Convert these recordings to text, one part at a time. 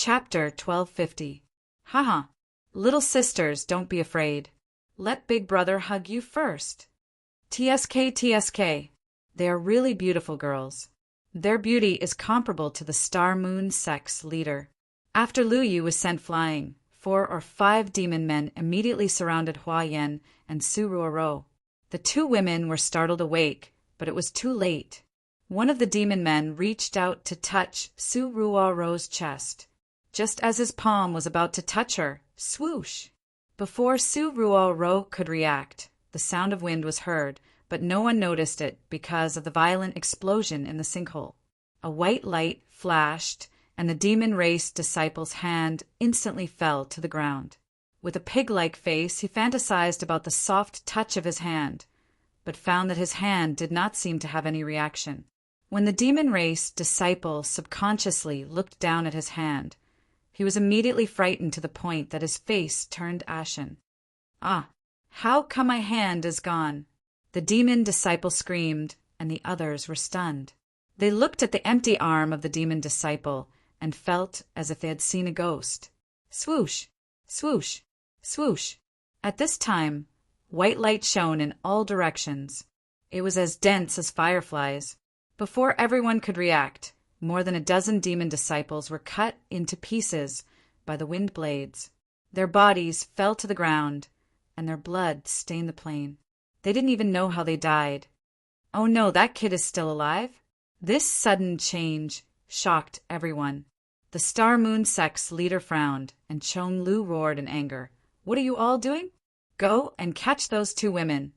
Chapter 1250. Haha. Little sisters, don't be afraid. Let Big Brother hug you first. TSK, TSK. They are really beautiful girls. Their beauty is comparable to the Star Moon sex leader. After Lu Yu was sent flying, 4 or 5 demon men immediately surrounded Hua Yan and Su Ruoro. The 2 women were startled awake, but it was too late. One of the demon men reached out to touch Su Ruoro's chest. Just as his palm was about to touch her, swoosh! Before Su Ruoro could react, the sound of wind was heard, but no one noticed it because of the violent explosion in the sinkhole. A white light flashed, and the demon race disciple's hand instantly fell to the ground. With a pig-like face, he fantasized about the soft touch of his hand, but found that his hand did not seem to have any reaction. When the demon race disciple subconsciously looked down at his hand, he was immediately frightened to the point that his face turned ashen. Ah, how come my hand is gone? The demon disciple screamed, and the others were stunned. They looked at the empty arm of the demon disciple and felt as if they had seen a ghost. Swoosh, swoosh, swoosh. At this time, white light shone in all directions. It was as dense as fireflies. Before everyone could react, more than a dozen demon disciples were cut into pieces by the wind blades. Their bodies fell to the ground, and their blood stained the plain. They didn't even know how they died. Oh no, that kid is still alive? This sudden change shocked everyone. The Star Moon sex leader frowned, and Chong Lu roared in anger. What are you all doing? Go and catch those 2 women.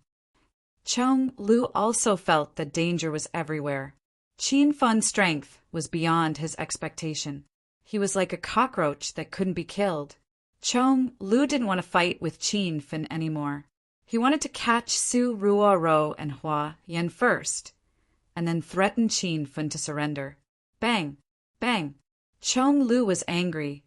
Chong Lu also felt that danger was everywhere. Qin Fun's strength was beyond his expectation. He was like a cockroach that couldn't be killed. Chong Lu didn't want to fight with Qin Fun anymore. He wanted to catch Su Ruoro and Hua Yan first, and then threaten Qin Fun to surrender. Bang! Bang! Chong Lu was angry,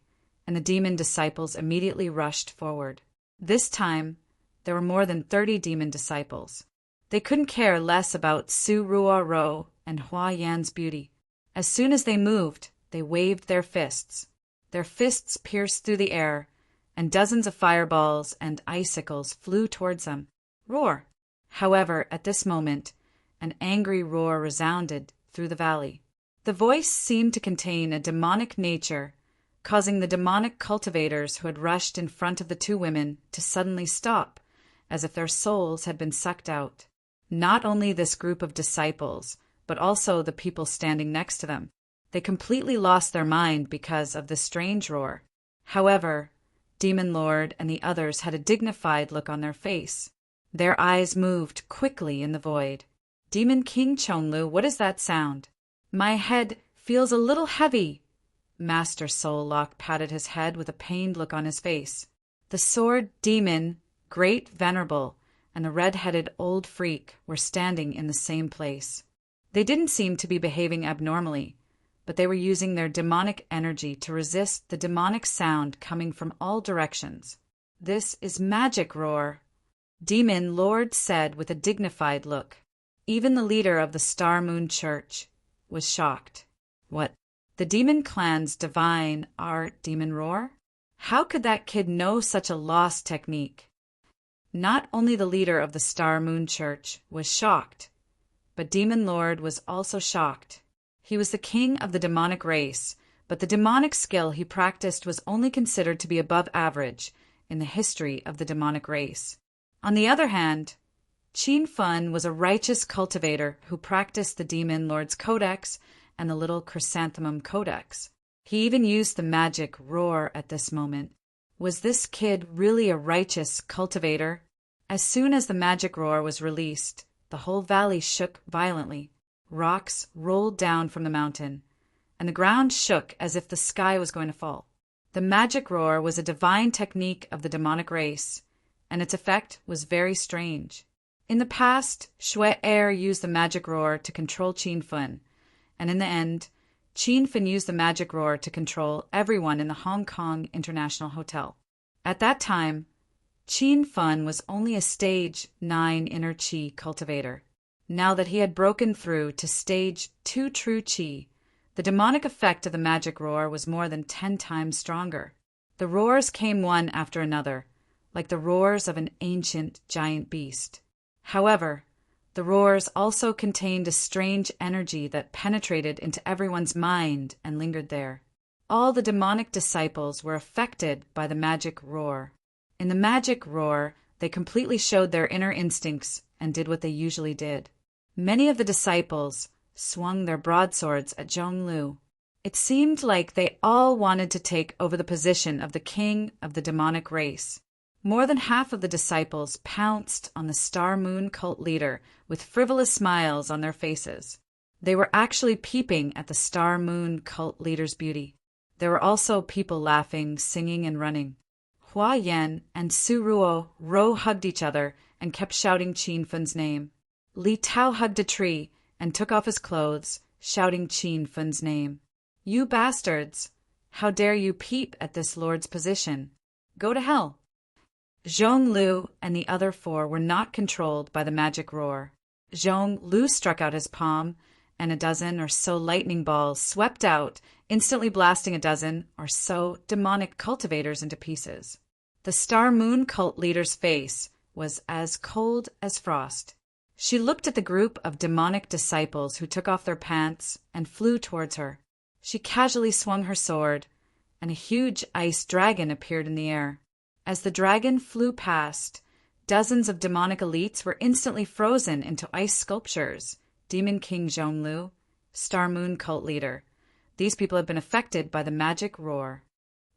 and the demon disciples immediately rushed forward. This time, there were more than 30 demon disciples. They couldn't care less about Su Ruoro and Hua Yan's beauty. As soon as they moved, they waved their fists. Their fists pierced through the air, and dozens of fireballs and icicles flew towards them. Roar! However, at this moment, an angry roar resounded through the valley. The voice seemed to contain a demonic nature, causing the demonic cultivators who had rushed in front of the 2 women to suddenly stop, as if their souls had been sucked out. Not only this group of disciples, but also the people standing next to them. They completely lost their mind because of the strange roar. However, Demon Lord and the others had a dignified look on their face. Their eyes moved quickly in the void. Demon King Chonglu, what is that sound? My head feels a little heavy. Master Soul Lock patted his head with a pained look on his face. The sword demon, Great Venerable, and the red-headed old freak were standing in the same place. They didn't seem to be behaving abnormally, but they were using their demonic energy to resist the demonic sound coming from all directions. This is magic, Roar, Demon Lord said with a dignified look. Even the leader of the Star Moon Church was shocked. What? The demon clan's divine art, Demon Roar? How could that kid know such a lost technique? Not only the leader of the Star Moon Church was shocked, but Demon Lord was also shocked. He was the king of the demonic race, but the demonic skill he practiced was only considered to be above average in the history of the demonic race. On the other hand, Qin Fun was a righteous cultivator who practiced the Demon Lord's Codex and the Little Chrysanthemum Codex. He even used the magic roar at this moment. Was this kid really a righteous cultivator? As soon as the magic roar was released, the whole valley shook violently. Rocks rolled down from the mountain, and the ground shook as if the sky was going to fall. The magic roar was a divine technique of the demonic race, and its effect was very strange. In the past, Shui Er used the magic roar to control Qin Fun, and in the end, Qin Fun used the magic roar to control everyone in the Hong Kong International Hotel. At that time, Qin Fun was only a stage 9 inner qi cultivator. Now that he had broken through to stage 2 true qi, The demonic effect of the magic roar was more than 10 times stronger. The roars came one after another, like the roars of an ancient giant beast. However, the roars also contained a strange energy that penetrated into everyone's mind and lingered there. All the demonic disciples were affected by the magic roar. In the magic roar, they completely showed their inner instincts and did what they usually did. Many of the disciples swung their broadswords at Zhonglu. It seemed like they all wanted to take over the position of the king of the demonic race. More than half of the disciples pounced on the Star Moon cult leader with frivolous smiles on their faces. They were actually peeping at the Star Moon cult leader's beauty. There were also people laughing, singing, and running. Hua Yan and Su Ruo hugged each other and kept shouting Qin Fun's name. Li Tao hugged a tree and took off his clothes, shouting Qin Fun's name. "You bastards! How dare you peep at this lord's position? Go to hell!" Zhonglu and the other four were not controlled by the magic roar. Zhonglu struck out his palm, and a dozen or so lightning balls swept out, instantly blasting a dozen or so demonic cultivators into pieces. The Star Moon cult leader's face was as cold as frost. She looked at the group of demonic disciples who took off their pants and flew towards her. She casually swung her sword, and a huge ice dragon appeared in the air. As the dragon flew past, dozens of demonic elites were instantly frozen into ice sculptures. Demon King Zhonglu, Star Moon cult leader. These people have been affected by the magic roar.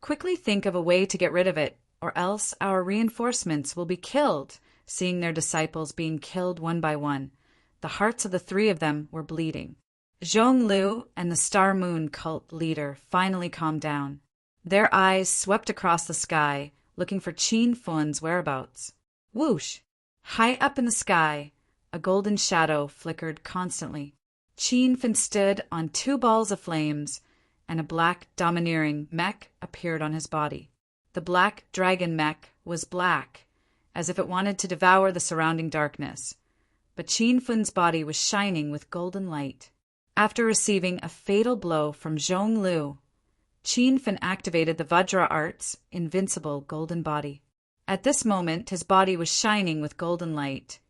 Quickly think of a way to get rid of it, or else our reinforcements will be killed. Seeing their disciples being killed one by one, the hearts of the three of them were bleeding. Zhonglu and the Star Moon cult leader finally calmed down. Their eyes swept across the sky, looking for Qin Fun's whereabouts. Whoosh! High up in the sky, a golden shadow flickered constantly. Qin Fun stood on two balls of flames, and a black domineering mech appeared on his body. The black dragon mech was black, as if it wanted to devour the surrounding darkness, but Qin Fun's body was shining with golden light. After receiving a fatal blow from Zhonglu, Qin Fun activated the Vajra Art's invincible golden body. At this moment, his body was shining with golden light,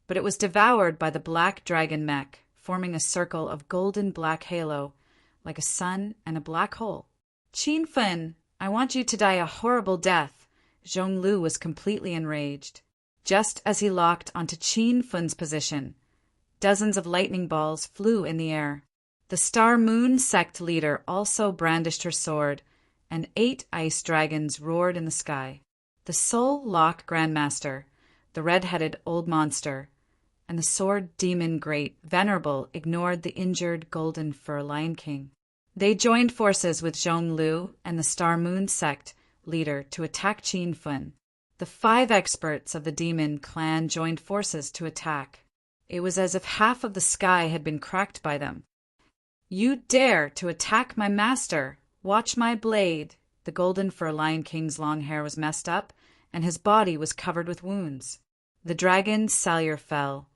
but it was devoured by the black dragon mech, forming a circle of golden black halo, like a sun and a black hole. "Qin Fun, I want you to die a horrible death." Zhonglu was completely enraged. Just as he locked onto Qin Fun's position, dozens of lightning balls flew in the air. The Star Moon sect leader also brandished her sword, and 8 ice dragons roared in the sky. The Soul Lock Grandmaster, the red-headed old monster, and the Sword Demon Great Venerable ignored the injured Golden Fur Lion King. They joined forces with Zhonglu and the Star Moon sect leader to attack Qin Fun. The 5 experts of the demon clan joined forces to attack. It was as if half of the sky had been cracked by them. "You dare to attack my master! Watch my blade!" The Golden Fur Lion King's long hair was messed up, and his body was covered with wounds. The dragon's salure fell,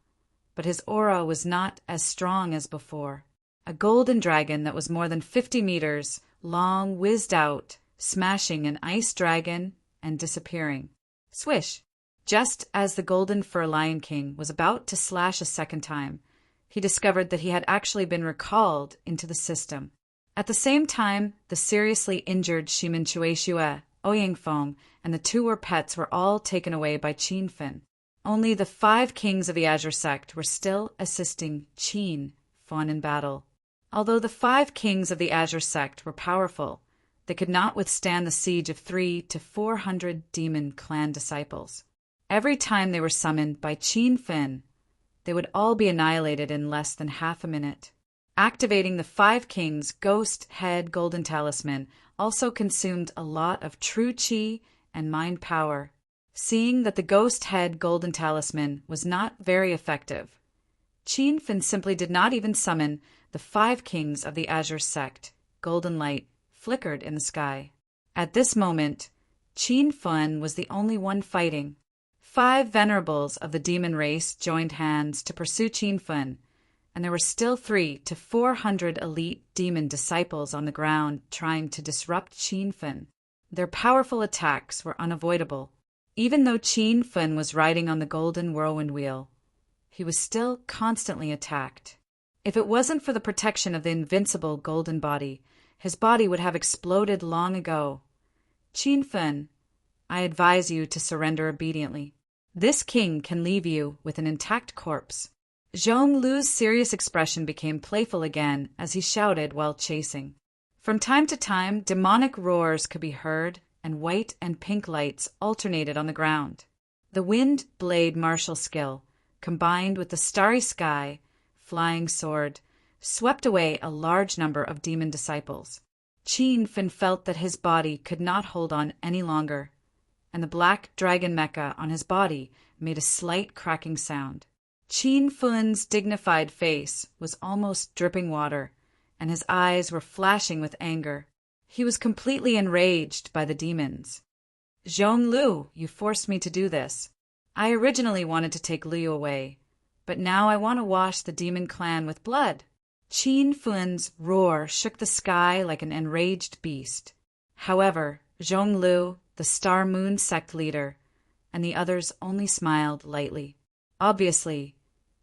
but his aura was not as strong as before. A golden dragon that was more than 50 meters long whizzed out, smashing an ice dragon and disappearing. Swish! Just as the Golden Fur Lion King was about to slash a second time, he discovered that he had actually been recalled into the system. At the same time, the seriously injured Shimin Chueshue, Ouyang Feng, and the 2 War pets were all taken away by Qin Fun. Only the 5 kings of the Azure sect were still assisting Qin Fun in battle. Although the 5 kings of the Azure sect were powerful, they could not withstand the siege of 300 to 400 demon clan disciples. Every time they were summoned by Qin Fun, they would all be annihilated in less than half a minute. Activating the 5 kings' ghost head golden talisman also consumed a lot of true chi and mind power. Seeing that the ghost head golden talisman was not very effective, Qin Fun simply did not even summon the 5 kings of the Azure sect. Golden light flickered in the sky. At this moment, Qin Fun was the only one fighting. 5 venerables of the demon race joined hands to pursue Qin Fun, and there were still 300 to 400 elite demon disciples on the ground trying to disrupt Qin Fen. Their powerful attacks were unavoidable. Even though Qin Fen was riding on the golden whirlwind wheel, he was still constantly attacked. If it wasn't for the protection of the invincible golden body, his body would have exploded long ago. Qin Fen, I advise you to surrender obediently. This king can leave you with an intact corpse. Zhong Lu's serious expression became playful again as he shouted while chasing. From time to time, demonic roars could be heard, and white and pink lights alternated on the ground. The wind blade martial skill, combined with the starry sky, flying sword, swept away a large number of demon disciples. Qin Fen felt that his body could not hold on any longer, and the black dragon mecha on his body made a slight cracking sound. Qin Fen's dignified face was almost dripping water, and his eyes were flashing with anger. He was completely enraged by the demons. Zhong Lu, you forced me to do this. I originally wanted to take Liu away, but now I want to wash the demon clan with blood. Qin Fen's roar shook the sky like an enraged beast. However, Zhong Lu, the Star Moon sect leader, and the others only smiled lightly. Obviously,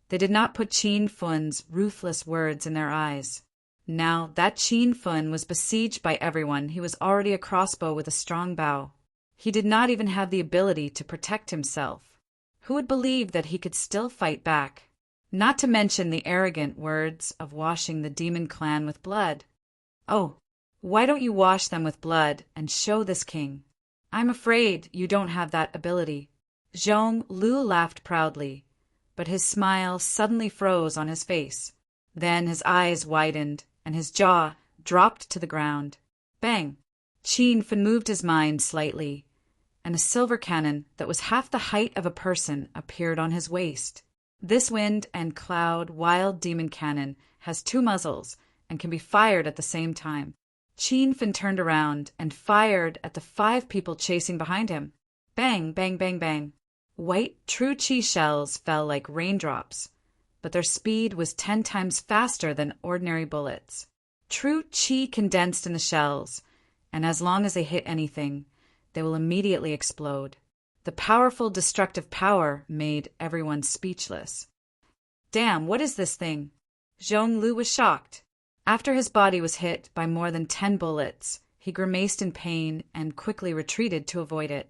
they did not put Qin Fen's ruthless words in their eyes. Now that Qin Fen was besieged by everyone, he was already a crossbow with a strong bow. He did not even have the ability to protect himself. Who would believe that he could still fight back? Not to mention the arrogant words of washing the demon clan with blood. Oh, why don't you wash them with blood and show this king? I'm afraid you don't have that ability. Zhong Lu laughed proudly, but his smile suddenly froze on his face. Then his eyes widened, and his jaw dropped to the ground. Bang! Qin Fen moved his mind slightly, and a silver cannon that was half the height of a person appeared on his waist. This wind and cloud wild demon cannon has 2 muzzles and can be fired at the same time. Qin Fen turned around and fired at the 5 people chasing behind him. Bang, bang, bang, bang. White true qi shells fell like raindrops, but their speed was 10 times faster than ordinary bullets. True qi condensed in the shells, and as long as they hit anything, they will immediately explode. The powerful destructive power made everyone speechless. Damn, what is this thing? Zhong Lu was shocked. After his body was hit by more than 10 bullets, he grimaced in pain and quickly retreated to avoid it.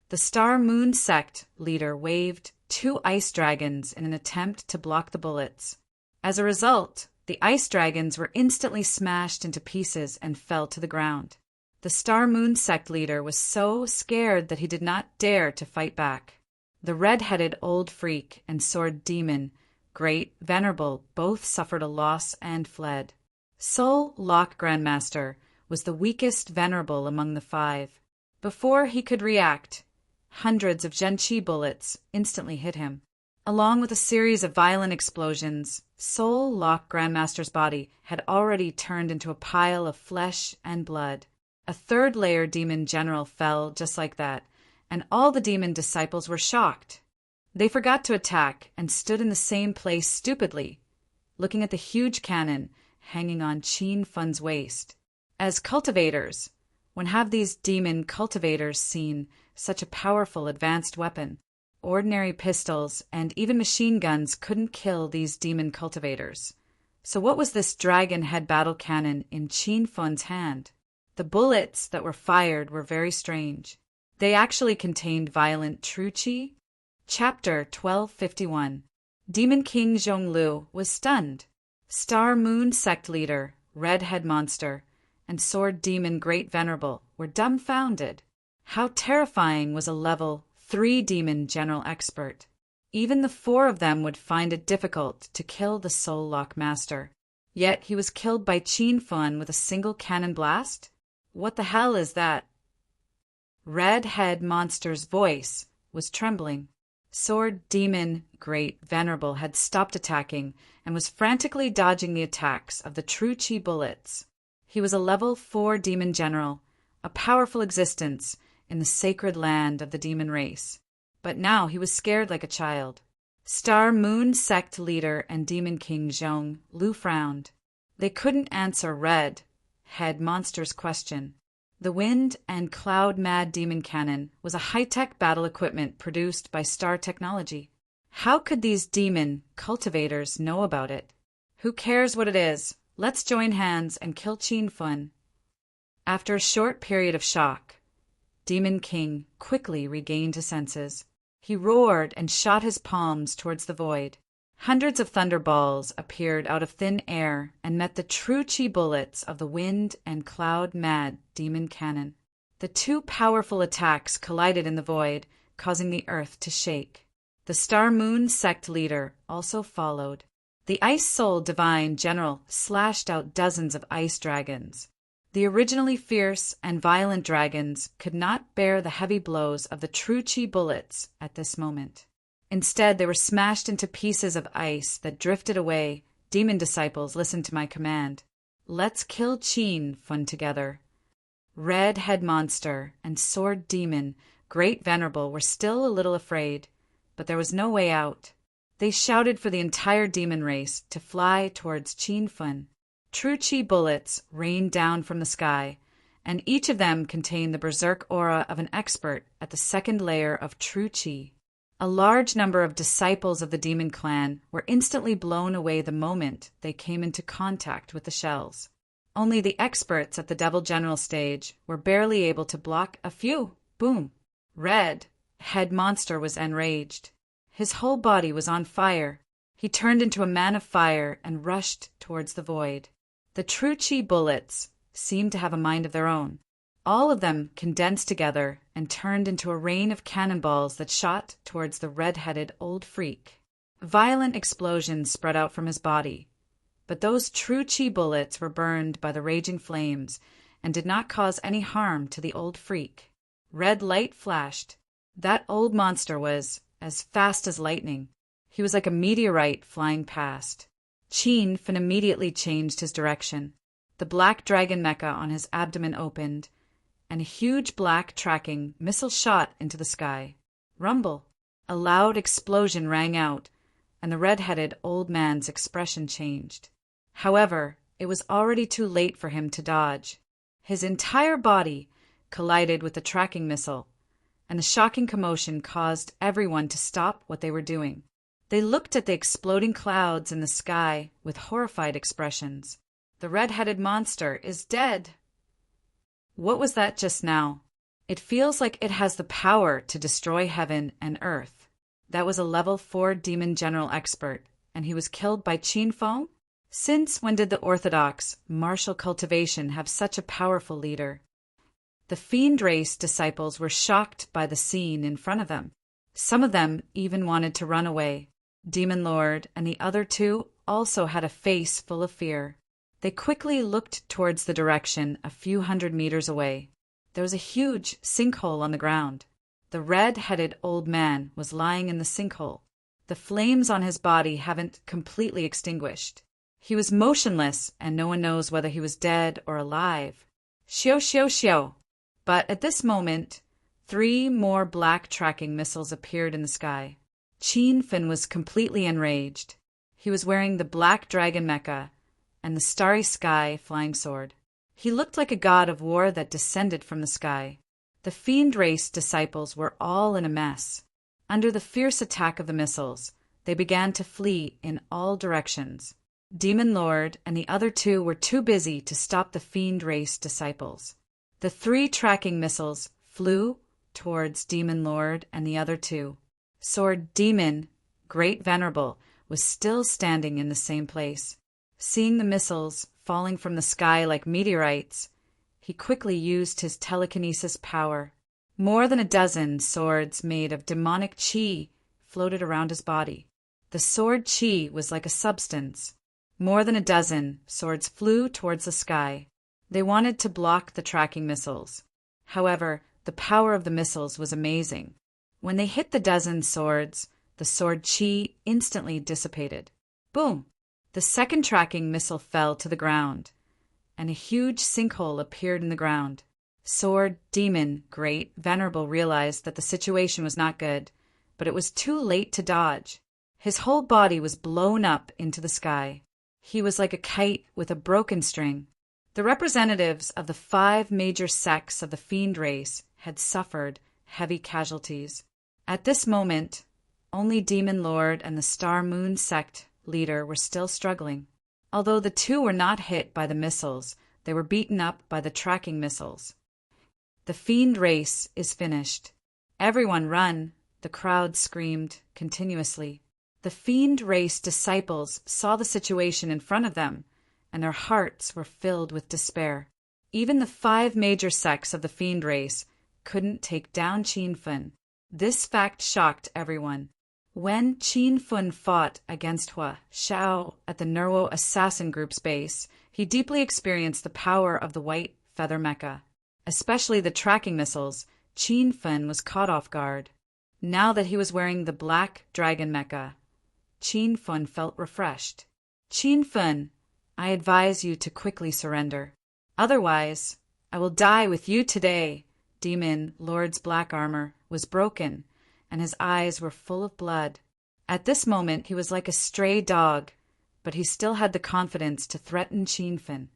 The Star Moon sect leader waved 2 ice dragons in an attempt to block the bullets. As a result, the ice dragons were instantly smashed into pieces and fell to the ground. The Star Moon sect leader was so scared that he did not dare to fight back. The red-headed old freak and sword demon, Great Venerable, both suffered a loss and fled. Soul Lock Grandmaster was the weakest venerable among the 5. Before he could react, hundreds of Zhenqi bullets instantly hit him. Along with a series of violent explosions, Soul Lock Grandmaster's body had already turned into a pile of flesh and blood. A 3rd-layer demon general fell just like that, and all the demon disciples were shocked. They forgot to attack and stood in the same place stupidly, looking at the huge cannon hanging on Qin Fen's waist. As cultivators, when have these demon cultivators seen such a powerful advanced weapon? Ordinary pistols and even machine guns couldn't kill these demon cultivators. So what was this dragon head battle cannon in Qin Fen's hand? The bullets that were fired were very strange. They actually contained violent true qi. Chapter 1251. Demon King Zhong Lu was stunned. Star Moon sect leader, Red Head Monster, and Sword Demon Great Venerable were dumbfounded. How terrifying was a level 3 demon general expert. Even the 4 of them would find it difficult to kill the Soul Lock Master. Yet he was killed by Qin Fen with a single cannon blast? What the hell is that? Red Head Monster's voice was trembling. Sword Demon Great Venerable had stopped attacking and was frantically dodging the attacks of the true qi bullets. He was a level 4 demon general, a powerful existence in the sacred land of the demon race. But now he was scared like a child. Star Moon sect leader and Demon King Zhong Lu frowned. They couldn't answer Red Head Monster's question. The Wind and Cloud Mad Demon Cannon was a high-tech battle equipment produced by Star Technology. How could these demon cultivators know about it? Who cares what it is? Let's join hands and kill Qin Fun. After a short period of shock, Demon King quickly regained his senses. He roared and shot his palms towards the void. Hundreds of thunderballs appeared out of thin air and met the true chi bullets of the Wind and Cloud Mad Demon Cannon. The two powerful attacks collided in the void, causing the earth to shake. The Star Moon sect leader also followed. The Ice Soul Divine General slashed out dozens of ice dragons. The originally fierce and violent dragons could not bear the heavy blows of the true chi bullets at this moment. Instead, they were smashed into pieces of ice that drifted away. Demon disciples, listen to my command. Let's kill Qin Fun together. Red Head Monster and Sword Demon, Great Venerable, were still a little afraid, but there was no way out. They shouted for the entire demon race to fly towards Qin Fun. True chi bullets rained down from the sky, and each of them contained the berserk aura of an expert at the second layer of true chi. A large number of disciples of the demon clan were instantly blown away the moment they came into contact with the shells. Only the experts at the Devil General stage were barely able to block a few. Boom! Red Head Monster was enraged. His whole body was on fire. He turned into a man of fire and rushed towards the void. The true chi bullets seemed to have a mind of their own. All of them condensed together and turned into a rain of cannonballs that shot towards the red-headed old freak. Violent explosions spread out from his body, but those true chi bullets were burned by the raging flames and did not cause any harm to the old freak. Red light flashed. That old monster was as fast as lightning. He was like a meteorite flying past. Qin Fun immediately changed his direction. The black dragon mecha on his abdomen opened, and a huge black tracking missile shot into the sky. Rumble! A loud explosion rang out, and the red-headed old man's expression changed. However, it was already too late for him to dodge. His entire body collided with the tracking missile, and the shocking commotion caused everyone to stop what they were doing. They looked at the exploding clouds in the sky with horrified expressions. The red-headed monster is dead. What was that just now? It feels like it has the power to destroy heaven and earth. That was a level 4 demon general expert, and he was killed by Qin Fun? Since when did the orthodox martial cultivation have such a powerful leader? The fiend race disciples were shocked by the scene in front of them. Some of them even wanted to run away. Demon Lord and the other two also had a face full of fear. They quickly looked towards the direction a few hundred meters away. There was a huge sinkhole on the ground. The red-headed old man was lying in the sinkhole. The flames on his body haven't completely extinguished. He was motionless, and no one knows whether he was dead or alive. Xiao, xiao, xiao. But at this moment, 3 more black tracking missiles appeared in the sky. Qin Fun was completely enraged. He was wearing the black dragon mecha and the starry sky flying sword. He looked like a god of war that descended from the sky. The fiend race disciples were all in a mess. Under the fierce attack of the missiles, they began to flee in all directions. Demon Lord and the other two were too busy to stop the fiend race disciples. The 3 tracking missiles flew towards Demon Lord and the other two. Sword Demon, Great Venerable, was still standing in the same place. Seeing the missiles falling from the sky like meteorites, he quickly used his telekinesis power. More than a dozen swords made of demonic chi floated around his body. The sword chi was like a substance. More than a dozen swords flew towards the sky. They wanted to block the tracking missiles. However, the power of the missiles was amazing. When they hit the dozen swords, the sword chi instantly dissipated. Boom! The second tracking missile fell to the ground, and a huge sinkhole appeared in the ground. Sword Demon Great Venerable realized that the situation was not good, but it was too late to dodge. His whole body was blown up into the sky. He was like a kite with a broken string. The representatives of the 5 major sects of the fiend race had suffered heavy casualties. At this moment, only Demon Lord and the Star Moon sect leader were still struggling. Although the two were not hit by the missiles, they were beaten up by the tracking missiles. The fiend race is finished. Everyone run, the crowd screamed continuously. The fiend race disciples saw the situation in front of them, and their hearts were filled with despair. Even the 5 major sects of the fiend race couldn't take down Qin Fun. This fact shocked everyone. When Qin Fun fought against Hua Xiao at the Nerwo assassin group's base, he deeply experienced the power of the white feather mecha. Especially the tracking missiles, Qin Fun was caught off guard. Now that he was wearing the black dragon mecha, Qin Fun felt refreshed. Qin Fun, I advise you to quickly surrender. Otherwise, I will die with you today. Demon Lord's black armor was broken, and his eyes were full of blood. At this moment, he was like a stray dog, but he still had the confidence to threaten Qin Fun.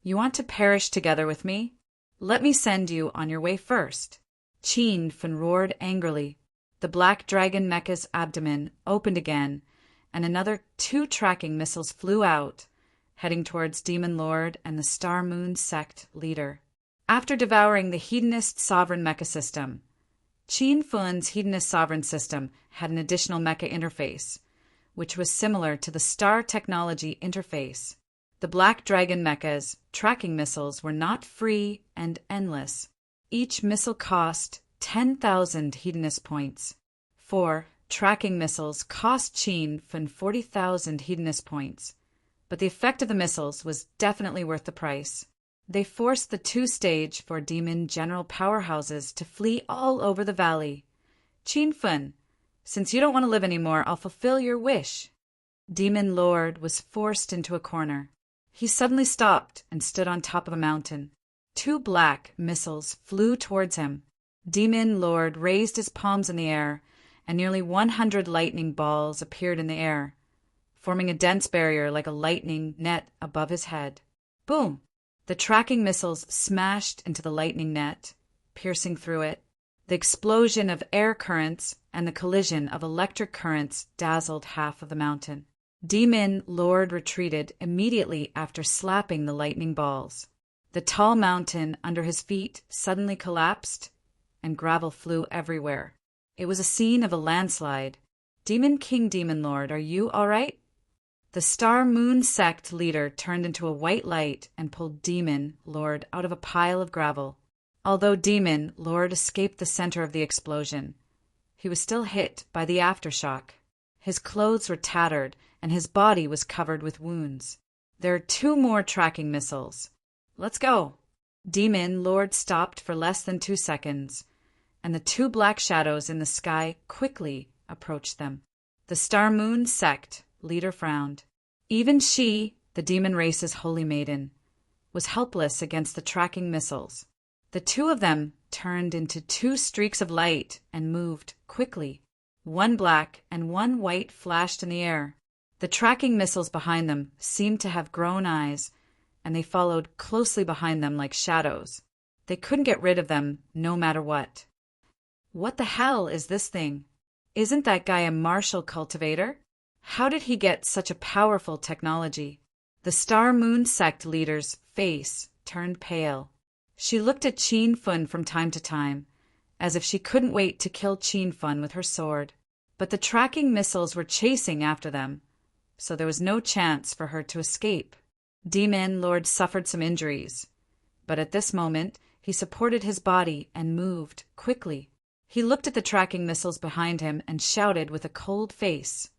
You want to perish together with me? Let me send you on your way first. Qin Fun roared angrily. The black dragon mecha's abdomen opened again, and another 2 tracking missiles flew out, heading towards Demon Lord and the Star Moon sect leader. After devouring the Hedonist sovereign mecha system, Qin Fun's Hedonist sovereign system had an additional mecha interface, which was similar to the Star Technology interface. The Black Dragon mecha's tracking missiles were not free and endless. Each missile cost 10,000 Hedonist points. 4 tracking missiles cost Qin Fun 40,000 Hedonist points, but the effect of the missiles was definitely worth the price. They forced the 2-stage for demon general powerhouses to flee all over the valley. Qin Fun, since you don't want to live anymore, I'll fulfill your wish. Demon Lord was forced into a corner. He suddenly stopped and stood on top of a mountain. 2 black missiles flew towards him. Demon Lord raised his palms in the air, and nearly 100 lightning balls appeared in the air, forming a dense barrier like a lightning net above his head. Boom! The tracking missiles smashed into the lightning net, piercing through it. The explosion of air currents and the collision of electric currents dazzled half of the mountain. Demon Lord retreated immediately after slapping the lightning balls. The tall mountain under his feet suddenly collapsed, and gravel flew everywhere. It was a scene of a landslide. Demon King Demon Lord, are you all right? The Star Moon sect leader turned into a white light and pulled Demon Lord out of a pile of gravel. Although Demon Lord escaped the center of the explosion, he was still hit by the aftershock. His clothes were tattered, and his body was covered with wounds. There are 2 more tracking missiles. Let's go. Demon Lord stopped for less than 2 seconds, and the 2 black shadows in the sky quickly approached them. The Star Moon sect leader frowned. Even she, the demon race's holy maiden, was helpless against the tracking missiles. The 2 of them turned into 2 streaks of light and moved quickly. 1 black and 1 white flashed in the air. The tracking missiles behind them seemed to have grown eyes, and they followed closely behind them like shadows. They couldn't get rid of them no matter what. What the hell is this thing? Isn't that guy a martial cultivator? How did he get such a powerful technology? The Star Moon sect leader's face turned pale. She looked at Qin Fun from time to time, as if she couldn't wait to kill Qin Fun with her sword. But the tracking missiles were chasing after them, so there was no chance for her to escape. Demon Lord suffered some injuries, but at this moment he supported his body and moved quickly. He looked at the tracking missiles behind him and shouted with a cold face,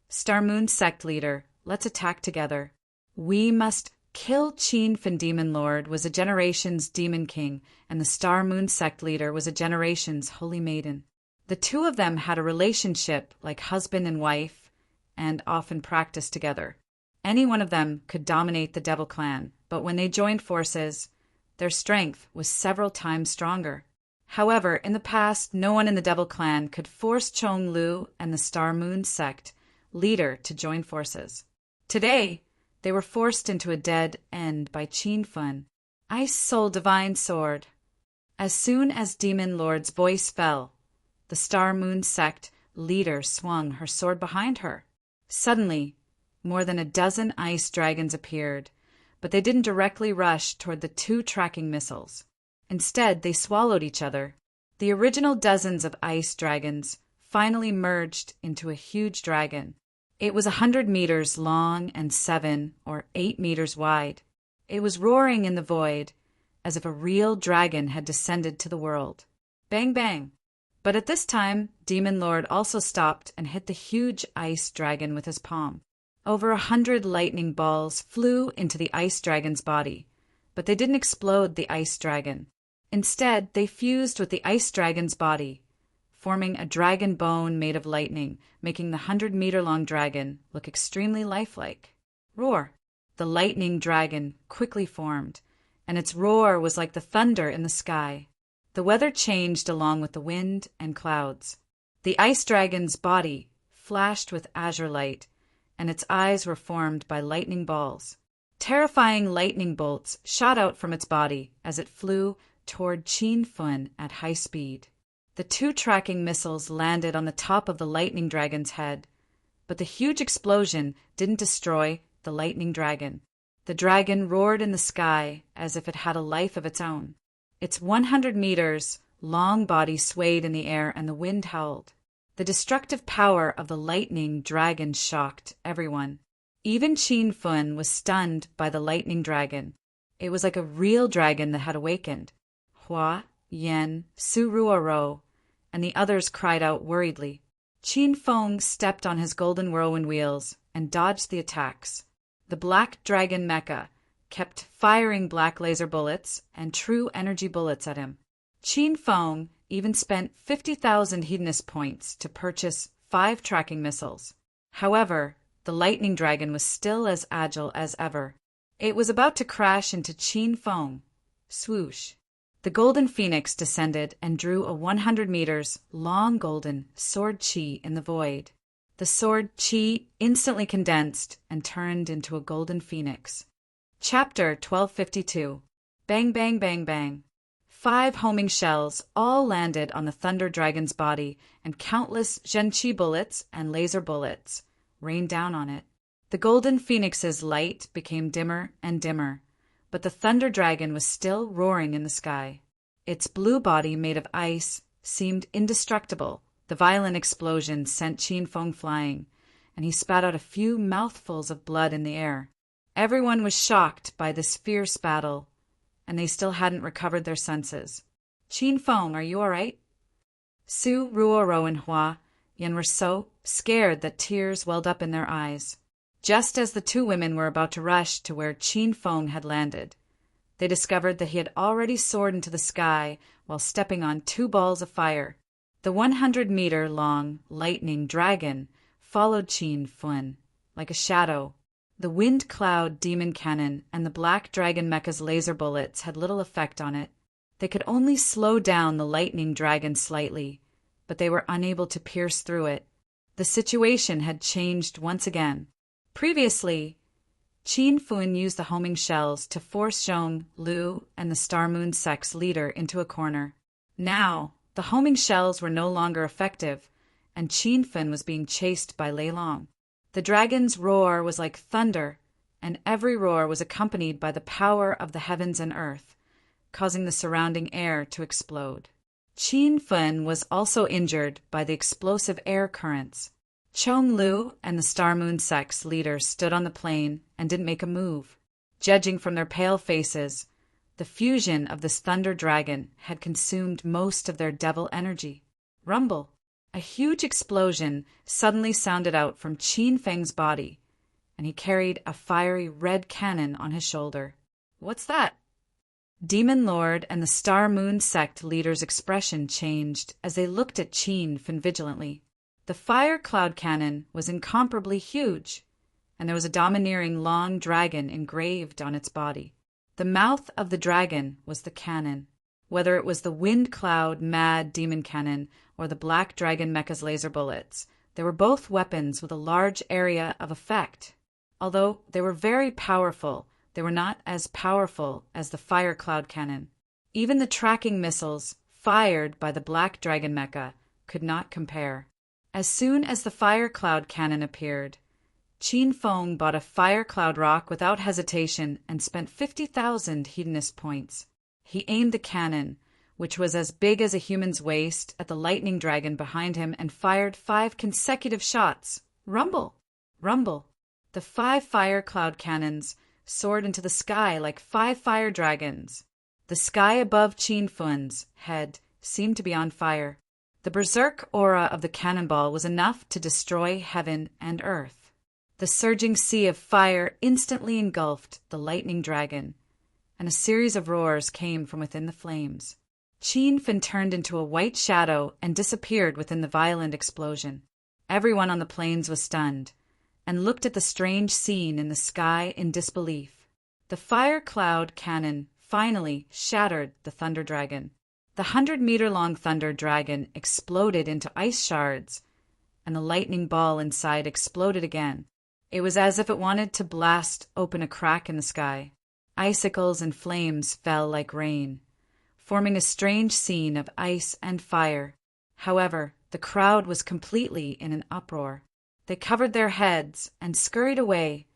Star Moon sect leader, let's attack together. We must kill Qin Fun. Demon Lord was a generation's demon king, and the Star Moon sect leader was a generation's holy maiden. The 2 of them had a relationship like husband and wife, and often practiced together. Any one of them could dominate the Devil Clan, but when they joined forces, their strength was several times stronger. However, in the past, no one in the Devil Clan could force Chong Lu and the Star Moon sect leader to join forces. Today, they were forced into a dead end by Qin Fun, Ice Soul Divine Sword. As soon as Demon Lord's voice fell, the Star Moon sect leader swung her sword behind her. Suddenly, more than a dozen ice dragons appeared, but they didn't directly rush toward the two tracking missiles. Instead, they swallowed each other. The original dozens of ice dragons finally merged into a huge dragon. It was 100 meters long and 7 or 8 meters wide. It was roaring in the void, as if a real dragon had descended to the world. Bang, bang. But at this time, Demon Lord also stopped and hit the huge ice dragon with his palm. Over 100 lightning balls flew into the ice dragon's body, but they didn't explode the ice dragon. Instead, they fused with the ice dragon's body, forming a dragon bone made of lightning, making the 100-meter-long dragon look extremely lifelike. Roar! The lightning dragon quickly formed, and its roar was like the thunder in the sky. The weather changed along with the wind and clouds. The ice dragon's body flashed with azure light, and its eyes were formed by lightning balls. Terrifying lightning bolts shot out from its body as it flew toward Qin Fun at high speed. The two tracking missiles landed on the top of the lightning dragon's head, but the huge explosion didn't destroy the lightning dragon. The dragon roared in the sky as if it had a life of its own. Its 100 meters long body swayed in the air and the wind howled. The destructive power of the lightning dragon shocked everyone. Even Qin Fun was stunned by the lightning dragon. It was like a real dragon that had awakened. Hua, Yen, Su Ruoro, and the others cried out worriedly. Qin Feng stepped on his golden whirlwind wheels and dodged the attacks. The black dragon mecha kept firing black laser bullets and true energy bullets at him. Qin Feng even spent 50,000 hedonist points to purchase 5 tracking missiles. However, the lightning dragon was still as agile as ever. It was about to crash into Qin Feng. Swoosh! The golden phoenix descended and drew a 100 meters long golden sword chi in the void. The sword chi instantly condensed and turned into a golden phoenix. Chapter 1252. Bang, bang, bang, bang. 5 homing shells all landed on the thunder dragon's body, and countless Zhenqi bullets and laser bullets rained down on it. The golden phoenix's light became dimmer and dimmer, but the thunder dragon was still roaring in the sky. Its blue body made of ice seemed indestructible. The violent explosion sent Qin Feng flying, and he spat out a few mouthfuls of blood in the air. Everyone was shocked by this fierce battle, and they still hadn't recovered their senses. Qin Feng, are you all right? Su, Ruoro, and Hua Yan were so scared that tears welled up in their eyes. Just as the 2 women were about to rush to where Qin Feng had landed, they discovered that he had already soared into the sky while stepping on 2 balls of fire. The 100-meter-long lightning dragon followed Qin Feng like a shadow. The wind cloud demon cannon and the black dragon mecha's laser bullets had little effect on it. They could only slow down the lightning dragon slightly, but they were unable to pierce through it. The situation had changed once again. Previously, Qin Feng used the homing shells to force Zhong Lu and the Star Moon sect's leader into a corner. Now, the homing shells were no longer effective, and Qin Feng was being chased by Lei Long. The dragon's roar was like thunder, and every roar was accompanied by the power of the heavens and earth, causing the surrounding air to explode. Qin Feng was also injured by the explosive air currents. Chong Lu and the Star Moon sect's leader stood on the plain and didn't make a move. Judging from their pale faces, the fusion of this thunder dragon had consumed most of their devil energy. Rumble! A huge explosion suddenly sounded out from Qin Feng's body, and he carried a fiery red cannon on his shoulder. What's that? Demon Lord and the Star Moon sect leader's expression changed as they looked at Qin Feng vigilantly. The fire cloud cannon was incomparably huge, and there was a domineering long dragon engraved on its body. The mouth of the dragon was the cannon. Whether it was the Wind Cloud Mad Demon Cannon or the Black Dragon Mecha's laser bullets, they were both weapons with a large area of effect. Although they were very powerful, they were not as powerful as the Fire Cloud Cannon. Even the tracking missiles fired by the Black Dragon Mecha could not compare. As soon as the Fire Cloud Cannon appeared, Qin Feng bought a Fire Cloud Rock without hesitation and spent 50,000 Hedonist points. He aimed the cannon, which was as big as a human's waist, at the lightning dragon behind him and fired 5 consecutive shots. Rumble! Rumble! The 5 Fire Cloud Cannons soared into the sky like 5 fire dragons. The sky above Qin Feng's head seemed to be on fire. The berserk aura of the cannonball was enough to destroy heaven and earth. The surging sea of fire instantly engulfed the lightning dragon, and a series of roars came from within the flames. Qin Feng turned into a white shadow and disappeared within the violent explosion. Everyone on the plains was stunned, and looked at the strange scene in the sky in disbelief. The Fire Cloud Cannon finally shattered the Thunder Dragon. The 100-meter-long Thunder Dragon exploded into ice shards, and the lightning ball inside exploded again. It was as if it wanted to blast open a crack in the sky. Icicles and flames fell like rain, forming a strange scene of ice and fire. However, the crowd was completely in an uproar. They covered their heads and scurried away,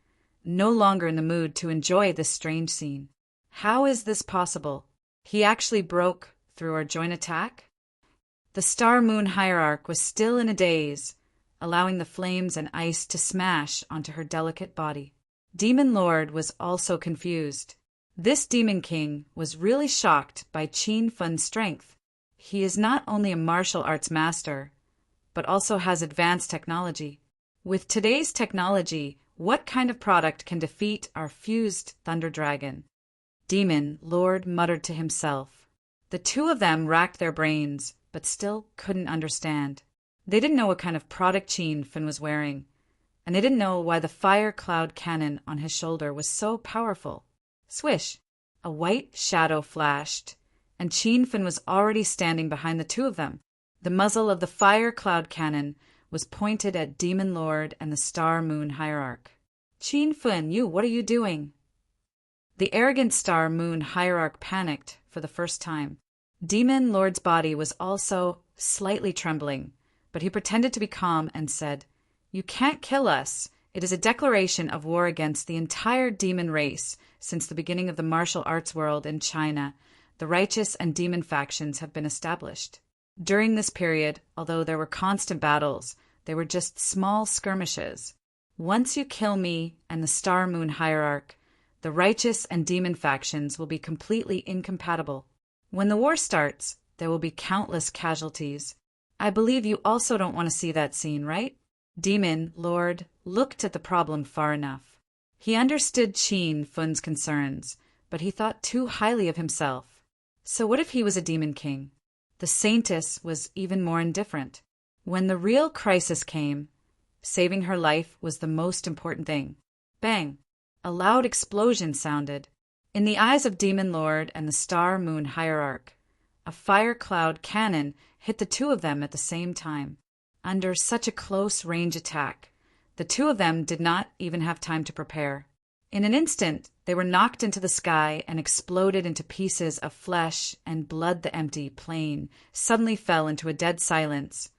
no longer in the mood to enjoy this strange scene. How is this possible? He actually broke through our joint attack? The Star-Moon Hierarch was still in a daze, allowing the flames and ice to smash onto her delicate body. Demon Lord was also confused. This Demon King was really shocked by Qin Feng's strength. He is not only a martial arts master, but also has advanced technology. With today's technology, what kind of product can defeat our fused Thunder Dragon? Demon Lord muttered to himself. The two of them racked their brains, but still couldn't understand. They didn't know what kind of product Qin Feng was wearing, and they didn't know why the Fire Cloud Cannon on his shoulder was so powerful. Swish! A white shadow flashed, and Qin Feng was already standing behind the two of them. The muzzle of the Fire Cloud Cannon was pointed at Demon Lord and the Star-Moon Hierarch. Qin Feng, what are you doing? The arrogant Star-Moon Hierarch panicked for the first time. Demon Lord's body was also slightly trembling, but he pretended to be calm and said, "You can't kill us. It is a declaration of war against the entire demon race. Since the beginning of the martial arts world in China, the righteous and demon factions have been established. During this period, although there were constant battles, they were just small skirmishes. Once you kill me and the Star-Moon Hierarch, the righteous and demon factions will be completely incompatible. When the war starts, there will be countless casualties. I believe you also don't want to see that scene, right?" Demon Lord looked at the problem far enough. He understood Qin Feng's concerns, but he thought too highly of himself. So what if he was a demon king? The Saintess was even more indifferent. When the real crisis came, saving her life was the most important thing. Bang! A loud explosion sounded. In the eyes of Demon Lord and the Star-Moon Hierarch, a Fire Cloud Cannon hit the two of them at the same time. Under such a close-range attack, the two of them did not even have time to prepare. In an instant, they were knocked into the sky and exploded into pieces of flesh and blood. The empty plain suddenly fell into a dead silence,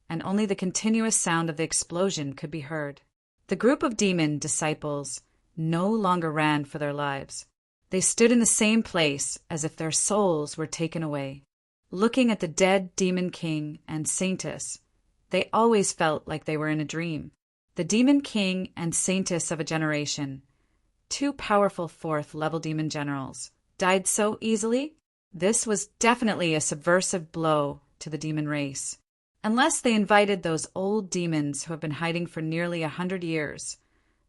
and only the continuous sound of the explosion could be heard. The group of demon disciples no longer ran for their lives. They stood in the same place as if their souls were taken away. Looking at the dead Demon King and Saintess, they always felt like they were in a dream. The Demon King and Saintess of a generation, two powerful fourth-level demon generals, died so easily. This was definitely a subversive blow to the demon race. Unless they invited those old demons who have been hiding for nearly 100 years,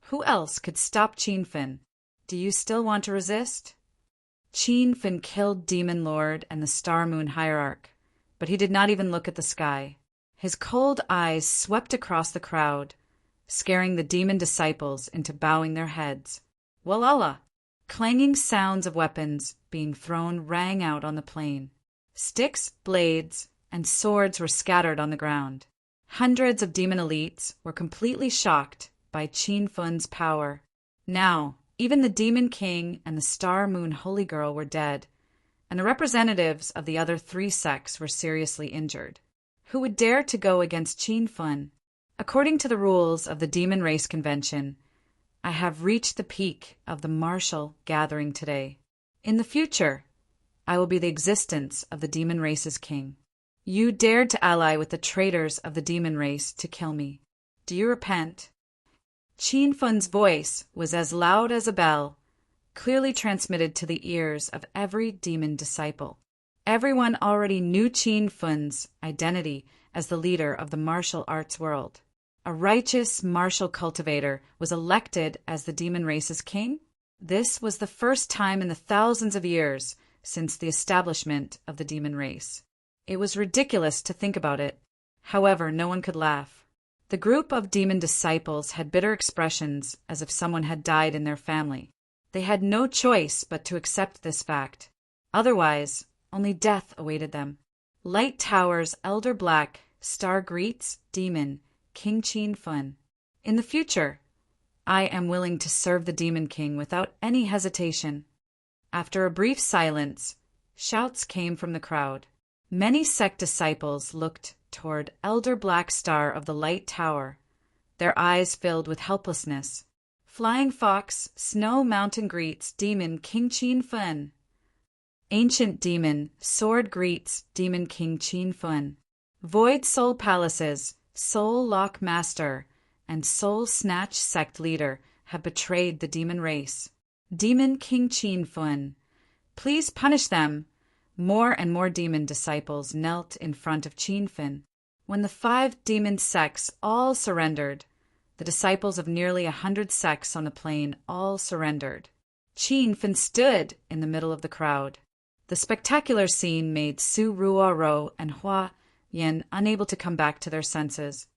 who else could stop Qin Feng? Do you still want to resist? Qin Feng killed Demon Lord and the Star-Moon Hierarch, but he did not even look at the sky. His cold eyes swept across the crowd, scaring the demon disciples into bowing their heads. Walala! Clanging sounds of weapons being thrown rang out on the plain. Sticks, blades, and swords were scattered on the ground. Hundreds of demon elites were completely shocked by Qin Fun's power. Now, even the Demon King and the Star Moon Holy Girl were dead, and the representatives of the other 3 sects were seriously injured. Who would dare to go against Qin Fun? According to the rules of the Demon Race Convention, I have reached the peak of the martial gathering today. In the future, I will be the existence of the demon race's king. You dared to ally with the traitors of the demon race to kill me. Do you repent? Qin Fun's voice was as loud as a bell, clearly transmitted to the ears of every demon disciple. Everyone already knew Qin Fun's identity as the leader of the martial arts world. A righteous martial cultivator was elected as the demon race's king? This was the first time in the thousands of years since the establishment of the demon race. It was ridiculous to think about it. However, no one could laugh. The group of demon disciples had bitter expressions as if someone had died in their family. They had no choice but to accept this fact. Otherwise, only death awaited them. Light Tower's Elder Black Star greets Demon King Qin Fun. In the future, I am willing to serve the Demon King without any hesitation. After a brief silence, shouts came from the crowd. Many sect disciples looked toward Elder Black Star of the Light Tower, their eyes filled with helplessness. Flying Fox Snow Mountain greets Demon King Qin Fun. Ancient Demon Sword greets Demon King Qin Fun. Void Soul Palaces Soul Lock Master and Soul Snatch Sect Leader have betrayed the demon race. Demon King Qin Fun, please punish them. More and more demon disciples knelt in front of Qin Fun. When the 5 demon sects all surrendered, the disciples of nearly 100 sects on the plain all surrendered. Qin Fun stood in the middle of the crowd. The spectacular scene made Su Ruoro and Hua Yan unable to come back to their senses.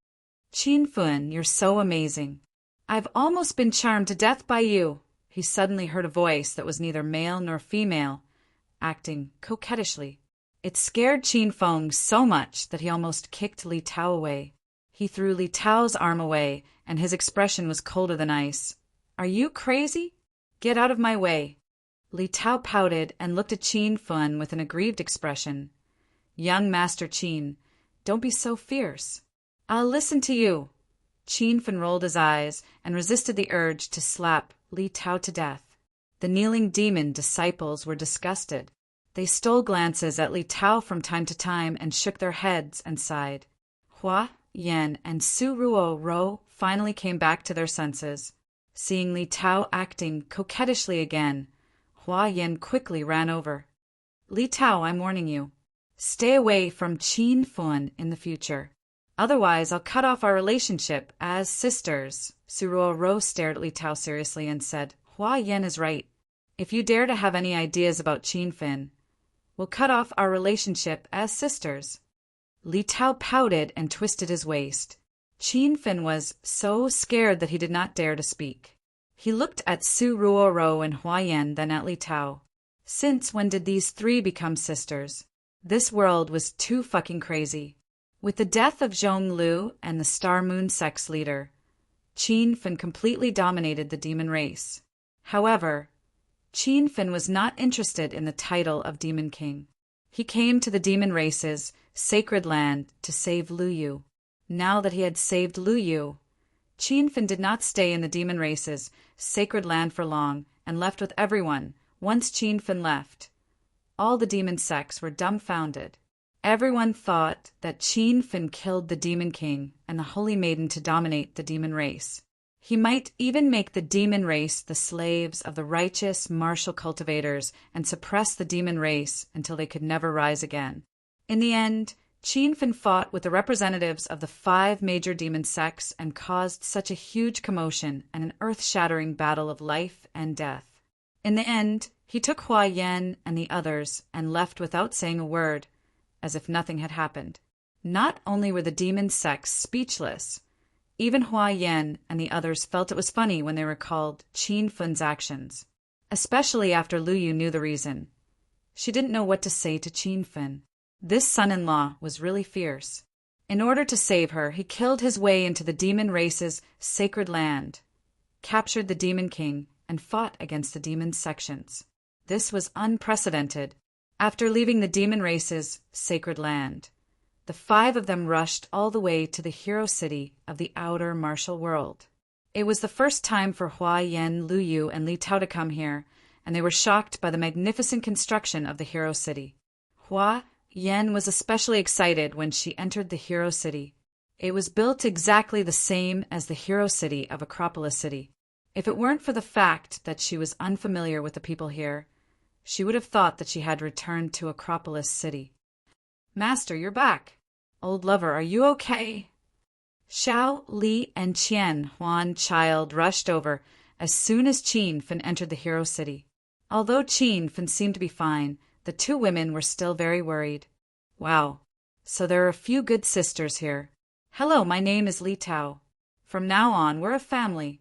Qin Fun, you're so amazing. I've almost been charmed to death by you. He suddenly heard a voice that was neither male nor female, acting coquettishly. It scared Qin Feng so much that he almost kicked Li Tao away. He threw Li Tao's arm away, and his expression was colder than ice. Are you crazy? Get out of my way. Li Tao pouted and looked at Qin Fun with an aggrieved expression. Young Master Qin, don't be so fierce. I'll listen to you. Qin Fun rolled his eyes and resisted the urge to slap Li Tao to death. The kneeling demon disciples were disgusted. They stole glances at Li Tao from time to time and shook their heads and sighed. Hua Yan and Su Ruo finally came back to their senses. Seeing Li Tao acting coquettishly again, Hua Yan quickly ran over. Li Tao, I'm warning you. Stay away from Qin Fun in the future. Otherwise, I'll cut off our relationship as sisters. Su Ruo stared at Li Tao seriously and said, Hua Yan is right. If you dare to have any ideas about Qin Fun, we'll cut off our relationship as sisters. Li Tao pouted and twisted his waist. Qin Fun was so scared that he did not dare to speak. He looked at Su Ruo and Hua Yan, then at Li Tao. Since when did these 3 become sisters? This world was too fucking crazy. With the death of Zhong Lu and the Star Moon Sect's leader, Qin Fun completely dominated the demon race. However, Qin Fun was not interested in the title of Demon King. He came to the demon race's sacred land to save Lu Yu. Now that he had saved Lu Yu, Qin Fun did not stay in the demon race's sacred land for long and left with everyone. Once Qin Fun left, all the demon sects were dumbfounded. Everyone thought that Qin Fun killed the Demon King and the Holy Maiden to dominate the demon race. He might even make the demon race the slaves of the righteous martial cultivators and suppress the demon race until they could never rise again. In the end, Qin Fun fought with the representatives of the 5 major demon sects and caused such a huge commotion and an earth-shattering battle of life and death. In the end, he took Hua Yan and the others and left without saying a word, as if nothing had happened. Not only were the demon sects speechless, even Hua Yan and the others felt it was funny when they recalled Qin Fun's actions, especially after Lu Yu knew the reason. She didn't know what to say to Qin Fun. This son-in-law was really fierce. In order to save her, he killed his way into the demon race's sacred land, captured the demon king, and fought against the demon sections. This was unprecedented. After leaving the demon race's sacred land, the 5 of them rushed all the way to the hero city of the outer martial world. It was the first time for Hua Yan, Lu Yu, and Li Tao to come here, and they were shocked by the magnificent construction of the hero city. Hua Yan was especially excited when she entered the hero city. It was built exactly the same as the hero city of Acropolis City. If it weren't for the fact that she was unfamiliar with the people here, she would have thought that she had returned to Acropolis City. "Master, you're back. Old lover, are you okay?" Xiao, Li, and Qian Huan Child rushed over as soon as Qin Fin entered the hero city. Although Qin Fin seemed to be fine, the 2 women were still very worried. "Wow, so there are a few good sisters here. Hello, my name is Li Tao. From now on, we're a family."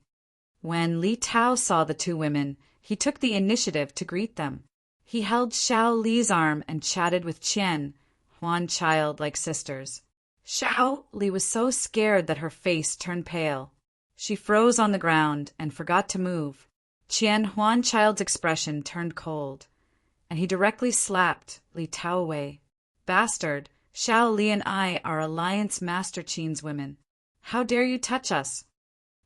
When Li Tao saw the 2 women, he took the initiative to greet them. He held Xiao Li's arm and chatted with Qian Huan Child like sisters. Xiao Li was so scared that her face turned pale. She froze on the ground and forgot to move. Qian Huan Child's expression turned cold, and he directly slapped Li Tao away. "Bastard, Xiao Li and I are Alliance Master Qin's women. How dare you touch us?"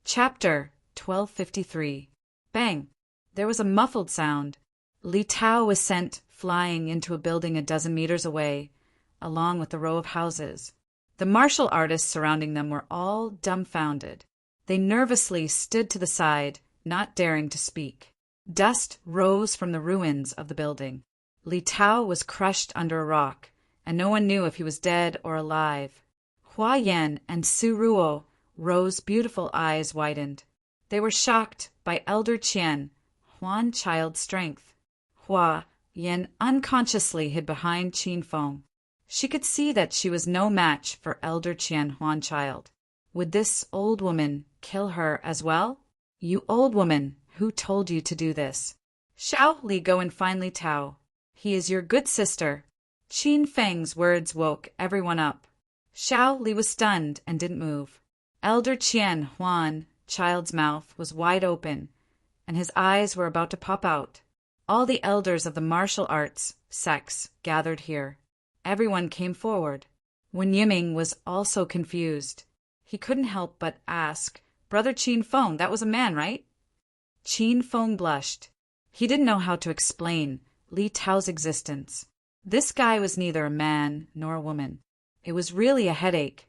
Chapter 1253. Bang! There was a muffled sound. Li Tao was sent flying into a building a dozen meters away, along with a row of houses. The martial artists surrounding them were all dumbfounded. They nervously stood to the side, not daring to speak. Dust rose from the ruins of the building. Li Tao was crushed under a rock, and no one knew if he was dead or alive. Hua Yan and Su Ruo Ro's beautiful eyes widened. They were shocked by Elder Qian Huan Child's strength. Hua Yan unconsciously hid behind Qin Feng. She could see that she was no match for Elder Qian Huan Child. Would this old woman kill her as well? "You old woman, who told you to do this?" "Xiao Li, go and find Li Tao. He is your good sister." Qin Feng's words woke everyone up. Xiao Li was stunned and didn't move. Elder Qian Huan Child's mouth was wide open, and his eyes were about to pop out. All the elders of the martial arts sects gathered here. Everyone came forward. Wen Yiming was also confused. He couldn't help but ask, "Brother Qin Feng, that was a man, right?" Qin Feng blushed. He didn't know how to explain Li Tao's existence. This guy was neither a man nor a woman. It was really a headache.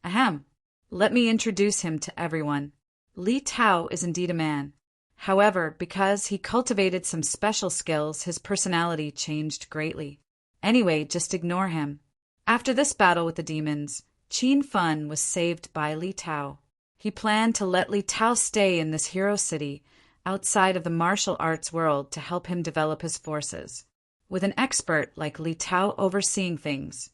"Ahem. Let me introduce him to everyone. Li Tao is indeed a man. However, because he cultivated some special skills, his personality changed greatly. Anyway, just ignore him." After this battle with the demons, Qin Feng was saved by Li Tao. He planned to let Li Tao stay in this hero city outside of the martial arts world to help him develop his forces. With an expert like Li Tao overseeing things,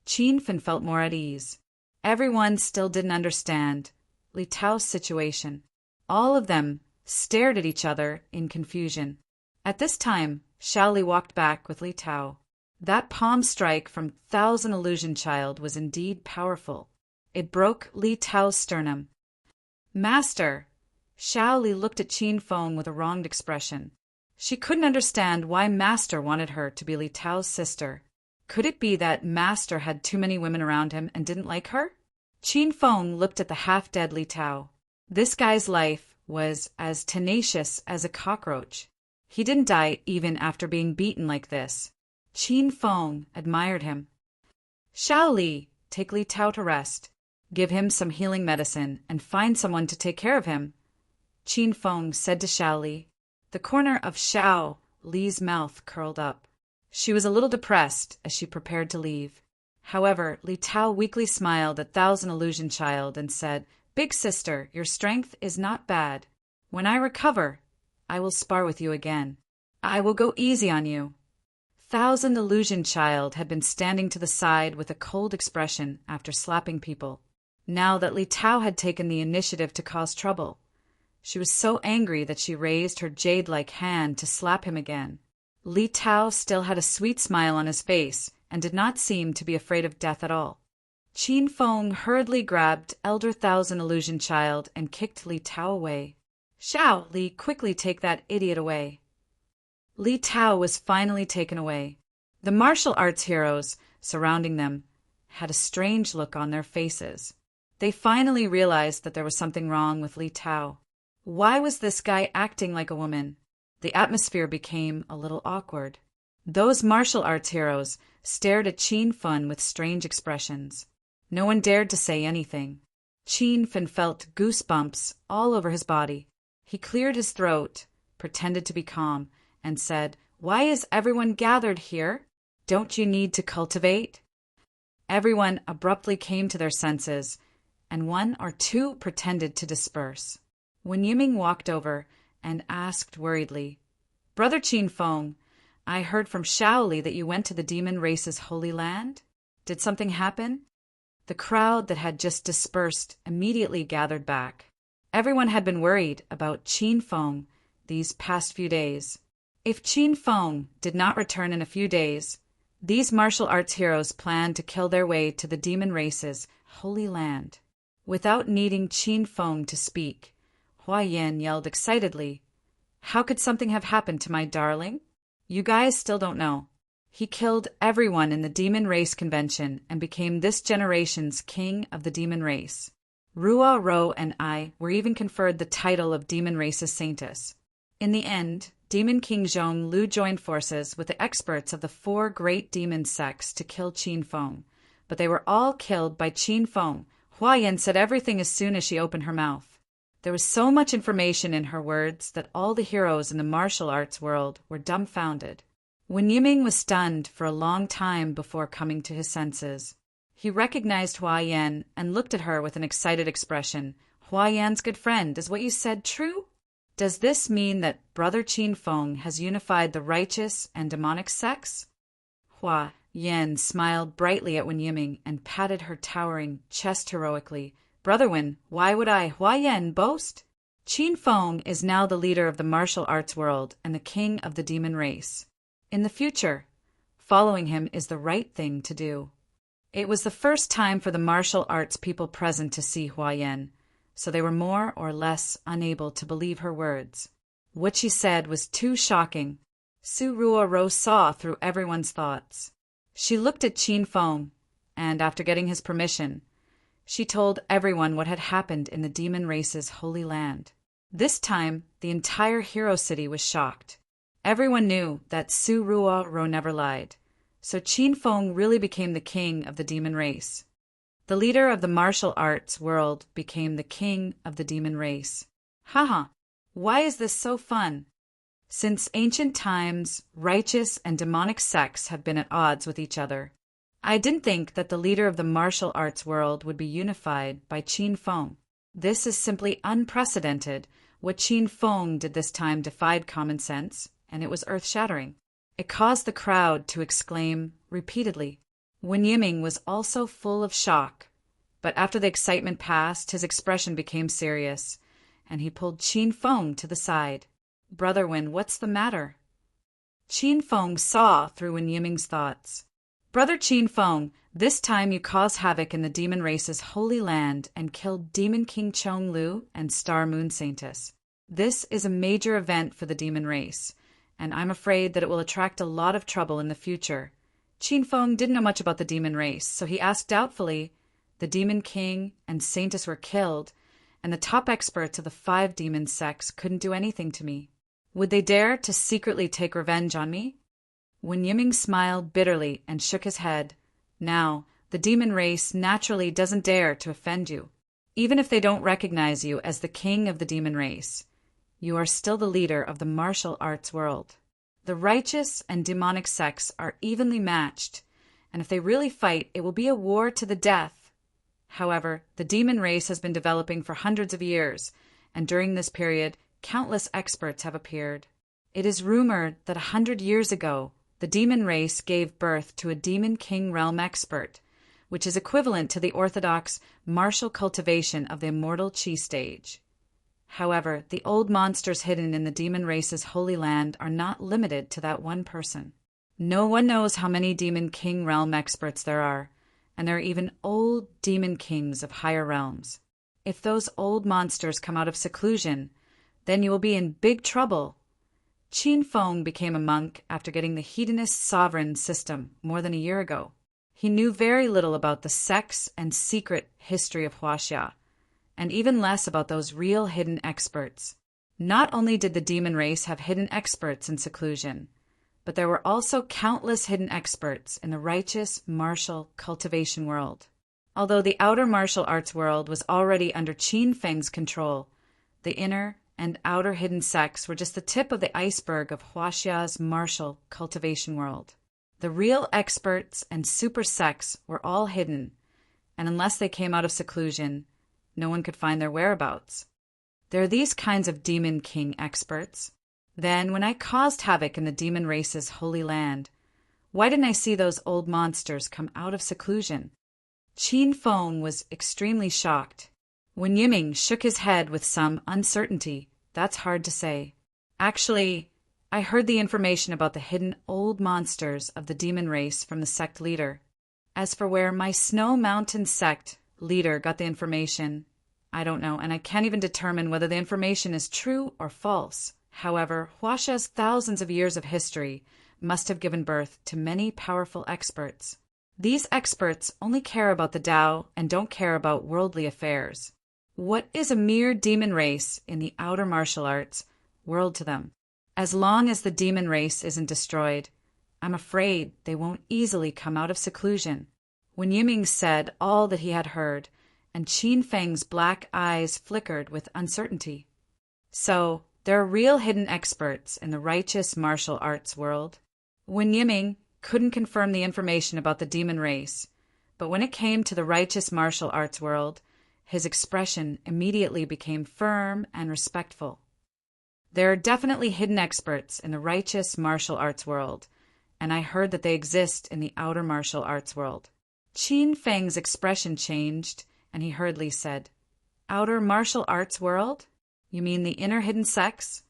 Qin Feng felt more at ease. Everyone still didn't understand Li Tao's situation. All of them stared at each other in confusion. At this time, Xiao Li walked back with Li Tao. That palm strike from Thousand Illusion Child was indeed powerful. It broke Li Tao's sternum. "Master!" Xiao Li looked at Qin Feng with a wronged expression. She couldn't understand why Master wanted her to be Li Tao's sister. Could it be that Master had too many women around him and didn't like her? Qin Feng looked at the half-dead Li Tao. This guy's life was as tenacious as a cockroach. He didn't die even after being beaten like this. Qin Feng admired him. "Xiao Li, take Li Tao to rest. Give him some healing medicine and find someone to take care of him," Qin Feng said to Xiao Li. The corner of Xiao Li's mouth curled up. She was a little depressed as she prepared to leave. However, Li Tao weakly smiled at Thousand Illusion Child and said, "Big sister, your strength is not bad. When I recover, I will spar with you again. I will go easy on you." Thousand Illusion Child had been standing to the side with a cold expression after slapping people. Now that Li Tao had taken the initiative to cause trouble, she was so angry that she raised her jade-like hand to slap him again. Li Tao still had a sweet smile on his face and did not seem to be afraid of death at all. Qin Feng hurriedly grabbed Elder Thousand Illusion Child and kicked Li Tao away. "Shao, Li, quickly take that idiot away." Li Tao was finally taken away. The martial arts heroes, surrounding them, had a strange look on their faces. They finally realized that there was something wrong with Li Tao. Why was this guy acting like a woman? The atmosphere became a little awkward. Those martial arts heroes stared at Qin Feng with strange expressions. No one dared to say anything. Qin Feng felt goosebumps all over his body. He cleared his throat, pretended to be calm, and said, "Why is everyone gathered here? Don't you need to cultivate?" Everyone abruptly came to their senses, and one or two pretended to disperse. When Yiming walked over and asked worriedly, "Brother Qin Feng, I heard from Shaoli that you went to the demon race's holy land. Did something happen?" The crowd that had just dispersed immediately gathered back. Everyone had been worried about Qin Feng these past few days. If Qin Feng did not return in a few days, these martial arts heroes planned to kill their way to the demon race's holy land. Without needing Qin Feng to speak, Hua Yan yelled excitedly, "How could something have happened to my darling? You guys still don't know. He killed everyone in the demon race convention and became this generation's king of the demon race. Ruo Ro and I were even conferred the title of demon race's saintess. In the end, Demon King Zhong Lu joined forces with the experts of the 4 great demon sects to kill Qin Feng, but they were all killed by Qin Feng." Hua Yan said everything as soon as she opened her mouth. There was so much information in her words that all the heroes in the martial arts world were dumbfounded. Wen Yiming was stunned for a long time before coming to his senses. He recognized Hua Yan and looked at her with an excited expression. "Hua Yan's good friend, is what you said true? Does this mean that Brother Qin Feng has unified the righteous and demonic sects?" Hua Yan smiled brightly at Wen Yiming and patted her towering chest heroically. "Brother Wen, why would I, Hua Yan, boast? Qin Feng is now the leader of the martial arts world and the king of the demon race. In the future, following him is the right thing to do." It was the first time for the martial arts people present to see Hua Yan, so they were more or less unable to believe her words. What she said was too shocking. Su Ruoro saw through everyone's thoughts. She looked at Qin Feng, and after getting his permission, she told everyone what had happened in the demon race's holy land. This time, the entire hero city was shocked. Everyone knew that Su Ruoro never lied, so Qin Feng really became the king of the demon race. The leader of the martial arts world became the king of the demon race. Haha, why is this so fun? Since ancient times, righteous and demonic sects have been at odds with each other. I didn't think that the leader of the martial arts world would be unified by Qin Feng. This is simply unprecedented. What Qin Feng did this time defied common sense, and it was earth-shattering. It caused the crowd to exclaim repeatedly. Wen Yiming was also full of shock, but after the excitement passed, his expression became serious, and he pulled Qin Feng to the side. "Brother Wen, what's the matter?" Qin Feng saw through Wen Yiming's thoughts. "Brother Qin Feng, this time you caused havoc in the demon race's holy land and killed Demon King Chong Lu and Star Moon Saintess. This is a major event for the demon race, and I'm afraid that it will attract a lot of trouble in the future." Qin Feng didn't know much about the demon race, so he asked doubtfully. The Demon King and Saintess were killed, and the top experts of the 5 demon sects couldn't do anything to me. Would they dare to secretly take revenge on me? Wen Yiming smiled bitterly and shook his head. "Now, the demon race naturally doesn't dare to offend you. Even if they don't recognize you as the king of the demon race, you are still the leader of the martial arts world. The righteous and demonic sects are evenly matched, and if they really fight, it will be a war to the death. However, the demon race has been developing for hundreds of years, and during this period, countless experts have appeared. It is rumored that 100 years ago, the demon race gave birth to a demon king realm expert, which is equivalent to the orthodox martial cultivation of the immortal chi stage. However, the old monsters hidden in the demon race's holy land are not limited to that one person. No one knows how many Demon King realm experts there are, and there are even old Demon Kings of higher realms. If those old monsters come out of seclusion, then you will be in big trouble. Qin Feng became a monk after getting the Hedonist sovereign system more than a year ago. He knew very little about the sex and secret history of Huaxia, and even less about those real hidden experts. Not only did the demon race have hidden experts in seclusion, but there were also countless hidden experts in the righteous martial cultivation world. Although the outer martial arts world was already under Qin Feng's control, the inner and outer hidden sects were just the tip of the iceberg of Huaxia's martial cultivation world. The real experts and super sects were all hidden, and unless they came out of seclusion, no one could find their whereabouts. There are these kinds of Demon King experts. Then, when I caused havoc in the demon race's holy land, why didn't I see those old monsters come out of seclusion? Qin Feng was extremely shocked. When Yiming shook his head with some uncertainty, that's hard to say. Actually, I heard the information about the hidden old monsters of the demon race from the sect leader. As for where my Snow Mountain sect leader got the information, I don't know, and I can't even determine whether the information is true or false. However, Huaxia's thousands of years of history must have given birth to many powerful experts. These experts only care about the Tao and don't care about worldly affairs. What is a mere demon race in the outer martial arts world to them? As long as the demon race isn't destroyed, I'm afraid they won't easily come out of seclusion. When Yiming said all that he had heard, and Qin Feng's black eyes flickered with uncertainty. So, there are real hidden experts in the righteous martial arts world. When Yiming couldn't confirm the information about the demon race, but when it came to the righteous martial arts world, his expression immediately became firm and respectful. There are definitely hidden experts in the righteous martial arts world, and I heard that they exist in the outer martial arts world. Qin Feng's expression changed, and he hurriedly said, "Outer martial arts world? You mean the inner hidden sects?"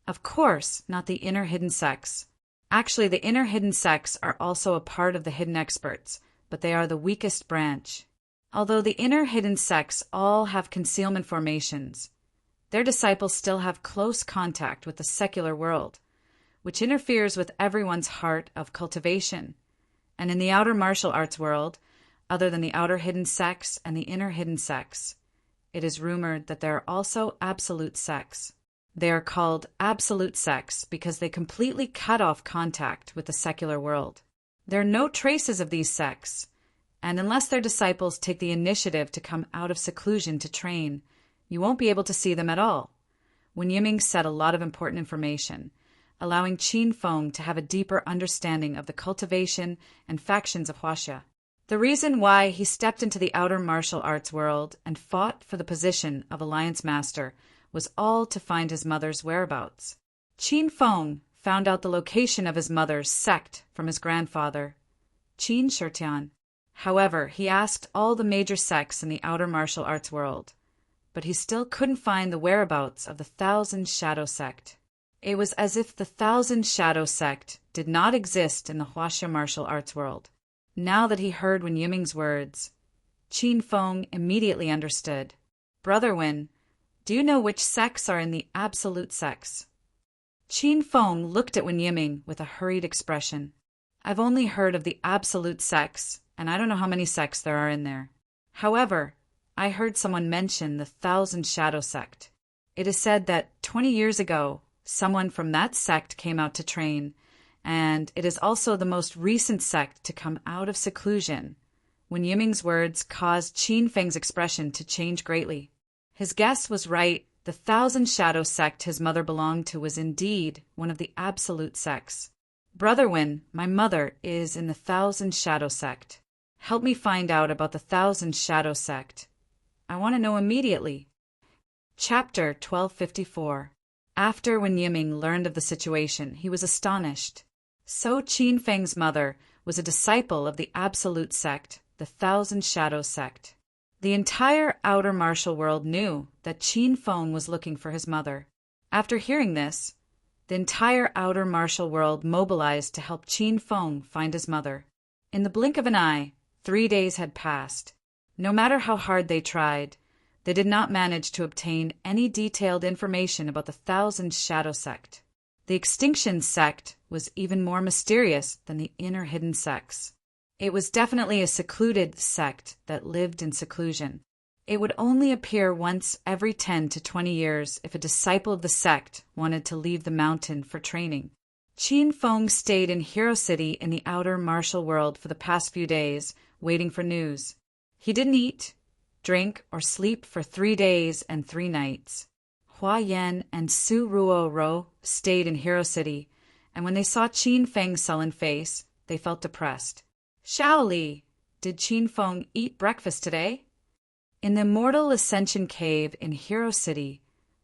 "Of course, not the inner hidden sects. Actually, the inner hidden sects are also a part of the hidden experts, but they are the weakest branch. Although the inner hidden sects all have concealment formations, their disciples still have close contact with the secular world, which interferes with everyone's heart of cultivation. And in the outer martial arts world, other than the outer hidden sects and the inner hidden sects, it is rumored that there are also absolute sects. They are called absolute sects because they completely cut off contact with the secular world. There are no traces of these sects, and unless their disciples take the initiative to come out of seclusion to train, you won't be able to see them at all." When Yiming said a lot of important information, allowing Qin Feng to have a deeper understanding of the cultivation and factions of Huaxia. The reason why he stepped into the outer martial arts world and fought for the position of Alliance Master was all to find his mother's whereabouts. Qin Feng found out the location of his mother's sect from his grandfather, Qin Shitian. However, he asked all the major sects in the outer martial arts world, but he still couldn't find the whereabouts of the Thousand Shadow sect. It was as if the Thousand Shadow sect did not exist in the Huaxia martial arts world. Now that he heard Wen Yiming's words, Qin Feng immediately understood. "Brother Wen, do you know which sects are in the absolute sects?" Qin Feng looked at Wen Yiming with a hurried expression. "I've only heard of the absolute sects, and I don't know how many sects there are in there. However, I heard someone mention the Thousand Shadow sect. It is said that 20 years ago, someone from that sect came out to train, and it is also the most recent sect to come out of seclusion." When Yiming's words caused Qin Feng's expression to change greatly. His guess was right. The Thousand Shadow sect his mother belonged to was indeed one of the absolute sects. "Brother Wen, my mother is in the Thousand Shadow sect. Help me find out about the Thousand Shadow sect. I want to know immediately." Chapter 1254. After Wen Yiming learned of the situation, he was astonished. So Qin Feng's mother was a disciple of the absolute sect, the Thousand Shadow sect. The entire outer martial world knew that Qin Feng was looking for his mother. After hearing this, The entire outer martial world mobilized to help Qin Feng find his mother. In the blink of an eye, 3 days had passed. No matter how hard they tried, they did not manage to obtain any detailed information about the Thousand Shadow Sect. The Extinction Sect was even more mysterious than the inner hidden sects. It was definitely a secluded sect that lived in seclusion. It would only appear once every 10 to 20 years if a disciple of the sect wanted to leave the mountain for training. Qin Feng stayed in Hero City in the outer martial world for the past few days, waiting for news. He didn't eat, drink, or sleep for 3 days and 3 nights. Hua Yan and Su Ruo stayed in Hero City, and when they saw Qin Feng's sullen face, they felt depressed. Shaoli, did Qin Feng eat breakfast today? In the Immortal Ascension Cave in Hero City,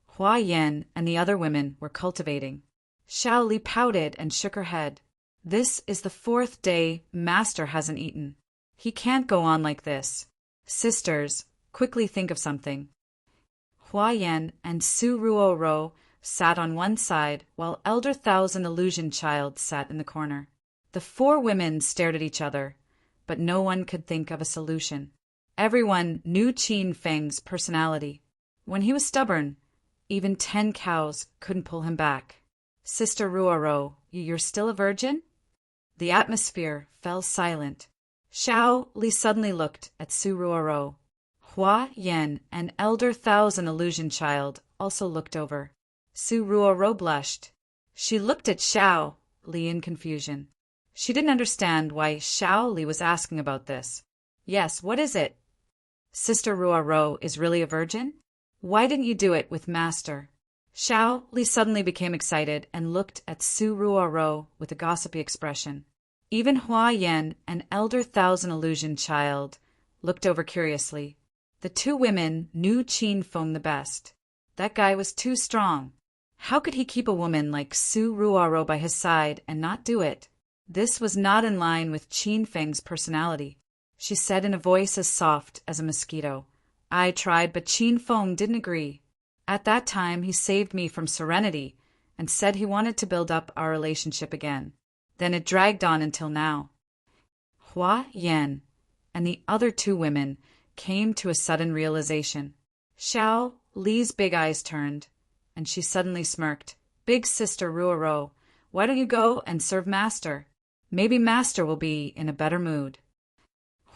Hua Yan and the other women were cultivating. Shaoli pouted and shook her head. This is the 4th day Master hasn't eaten. He can't go on like this. Sisters, quickly think of something. Hua Yan and Su Ruo sat on one side while Elder Thousand Illusion Child sat in the corner. The 4 women stared at each other, but no one could think of a solution. Everyone knew Qin Feng's personality. When he was stubborn, even 10 cows couldn't pull him back. Sister Ruo, you're still a virgin? The atmosphere fell silent. Xiao Li suddenly looked at Su Ruo. Hua Yan and Elder Thousand Illusion Child also looked over. Su Ruo blushed. She looked at Xiao Li in confusion. She didn't understand why Xiao Li was asking about this. Yes, what is it? Sister Ruo is really a virgin? Why didn't you do it with Master? Xiao Li suddenly became excited and looked at Su Ruo with a gossipy expression. Even Hua Yan and Elder Thousand Illusion Child looked over curiously. The 2 women knew Qin Feng the best. That guy was too strong. How could he keep a woman like Su Ruo by his side and not do it? This was not in line with Qin Feng's personality. She said in a voice as soft as a mosquito. I tried, but Qin Feng didn't agree. At that time, he saved me from Serenity and said he wanted to build up our relationship again. Then it dragged on until now. Hua Yan and the other 2 women came to a sudden realization. Xiao Li's big eyes turned, and she suddenly smirked. Big Sister Ruo, why don't you go and serve Master? Maybe Master will be in a better mood.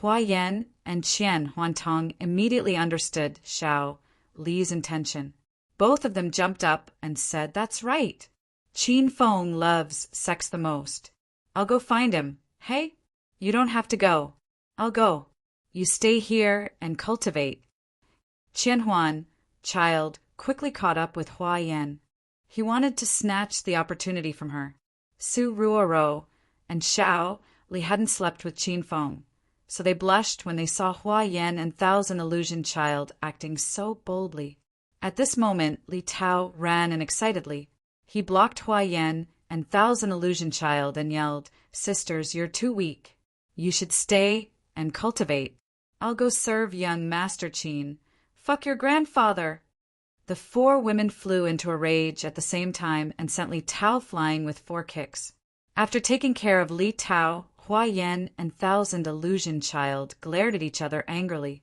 Hua Yan and Qian Huantong immediately understood Xiao Li's intention. Both of them jumped up and said, That's right. Qin Feng loves sex the most. I'll go find him. Hey, you don't have to go. I'll go. You stay here and cultivate. Qian Huan, child, quickly caught up with Hua Yan. He wanted to snatch the opportunity from her. Su Ruo and Xiao Li hadn't slept with Qin Feng, so they blushed when they saw Hua Yan and Thousand Illusion Child acting so boldly. At this moment, Li Tao ran in excitedly. He blocked Hua Yan and Thousand Illusion Child and yelled, Sisters, you're too weak. You should stay and cultivate. I'll go serve young Master Qin. Fuck your grandfather. The 4 women flew into a rage at the same time and sent Li Tao flying with 4 kicks. After taking care of Li Tao, Hua Yan and Thousand Illusion Child glared at each other angrily.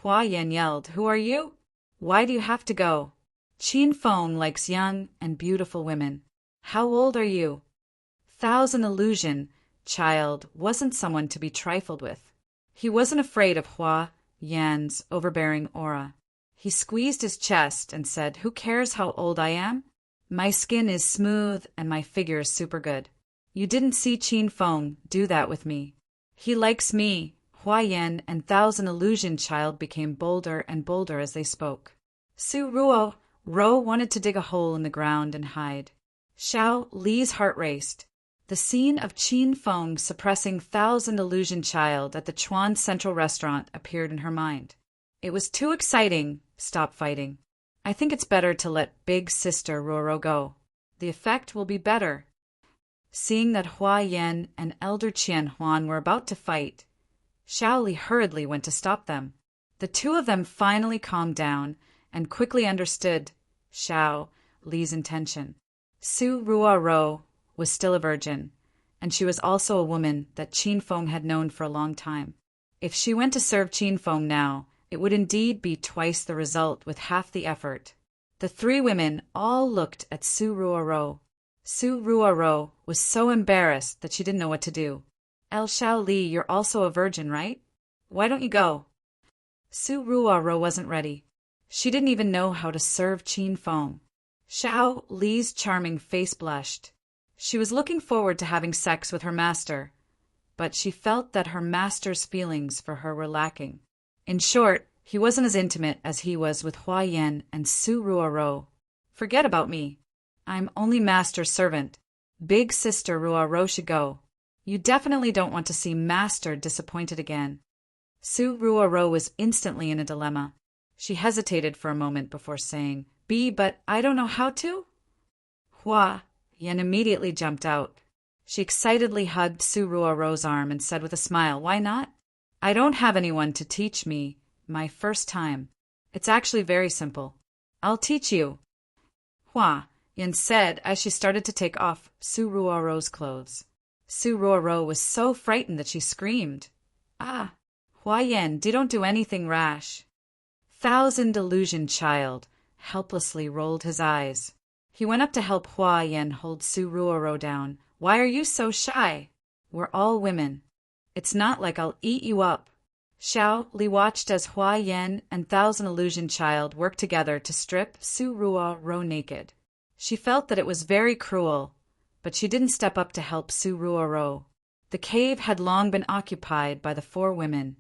Hua Yan yelled, Who are you? Why do you have to go? Qin Feng likes young and beautiful women. How old are you? Thousand Illusion Child wasn't someone to be trifled with. He wasn't afraid of Hua Yan's overbearing aura. He squeezed his chest and said, Who cares how old I am? My skin is smooth and my figure is super good. You didn't see Qin Feng do that with me. He likes me. Hua Yan and Thousand Illusion Child became bolder and bolder as they spoke. Su Ruo wanted to dig a hole in the ground and hide. Xiao Li's heart raced. The scene of Qin Feng suppressing Thousand Illusion Child at the Chuan Central Restaurant appeared in her mind. It was too exciting. Stop fighting. I think it's better to let Big Sister Ruo go. The effect will be better. Seeing that Hua Yan and Elder Qian Huan were about to fight, Xiao Li hurriedly went to stop them. The 2 of them finally calmed down and quickly understood Xiao Li's intention. Su Ruo was still a virgin, and she was also a woman that Qin Feng had known for a long time. If she went to serve Qin Feng now, it would indeed be twice the result with half the effort. The three women all looked at Su Ruo. Su Ruo was so embarrassed that she didn't know what to do. El Xiao Li, you're also a virgin, right? Why don't you go? Su Ruo wasn't ready. She didn't even know how to serve Qin Feng. Xiao Li's charming face blushed. She was looking forward to having sex with her master, but she felt that her master's feelings for her were lacking. In short, he wasn't as intimate as he was with Hua Yan and Su Ruo. Forget about me. I'm only master's servant. Big sister Ruo should go. You definitely don't want to see master disappointed again. Su Ruo was instantly in a dilemma. She hesitated for a moment before saying, but I don't know how to? Hua Yan immediately jumped out. She excitedly hugged Su Ruo's arm and said with a smile, why not? I don't have anyone to teach me my first time. It's actually very simple. I'll teach you. Hua Yan said as she started to take off Su Ruo's clothes. Su Ruo was so frightened that she screamed. Ah, Hua Yan, don't do anything rash. Thousand Illusion Child helplessly rolled his eyes. He went up to help Hua Yan hold Su Ruo down. Why are you so shy? We're all women. It's not like I'll eat you up. Xiao Li watched as Hua Yan and Thousand Illusion Child worked together to strip Su Ruo naked. She felt that it was very cruel, but she didn't step up to help Su Ruo. The cave had long been occupied by the four women,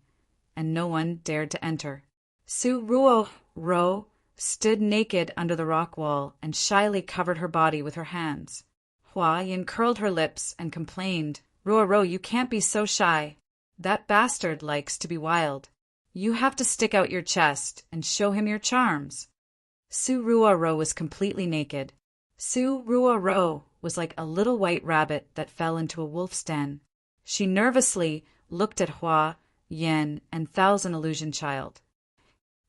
and no one dared to enter. Su Ruo stood naked under the rock wall and shyly covered her body with her hands. Hua Yan curled her lips and complained, Ruo, you can't be so shy. That bastard likes to be wild. You have to stick out your chest and show him your charms. Su Ruo was completely naked. Su Ruo was like a little white rabbit that fell into a wolf's den. She nervously looked at Hua Yan and Thousand Illusion Child.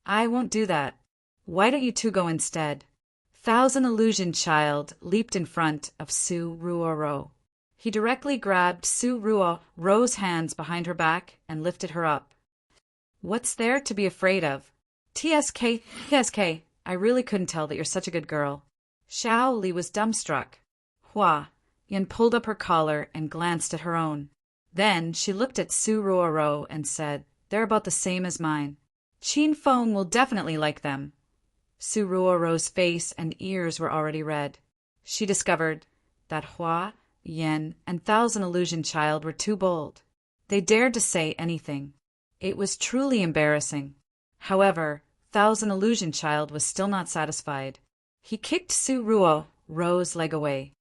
I won't do that. Why don't you two go instead? Thousand Illusion Child leaped in front of Su Ruo. He directly grabbed Su Ruo's hands behind her back and lifted her up. What's there to be afraid of? TSK, I really couldn't tell that you're such a good girl. Xiao Li was dumbstruck. Hua Yan pulled up her collar and glanced at her own. Then she looked at Su Ruo and said, they're about the same as mine. Qin Feng will definitely like them. Su Ruo's face and ears were already red. She discovered that Hua Yan and Thousand Illusion Child were too bold. They dared to say anything. It was truly embarrassing. However, Thousand Illusion Child was still not satisfied. He kicked Su Ruo's leg away.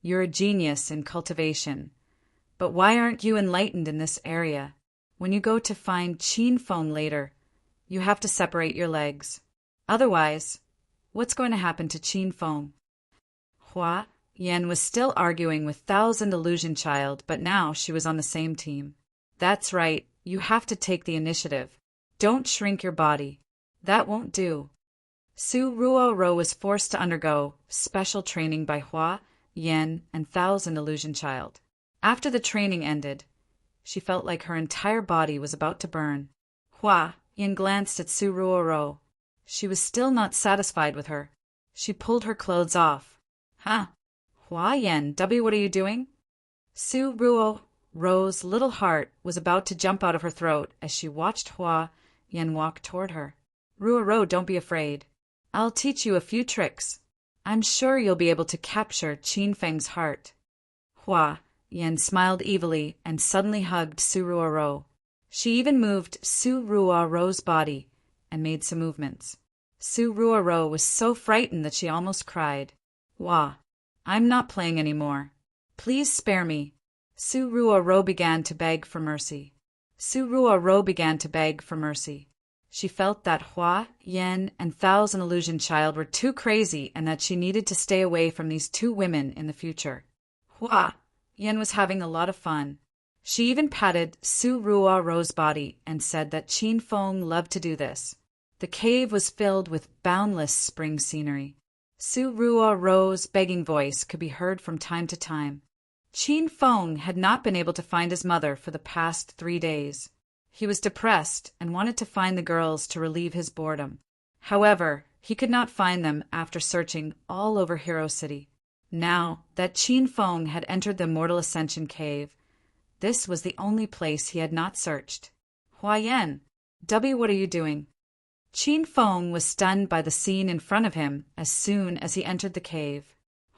You're a genius in cultivation. But why aren't you enlightened in this area? When you go to find Qin Feng later, you have to separate your legs. Otherwise, what's going to happen to Qin Feng? Hua Yan was still arguing with Thousand Illusion Child, but now she was on the same team. That's right, you have to take the initiative. Don't shrink your body. That won't do. Su Ruo was forced to undergo special training by Hua Yan and Thousand Illusion Child. After the training ended, she felt like her entire body was about to burn. Hua Yan glanced at Su Ruo. She was still not satisfied with her. She pulled her clothes off. Huh? Hua Yan, what are you doing? Su Ruo's little heart was about to jump out of her throat as she watched Hua Yan walk toward her. Ruo, don't be afraid. I'll teach you a few tricks. I'm sure you'll be able to capture Qin Feng's heart. Hua Yan smiled evilly and suddenly hugged Su Ruo. She even moved Su Ruo's body and made some movements. Su Ruo was so frightened that she almost cried. Hua, I'm not playing anymore. Please spare me. Su Ruo began to beg for mercy. Su Ruo began to beg for mercy. She felt that Hua Yan and Thousand Illusion Child were too crazy and that she needed to stay away from these two women in the future. Hua Yan was having a lot of fun. She even patted Su Ruo's body and said that Qin Feng loved to do this. The cave was filled with boundless spring scenery. Su Ruo's begging voice could be heard from time to time. Qin Feng had not been able to find his mother for the past 3 days. He was depressed and wanted to find the girls to relieve his boredom. However, he could not find them after searching all over Hero City. Now that Qin Feng had entered the Mortal Ascension Cave, this was the only place he had not searched. Huayan, what are you doing? Qin Feng was stunned by the scene in front of him as soon as he entered the cave.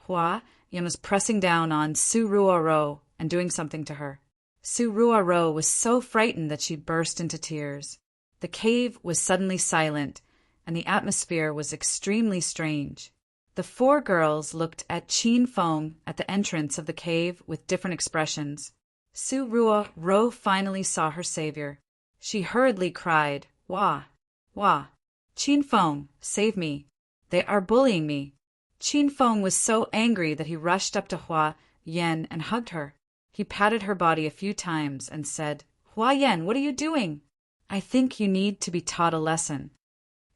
Hua Yan was pressing down on Su Ruo and doing something to her. Su Ruo was so frightened that she burst into tears. The cave was suddenly silent, and the atmosphere was extremely strange. The 4 girls looked at Qin Feng at the entrance of the cave with different expressions. Su Ruo finally saw her savior. She hurriedly cried, "Wah! Wah! Qin Feng, save me! They are bullying me!" Qin Feng was so angry that he rushed up to Hua Yan and hugged her. He patted her body a few times and said, "Hua Yan, what are you doing? I think you need to be taught a lesson."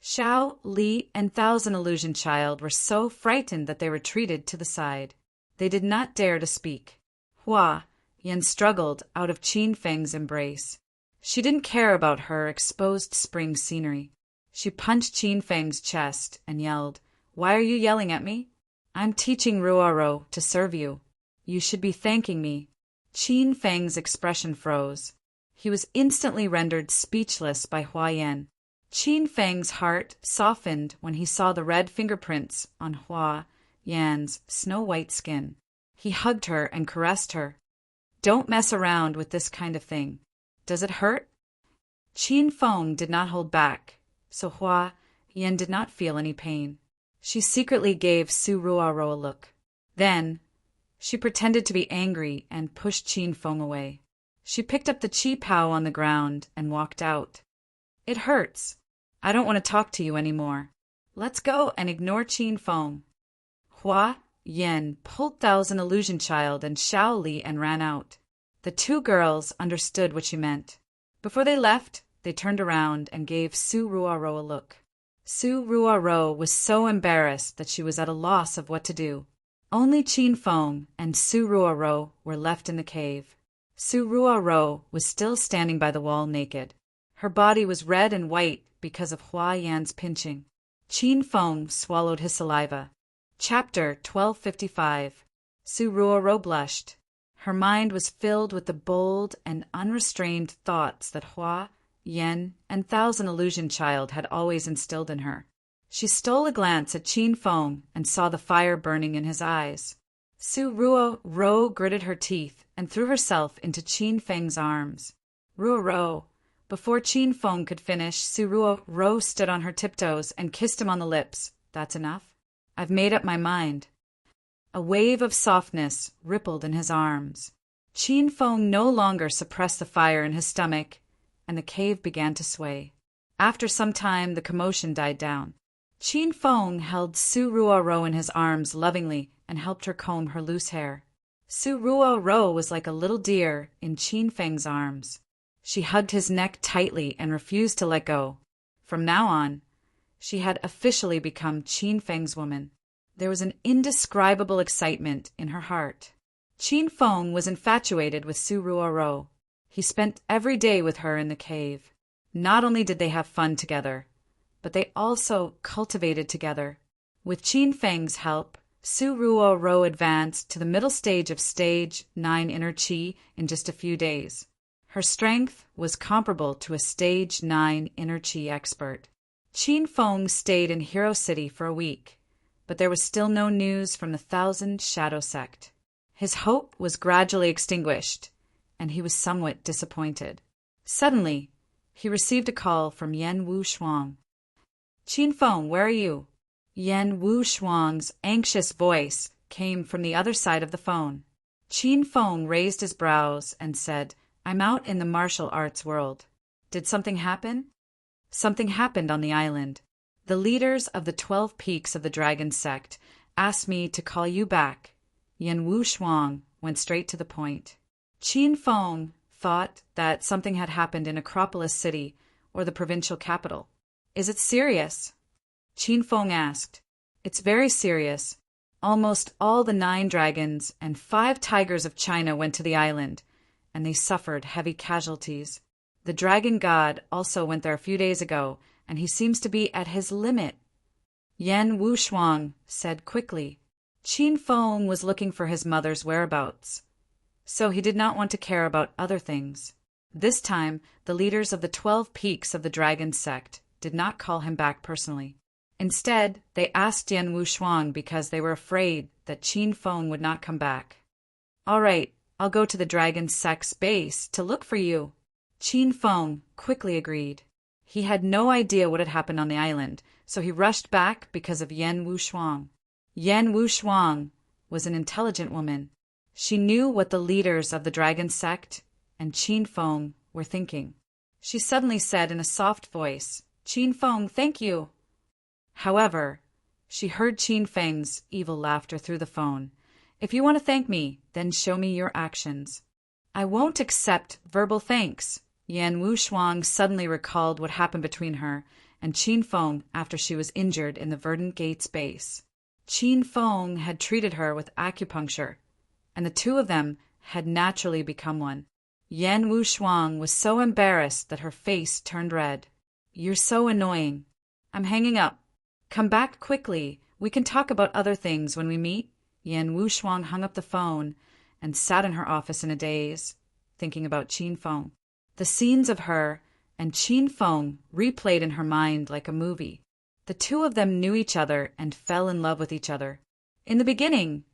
Xiao, Li, and Thousand Illusion Child were so frightened that they retreated to the side. They did not dare to speak. Hua Yan struggled out of Qin Feng's embrace. She didn't care about her exposed spring scenery. She punched Qin Feng's chest and yelled, "Why are you yelling at me? I'm teaching Ruoro to serve you. You should be thanking me." Qin Feng's expression froze. He was instantly rendered speechless by Hua Yan. Qin Feng's heart softened when he saw the red fingerprints on Hua Yan's snow-white skin. He hugged her and caressed her. "Don't mess around with this kind of thing. Does it hurt?" Qin Feng did not hold back, so Hua Yan did not feel any pain. She secretly gave Su Ruo a look. Then, she pretended to be angry and pushed Qin Feng away. She picked up the Qi Pao on the ground and walked out. "It hurts. I don't want to talk to you anymore. Let's go and ignore Qin Feng." Hua Yan pulled Thousand Illusion Child and Xiao Li and ran out. The 2 girls understood what she meant. Before they left, they turned around and gave Su Ruo a look. Su Ruo was so embarrassed that she was at a loss of what to do. Only Qin Feng and Su Ruo were left in the cave. Su Ruo was still standing by the wall naked. Her body was red and white because of Hua Yan's pinching. Qin Feng swallowed his saliva. Chapter 1255. Su Ruo blushed. Her mind was filled with the bold and unrestrained thoughts that Hua Yan and Thousand Illusion Child had always instilled in her. She stole a glance at Qin Feng and saw the fire burning in his eyes. Su Ruo gritted her teeth and threw herself into Qin Feng's arms. "Ruo." Before Qin Feng could finish, Su Ruo stood on her tiptoes and kissed him on the lips. "That's enough. I've made up my mind." A wave of softness rippled in his arms. Qin Feng no longer suppressed the fire in his stomach, and the cave began to sway. After some time, the commotion died down. Qin Feng held Su Ruo in his arms lovingly and helped her comb her loose hair. Su Ruo was like a little deer in Qin Feng's arms. She hugged his neck tightly and refused to let go. From now on, she had officially become Qin Feng's woman. There was an indescribable excitement in her heart. Qin Feng was infatuated with Su Ruo. He spent every day with her in the cave. Not only did they have fun together, but they also cultivated together. With Qin Feng's help, Su Ruo advanced to the middle stage of Stage 9 Inner Qi in just a few days. Her strength was comparable to a Stage 9 Inner Qi expert. Qin Feng stayed in Hero City for a week, but there was still no news from the Thousand Shadow Sect. His hope was gradually extinguished, and he was somewhat disappointed. Suddenly, he received a call from Yan Wu Shuang. "Qin Feng, where are you?" Yan Wu Shuang's anxious voice came from the other side of the phone. Qin Feng raised his brows and said, "I'm out in the martial arts world. Did something happen?" "Something happened on the island. The leaders of the 12 peaks of the Dragon Sect asked me to call you back." Yan Wu Shuang went straight to the point. Qin Feng thought that something had happened in Acropolis City or the provincial capital. "Is it serious?" Qin Feng asked. It's very serious. Almost all the 9 dragons and 5 tigers of China went to the island, and they suffered heavy casualties. The dragon god also went there a few days ago, and he seems to be at his limit. Yan Wushuang said quickly. Qin Feng was looking for his mother's whereabouts, so he did not want to care about other things. This time, the leaders of the 12 peaks of the dragon sect did not call him back personally. Instead, they asked Yan Wushuang because they were afraid that Qin Feng would not come back. All right, I'll go to the dragon sect's base to look for you. Qin Feng quickly agreed. He had no idea what had happened on the island, so he rushed back because of Yan Wushuang. Yan Wushuang was an intelligent woman. She knew what the leaders of the dragon sect and Qin Feng were thinking. She suddenly said in a soft voice, Qin Feng, thank you. However, she heard Qin Feng's evil laughter through the phone. If you want to thank me, then show me your actions. I won't accept verbal thanks. Yan Wushuang suddenly recalled what happened between her and Qin Feng after she was injured in the Verdant Gates base. Qin Feng had treated her with acupuncture, and the two of them had naturally become one. Yan Wushuang was so embarrassed that her face turned red. You're so annoying. I'm hanging up. Come back quickly. We can talk about other things when we meet. Yan Wushuang hung up the phone and sat in her office in a daze, thinking about Qin Feng. The scenes of her and Qin Feng replayed in her mind like a movie. The two of them knew each other and fell in love with each other. In the beginning,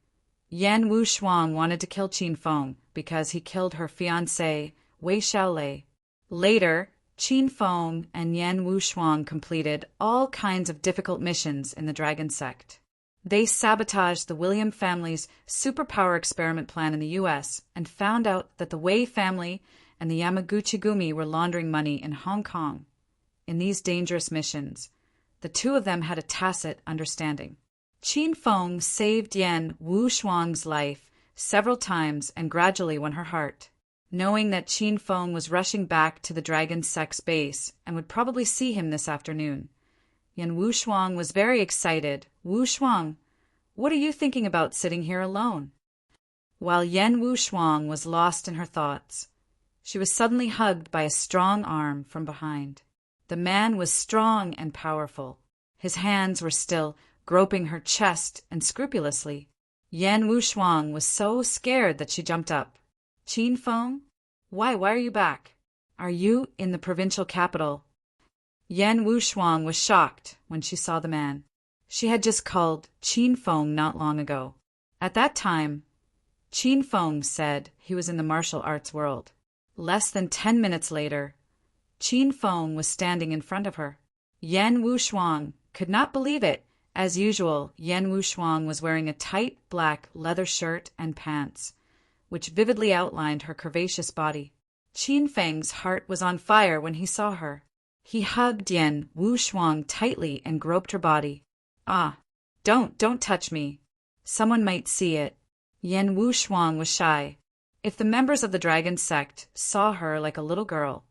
Yan Wushuang wanted to kill Qin Feng because he killed her fiancé, Wei Xiaolei. Later, Qin Feng and Yan Wushuang completed all kinds of difficult missions in the dragon sect. They sabotaged the William family's superpower experiment plan in the U.S. and found out that the Wei family and the Yamaguchi-gumi were laundering money in Hong Kong. In these dangerous missions, the two of them had a tacit understanding. Qin Feng saved Yan Wushuang's life several times and gradually won her heart. Knowing that Qin Feng was rushing back to the dragon sect's base and would probably see him this afternoon, Yan Wushuang was very excited. Wushuang, what are you thinking about sitting here alone? While Yan Wushuang was lost in her thoughts, she was suddenly hugged by a strong arm from behind. The man was strong and powerful. His hands were still groping her chest and scrupulously. Yan Wushuang was so scared that she jumped up. Qin Feng? Why are you back? Are you in the provincial capital? Yan Wushuang was shocked when she saw the man. She had just called Qin Feng not long ago. At that time, Qin Feng said he was in the martial arts world. Less than 10 minutes later, Qin Feng was standing in front of her. Yan Wushuang could not believe it. As usual, Yan Wushuang was wearing a tight black leather shirt and pants, which vividly outlined her curvaceous body. Qin Feng's heart was on fire when he saw her. He hugged Yan Wushuang tightly and groped her body. Ah, don't touch me. Someone might see it. Yan Wushuang was shy. If the members of the dragon sect saw her like a little girl,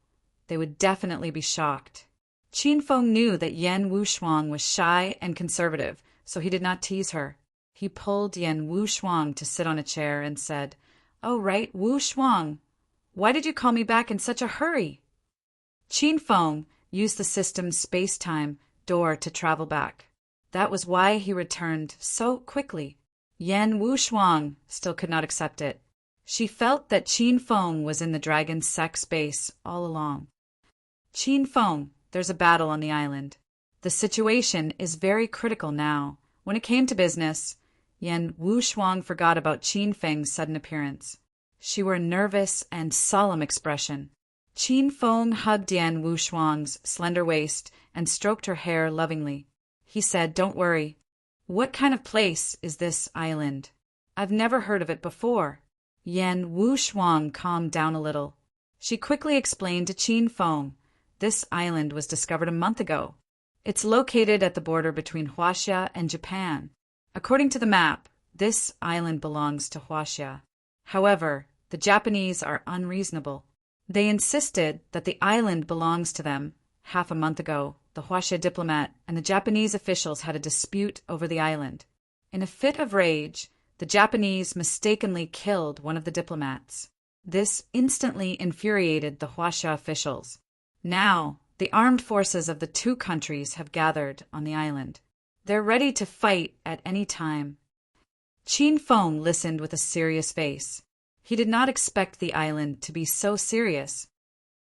they would definitely be shocked. Qin Feng knew that Yan Wushuang was shy and conservative, so he did not tease her. He pulled Yan Wushuang to sit on a chair and said, "Oh, right, Wushuang. Why did you call me back in such a hurry?" Qin Feng used the system's space-time door to travel back. That was why he returned so quickly. Yan Wushuang still could not accept it. She felt that Qin Feng was in the dragon sect's base all along. Qin Feng, there's a battle on the island. The situation is very critical now. When it came to business, Yan Wushuang forgot about Qin Feng's sudden appearance. She wore a nervous and solemn expression. Qin Feng hugged Yan Wushuang's slender waist and stroked her hair lovingly. He said, "Don't worry. What kind of place is this island? I've never heard of it before." Yan Wushuang calmed down a little. She quickly explained to Qin Feng, "This island was discovered a month ago. It's located at the border between Huaxia and Japan. According to the map, this island belongs to Huaxia. However, the Japanese are unreasonable. They insisted that the island belongs to them half a month ago, the Huaxia diplomat, and the Japanese officials had a dispute over the island. In a fit of rage, the Japanese mistakenly killed one of the diplomats. This instantly infuriated the Huaxia officials. Now, the armed forces of the two countries have gathered on the island. They're ready to fight at any time. Qin Feng listened with a serious face. He did not expect the island to be so serious.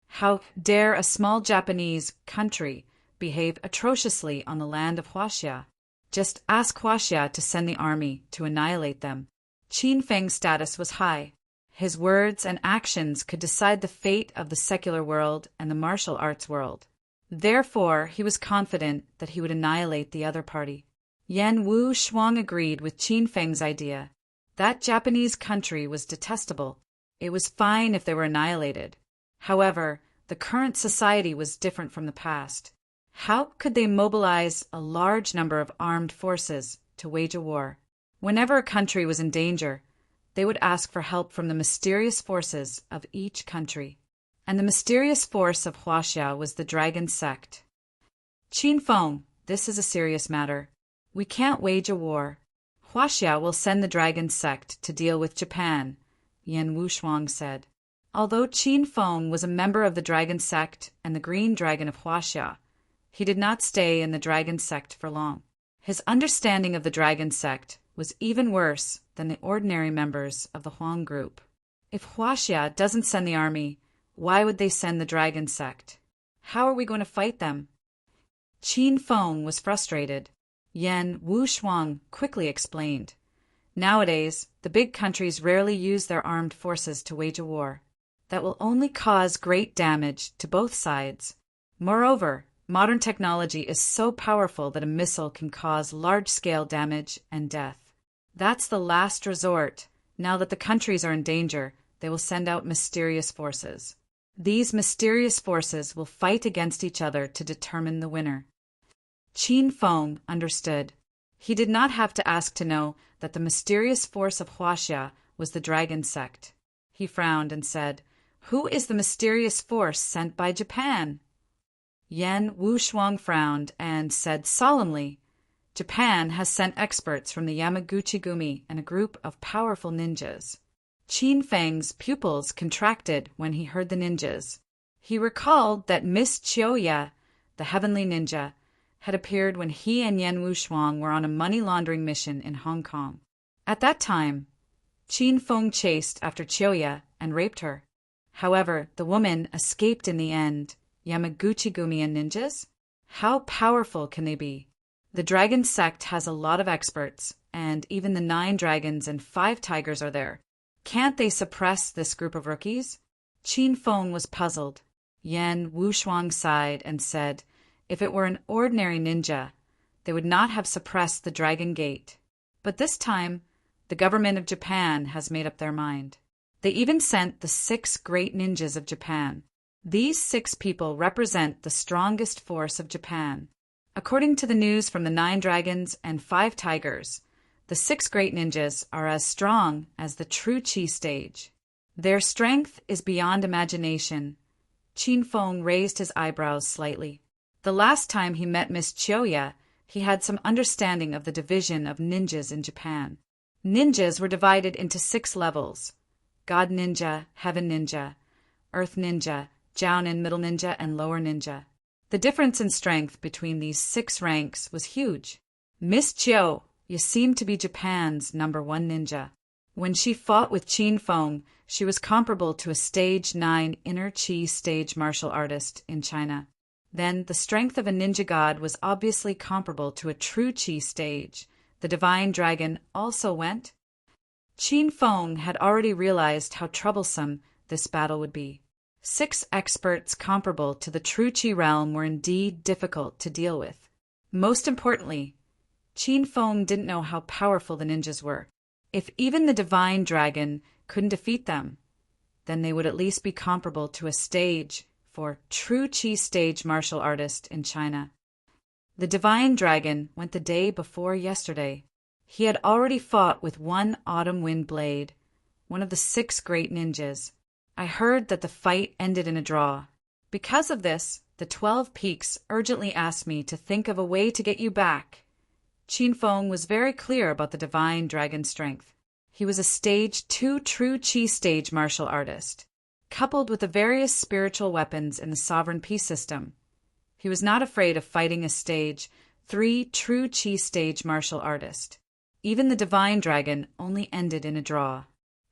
How dare a small Japanese country behave atrociously on the land of Huaxia? Just ask Huaxia to send the army to annihilate them. Qin Feng's status was high. His words and actions could decide the fate of the secular world and the martial arts world. Therefore, he was confident that he would annihilate the other party. Yan Wu Shuang agreed with Qin Feng's idea. That Japanese country was detestable. It was fine if they were annihilated. However, the current society was different from the past. How could they mobilize a large number of armed forces to wage a war? Whenever a country was in danger, they would ask for help from the mysterious forces of each country. And the mysterious force of Huaxia was the Dragon Sect. Qin Feng, this is a serious matter. We can't wage a war. Huaxia will send the Dragon Sect to deal with Japan, Yan Wushuang said. Although Qin Feng was a member of the Dragon Sect and the Green Dragon of Huaxia, he did not stay in the Dragon Sect for long. His understanding of the Dragon Sect was even worse than the ordinary members of the Huang group. If Huaxia doesn't send the army, why would they send the Dragon Sect? How are we going to fight them? Qin Feng was frustrated. Yan Wushuang quickly explained. Nowadays, the big countries rarely use their armed forces to wage a war. That will only cause great damage to both sides. Moreover, modern technology is so powerful that a missile can cause large-scale damage and death. That's the last resort. Now that the countries are in danger, they will send out mysterious forces. These mysterious forces will fight against each other to determine the winner. Qin Feng understood. He did not have to ask to know that the mysterious force of Huaxia was the Dragon Sect. He frowned and said, "Who is the mysterious force sent by Japan?" Yan Wushuang frowned and said solemnly, "Japan has sent experts from the Yamaguchi-gumi and a group of powerful ninjas." Qin Feng's pupils contracted when he heard the ninjas. He recalled that Miss Chiyoya, the heavenly ninja, had appeared when he and Yan Wushuang were on a money-laundering mission in Hong Kong. At that time, Qin Feng chased after Chiyoya and raped her. However, the woman escaped in the end. Yamaguchi-gumi and ninjas? How powerful can they be? The Dragon Sect has a lot of experts, and even the 9 dragons and 5 tigers are there. Can't they suppress this group of rookies? Qin Feng was puzzled. Yan Wushuang sighed and said, if it were an ordinary ninja, they would not have suppressed the Dragon Gate. But this time, the government of Japan has made up their mind. They even sent the 6 great ninjas of Japan. These 6 people represent the strongest force of Japan. According to the news from the 9 dragons and 5 tigers, the 6 great ninjas are as strong as the true Qi stage. Their strength is beyond imagination. Qin Feng raised his eyebrows slightly. The last time he met Miss Chiyoya, he had some understanding of the division of ninjas in Japan. Ninjas were divided into 6 levels: God Ninja, Heaven Ninja, Earth Ninja, Jounin Middle Ninja, and Lower Ninja. The difference in strength between these 6 ranks was huge. Miss Chiyo, you seem to be Japan's #1 ninja. When she fought with Qin Feng, she was comparable to a stage 9 inner Qi stage martial artist in China. Then the strength of a ninja god was obviously comparable to a true Qi stage. The divine dragon also went. Qin Feng had already realized how troublesome this battle would be. 6 experts comparable to the true Qi realm were indeed difficult to deal with. Most importantly, Qin Feng didn't know how powerful the ninjas were. If even the divine dragon couldn't defeat them, then they would at least be comparable to a stage for true Qi stage martial artist in China. The divine dragon went the day before yesterday. He had already fought with 1 autumn wind blade, one of the 6 great ninjas. I heard that the fight ended in a draw. Because of this, The 12 Peaks urgently asked me to think of a way to get you back. Qin Feng was very clear about the divine dragon strength. He was a stage 2 true Qi stage martial artist, coupled with the various spiritual weapons in the sovereign peace system. He was not afraid of fighting a stage 3 true Qi stage martial artist. Even the divine dragon only ended in a draw.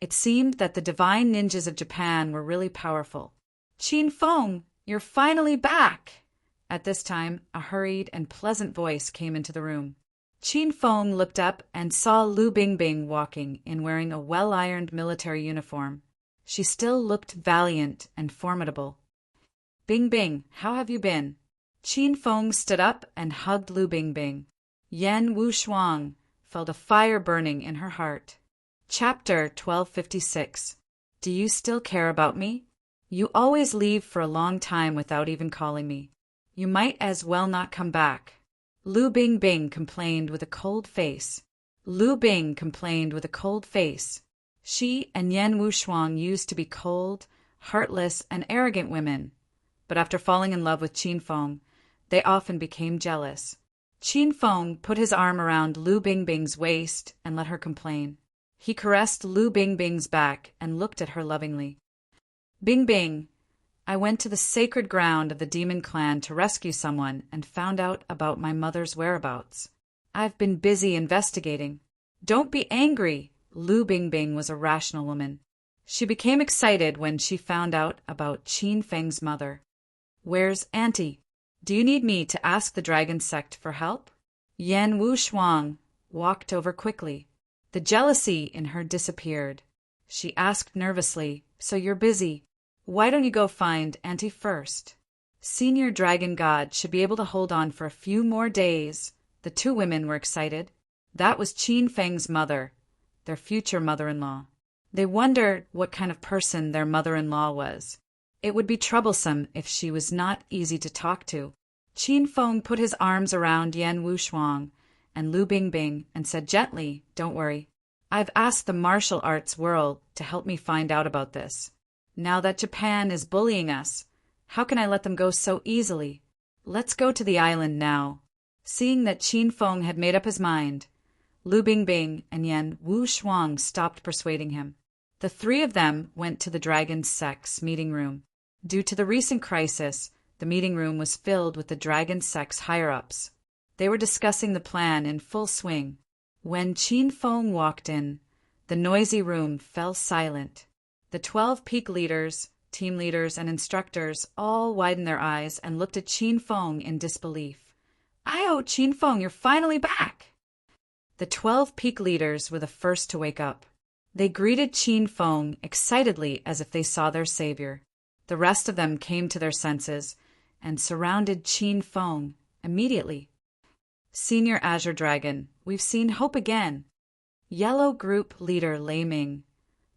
It seemed that the divine ninjas of Japan were really powerful. Qin Feng, you're finally back! At this time, a hurried and pleasant voice came into the room. Qin Feng looked up and saw Lu Bingbing walking in wearing a well-ironed military uniform. She still looked valiant and formidable. Bingbing, how have you been? Qin Feng stood up and hugged Lu Bingbing. Yan Wushuang felt a fire burning in her heart. Chapter 1256. Do you still care about me? You always leave for a long time without even calling me. You might as well not come back. Lu Bingbing complained with a cold face. She and Yan Wushuang used to be cold, heartless, and arrogant women, but after falling in love with Qin Feng, they often became jealous. Qin Feng put his arm around Lu Bingbing's waist and let her complain. He caressed Lu Bingbing's back and looked at her lovingly. Bingbing, I went to the sacred ground of the demon clan to rescue someone and found out about my mother's whereabouts. I've been busy investigating. Don't be angry. Lu Bingbing was a rational woman. She became excited when she found out about Qin Feng's mother. Where's Auntie? Do you need me to ask the dragon sect for help? Yan Wushuang walked over quickly. The jealousy in her disappeared. She asked nervously, So you're busy. Why don't you go find Auntie first? Senior Dragon God should be able to hold on for a few more days. The two women were excited. That was Qin Feng's mother, their future mother-in-law. They wondered what kind of person their mother-in-law was. It would be troublesome if she was not easy to talk to. Qin Feng put his arms around Yan Wushuang and Lu Bingbing and said gently, Don't worry. I've asked the martial arts world to help me find out about this. Now that Japan is bullying us, how can I let them go so easily? Let's go to the island now. Seeing that Qin Feng had made up his mind, Lu Bingbing and Yan Wushuang stopped persuading him. The three of them went to the dragon sect's meeting room. Due to the recent crisis, the meeting room was filled with the dragon sect's higher-ups. They were discussing the plan in full swing. When Qin Feng walked in, the noisy room fell silent. The 12 peak leaders, team leaders, and instructors all widened their eyes and looked at Qin Feng in disbelief. Ayo, Qin Feng, you're finally back! The 12 peak leaders were the first to wake up. They greeted Qin Feng excitedly as if they saw their savior. The rest of them came to their senses and surrounded Qin Feng immediately. Senior Azure Dragon, we've seen hope again. Yellow Group Leader Lei Ming.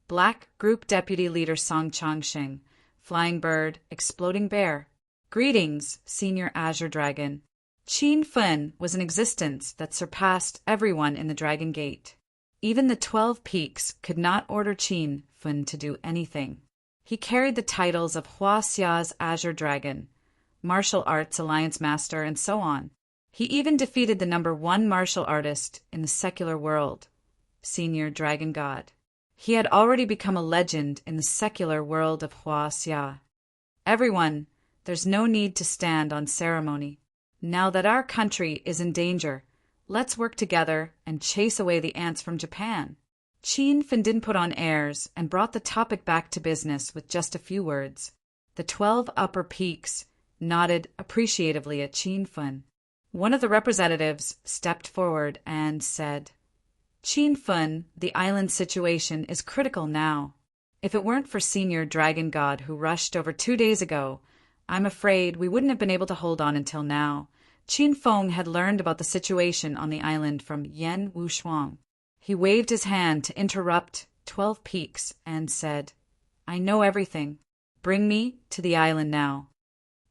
Black Group Deputy Leader Song Changsheng. Flying Bird, Exploding Bear. Greetings, Senior Azure Dragon. Qin Feng was an existence that surpassed everyone in the Dragon Gate. Even the 12 Peaks could not order Qin Feng to do anything. He carried the titles of Hua Xia's Azure Dragon, Martial Arts Alliance Master, and so on. He even defeated the number 1 martial artist in the secular world, Senior Dragon God. He had already become a legend in the secular world of Hua Xia. Everyone, there's no need to stand on ceremony. Now that our country is in danger, let's work together and chase away the ants from Japan. Qin Feng didn't put on airs and brought the topic back to business with just a few words. The 12 upper peaks nodded appreciatively at Qin Feng. One of the representatives stepped forward and said, Qin Feng, the island situation is critical now. If it weren't for Senior Dragon God who rushed over 2 days ago, I'm afraid we wouldn't have been able to hold on until now. Qin Feng had learned about the situation on the island from Yan Wushuang. He waved his hand to interrupt 12 Peaks and said, I know everything. Bring me to the island now.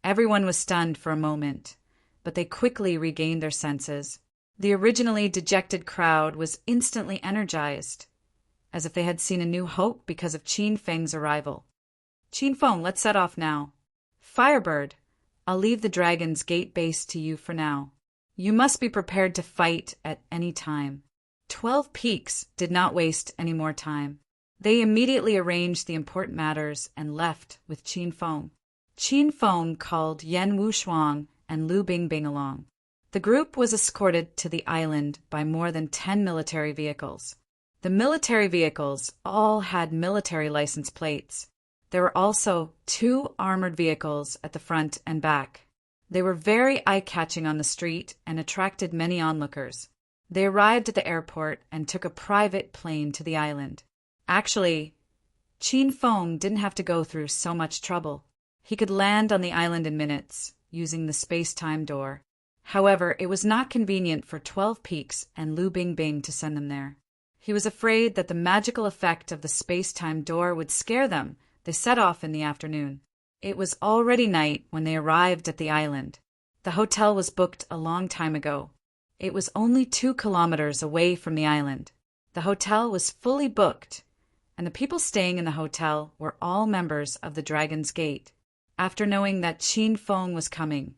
Everyone was stunned for a moment, but they quickly regained their senses. The originally dejected crowd was instantly energized, as if they had seen a new hope because of Qin Feng's arrival. Qin Feng, let's set off now. Firebird, I'll leave the Dragon's Gate base to you for now. You must be prepared to fight at any time." 12 Peaks did not waste any more time. They immediately arranged the important matters and left with Qin Feng. Qin Feng called Yan Wushuang and Lu Bingbing along. The group was escorted to the island by more than 10 military vehicles. The military vehicles all had military license plates. There were also 2 armored vehicles at the front and back. They were very eye-catching on the street and attracted many onlookers. They arrived at the airport and took a private plane to the island. Actually, Qin Feng didn't have to go through so much trouble. He could land on the island in minutes, using the space-time door. However, it was not convenient for 12 Peaks and Lu Bingbing to send them there. He was afraid that the magical effect of the space-time door would scare them. They set off in the afternoon. It was already night when they arrived at the island. The hotel was booked a long time ago. It was only 2 kilometers away from the island. The hotel was fully booked, and the people staying in the hotel were all members of the Dragon's Gate. After knowing that Qin Feng was coming,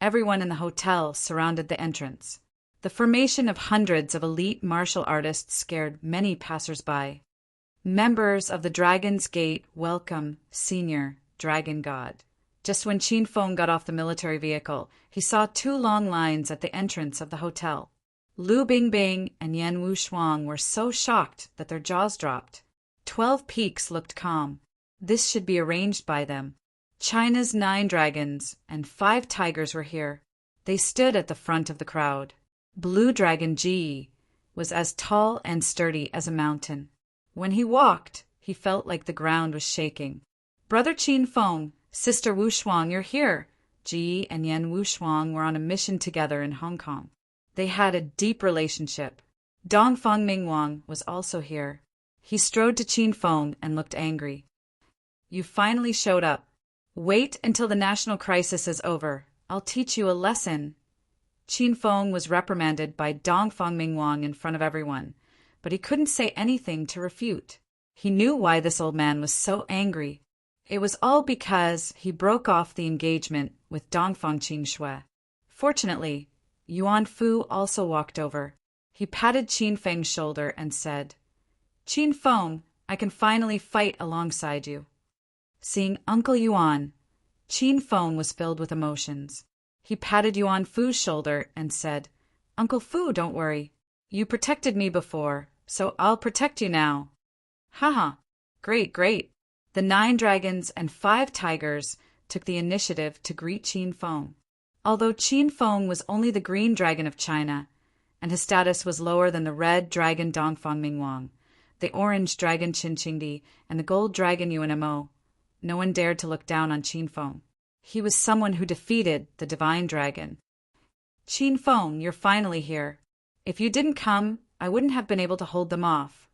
everyone in the hotel surrounded the entrance. The formation of hundreds of elite martial artists scared many passers-by. Members of the Dragon's Gate welcome Senior Dragon God. Just when Qin Feng got off the military vehicle, he saw 2 long lines at the entrance of the hotel. Lu Bingbing and Yan Wushuang were so shocked that their jaws dropped. 12 Peaks looked calm. This should be arranged by them. China's 9 dragons and 5 tigers were here. They stood at the front of the crowd. Blue Dragon Ji was as tall and sturdy as a mountain. When he walked, he felt like the ground was shaking. "Brother Qin Feng, Sister Wushuang, you're here." Ji and Yan Wushuang were on a mission together in Hong Kong. They had a deep relationship. Dongfang Mingwang was also here. He strode to Qin Feng and looked angry. "You finally showed up. Wait until the national crisis is over. I'll teach you a lesson." Qin Feng was reprimanded by Dongfang Mingwang in front of everyone, but he couldn't say anything to refute. He knew why this old man was so angry. It was all because he broke off the engagement with Dongfang Qin Shui. Fortunately, Yuan Fu also walked over. He patted Qin Feng's shoulder and said, "Qin Feng, I can finally fight alongside you." Seeing Uncle Yuan, Qin Feng was filled with emotions. He patted Yuan Fu's shoulder and said, "Uncle Fu, don't worry. You protected me before, so I'll protect you now." "Haha, great, great." The 9 dragons and 5 tigers took the initiative to greet Qin Feng. Although Qin Feng was only the green dragon of China, and his status was lower than the red dragon Dongfang Mingwang, the orange dragon Qin Qingdi, and the gold dragon UNMO, no one dared to look down on Qin Feng. He was someone who defeated the divine dragon. "Qin Feng, you're finally here. If you didn't come, I wouldn't have been able to hold them off."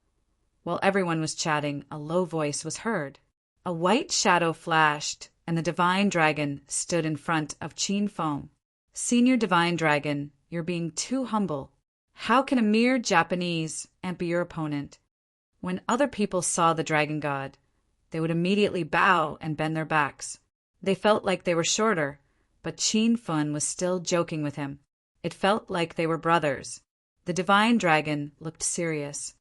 While everyone was chatting, a low voice was heard. A white shadow flashed, and the divine dragon stood in front of Qin Feng. "Senior divine dragon, you're being too humble. How can a mere Japanese ant be your opponent?" When other people saw the dragon god, they would immediately bow and bend their backs. They felt like they were shorter, but Qin Feng was still joking with him. It felt like they were brothers. The divine dragon looked serious.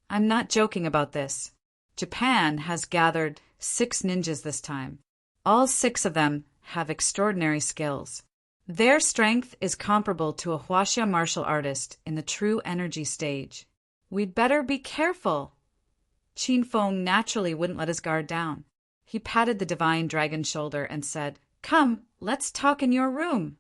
"I'm not joking about this. Japan has gathered 6 ninjas this time. All 6 of them have extraordinary skills. Their strength is comparable to a Huaxia martial artist in the true energy stage. We'd better be careful." Qin Feng naturally wouldn't let his guard down. He patted the divine dragon's shoulder and said, "Come, let's talk in your room."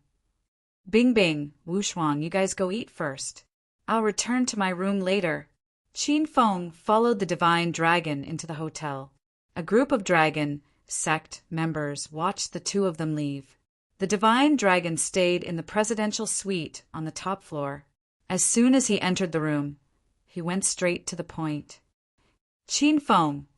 "Bingbing, Wushuang, you guys go eat first. I'll return to my room later." Qin Feng followed the divine dragon into the hotel. A group of dragon sect members watched the 2 of them leave. The divine dragon stayed in the presidential suite on the top floor. As soon as he entered the room, he went straight to the point. "Qin Feng,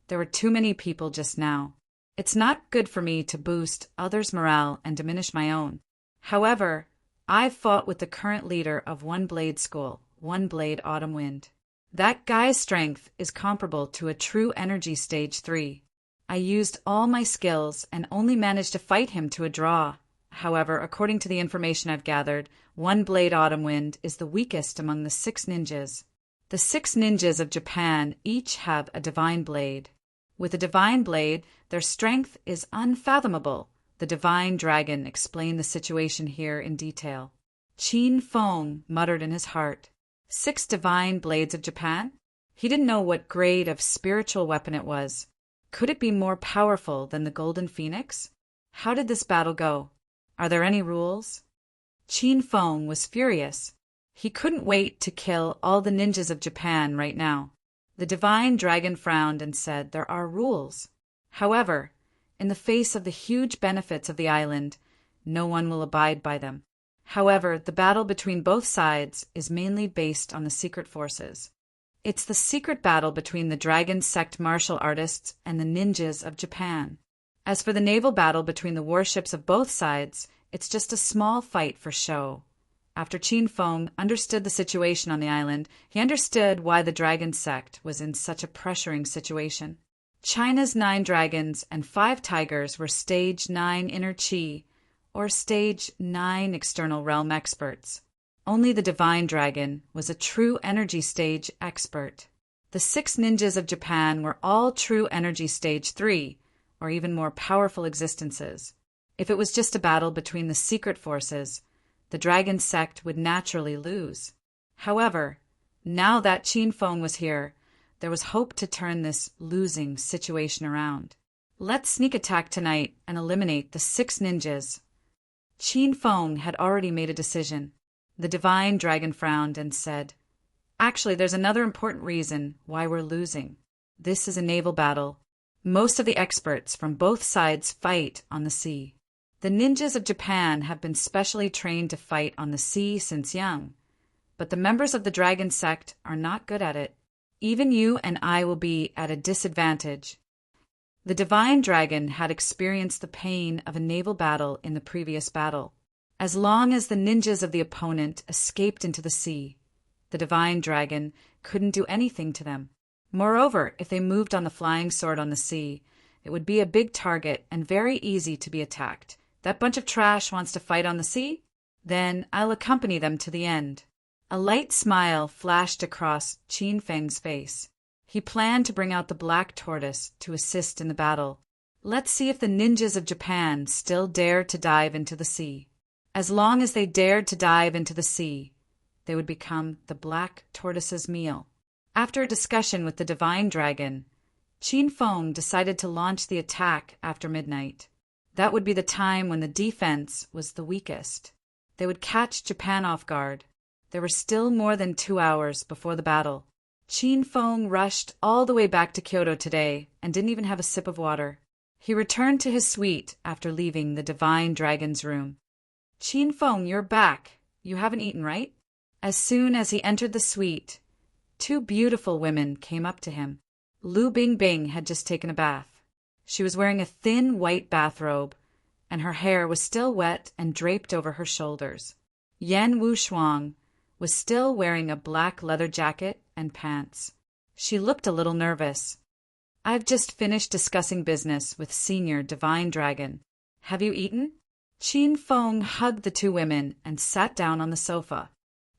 there were too many people just now. It's not good for me to boost others' morale and diminish my own. However, I've fought with the current leader of One Blade School, One Blade Autumn Wind. That guy's strength is comparable to a true energy stage 3. I used all my skills and only managed to fight him to a draw. However, according to the information I've gathered, one blade autumn wind is the weakest among the 6 ninjas. The 6 ninjas of Japan each have a divine blade. With a divine blade, their strength is unfathomable. The divine dragon explained the situation here in detail. Qin Feng muttered in his heart, 6 divine blades of Japan? He didn't know what grade of spiritual weapon it was. Could it be more powerful than the Golden Phoenix? How did this battle go? Are there any rules? Qin Feng was furious. He couldn't wait to kill all the ninjas of Japan right now. The divine dragon frowned and said there are rules. However, in the face of the huge benefits of the island, no one will abide by them. However, the battle between both sides is mainly based on the secret forces. It's the secret battle between the dragon sect martial artists and the ninjas of Japan. As for the naval battle between the warships of both sides, it's just a small fight for show. After Qin Feng understood the situation on the island, he understood why the dragon sect was in such a pressuring situation. China's 9 dragons and 5 tigers were stage 9 inner chi, or stage 9 external realm experts. Only the divine dragon was a true energy stage expert. The 6 ninjas of Japan were all true energy stage 3, or even more powerful existences. If it was just a battle between the secret forces, the dragon sect would naturally lose. However, now that Qin Feng was here, there was hope to turn this losing situation around. Let's sneak attack tonight and eliminate the 6 ninjas. Qin Feng had already made a decision. The divine dragon frowned and said, actually, there's another important reason why we're losing. This is a naval battle. Most of the experts from both sides fight on the sea. The ninjas of Japan have been specially trained to fight on the sea since young, but the members of the dragon sect are not good at it. Even you and I will be at a disadvantage. The divine dragon had experienced the pain of a naval battle in the previous battle. As long as the ninjas of the opponent escaped into the sea, the divine dragon couldn't do anything to them. Moreover, if they moved on the flying sword on the sea, it would be a big target and very easy to be attacked. That bunch of trash wants to fight on the sea? Then I'll accompany them to the end. A light smile flashed across Qin Feng's face. He planned to bring out the black tortoise to assist in the battle. Let's see if the ninjas of Japan still dare to dive into the sea. As long as they dared to dive into the sea, they would become the black tortoise's meal. After a discussion with the divine dragon, Qin Feng decided to launch the attack after midnight. That would be the time when the defense was the weakest. They would catch Japan off guard. There were still more than 2 hours before the battle. Qin Feng rushed all the way back to Kyoto today and didn't even have a sip of water. He returned to his suite after leaving the divine dragon's room. Qin Feng, you're back. You haven't eaten, right? As soon as he entered the suite, 2 beautiful women came up to him. Lu Bingbing had just taken a bath. She was wearing a thin white bathrobe, and her hair was still wet and draped over her shoulders. Yan Wushuang was still wearing a black leather jacket and pants. She looked a little nervous. I've just finished discussing business with Senior Divine Dragon. Have you eaten? Qin Feng hugged the 2 women and sat down on the sofa.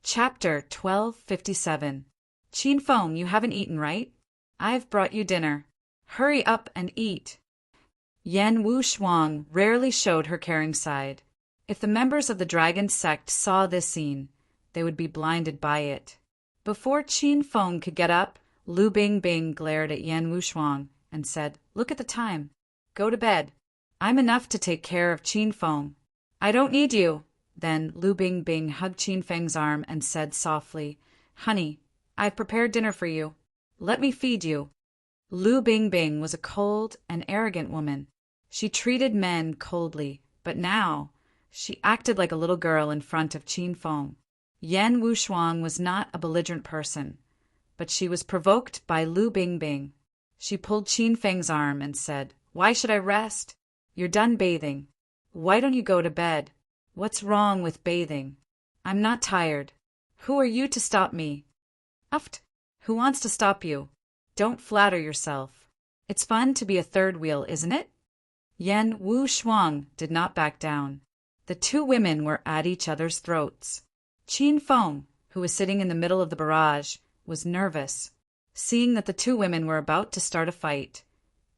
Chapter 1257. Qin Feng, you haven't eaten, right? I've brought you dinner. Hurry up and eat. Yan Wushuang rarely showed her caring side. If the members of the dragon sect saw this scene, they would be blinded by it. Before Qin Feng could get up, Lu Bingbing glared at Yan Wushuang and said, Look at the time. Go to bed. I'm enough to take care of Qin Feng. I don't need you. Then Lu Bingbing hugged Qin Feng's arm and said softly, Honey, I've prepared dinner for you. Let me feed you. Lu Bingbing was a cold and arrogant woman. She treated men coldly, but now she acted like a little girl in front of Qin Feng. Yan Wushuang was not a belligerent person, but she was provoked by Lu Bingbing. She pulled Qin Feng's arm and said, Why should I rest? You're done bathing. Why don't you go to bed? What's wrong with bathing? I'm not tired. Who are you to stop me? Uft. Who wants to stop you? Don't flatter yourself. It's fun to be a third wheel, isn't it? Yan Wushuang did not back down. The two women were at each other's throats. Qin Feng, who was sitting in the middle of the barrage, was nervous. Seeing that the two women were about to start a fight,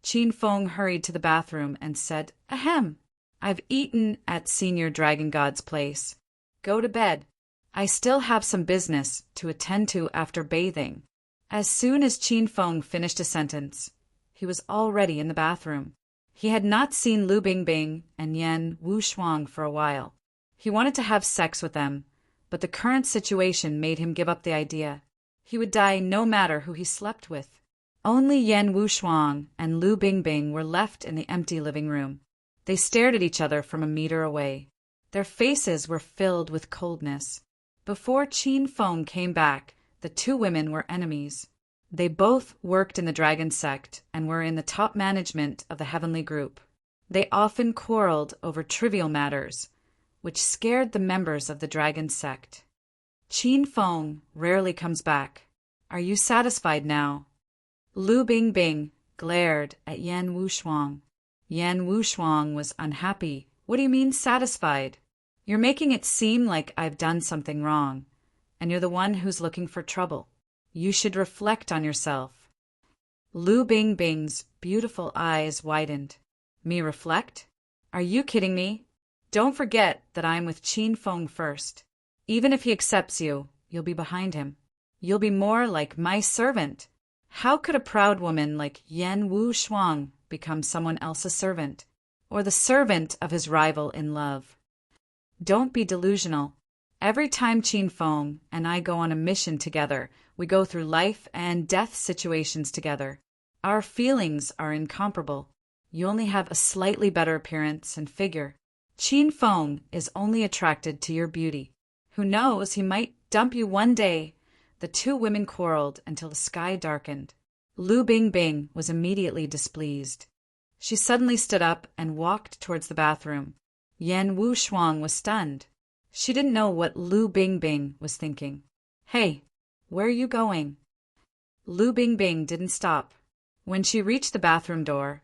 Qin Feng hurried to the bathroom and said, "Ahem! I've eaten at Senior Dragon God's place. Go to bed. I still have some business to attend to after bathing." As soon as Qin Feng finished a sentence, he was already in the bathroom. He had not seen Lu Bingbing and Yan Wushuang for a while. He wanted to have sex with them, but the current situation made him give up the idea. He would die no matter who he slept with. Only Yan Wushuang and Lu Bingbing were left in the empty living room. They stared at each other from a meter away. Their faces were filled with coldness. Before Qin Feng came back, the two women were enemies. They both worked in the dragon sect and were in the top management of the heavenly group. They often quarreled over trivial matters, which scared the members of the dragon sect. Qin Feng rarely comes back. Are you satisfied now? Lu Bingbing glared at Yan Wushuang. Yan Wushuang was unhappy. What do you mean satisfied? You're making it seem like I've done something wrong, and you're the one who's looking for trouble. You should reflect on yourself. Lu Bingbing's beautiful eyes widened. Me reflect? Are you kidding me? Don't forget that I'm with Qin Feng first. Even if he accepts you, you'll be behind him. You'll be more like my servant. How could a proud woman like Yan Wushuang become someone else's servant, or the servant of his rival in love? Don't be delusional. Every time Qin Feng and I go on a mission together, we go through life and death situations together. Our feelings are incomparable. You only have a slightly better appearance and figure. Qin Feng is only attracted to your beauty. Who knows, he might dump you one day. The two women quarreled until the sky darkened. Lu Bingbing was immediately displeased. She suddenly stood up and walked towards the bathroom. Yan Wushuang was stunned. She didn't know what Lu Bingbing was thinking. Hey, where are you going? Lu Bingbing didn't stop. When she reached the bathroom door,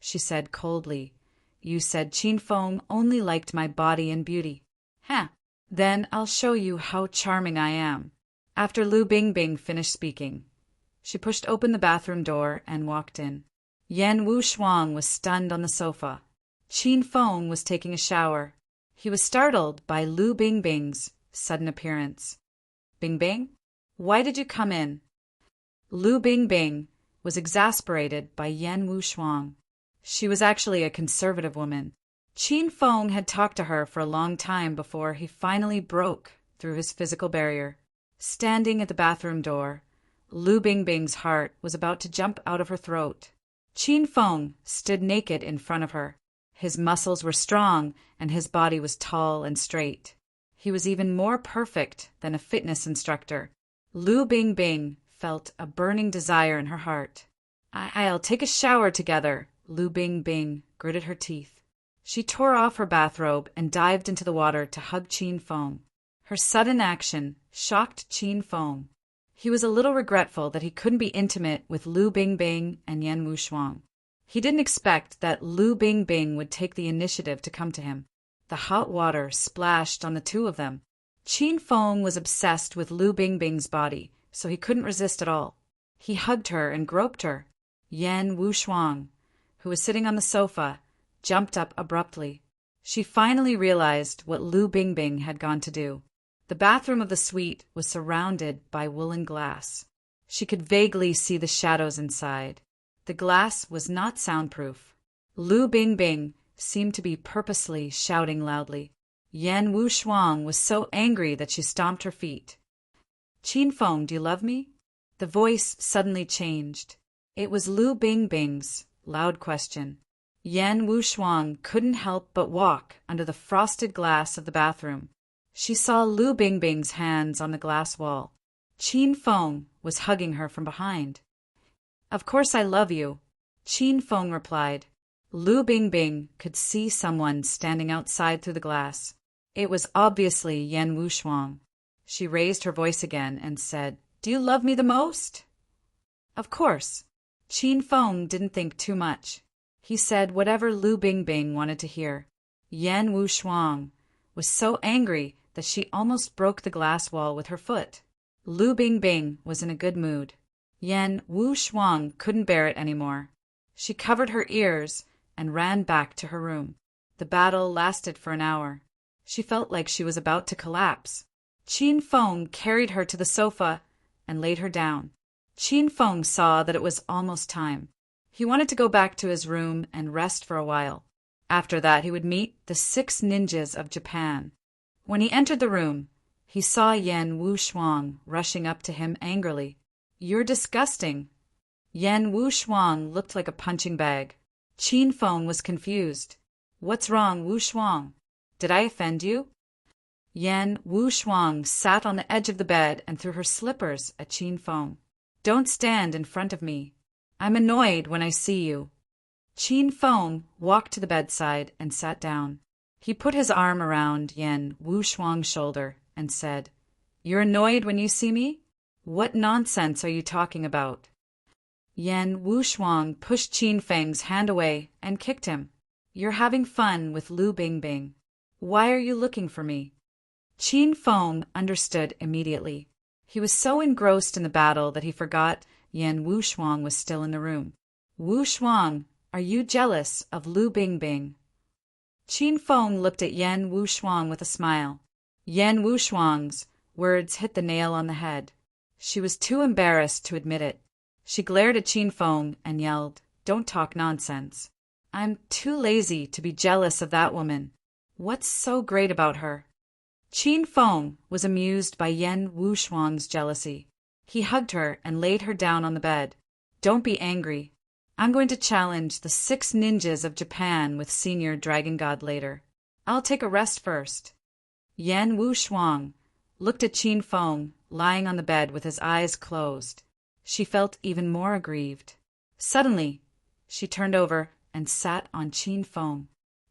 she said coldly, You said Qin Feng only liked my body and beauty. Huh. Then I'll show you how charming I am. After Lu Bingbing finished speaking, she pushed open the bathroom door and walked in. Yan Wushuang was stunned on the sofa. Qin Feng was taking a shower. He was startled by Lu Bingbing's sudden appearance. Bingbing, why did you come in? Lu Bingbing was exasperated by Yan Wushuang. She was actually a conservative woman. Qin Feng had talked to her for a long time before he finally broke through his physical barrier. Standing at the bathroom door, Lu Bingbing's heart was about to jump out of her throat. Qin Feng stood naked in front of her. His muscles were strong, and his body was tall and straight. He was even more perfect than a fitness instructor. Lu Bingbing felt a burning desire in her heart. I'll take a shower together, Lu Bingbing gritted her teeth. She tore off her bathrobe and dived into the water to hug Qin Feng. Her sudden action shocked Qin Feng. He was a little regretful that he couldn't be intimate with Lu Bingbing and Yan Wushuang. He didn't expect that Lu Bingbing would take the initiative to come to him. The hot water splashed on the two of them. Qin Feng was obsessed with Lu Bingbing's body, so he couldn't resist at all. He hugged her and groped her. Yan Wushuang, who was sitting on the sofa, jumped up abruptly. She finally realized what Lu Bingbing had gone to do. The bathroom of the suite was surrounded by woolen glass. She could vaguely see the shadows inside. The glass was not soundproof. Lu Bingbing seemed to be purposely shouting loudly. Yan Wushuang was so angry that she stomped her feet. Qin Feng, do you love me? The voice suddenly changed. It was Lu Bingbing's loud question. Yan Wushuang couldn't help but walk under the frosted glass of the bathroom. She saw Lu Bingbing's hands on the glass wall. Qin Feng was hugging her from behind. Of course I love you, Qin Feng replied. Lu Bingbing could see someone standing outside through the glass. It was obviously Yan Wushuang. She raised her voice again and said, Do you love me the most? Of course. Qin Feng didn't think too much. He said whatever Lu Bingbing wanted to hear. Yan Wushuang was so angry that she almost broke the glass wall with her foot. Lu Bingbing was in a good mood. Yan Wushuang couldn't bear it anymore. She covered her ears and ran back to her room. The battle lasted for an hour. She felt like she was about to collapse. Qin Feng carried her to the sofa and laid her down. Qin Feng saw that it was almost time. He wanted to go back to his room and rest for a while. After that, he would meet the 6 ninjas of Japan. When he entered the room, he saw Yan Wushuang rushing up to him angrily. "You're disgusting." Yan Wushuang looked like a punching bag. Qin Feng was confused. "What's wrong, Wushuang? Did I offend you?" Yan Wushuang sat on the edge of the bed and threw her slippers at Qin Feng. "Don't stand in front of me. I'm annoyed when I see you." Qin Feng walked to the bedside and sat down. He put his arm around Yan Wushuang's shoulder and said, "You're annoyed when you see me? What nonsense are you talking about?" Yan Wushuang pushed Qin Feng's hand away and kicked him. "You're having fun with Lu Bingbing. Why are you looking for me?" Qin Feng understood immediately. He was so engrossed in the battle that he forgot Yan Wushuang was still in the room. "Wushuang, are you jealous of Lu Bingbing?" Qin Feng looked at Yan Wushuang with a smile. Yan Wushuang's words hit the nail on the head. She was too embarrassed to admit it. She glared at Qin Feng and yelled, "Don't talk nonsense. I'm too lazy to be jealous of that woman. What's so great about her?" Qin Feng was amused by Yan Wushuang's jealousy. He hugged her and laid her down on the bed. "Don't be angry. I'm going to challenge the 6 ninjas of Japan with Senior Dragon God later. I'll take a rest first." Yan Wushuang looked at Qin Feng lying on the bed with his eyes closed. She felt even more aggrieved. Suddenly, she turned over and sat on Qin Feng.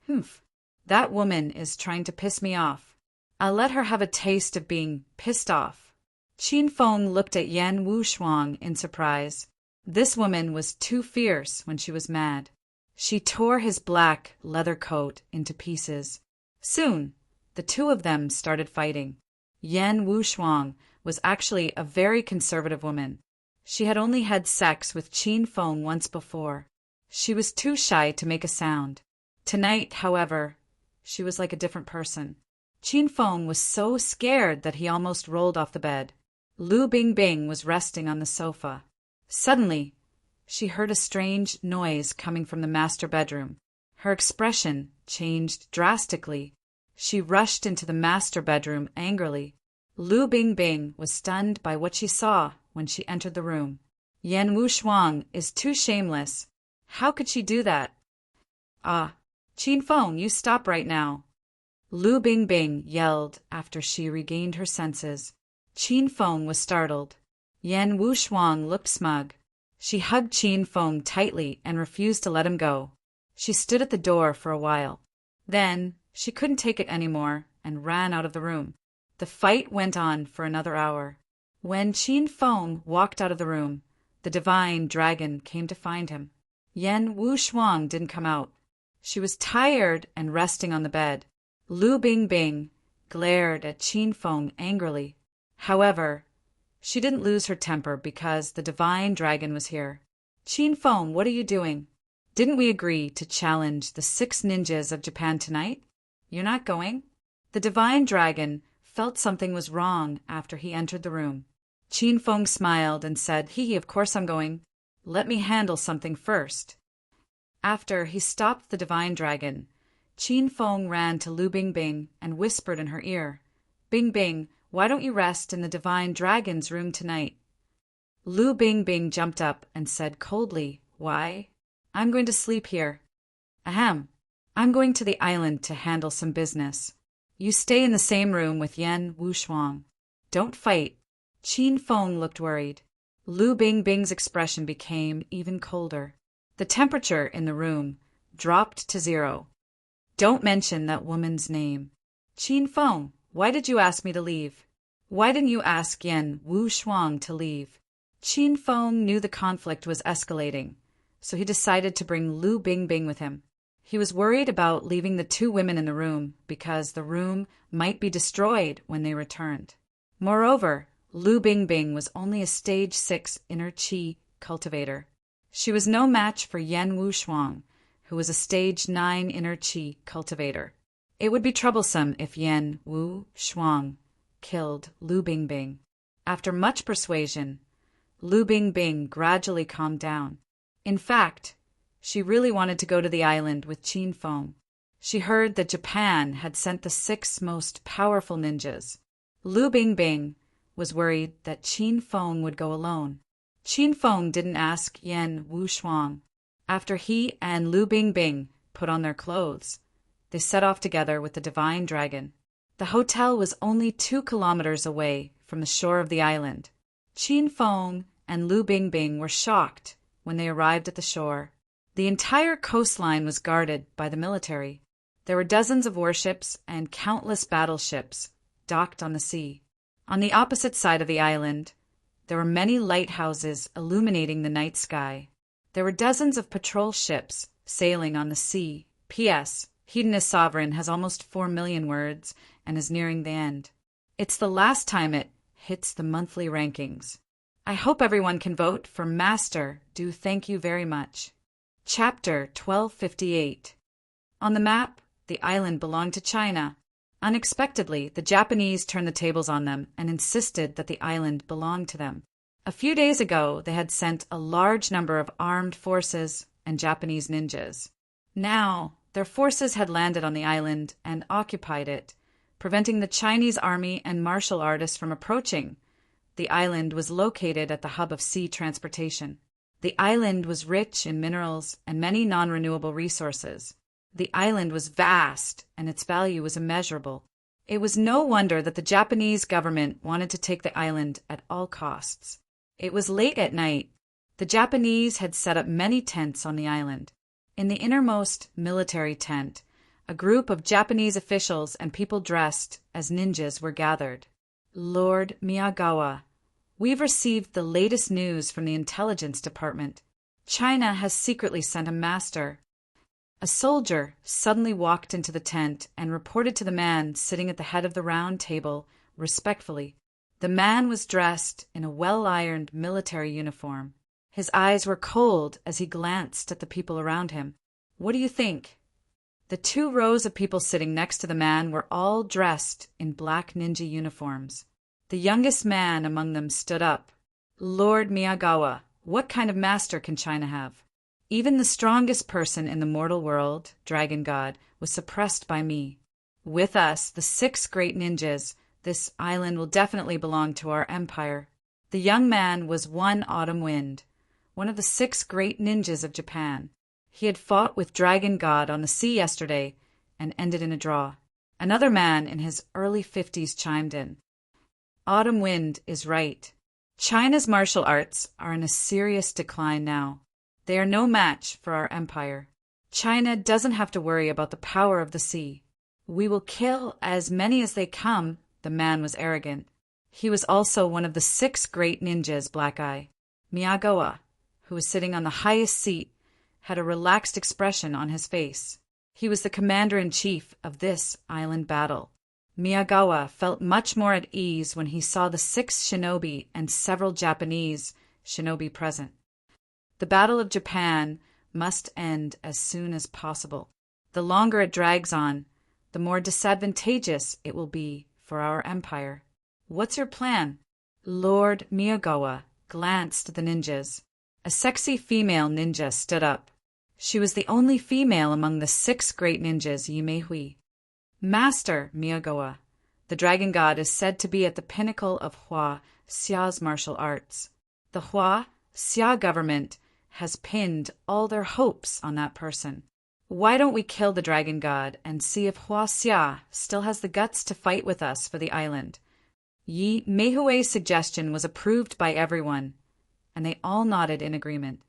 "Humph, that woman is trying to piss me off. I'll let her have a taste of being pissed off." Qin Feng looked at Yan Wushuang in surprise. This woman was too fierce when she was mad. She tore his black leather coat into pieces. Soon, the two of them started fighting. Yan Wushuang was actually a very conservative woman. She had only had sex with Qin Feng once before. She was too shy to make a sound. Tonight, however, she was like a different person. Qin Feng was so scared that he almost rolled off the bed. Lu Bingbing was resting on the sofa. Suddenly, she heard a strange noise coming from the master bedroom. Her expression changed drastically. She rushed into the master bedroom angrily. Lu Bingbing was stunned by what she saw when she entered the room. Yan Wushuang is too shameless. How could she do that? "Ah, Qin Feng, you stop right now!" Lu Bingbing yelled after she regained her senses. Qin Feng was startled. Yan Wushuang looked smug. She hugged Qin Feng tightly and refused to let him go. She stood at the door for a while. Then she couldn't take it anymore and ran out of the room. The fight went on for another hour. When Qin Feng walked out of the room, the divine dragon came to find him. Yan Wushuang didn't come out. She was tired and resting on the bed. Lu Bingbing glared at Qin Feng angrily. However, she didn't lose her temper because the divine dragon was here. "Qin Feng, what are you doing? Didn't we agree to challenge the 6 ninjas of Japan tonight? You're not going?" The divine dragon felt something was wrong after he entered the room. Qin Feng smiled and said, "Hee, of course I'm going. Let me handle something first." After he stopped the divine dragon, Qin Feng ran to Lu Bingbing and whispered in her ear, "Bingbing, why don't you rest in the divine dragon's room tonight?" Lu Bingbing jumped up and said coldly, "Why? I'm going to sleep here." "Ahem. I'm going to the island to handle some business. You stay in the same room with Yan Wushuang. Don't fight." Qin Feng looked worried. Lu Bingbing's expression became even colder. The temperature in the room dropped to 0. "Don't mention that woman's name." "Qin Feng, why did you ask me to leave? Why didn't you ask Yan Wushuang to leave?" Qin Feng knew the conflict was escalating, so he decided to bring Lu Bingbing with him. He was worried about leaving the two women in the room because the room might be destroyed when they returned. Moreover, Lu Bingbing was only a stage 6 inner qi cultivator. She was no match for Yan Wushuang, who was a stage 9 inner qi cultivator. It would be troublesome if Yan Wushuang killed Lu Bingbing. After much persuasion, Lu Bingbing gradually calmed down. In fact, she really wanted to go to the island with Qin Feng. She heard that Japan had sent the 6 most powerful ninjas. Lu Bingbing was worried that Qin Feng would go alone. Qin Feng didn't ask Yan Wushuang. After he and Lu Bingbing put on their clothes, they set off together with the divine dragon. The hotel was only 2 kilometers away from the shore of the island. Qin Feng and Lu Bingbing were shocked when they arrived at the shore. The entire coastline was guarded by the military. There were dozens of warships and countless battleships docked on the sea. On the opposite side of the island, there were many lighthouses illuminating the night sky. There were dozens of patrol ships sailing on the sea. P.S. Hedonist Sovereign has almost 4 million words and is nearing the end. It's the last time it hits the monthly rankings. I hope everyone can vote for Master. Do thank you very much. Chapter 1258. On the map, the island belonged to China. Unexpectedly, the Japanese turned the tables on them and insisted that the island belonged to them. A few days ago, they had sent a large number of armed forces and Japanese ninjas. Now, their forces had landed on the island and occupied it, preventing the Chinese army and martial artists from approaching. The island was located at the hub of sea transportation. The island was rich in minerals and many non-renewable resources. The island was vast, and its value was immeasurable. It was no wonder that the Japanese government wanted to take the island at all costs. It was late at night. The Japanese had set up many tents on the island. In the innermost military tent, a group of Japanese officials and people dressed as ninjas were gathered. Lord Miyagawa, we've received the latest news from the intelligence department. China has secretly sent a master. A soldier suddenly walked into the tent and reported to the man sitting at the head of the round table respectfully. The man was dressed in a well-ironed military uniform. His eyes were cold as he glanced at the people around him. What do you think? The 2 rows of people sitting next to the man were all dressed in black ninja uniforms. The youngest man among them stood up. Lord Miyagawa, what kind of master can China have? Even the strongest person in the mortal world, Dragon God, was suppressed by me. With us, the 6 great ninjas, this island will definitely belong to our empire. The young man was One Autumn Wind, one of the 6 great ninjas of Japan. He had fought with Dragon God on the sea yesterday and ended in a draw. Another man in his early 50s chimed in. Autumn Wind is right. China's martial arts are in a serious decline now. They are no match for our empire. China doesn't have to worry about the power of the sea. We will kill as many as they come. The man was arrogant. He was also one of the 6 great ninjas, Black Eye. Miyagawa, who was sitting on the highest seat, had a relaxed expression on his face. He was the commander-in-chief of this island battle. Miyagawa felt much more at ease when he saw the 6 shinobi and several Japanese shinobi present. The Battle of Japan must end as soon as possible. The longer it drags on, the more disadvantageous it will be for our empire. What's your plan? Lord Miyagawa glanced at the ninjas. A sexy female ninja stood up. She was the only female among the 6 great ninjas, Yimei-hui. Master Miyagawa, the Dragon God is said to be at the pinnacle of Hua Xia's martial arts. The Hua Xia government has pinned all their hopes on that person. Why don't we kill the Dragon God and see if Hua Xia still has the guts to fight with us for the island? Yi Meihui's suggestion was approved by everyone, and they all nodded in agreement.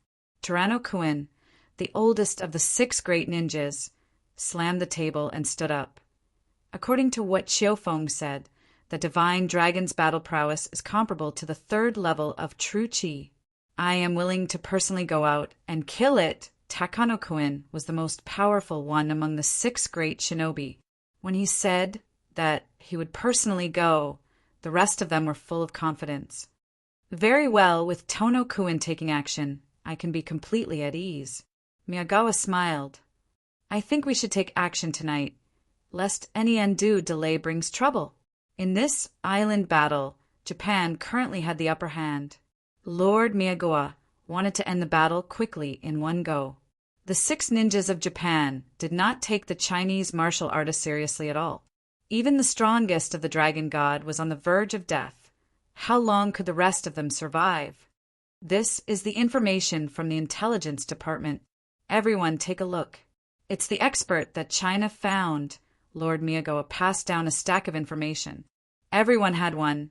Tyranno Kuin, the oldest of the 6 great ninjas, slammed the table and stood up. According to what Xiaofeng said, the divine dragon's battle prowess is comparable to the 3rd level of true qi. I am willing to personally go out and kill it Takano-kun was the most powerful one among the 6 great shinobi. When he said that he would personally go, the rest of them were full of confidence. Very well, with Tono-kun taking action, I can be completely at ease. Miyagawa smiled. I think we should take action tonight, lest any undue delay brings trouble. In this island battle, Japan currently had the upper hand. Lord Miyagawa wanted to end the battle quickly in one go. The 6 ninjas of Japan did not take the Chinese martial artists seriously at all. Even the strongest of the dragon god was on the verge of death. How long could the rest of them survive? This is the information from the intelligence department. Everyone take a look. It's the expert that China found. Lord Miyagawa passed down a stack of information. Everyone had one,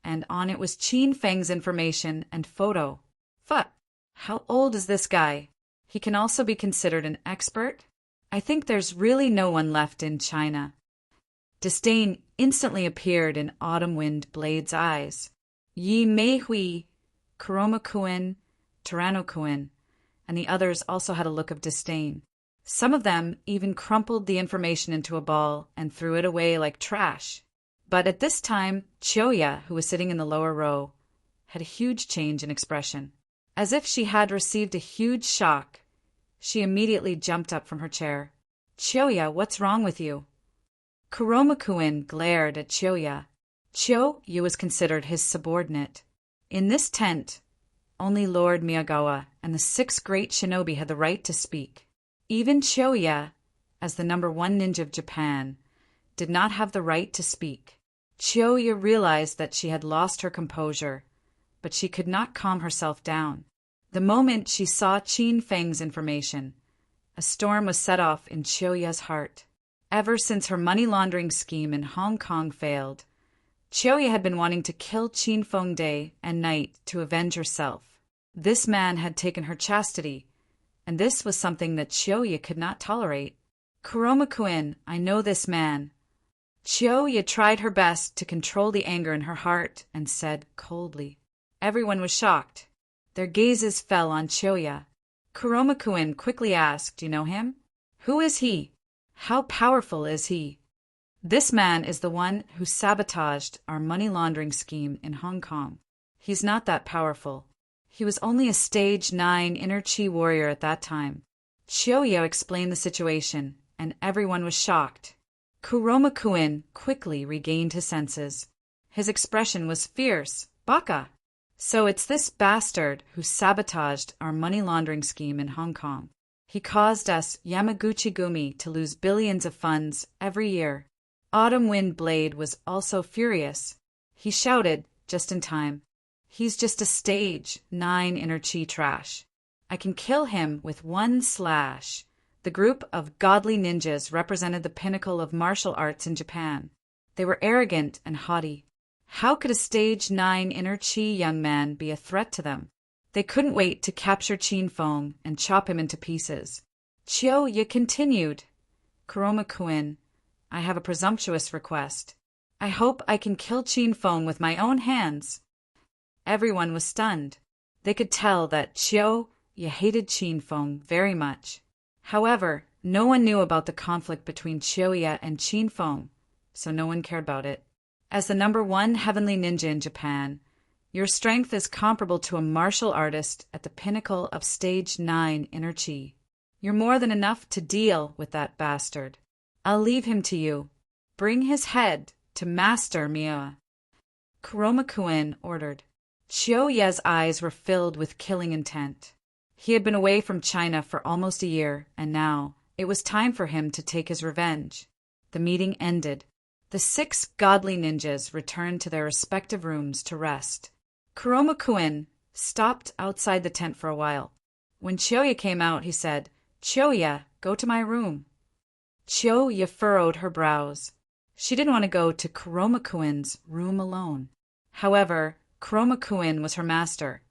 and on it was Qin Feng's information and photo. How old is this guy? He can also be considered an expert? I think there's really no one left in China. Disdain instantly appeared in Autumn Wind Blade's eyes. Yi Meihui, Kuroma-kun, Tyranno-kun, and the others also had a look of disdain. Some of them even crumpled the information into a ball and threw it away like trash. But at this time, Chiyoya, who was sitting in the lower row, had a huge change in expression. As if she had received a huge shock, she immediately jumped up from her chair. Chiyoya, what's wrong with you? Kuroma-kun glared at Chiyoya. Chiyoya was considered his subordinate. In this tent, only Lord Miyagawa and the 6 great shinobi had the right to speak. Even Chiyoya, as the number 1 ninja of Japan, did not have the right to speak. Chiyoya realized that she had lost her composure, but she could not calm herself down. The moment she saw Qin Feng's information, a storm was set off in Chiyoya's heart. Ever since her money laundering scheme in Hong Kong failed, Chiyoya had been wanting to kill Qin Feng day and night to avenge herself. This man had taken her chastity, and this was something that Chiyoya could not tolerate. Kuroma-kun, I know this man. Chiyoya tried her best to control the anger in her heart and said coldly. Everyone was shocked. Their gazes fell on Chiyoya. Kuroma-kun quickly asked, you know him? Who is he? How powerful is he? This man is the one who sabotaged our money laundering scheme in Hong Kong. He's not that powerful. He was only a stage 9 inner chi warrior at that time. Chiyoya explained the situation, and everyone was shocked. Kuroma-kun quickly regained his senses. His expression was fierce. Baka! So it's this bastard who sabotaged our money laundering scheme in Hong Kong. He caused us Yamaguchi-gumi to lose billions of funds every year. Autumn Wind Blade was also furious. He shouted, just in time. He's just a stage 9 inner chi trash. I can kill him with one slash. The group of godly ninjas represented the pinnacle of martial arts in Japan. They were arrogant and haughty. How could a stage 9 inner chi young man be a threat to them? They couldn't wait to capture Qin Feng and chop him into pieces. Chiyoya continued. Kuroma-kun, I have a presumptuous request. I hope I can kill Qin Feng with my own hands. Everyone was stunned. They could tell that Chiyoya hated Qin Feng very much. However, no one knew about the conflict between Chiyoya and Qin Feng, so no one cared about it. As the number 1 heavenly ninja in Japan, your strength is comparable to a martial artist at the pinnacle of stage 9 inner chi. You're more than enough to deal with that bastard. I'll leave him to you. Bring his head to Master Miyagawa. Kuroma-kun ordered. Chiyoya's eyes were filled with killing intent. He had been away from China for almost a year, and now it was time for him to take his revenge. The meeting ended. The 6 godly ninjas returned to their respective rooms to rest. Kuroma-kun stopped outside the tent for a while. When Chiyoya came out, he said, Chiyoya, go to my room. Chiyoya furrowed her brows. She didn't want to go to Kuroma-kun's room alone. However, Kuroma-kun was her master,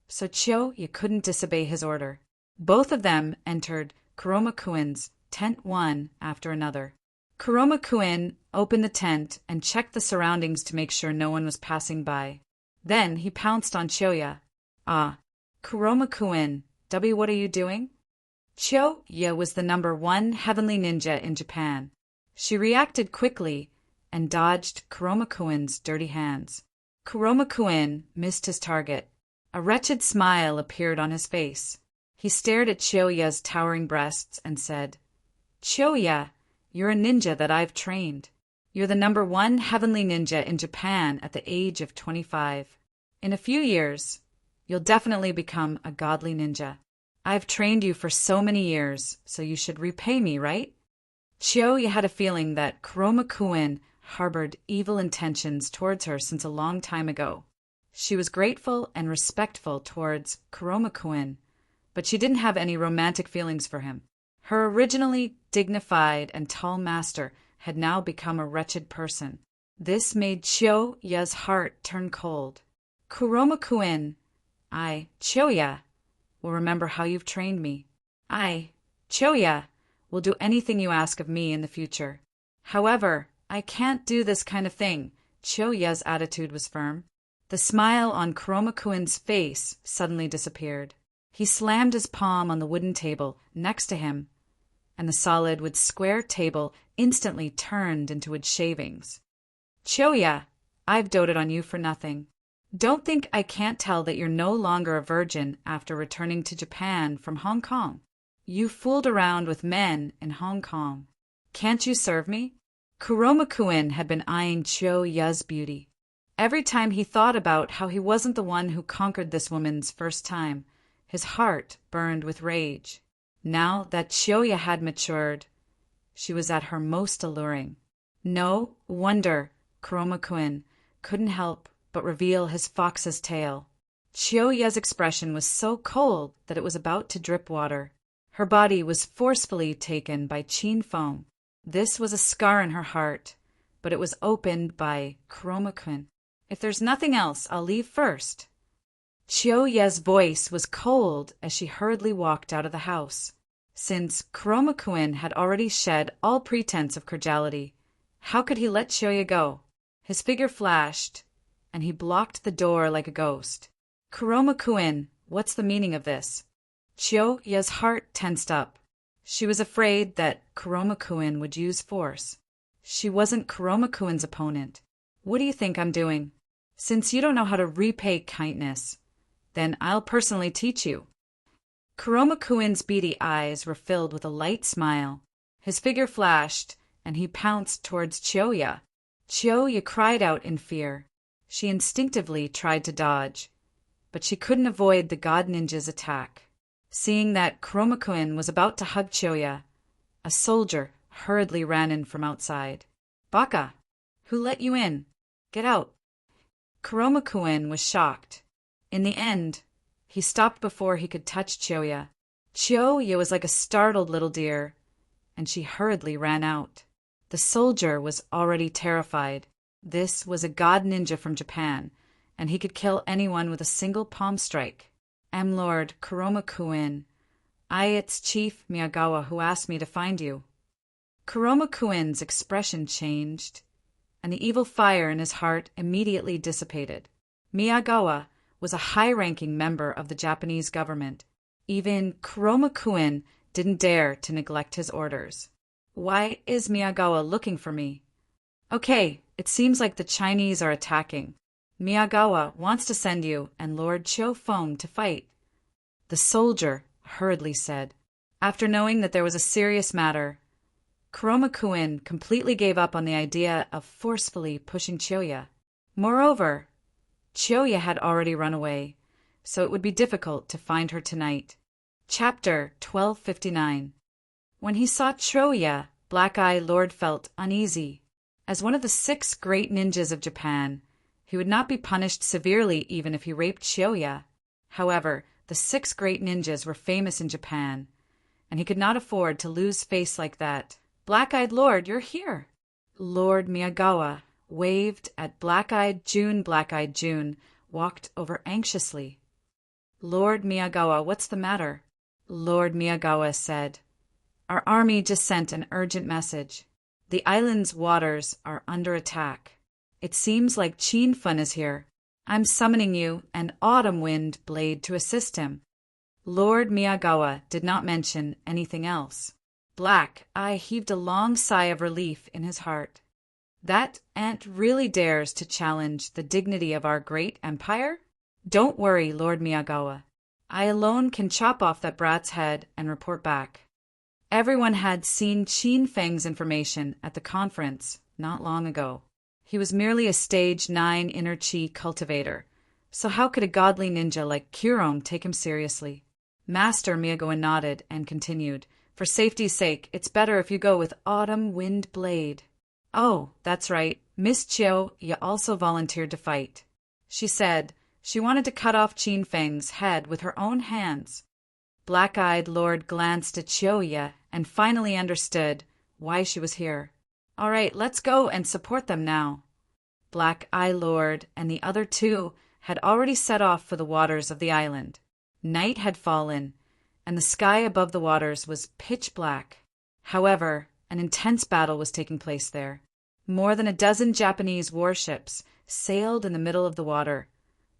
so Chiyoya couldn't disobey his order. Both of them entered Kuroma-kun's tent one after another. Kuroma-kun opened the tent and checked the surroundings to make sure no one was passing by. Then he pounced on Chiyoya. Kuroma-kun, what are you doing? Chiyoya was the #1 heavenly ninja in Japan. She reacted quickly and dodged Kuromakuin's dirty hands. Kuromakuin missed his target. A wretched smile appeared on his face. He stared at Chiyoya's towering breasts and said, "Chiyoya, you're a ninja that I've trained. You're the #1 heavenly ninja in Japan at the age of 25. In a few years, you'll definitely become a godly ninja. I've trained you for so many years, so you should repay me, right?" Chiyoya had a feeling that Kuromakuin harbored evil intentions towards her since a long time ago. She was grateful and respectful towards Kuromakuin, but she didn't have any romantic feelings for him. Her originally dignified and tall master had now become a wretched person. This made Chiyoya's heart turn cold. Kuromakuin, Chiyoya, will remember how you've trained me. Chiyoya, will do anything you ask of me in the future. However, I can't do this kind of thing. Chiyoya's attitude was firm. The smile on Kuromakuin's face suddenly disappeared. He slammed his palm on the wooden table next to him, and the solid wood square table instantly turned into wood shavings. "Chiyoya, I've doted on you for nothing. Don't think I can't tell that you're no longer a virgin after returning to Japan from Hong Kong. You fooled around with men in Hong Kong. Can't you serve me?" Kuromakuin had been eyeing Chiyoya's beauty. Every time he thought about how he wasn't the one who conquered this woman's first time, his heart burned with rage. Now that Chiyoya had matured, she was at her most alluring. No wonder Kuromakuin couldn't help but reveal his fox's tail. Chiyoya's expression was so cold that it was about to drip water. Her body was forcefully taken by Chin foam. This was a scar in her heart, but it was opened by Kuromakuin. "If there's nothing else, I'll leave first." Chiyoya's voice was cold as she hurriedly walked out of the house. Since Kuromakuin had already shed all pretense of cordiality, how could he let Chiyoya go? His figure flashed, and he blocked the door like a ghost. "Kuromakuin, what's the meaning of this?" Chiyoya's heart tensed up. She was afraid that Kuromakuin would use force. She wasn't Kuromakuin's opponent. "What do you think I'm doing? Since you don't know how to repay kindness, then I'll personally teach you." Kuromakuin's beady eyes were filled with a light smile. His figure flashed, and he pounced towards Chiyoya. Chiyoya cried out in fear. She instinctively tried to dodge, but she couldn't avoid the god ninja's attack. Seeing that Kuromakuin was about to hug Chiyoya, a soldier hurriedly ran in from outside. "Baka! Who let you in? Get out!" Kuromakuin was shocked. In the end, he stopped before he could touch Chiyoya. Chiyoya was like a startled little deer, and she hurriedly ran out. The soldier was already terrified. This was a god ninja from Japan, and he could kill anyone with a single palm strike. "I'm Lord Kuromakuin. It's Chief Miyagawa who asked me to find you." Kuromakuin's expression changed, and the evil fire in his heart immediately dissipated. Miyagawa was a high-ranking member of the Japanese government. Even Kuromakuin didn't dare to neglect his orders. "Why is Miyagawa looking for me?" "Okay, it seems like the Chinese are attacking. Miyagawa wants to send you and Lord Chiofeng to fight," the soldier hurriedly said. After knowing that there was a serious matter, Kuromakuin completely gave up on the idea of forcefully pushing Chiyoya. Moreover, Chiyoya had already run away, so it would be difficult to find her tonight. Chapter 1259. When he saw Chiyoya, Black-Eye Lord felt uneasy. As one of the 6 great ninjas of Japan, he would not be punished severely even if he raped Chiyoya. However, the 6 great ninjas were famous in Japan, and he could not afford to lose face like that. "Black-Eyed Lord, you're here!" Lord Miyagawa waved at Black-Eyed June. Black-Eyed June walked over anxiously. "Lord Miyagawa, what's the matter?" Lord Miyagawa said, "Our army just sent an urgent message. The island's waters are under attack. It seems like Chin-fun is here. I'm summoning you and Autumn Wind Blade to assist him." Lord Miyagawa did not mention anything else. Black Eye heaved a long sigh of relief in his heart. That ant really dares to challenge the dignity of our great empire? Don't worry, Lord Miyagawa. I alone can chop off that brat's head and report back. Everyone had seen Qin Feng's information at the conference not long ago. He was merely a stage 9 inner chi cultivator, so how could a godly ninja like Kurome take him seriously? Master Miyagawa nodded and continued, "For safety's sake, it's better if you go with Autumn Wind Blade." "Oh, that's right. Miss Chiu ya also volunteered to fight." She said she wanted to cut off Qin Feng's head with her own hands. Black-eyed Lord glanced at Chiu-ya and finally understood why she was here. "All right, let's go and support them now." Black-Eye Lord and the other two had already set off for the waters of the island. Night had fallen, and the sky above the waters was pitch black. However, an intense battle was taking place there. More than a dozen Japanese warships sailed in the middle of the water,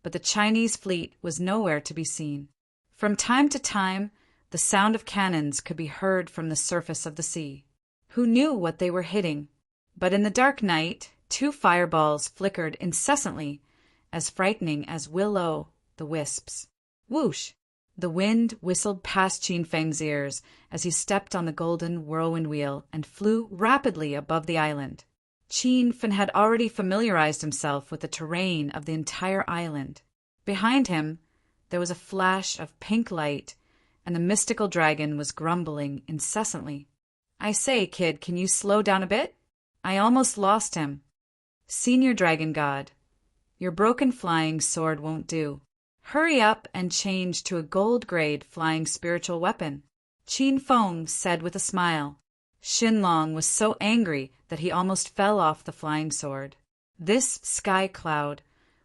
but the Chinese fleet was nowhere to be seen. From time to time, the sound of cannons could be heard from the surface of the sea. Who knew what they were hitting? But in the dark night, 2 fireballs flickered incessantly, as frightening as will-o'-the-wisps. Whoosh! The wind whistled past Qin Feng's ears as he stepped on the golden whirlwind wheel and flew rapidly above the island. Qin Feng had already familiarized himself with the terrain of the entire island. Behind him, there was a flash of pink light, and the mystical dragon was grumbling incessantly. "I say, kid, can you slow down a bit? I almost lost him." "Senior Dragon God, your broken flying sword won't do. Hurry up and change to a gold-grade flying spiritual weapon," Qin Feng said with a smile. Shinlong was so angry that he almost fell off the flying sword. This sky cloud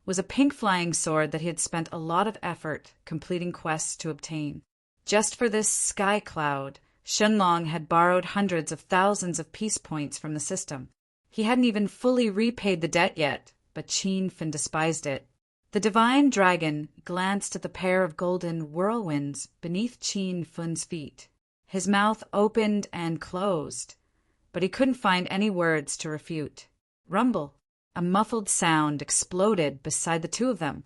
was a pink flying sword that he had spent a lot of effort completing quests to obtain. Just for this sky cloud, Shenlong had borrowed hundreds of thousands of peace points from the system. He hadn't even fully repaid the debt yet, but Qin Feng despised it. The divine dragon glanced at the pair of golden whirlwinds beneath Qin Feng's feet. His mouth opened and closed, but he couldn't find any words to refute. Rumble! A muffled sound exploded beside the two of them.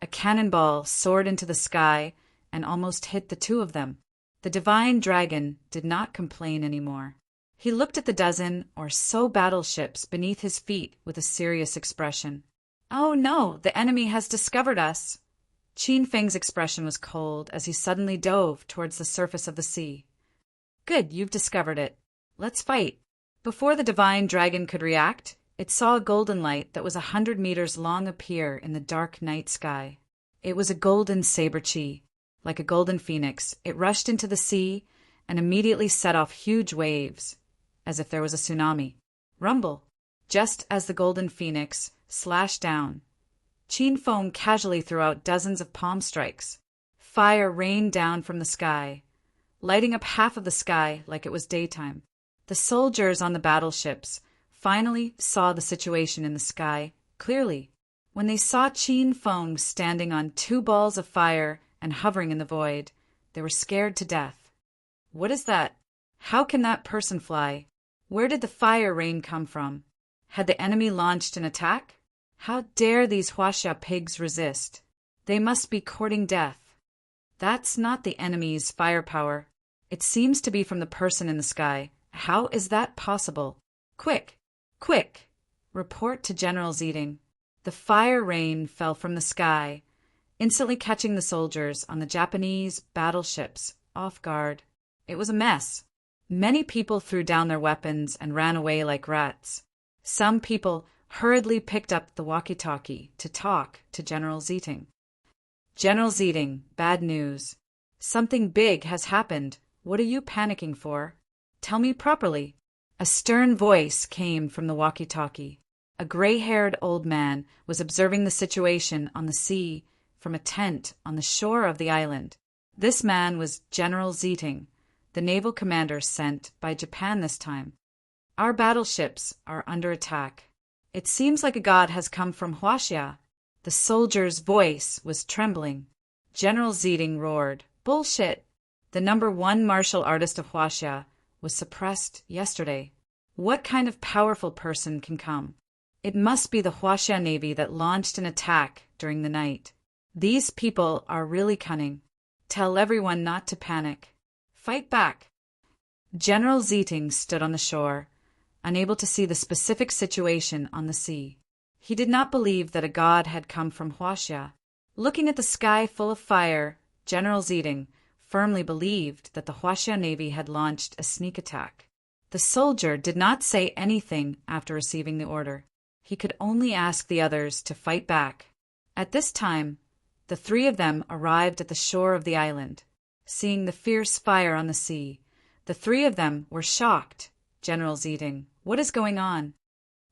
A cannonball soared into the sky and almost hit the two of them. The divine dragon did not complain anymore. He looked at the dozen or so battleships beneath his feet with a serious expression. "Oh no, the enemy has discovered us." Qin Feng's expression was cold as he suddenly dove towards the surface of the sea. "Good, you've discovered it. Let's fight." Before the divine dragon could react, it saw a golden light that was 100 meters long appear in the dark night sky. It was a golden saber-chi. Like a golden phoenix, it rushed into the sea and immediately set off huge waves, as if there was a tsunami. Rumble! Just as the golden phoenix slashed down, Qin Feng casually threw out dozens of palm strikes. Fire rained down from the sky, lighting up half of the sky like it was daytime. The soldiers on the battleships finally saw the situation in the sky clearly. When they saw Qin Feng standing on 2 balls of fire and hovering in the void, they were scared to death. "What is that? How can that person fly? Where did the fire rain come from? Had the enemy launched an attack? How dare these Huaxia pigs resist? They must be courting death. That's not the enemy's firepower. It seems to be from the person in the sky. How is that possible? Quick! Quick! Report to General Zeting." The fire rain fell from the sky, instantly catching the soldiers on the Japanese battleships off guard. It was a mess. Many people threw down their weapons and ran away like rats. Some people hurriedly picked up the walkie-talkie to talk to General Zeting. "General Zeting, bad news. Something big has happened. What are you panicking for? Tell me properly." A stern voice came from the walkie-talkie. A gray-haired old man was observing the situation on the sea from a tent on the shore of the island. This man was General Zeting, the naval commander sent by Japan this time. "Our battleships are under attack. It seems like a god has come from Huaxia." The soldier's voice was trembling. General Zeting roared, Bullshit. The #1 martial artist of Huaxia was suppressed yesterday. What kind of powerful person can come? It must be the Huaxia Navy that launched an attack during the night. These people are really cunning. Tell everyone not to panic. Fight back. General Ziting stood on the shore, unable to see the specific situation on the sea. He did not believe that a god had come from Huaxia. Looking at the sky full of fire, General Ziting firmly believed that the Huaxia Navy had launched a sneak attack. The soldier did not say anything after receiving the order. He could only ask the others to fight back. At this time, the three of them arrived at the shore of the island. Seeing the fierce fire on the sea, the three of them were shocked. General Ziting, what is going on?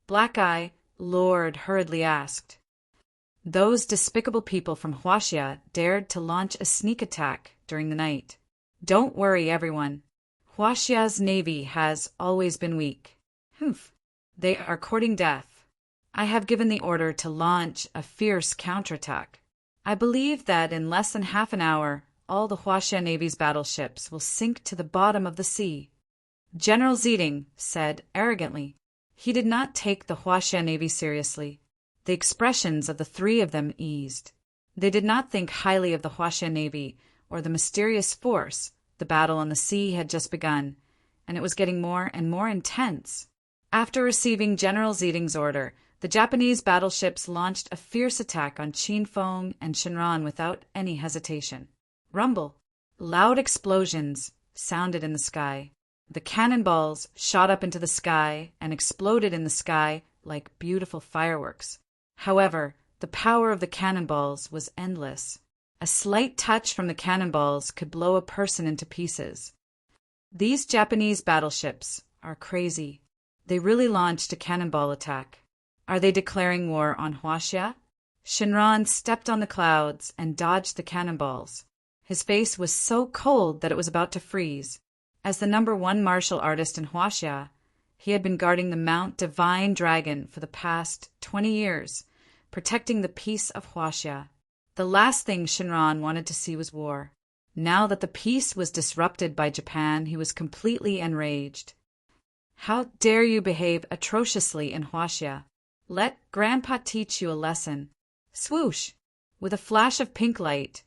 Black Eye Lord hurriedly asked. Those despicable people from Huaxia dared to launch a sneak attack during the night. Don't worry, everyone. Huaxia's navy has always been weak. Humph. They are courting death. I have given the order to launch a fierce counterattack. I believe that in less than half an hour, all the Huaxia Navy's battleships will sink to the bottom of the sea. General Ziting said arrogantly. He did not take the Huaxia Navy seriously. The expressions of the three of them eased. They did not think highly of the Huaxia Navy or the mysterious force. The battle on the sea had just begun, and it was getting more and more intense. After receiving General Ziting's order, the Japanese battleships launched a fierce attack on Qinfeng and Shenron without any hesitation. Rumble. Loud explosions sounded in the sky. The cannonballs shot up into the sky and exploded in the sky like beautiful fireworks. However, the power of the cannonballs was endless. A slight touch from the cannonballs could blow a person into pieces. These Japanese battleships are crazy. They really launched a cannonball attack. Are they declaring war on Huaxia? Shenron stepped on the clouds and dodged the cannonballs. His face was so cold that it was about to freeze. As the #1 martial artist in Huaxia, he had been guarding the Mount Divine Dragon for the past 20 years, protecting the peace of Huaxia. The last thing Shenron wanted to see was war. Now that the peace was disrupted by Japan, he was completely enraged. How dare you behave atrociously in Huaxia? Let Grandpa teach you a lesson. Swoosh! With a flash of pink light,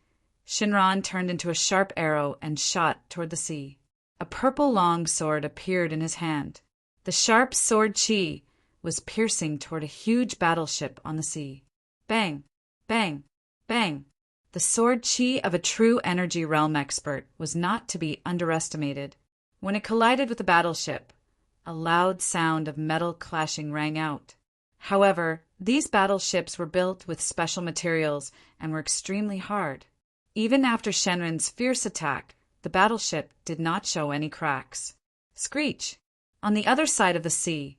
Shenron turned into a sharp arrow and shot toward the sea. A purple long sword appeared in his hand. The sharp sword chi was piercing toward a huge battleship on the sea. Bang! Bang! Bang! The sword chi of a true energy realm expert was not to be underestimated. When it collided with the battleship, a loud sound of metal clashing rang out. However, these battleships were built with special materials and were extremely hard. Even after Shenron's fierce attack, the battleship did not show any cracks. Screech! On the other side of the sea,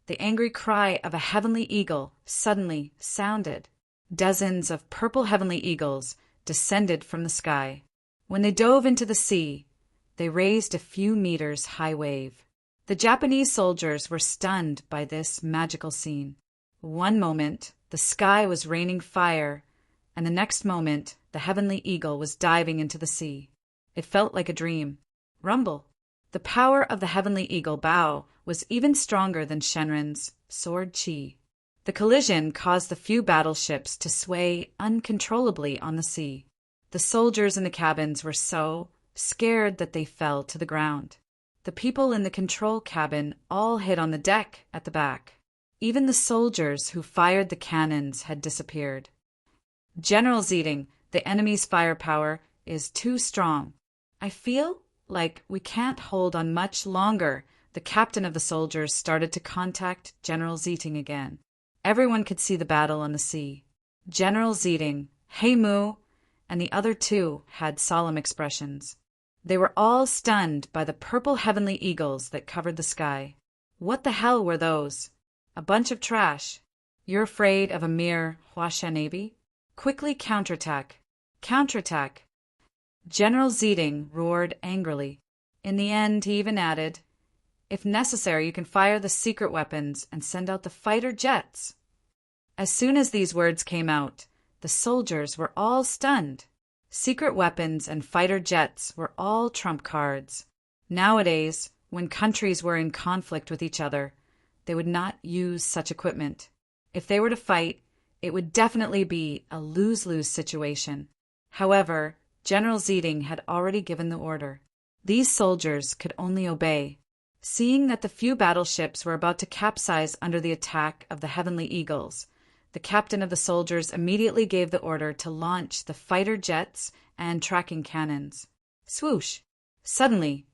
the angry cry of a heavenly eagle suddenly sounded. Dozens of purple heavenly eagles descended from the sky. When they dove into the sea, they raised a few meters high wave. The Japanese soldiers were stunned by this magical scene. One moment, the sky was raining fire, and the next moment, the heavenly eagle was diving into the sea. It felt like a dream. Rumble. The power of the heavenly eagle bow was even stronger than Shenron's sword chi. The collision caused the few battleships to sway uncontrollably on the sea. The soldiers in the cabins were so scared that they fell to the ground. The people in the control cabin all hid on the deck at the back. Even the soldiers who fired the cannons had disappeared. General Ziting, the enemy's firepower is too strong. I feel like we can't hold on much longer. The captain of the soldiers started to contact General Ziting again. Everyone could see the battle on the sea. General Ziting, Hey Moo, and the other two had solemn expressions. They were all stunned by the purple heavenly eagles that covered the sky. What the hell were those? A bunch of trash. You're afraid of a mere Huaxia Navy? Quickly counterattack. Counterattack. General Ziting roared angrily. In the end, he even added, if necessary, you can fire the secret weapons and send out the fighter jets. As soon as these words came out, the soldiers were all stunned. Secret weapons and fighter jets were all trump cards. Nowadays, when countries were in conflict with each other, they would not use such equipment. If they were to fight, it would definitely be a lose-lose situation. However, General Zeeding had already given the order. These soldiers could only obey. Seeing that the few battleships were about to capsize under the attack of the Heavenly Eagles, the captain of the soldiers immediately gave the order to launch the fighter jets and tracking cannons. Swoosh! Suddenly,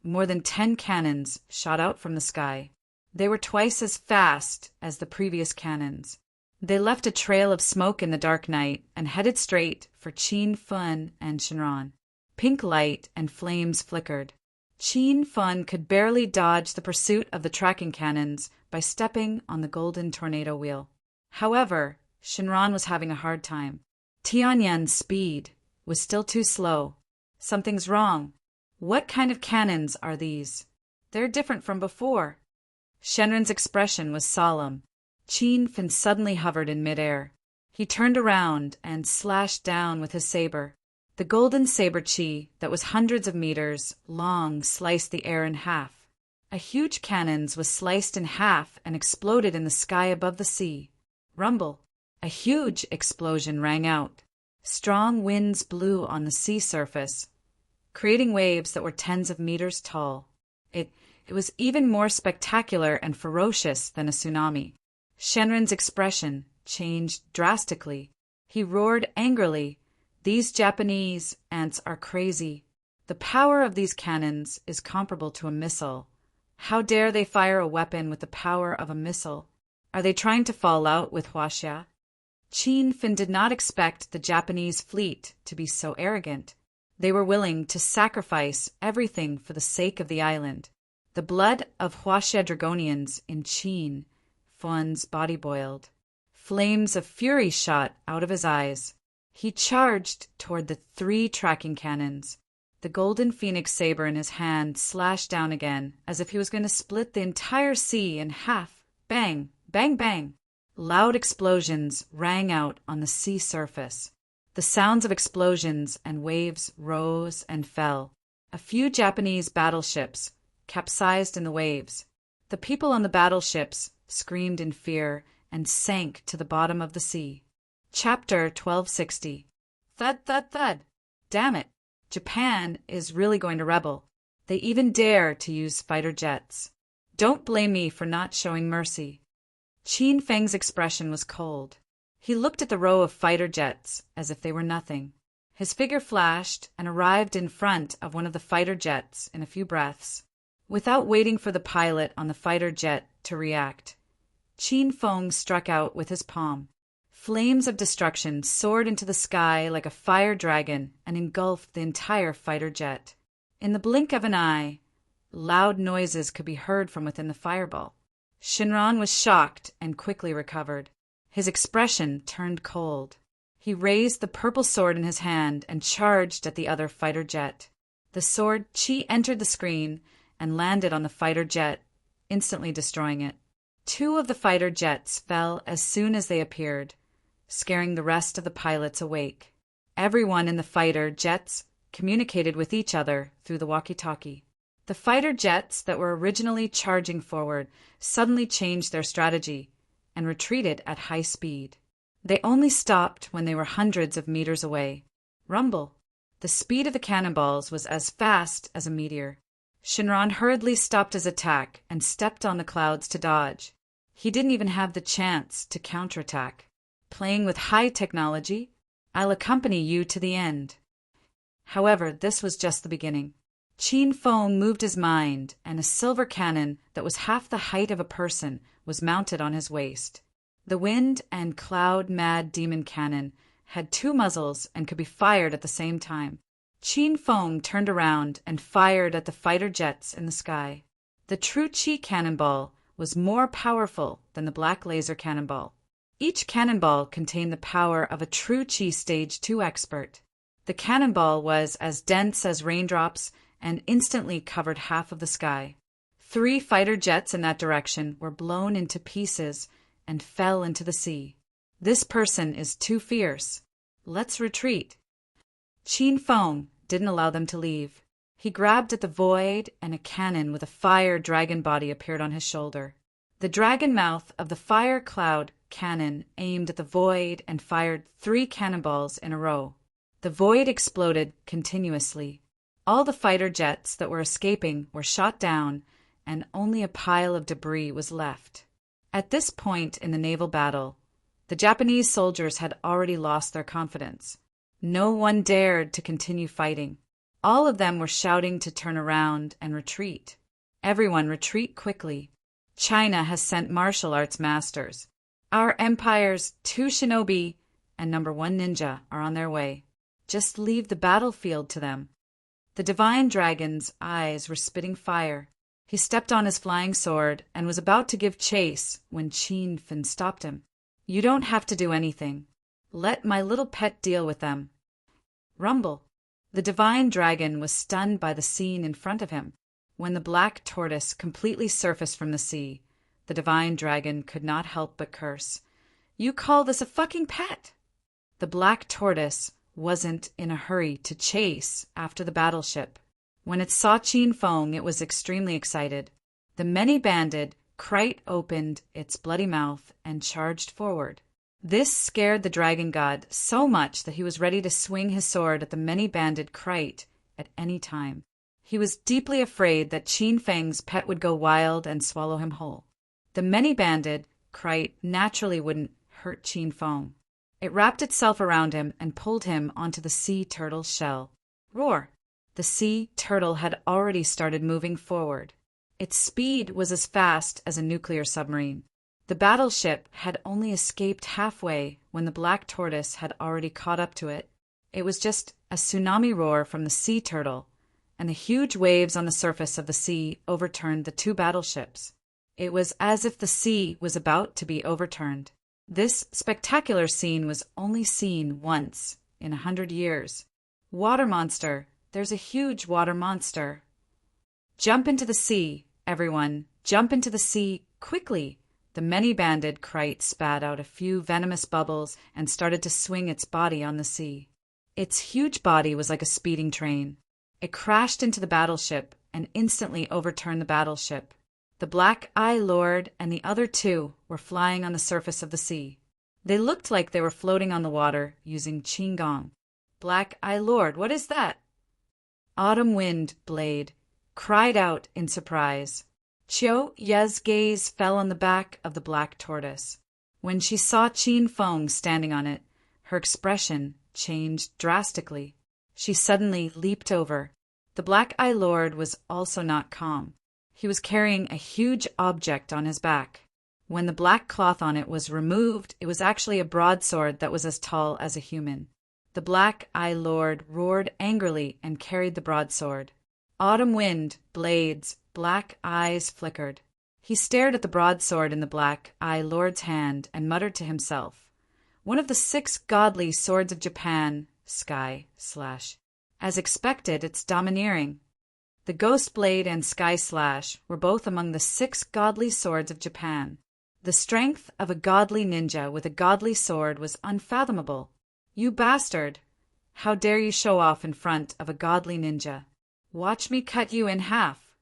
more than 10 cannons shot out from the sky. They were twice as fast as the previous cannons. They left a trail of smoke in the dark night and headed straight for Chin Fun and Shinran. Pink light and flames flickered. Chin Fun could barely dodge the pursuit of the tracking cannons by stepping on the golden tornado wheel. However, Shinran was having a hard time. Tianyan's speed was still too slow. Something's wrong. What kind of cannons are these? They're different from before. Shenren's expression was solemn. Chin Fun suddenly hovered in midair. He turned around and slashed down with his saber. The golden saber chi that was hundreds of meters long sliced the air in half. A huge cannon was sliced in half and exploded in the sky above the sea. Rumble! A huge explosion rang out. Strong winds blew on the sea surface, creating waves that were tens of meters tall. It was even more spectacular and ferocious than a tsunami. Shenren's expression changed drastically. He roared angrily, "These Japanese ants are crazy. The power of these cannons is comparable to a missile. How dare they fire a weapon with the power of a missile? Are they trying to fall out with Huaxia?" Chin Fun did not expect the Japanese fleet to be so arrogant. They were willing to sacrifice everything for the sake of the island. The blood of Huaxia Dragonians in Chin Fun's body boiled. Flames of fury shot out of his eyes. He charged toward the 3 tracking cannons. The golden phoenix saber in his hand slashed down again, as if he was going to split the entire sea in half. Bang! Bang! Bang! Loud explosions rang out on the sea surface. The sounds of explosions and waves rose and fell. A few Japanese battleships capsized in the waves. The people on the battleships screamed in fear and sank to the bottom of the sea. Chapter 1260. Thud, thud, thud. Damn it. Japan is really going to rebel. They even dare to use fighter jets. Don't blame me for not showing mercy. Chin Feng's expression was cold. He looked at the row of fighter jets as if they were nothing. His figure flashed and arrived in front of one of the fighter jets in a few breaths. Without waiting for the pilot on the fighter jet to react, Chin Feng struck out with his palm. Flames of destruction soared into the sky like a fire dragon and engulfed the entire fighter jet. In the blink of an eye, loud noises could be heard from within the fireball. Shinran was shocked and quickly recovered. His expression turned cold. He raised the purple sword in his hand and charged at the other fighter jet. The sword chi entered the screen and landed on the fighter jet, instantly destroying it. 2 of the fighter jets fell as soon as they appeared, scaring the rest of the pilots awake. Everyone in the fighter jets communicated with each other through the walkie-talkie. The fighter jets that were originally charging forward suddenly changed their strategy and retreated at high speed. They only stopped when they were hundreds of meters away. Rumble! The speed of the cannonballs was as fast as a meteor. Shinran hurriedly stopped his attack and stepped on the clouds to dodge. He didn't even have the chance to counterattack. Playing with high technology? I'll accompany you to the end. However, this was just the beginning. Chin Feng moved his mind, and a silver cannon that was half the height of a person was mounted on his waist. The wind and cloud-mad demon cannon had 2 muzzles and could be fired at the same time. Chin Feng turned around and fired at the fighter jets in the sky. The true Chi cannonball was more powerful than the black laser cannonball. Each cannonball contained the power of a true Chi Stage 2 expert. The cannonball was as dense as raindrops and instantly covered half of the sky. 3 fighter jets in that direction were blown into pieces and fell into the sea. This person is too fierce. Let's retreat. Qin Feng didn't allow them to leave. He grabbed at the void, and a cannon with a fire dragon body appeared on his shoulder. The dragon mouth of the fire cloud cannon aimed at the void and fired 3 cannonballs in a row. The void exploded continuously. All the fighter jets that were escaping were shot down, and only a pile of debris was left. At this point in the naval battle, the Japanese soldiers had already lost their confidence. No one dared to continue fighting. All of them were shouting to turn around and retreat. Everyone retreat quickly. China has sent martial arts masters. Our empire's 2 shinobi and number 1 ninja are on their way. Just leave the battlefield to them. The divine dragon's eyes were spitting fire. He stepped on his flying sword and was about to give chase when Qin Feng stopped him. You don't have to do anything. Let my little pet deal with them. Rumble. The divine dragon was stunned by the scene in front of him. When the black tortoise completely surfaced from the sea, the divine dragon could not help but curse. You call this a fucking pet? The black tortoise wasn't in a hurry to chase after the battleship. When it saw Qin Feng, it was extremely excited. The many-banded Krite opened its bloody mouth and charged forward. This scared the dragon god so much that he was ready to swing his sword at the many-banded Krite at any time. He was deeply afraid that Qin Feng's pet would go wild and swallow him whole. The many-banded Krite naturally wouldn't hurt Qin Feng. It wrapped itself around him and pulled him onto the sea turtle's shell. Roar! The sea turtle had already started moving forward. Its speed was as fast as a nuclear submarine. The battleship had only escaped halfway when the black tortoise had already caught up to it. It was just a tsunami roar from the sea turtle, and the huge waves on the surface of the sea overturned the 2 battleships. It was as if the sea was about to be overturned. This spectacular scene was only seen once in 100 years. Water monster! There's a huge water monster! Jump into the sea, everyone! Jump into the sea, quickly! The many-banded Krite spat out a few venomous bubbles and started to swing its body on the sea. Its huge body was like a speeding train. It crashed into the battleship and instantly overturned the battleship. The Black Eye Lord and the other 2 were flying on the surface of the sea. They looked like they were floating on the water using Qigong. Black Eye Lord, what is that? Autumn Wind Blade cried out in surprise. Qiu Ye's gaze fell on the back of the black tortoise. When she saw Qin Feng standing on it, her expression changed drastically. She suddenly leaped over. The Black Eye Lord was also not calm. He was carrying a huge object on his back. When the black cloth on it was removed, it was actually a broadsword that was as tall as a human. The Black Eye Lord roared angrily and carried the broadsword. Autumn wind, blades, black eyes flickered. He stared at the broadsword in the Black Eye Lord's hand and muttered to himself, "One of the 6 godly swords of Japan, Sky Slash. As expected, it's domineering." The Ghost Blade and Sky Slash were both among the 6 godly swords of Japan. The strength of a godly ninja with a godly sword was unfathomable. "You bastard! How dare you show off in front of a godly ninja? Watch me cut you in half!"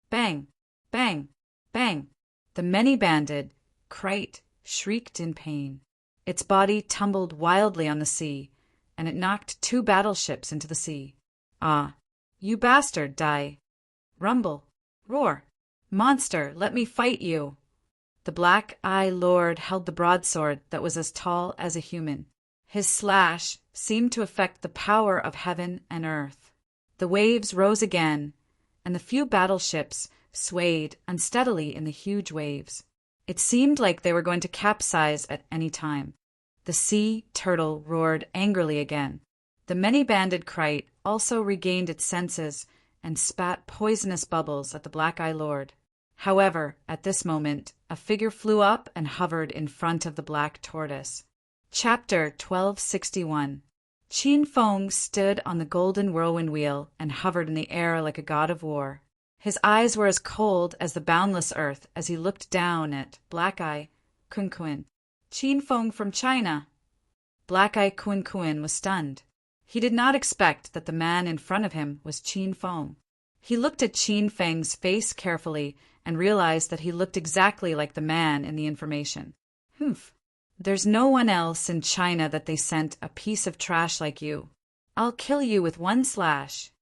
Bang! Bang! Bang! The many-banded Krite shrieked in pain. Its body tumbled wildly on the sea, and it knocked 2 battleships into the sea. "Ah! You bastard, die! Rumble! Roar! Monster, let me fight you!" The Black Eye Lord held the broadsword that was as tall as a human. His slash seemed to affect the power of heaven and earth. The waves rose again, and the few battleships swayed unsteadily in the huge waves. It seemed like they were going to capsize at any time. The sea turtle roared angrily again. The many-banded Krite also regained its senses and spat poisonous bubbles at the Black Eye Lord. However, at this moment, a figure flew up and hovered in front of the black tortoise. Chapter 1261. Qin Feng stood on the golden whirlwind wheel and hovered in the air like a god of war. His eyes were as cold as the boundless earth as he looked down at Black Eye Kun. "Qin Feng from China." Black Eye Kun was stunned. He did not expect that the man in front of him was Qin Feng. He looked at Qin Feng's face carefully and realized that he looked exactly like the man in the information. Humph. There's no one else in China that they sent a piece of trash like you. I'll kill you with one slash.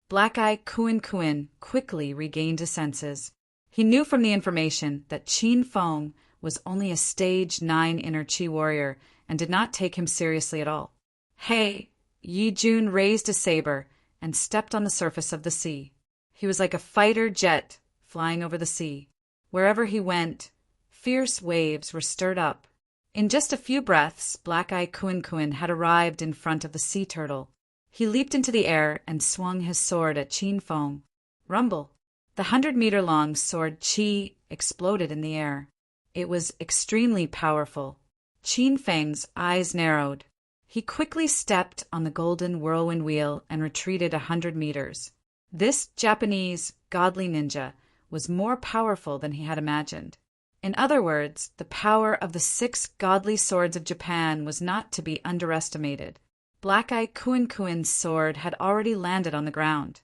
Black-Eye Kuan quickly regained his senses. He knew from the information that Qin Feng was only a stage 9 inner Qi warrior and did not take him seriously at all. Hey! Yi Jun raised a saber and stepped on the surface of the sea. He was like a fighter jet flying over the sea. Wherever he went, fierce waves were stirred up. In just a few breaths, Black-Eye Kuan had arrived in front of the sea turtle. He leaped into the air and swung his sword at Qin Feng. Rumble! The 100-meter-long sword Qi exploded in the air. It was extremely powerful. Qin Feng's eyes narrowed. He quickly stepped on the golden whirlwind wheel and retreated 100 meters. This Japanese godly ninja was more powerful than he had imagined. In other words, the power of the 6 godly swords of Japan was not to be underestimated. Black-Eye Kuan's sword had already landed on the ground,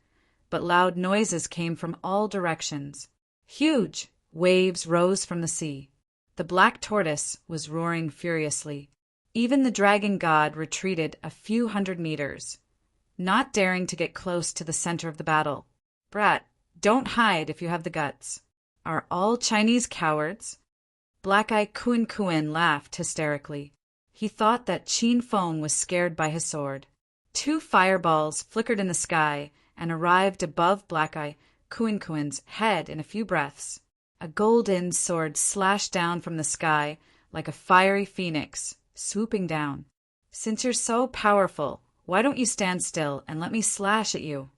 but loud noises came from all directions. Huge waves rose from the sea. The black tortoise was roaring furiously. Even the dragon god retreated a few 100 meters, not daring to get close to the center of the battle. Brat, don't hide if you have the guts. Are all Chinese cowards? Black-Eye Kuan laughed hysterically. He thought that Qin Feng was scared by his sword. 2 fireballs flickered in the sky and arrived above Black-Eye Kuan's head in a few breaths. A golden sword slashed down from the sky like a fiery phoenix, swooping down. Since you're so powerful, why don't you stand still and let me slash at you?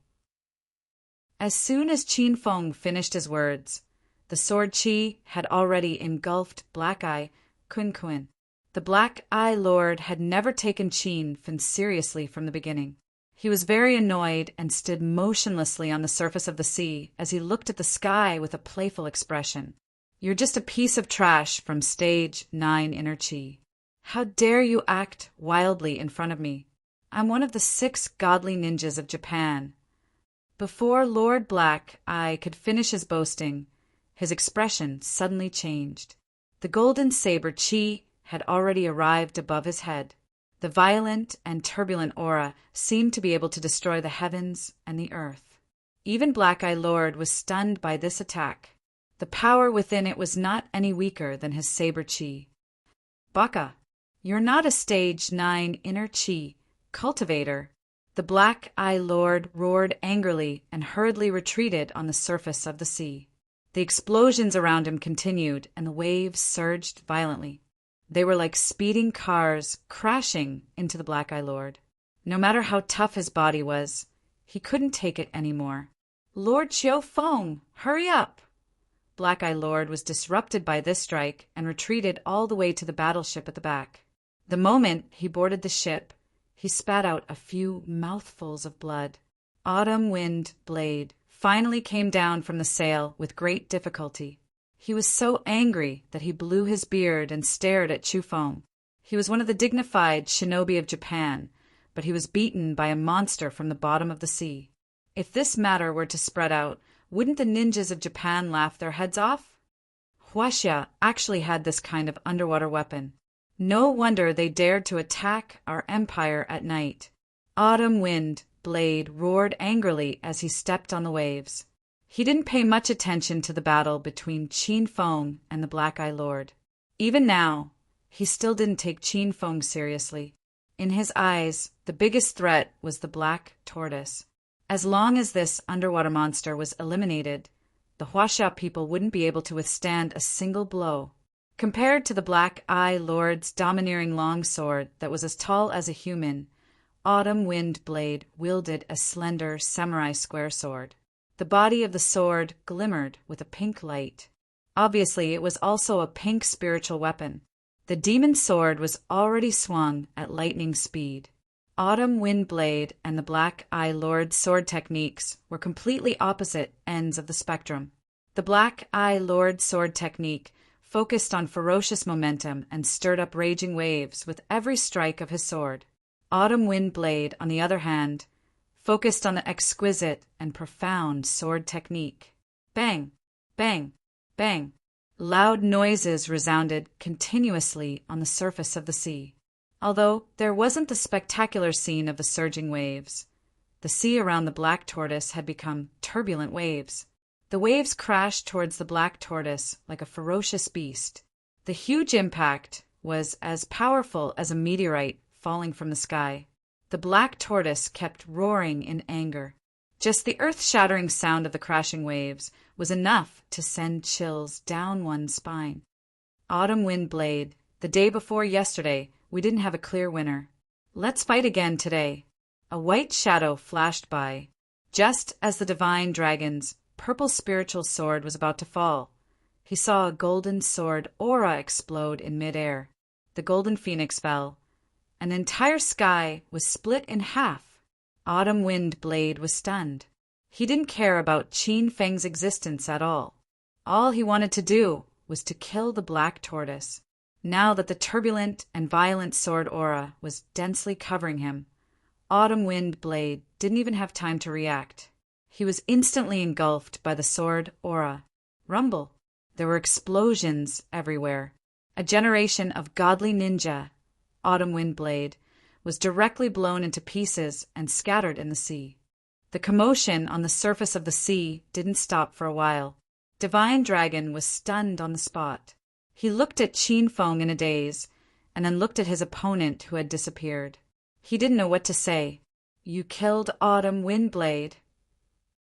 As soon as Qin Feng finished his words, the sword Qi had already engulfed Black-Eye Kuan. The Black-Eye Lord had never taken Qin Feng seriously from the beginning. He was very annoyed and stood motionlessly on the surface of the sea as he looked at the sky with a playful expression. You're just a piece of trash from stage 9 inner Qi. How dare you act wildly in front of me? I'm one of the 6 godly ninjas of Japan. Before Lord Black-Eye could finish his boasting, his expression suddenly changed. The golden saber Qi had already arrived above his head. The violent and turbulent aura seemed to be able to destroy the heavens and the earth. Even Black-Eye Lord was stunned by this attack. The power within it was not any weaker than his saber Qi. Baka, you're not a stage 9 inner Qi cultivator. The Black-Eye Lord roared angrily and hurriedly retreated on the surface of the sea. The explosions around him continued, and the waves surged violently. They were like speeding cars crashing into the Black-Eye Lord. No matter how tough his body was, he couldn't take it anymore. Lord Xiao Feng, hurry up! Black-Eye Lord was disrupted by this strike and retreated all the way to the battleship at the back. The moment he boarded the ship, he spat out a few mouthfuls of blood. Autumn Wind Blade finally came down from the sail with great difficulty. He was so angry that he blew his beard and stared at Chu Feng. He was one of the dignified shinobi of Japan, but he was beaten by a monster from the bottom of the sea. If this matter were to spread out, wouldn't the ninjas of Japan laugh their heads off? Huaxia actually had this kind of underwater weapon. No wonder they dared to attack our empire at night. Autumn Wind Blade roared angrily as he stepped on the waves. He didn't pay much attention to the battle between Qin Feng and the Black-Eye Lord. Even now, he still didn't take Qin Feng seriously. In his eyes, the biggest threat was the black tortoise. As long as this underwater monster was eliminated, the Huaxia people wouldn't be able to withstand a single blow. Compared to the Black-Eye Lord's domineering longsword that was as tall as a human, Autumn Wind Blade wielded a slender samurai square sword. The body of the sword glimmered with a pink light. Obviously, it was also a pink spiritual weapon. The demon sword was already swung at lightning speed. Autumn Wind Blade and the Black-Eye Lord's sword techniques were completely opposite ends of the spectrum. The Black-Eye Lord's sword technique focused on ferocious momentum and stirred up raging waves with every strike of his sword. Autumn Wind Blade, on the other hand, focused on the exquisite and profound sword technique. Bang, bang, bang. Loud noises resounded continuously on the surface of the sea. Although there wasn't the spectacular scene of the surging waves, the sea around the black tortoise had become turbulent waves. The waves crashed towards the black tortoise like a ferocious beast. The huge impact was as powerful as a meteorite falling from the sky. The black tortoise kept roaring in anger. Just the earth-shattering sound of the crashing waves was enough to send chills down one's spine. Autumn Wind Blade, the day before yesterday, we didn't have a clear winner. Let's fight again today. A white shadow flashed by, just as the divine dragon's purple spiritual sword was about to fall. He saw a golden sword aura explode in midair. The golden phoenix fell. An entire sky was split in half. Autumn Wind Blade was stunned. He didn't care about Qin Feng's existence at all. All he wanted to do was to kill the black tortoise. Now that the turbulent and violent sword aura was densely covering him, Autumn Wind Blade didn't even have time to react. He was instantly engulfed by the sword aura. Rumble. There were explosions everywhere. A generation of godly ninja, Autumn Wind Blade, was directly blown into pieces and scattered in the sea. The commotion on the surface of the sea didn't stop for a while. Divine Dragon was stunned on the spot. He looked at Qin Feng in a daze, and then looked at his opponent who had disappeared. He didn't know what to say. You killed Autumn Wind Blade.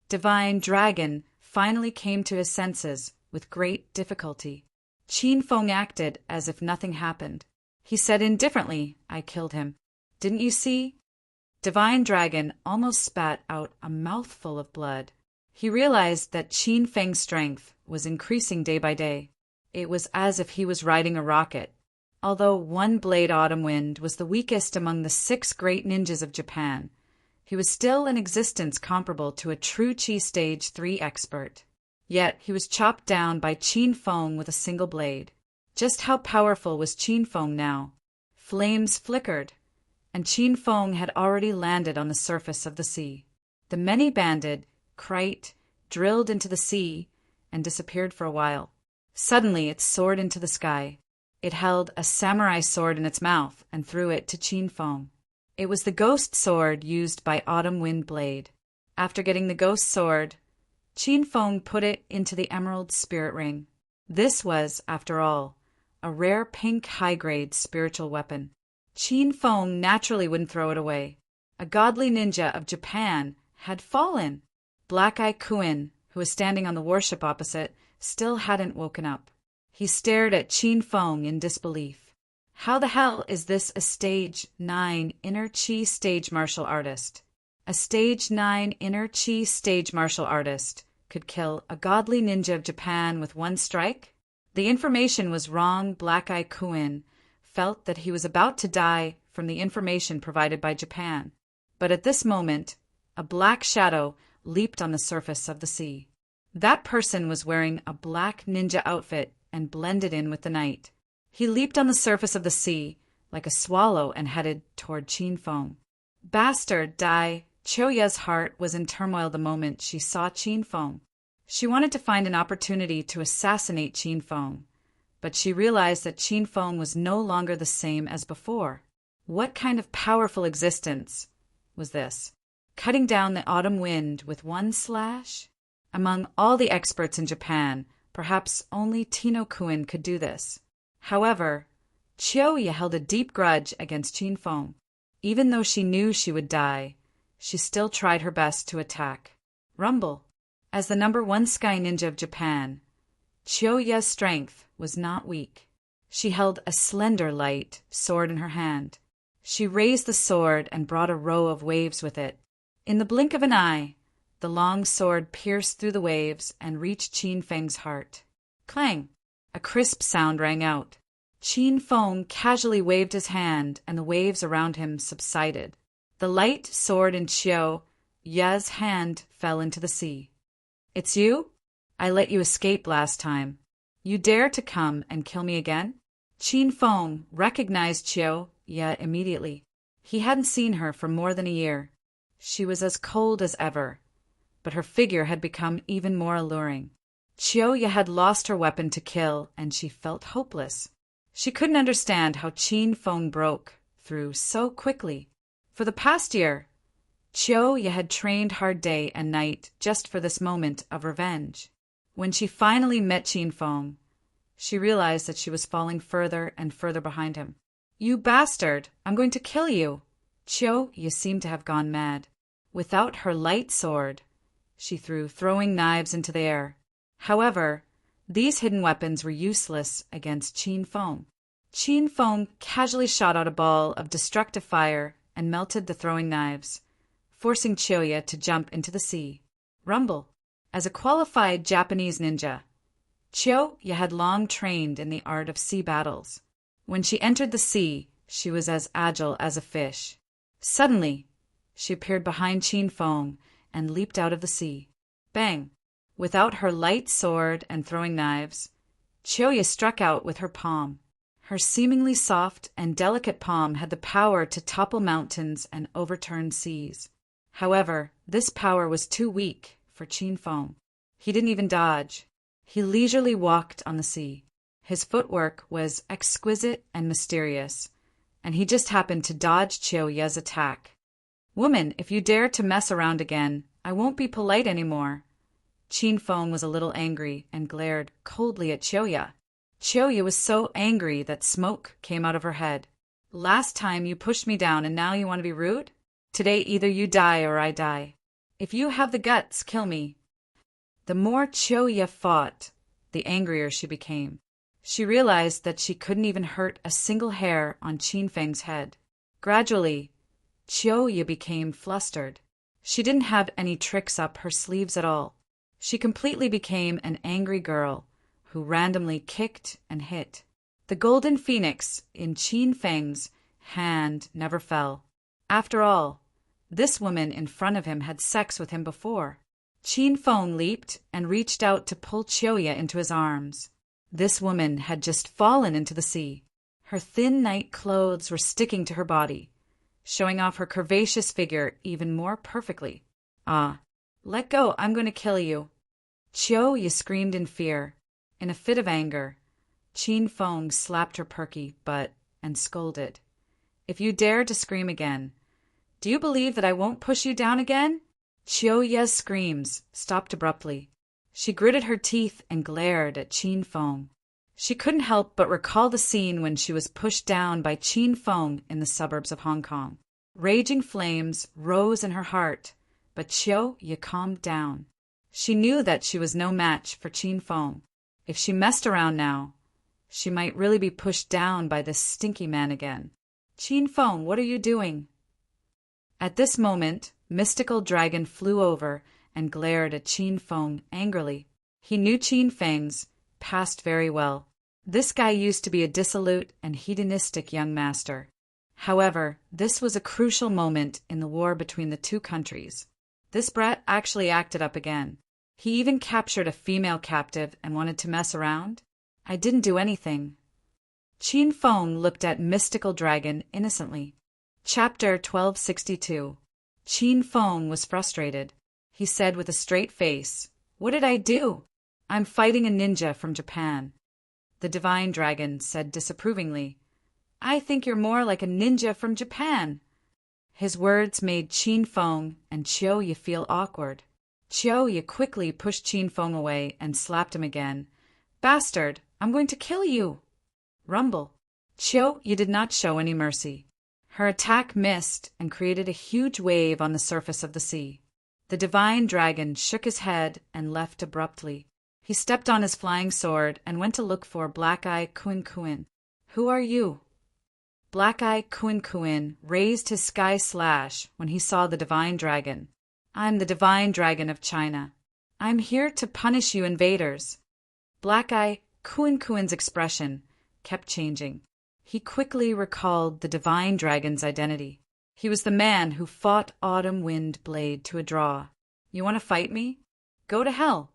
Divine Dragon finally came to his senses with great difficulty. Qin Feng acted as if nothing happened. He said indifferently, I killed him. Didn't you see? Divine Dragon almost spat out a mouthful of blood. He realized that Qin Feng's strength was increasing day by day. It was as if he was riding a rocket. Although One Blade Autumn Wind was the weakest among the 6 great ninjas of Japan, he was still an existence comparable to a true Qi Stage 3 expert. Yet he was chopped down by Qin Feng with a single blade. Just how powerful was Qin Feng now? Flames flickered, and Qin Feng had already landed on the surface of the sea. The many-banded kite drilled into the sea and disappeared for a while. Suddenly it soared into the sky. It held a samurai sword in its mouth and threw it to Qin Feng. It was the ghost sword used by Autumn Wind Blade. After getting the ghost sword, Qin Feng put it into the emerald spirit ring. This was, after all, a rare pink high-grade spiritual weapon. Qin Feng naturally wouldn't throw it away. A godly ninja of Japan had fallen. Black-Eye Kuin, who was standing on the warship opposite, still hadn't woken up. He stared at Qin Feng in disbelief. How the hell is this a Stage 9 Inner Qi stage martial artist? A Stage 9 Inner Qi stage martial artist could kill a godly ninja of Japan with one strike? The information was wrong. Black-Eye Kuin felt that he was about to die from the information provided by Japan. But at this moment, a black shadow leaped on the surface of the sea. That person was wearing a black ninja outfit and blended in with the night. He leaped on the surface of the sea like a swallow and headed toward Qin Feng. Bastard, die! Choya's heart was in turmoil the moment she saw Qin Feng. She wanted to find an opportunity to assassinate Qin Feng, but she realized that Qin Feng was no longer the same as before. What kind of powerful existence was this? Cutting down the autumn wind with one slash? Among all the experts in Japan, perhaps only Tino Kuin could do this. However, Choya held a deep grudge against Qin Feng. Even though she knew she would die, she still tried her best to attack. Rumble. As the #1 sky ninja of Japan, Choya's strength was not weak. She held a slender light sword in her hand. She raised the sword and brought a row of waves with it. In the blink of an eye, the long sword pierced through the waves and reached Qin Feng's heart. Clang! A crisp sound rang out. Qin Feng casually waved his hand, and the waves around him subsided. The light sword in Choya's hand fell into the sea. It's you? I let you escape last time. You dare to come and kill me again? Qin Feng recognized Choya immediately. He hadn't seen her for more than a year. She was as cold as ever, but her figure had become even more alluring. Chiyoya had lost her weapon to kill, and she felt hopeless. She couldn't understand how Qin Feng broke through so quickly. For the past year, Chiyoya had trained hard day and night just for this moment of revenge. When she finally met Qin Feng, she realized that she was falling further and further behind him. "You bastard! I'm going to kill you!" Chiyoya seemed to have gone mad. Without her light sword, she threw throwing knives into the air. However, these hidden weapons were useless against Qin Feng. Qin Feng casually shot out a ball of destructive fire and melted the throwing knives, forcing Chiyoya to jump into the sea. Rumble. As a qualified Japanese ninja, Chiyoya had long trained in the art of sea battles. When she entered the sea, she was as agile as a fish. Suddenly, she appeared behind Qin Feng and leaped out of the sea. Bang! Without her light sword and throwing knives, Chiyoya struck out with her palm. Her seemingly soft and delicate palm had the power to topple mountains and overturn seas. However, this power was too weak for Qin Feng. He didn't even dodge. He leisurely walked on the sea. His footwork was exquisite and mysterious, and he just happened to dodge Chiyoya's attack. "Woman, if you dare to mess around again, I won't be polite anymore." Qin Feng was a little angry and glared coldly at Chiyoya. Chiyoya was so angry that smoke came out of her head. "Last time you pushed me down and now you want to be rude? Today either you die or I die. If you have the guts, kill me." The more Chiyoya fought, the angrier she became. She realized that she couldn't even hurt a single hair on Qin Feng's head. Gradually, Chiyoya became flustered. She didn't have any tricks up her sleeves at all. She completely became an angry girl who randomly kicked and hit. The golden phoenix in Qin Feng's hand never fell. After all, this woman in front of him had sex with him before. Qin Feng leaped and reached out to pull Chiyoya into his arms. This woman had just fallen into the sea. Her thin night clothes were sticking to her body, showing off her curvaceous figure even more perfectly. "Ah, let go, I'm going to kill you." Chiyoya screamed in fear. In a fit of anger, Qin Feng slapped her perky butt and scolded. "If you dare to scream again, do you believe that I won't push you down again?" Chiyoya's screams stopped abruptly. She gritted her teeth and glared at Qin Feng. She couldn't help but recall the scene when she was pushed down by Qin Feng in the suburbs of Hong Kong. Raging flames rose in her heart, but Chiyoya calmed down. She knew that she was no match for Qin Feng. If she messed around now, she might really be pushed down by this stinky man again. "Qin Feng, what are you doing?" At this moment, Mystical Dragon flew over and glared at Qin Feng angrily. He knew Qin Feng's past very well. This guy used to be a dissolute and hedonistic young master. However, this was a crucial moment in the war between the two countries. This brat actually acted up again. He even captured a female captive and wanted to mess around. "I didn't do anything." Qin Feng looked at Mystical Dragon innocently. Chapter 1262. Qin Feng was frustrated. He said with a straight face, "What did I do? I'm fighting a ninja from Japan." The Divine Dragon said disapprovingly, "I think you're more like a ninja from Japan." His words made Qin Feng and Chiyoya feel awkward. Chiyoya quickly pushed Qin Feng away and slapped him again. "Bastard, I'm going to kill you." Rumble. Chiyoya did not show any mercy. Her attack missed and created a huge wave on the surface of the sea. The Divine Dragon shook his head and left abruptly. He stepped on his flying sword and went to look for Black-Eye Kuin. "Who are you?" Black-Eye Kuin raised his sky slash when he saw the Divine Dragon. "I'm the Divine Dragon of China. I'm here to punish you invaders." Black-Eye Kuin's expression kept changing. He quickly recalled the Divine Dragon's identity. He was the man who fought Autumn Wind Blade to a draw. "You want to fight me? Go to hell."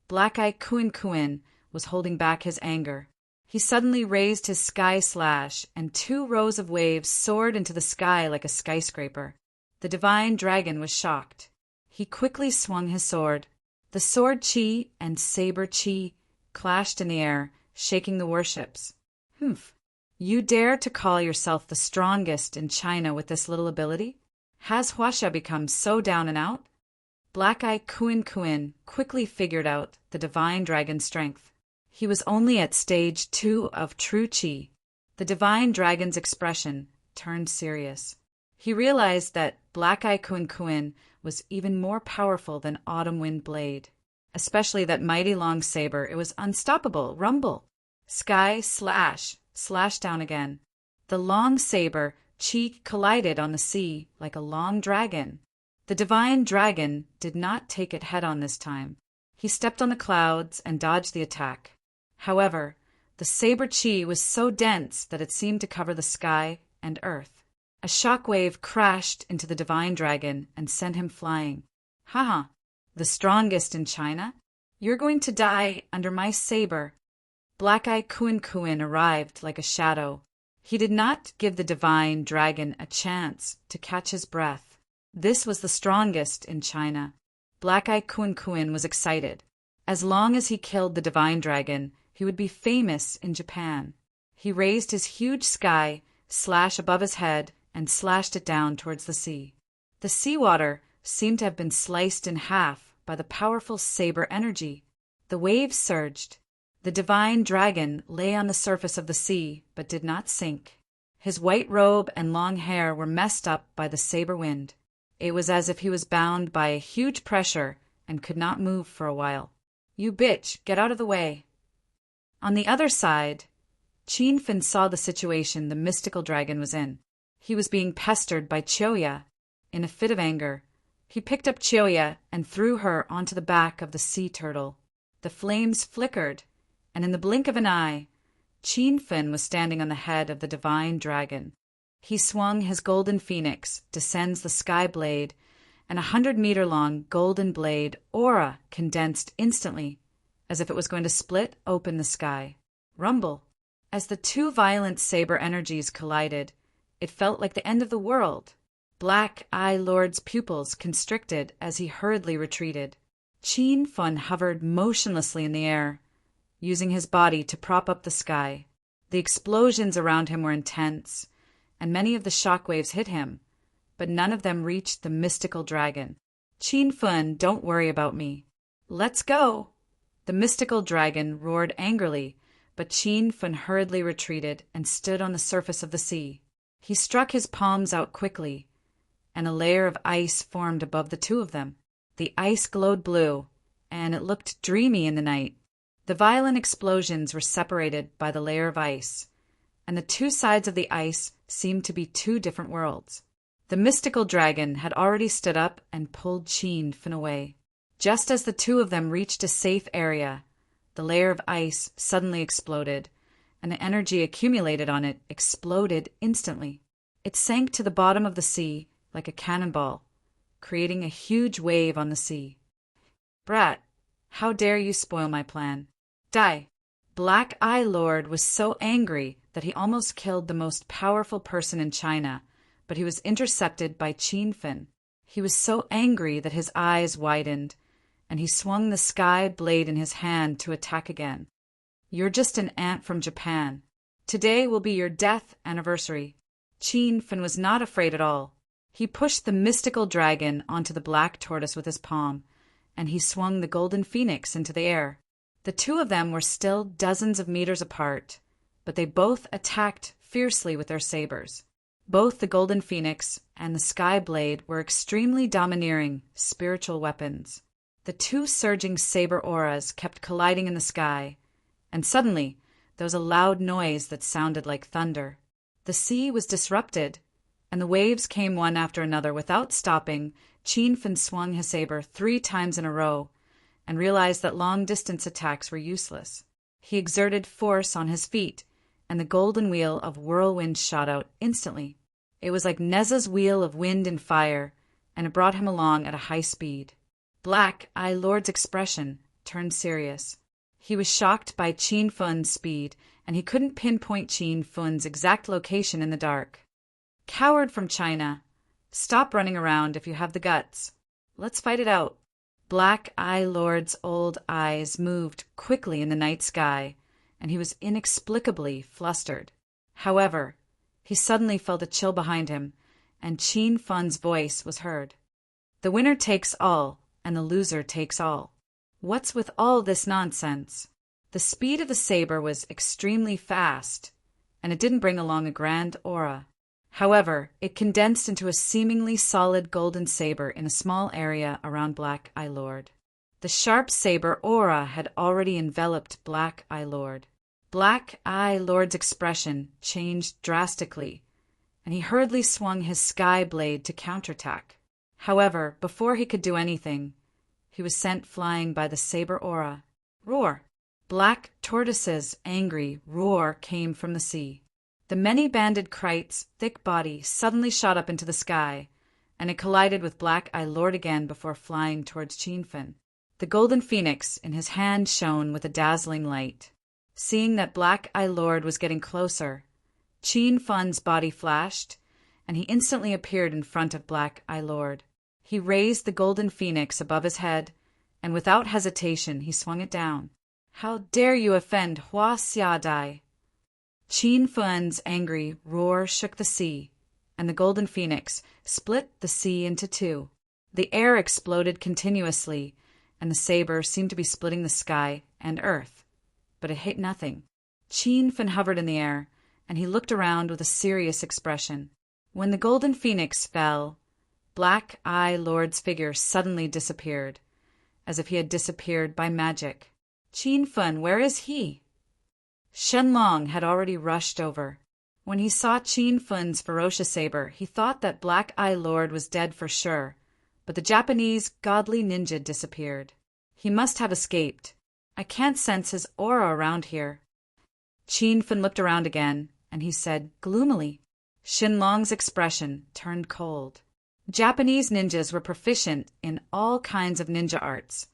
Black-Eye Kuin was holding back his anger. He suddenly raised his sky slash, and 2 rows of waves soared into the sky like a skyscraper. The divine dragon was shocked. He quickly swung his sword. The sword chi and saber chi clashed in the air, shaking the warships. Humph! You dare to call yourself the strongest in China with this little ability? Has Huasha become so down and out? Black Eye Kuin quickly figured out the divine dragon's strength. He was only at stage 2 of true chi. The divine dragon's expression turned serious. He realized that Black Eye Kuin was even more powerful than Autumn Wind Blade. Especially that mighty long saber, it was unstoppable. Rumble! Sky slash down again. The long saber cheek collided on the sea like a long dragon. The divine dragon did not take it head-on this time. He stepped on the clouds and dodged the attack. However, the saber chi was so dense that it seemed to cover the sky and earth. A shockwave crashed into the divine dragon and sent him flying. Haha, the strongest in China? You're going to die under my saber. Black Eye Kuin arrived like a shadow. He did not give the divine dragon a chance to catch his breath. This was the strongest in China. Black Eye Kuin was excited. As long as he killed the divine dragon, he would be famous in Japan. He raised his huge sky slash above his head and slashed it down towards the sea. The seawater seemed to have been sliced in half by the powerful saber energy. The waves surged. The divine dragon lay on the surface of the sea, but did not sink. His white robe and long hair were messed up by the saber wind. It was as if he was bound by a huge pressure and could not move for a while. You bitch, get out of the way. On the other side, Qin saw the situation the mystical dragon was in. He was being pestered by Choya. In a fit of anger, he picked up Choya and threw her onto the back of the sea turtle. The flames flickered, and in the blink of an eye, Qin was standing on the head of the divine dragon. He swung his golden phoenix, descends the sky blade, and 100-meter-long golden blade aura condensed instantly, as if it was going to split open the sky. Rumble! As the 2 violent saber energies collided, it felt like the end of the world. Black Eye Lord's pupils constricted as he hurriedly retreated. Qin hovered motionlessly in the air, using his body to prop up the sky. The explosions around him were intense, and many of the shockwaves hit him, but none of them reached the mystical dragon. Qin, don't worry about me. Let's go! The mystical dragon roared angrily, but Qin hurriedly retreated and stood on the surface of the sea. He struck his palms out quickly, and a layer of ice formed above the 2 of them. The ice glowed blue, and it looked dreamy in the night. The violent explosions were separated by the layer of ice, and the 2 sides of the ice seemed to be 2 different worlds. The mystical dragon had already stood up and pulled Qin away. Just as the 2 of them reached a safe area, the layer of ice suddenly exploded, and the energy accumulated on it exploded instantly. It sank to the bottom of the sea like a cannonball, creating a huge wave on the sea. Brat, how dare you spoil my plan? Die! Black Eye Lord was so angry that he almost killed the most powerful person in China, but he was intercepted by Qin. He was so angry that his eyes widened, and he swung the sky blade in his hand to attack again. You're just an ant from Japan. Today will be your death anniversary. Qin was not afraid at all. He pushed the mystical dragon onto the black tortoise with his palm, and he swung the golden phoenix into the air. The 2 of them were still dozens of meters apart, but they both attacked fiercely with their sabers. Both the golden phoenix and the sky blade were extremely domineering spiritual weapons. The 2 surging saber auras kept colliding in the sky, and suddenly there was a loud noise that sounded like thunder. The sea was disrupted, and the waves came one after another without stopping. Qin swung his saber 3 times in a row, and realized that long-distance attacks were useless. He exerted force on his feet, and the golden wheel of whirlwind shot out instantly. It was like Nezha's wheel of wind and fire, and it brought him along at a high speed. Black Eye Lord's expression turned serious. He was shocked by Qin speed and he couldn't pinpoint Qin Fun's exact location in the dark. Coward from China, stop running around if you have the guts. Let's fight it out. Black Eye Lord's old eyes moved quickly in the night sky, and he was inexplicably flustered. However, he suddenly felt a chill behind him, and Qin Fun's voice was heard. The winner takes all, and the loser takes all. What's with all this nonsense? The speed of the saber was extremely fast, and it didn't bring along a grand aura. However, it condensed into a seemingly solid golden saber in a small area around Black Eye Lord. The sharp saber aura had already enveloped Black Eye Lord. Black Eye Lord's expression changed drastically, and he hurriedly swung his sky blade to counterattack. However, before he could do anything, he was sent flying by the saber aura. Roar! Black Tortoise's angry roar came from the sea. The many-banded kite's thick body suddenly shot up into the sky, and it collided with Black Eye Lord again before flying towards Qin Fun. The golden phoenix in his hand shone with a dazzling light. Seeing that Black Eye Lord was getting closer, Qin Fun's body flashed, and he instantly appeared in front of Black Eye Lord. He raised the golden phoenix above his head, and without hesitation he swung it down. How dare you offend Hua Xia Dai? Qin Fun's angry roar shook the sea, and the golden phoenix split the sea into two. The air exploded continuously, and the saber seemed to be splitting the sky and earth. But it hit nothing. Qin Fun hovered in the air, and he looked around with a serious expression. When the golden phoenix fell, Black Eye Lord's figure suddenly disappeared, as if he had disappeared by magic. Qin Fun, where is he? Shenlong had already rushed over. When he saw Qin Fun's ferocious saber, he thought that Black Eye Lord was dead for sure, but the Japanese godly ninja disappeared. He must have escaped. I can't sense his aura around here. Qin Fun looked around again, and he said gloomily. Shenlong's expression turned cold. Japanese ninjas were proficient in all kinds of ninja arts,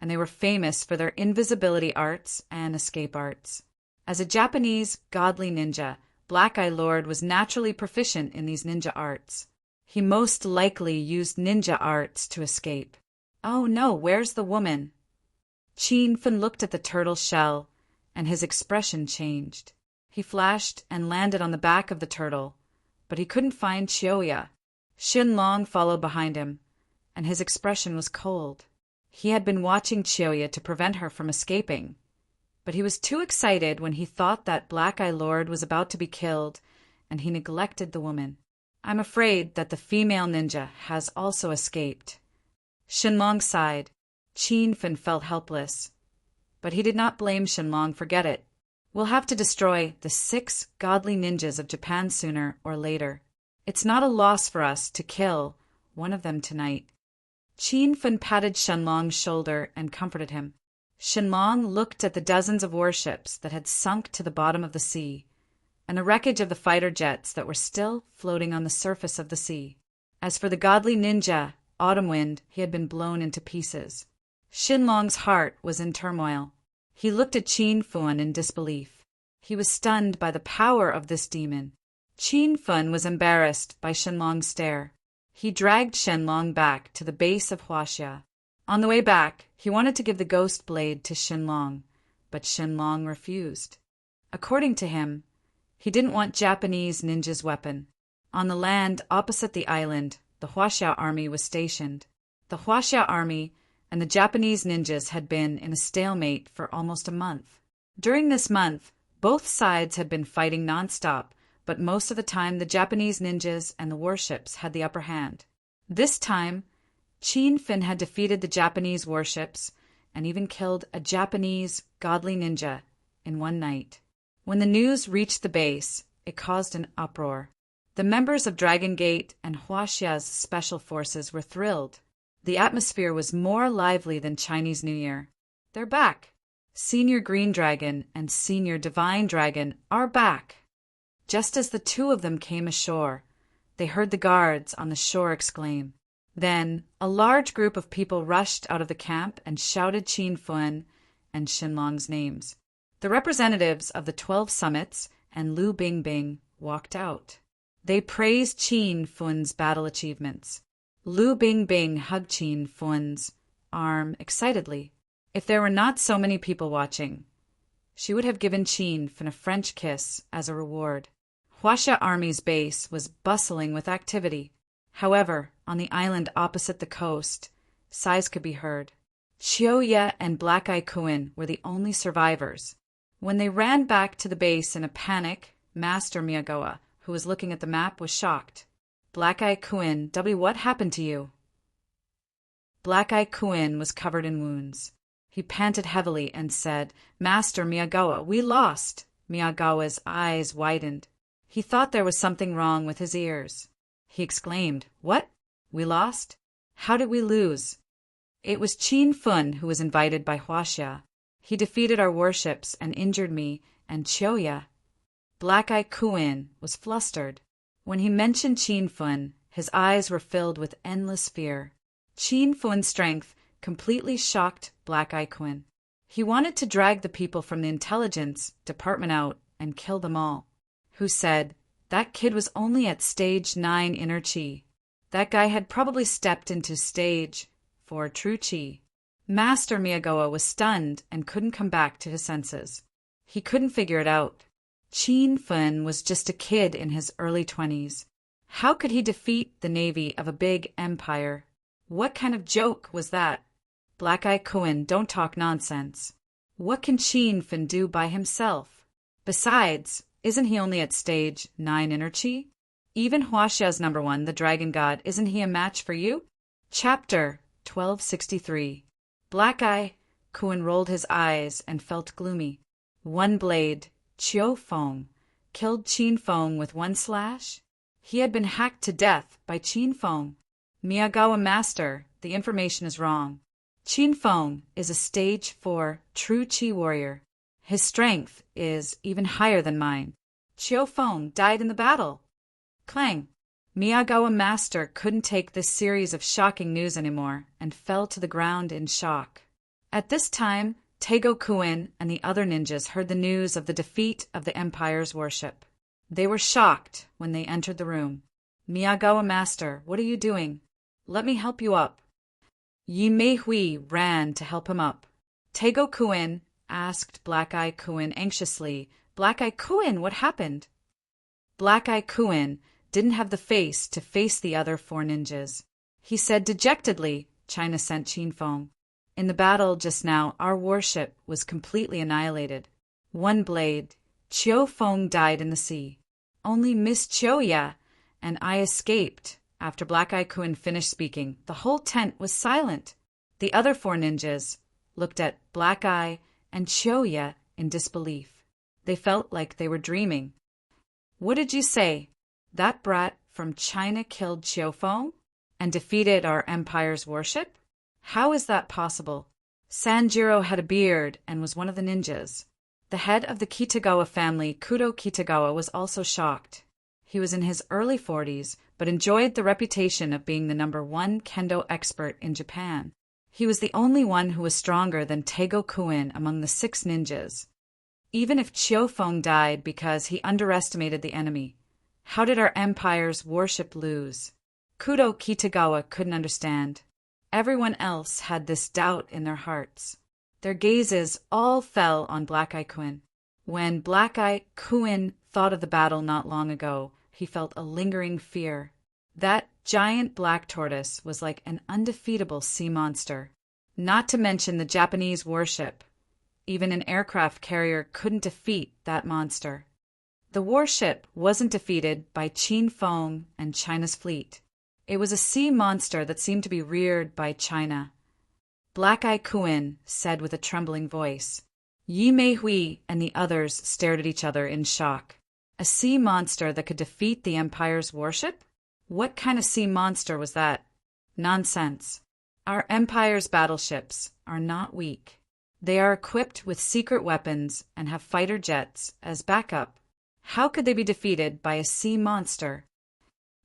and they were famous for their invisibility arts and escape arts. As a Japanese godly ninja, Black Eye Lord was naturally proficient in these ninja arts. He most likely used ninja arts to escape. Oh no, where's the woman? Qin Fun looked at the turtle shell, and his expression changed. He flashed and landed on the back of the turtle, but he couldn't find Chiyoya. Shenlong followed behind him, and his expression was cold. He had been watching Chiyoya to prevent her from escaping, but he was too excited when he thought that Black Eye Lord was about to be killed, and he neglected the woman. I'm afraid that the female ninja has also escaped. Shenlong sighed. Qin Fun felt helpless, but he did not blame Shenlong for it. We'll have to destroy the 6 godly ninjas of Japan sooner or later. It's not a loss for us to kill one of them tonight. Qin Fun patted Shenlong's shoulder and comforted him. Shenlong looked at the dozens of warships that had sunk to the bottom of the sea, and the wreckage of the fighter jets that were still floating on the surface of the sea. As for the godly ninja, Autumn Wind, he had been blown into pieces. Shenlong's heart was in turmoil. He looked at Qin Fun in disbelief. He was stunned by the power of this demon. Qin Fun was embarrassed by Shenlong's stare. He dragged Shenlong back to the base of Huaxia. On the way back, he wanted to give the ghost blade to Shenlong, but Shenlong refused. According to him, he didn't want Japanese ninja's weapon. On the land opposite the island, the Huaxia army was stationed. The Huaxia army and the Japanese ninjas had been in a stalemate for almost a month. During this month, both sides had been fighting nonstop, but most of the time the Japanese ninjas and the warships had the upper hand. This time, Qin Fun had defeated the Japanese warships and even killed a Japanese godly ninja in one night. When the news reached the base, it caused an uproar. The members of Dragon Gate and Huaxia's special forces were thrilled. The atmosphere was more lively than Chinese New Year. They're back. Senior Green Dragon and Senior Divine Dragon are back. Just as the two of them came ashore, they heard the guards on the shore exclaim. Then a large group of people rushed out of the camp and shouted Qin Fun and Shenlong's names. The representatives of the 12 summits and Lu Bingbing walked out. They praised Qin Fun's battle achievements. Lu Bingbing hugged Qin Fun's arm excitedly. If there were not so many people watching, she would have given Qin Fun a French kiss as a reward. Huaxia Army's base was bustling with activity. However, on the island opposite the coast, sighs could be heard. Chiu Ye and Black Eye Kuan were the only survivors. When they ran back to the base in a panic, Master Miyagawa, who was looking at the map, was shocked. Black Eye Kuan, what happened to you? Black Eye Kuan was covered in wounds. He panted heavily and said, Master Miyagawa, we lost. Miyagawa's eyes widened. He thought there was something wrong with his ears. He exclaimed, What? We lost? How did we lose? It was Qin Fun who was invited by Huaxia. He defeated our warships and injured me and Chiuya. Black Eye Kuan was flustered. When he mentioned Qin Fun, his eyes were filled with endless fear. Qin Fun's strength completely shocked Black Eye Kuan. He wanted to drag the people from the intelligence department out and kill them all. Who said, that kid was only at stage 9 inner chi. That guy had probably stepped into stage 4 true chi. Master Miyagawa was stunned and couldn't come back to his senses. He couldn't figure it out. Qin Fun was just a kid in his early 20s. How could he defeat the navy of a big empire? What kind of joke was that? Black Eye Kuan, don't talk nonsense. What can Qin Fun do by himself? Besides, isn't he only at stage 9 inner chi? Even Huaxia's number 1, the dragon god, isn't he a match for you? Chapter 1263. Black Eye Kuan rolled his eyes and felt gloomy. One blade, Chiu Feng, killed Qin Feng with one slash? He had been hacked to death by Qin Feng. Miyagawa Master, the information is wrong. Qin Feng is a stage 4 true chi warrior. His strength is even higher than mine. Chiu Feng died in the battle. Clang! Miyagawa Master couldn't take this series of shocking news anymore and fell to the ground in shock. At this time, Tego Kuan and the other ninjas heard the news of the defeat of the Empire's warship. They were shocked when they entered the room. Miyagawa Master, what are you doing? Let me help you up. Yi Meihui ran to help him up. Tego Kuan asked Black Eye Kuan anxiously, Black Eye Kuan, what happened? Black Eye Kuan didn't have the face to face the other 4 ninjas. He said dejectedly, China sent Qin Feng. In the battle just now, our warship was completely annihilated. One blade, Chiu Feng died in the sea. Only Miss Chiuya and I escaped. After Black Eye Kuan finished speaking, the whole tent was silent. The other 4 ninjas looked at Black Eye and Chiuya in disbelief. They felt like they were dreaming. What did you say? That brat from China killed Chiu Feng and defeated our empire's warship? How is that possible? Sanjiro had a beard and was one of the ninjas. The head of the Kitagawa family, Kudo Kitagawa, was also shocked. He was in his early 40s, but enjoyed the reputation of being the number 1 kendo expert in Japan. He was the only one who was stronger than Tego Kuan among the 6 ninjas. Even if Chiu Feng died because he underestimated the enemy, how did our empire's warship lose? Kudo Kitagawa couldn't understand. Everyone else had this doubt in their hearts. Their gazes all fell on Black Eye Kuan. When Black Eye Kuan thought of the battle not long ago, he felt a lingering fear. That giant black tortoise was like an undefeatable sea monster. Not to mention the Japanese warship. Even an aircraft carrier couldn't defeat that monster. The warship wasn't defeated by Qin Feng and China's fleet. It was a sea monster that seemed to be reared by China. Black Eye Kuan said with a trembling voice. Yi Meihui and the others stared at each other in shock. A sea monster that could defeat the Empire's warship? What kind of sea monster was that? Nonsense. Our Empire's battleships are not weak. They are equipped with secret weapons and have fighter jets as backup. How could they be defeated by a sea monster?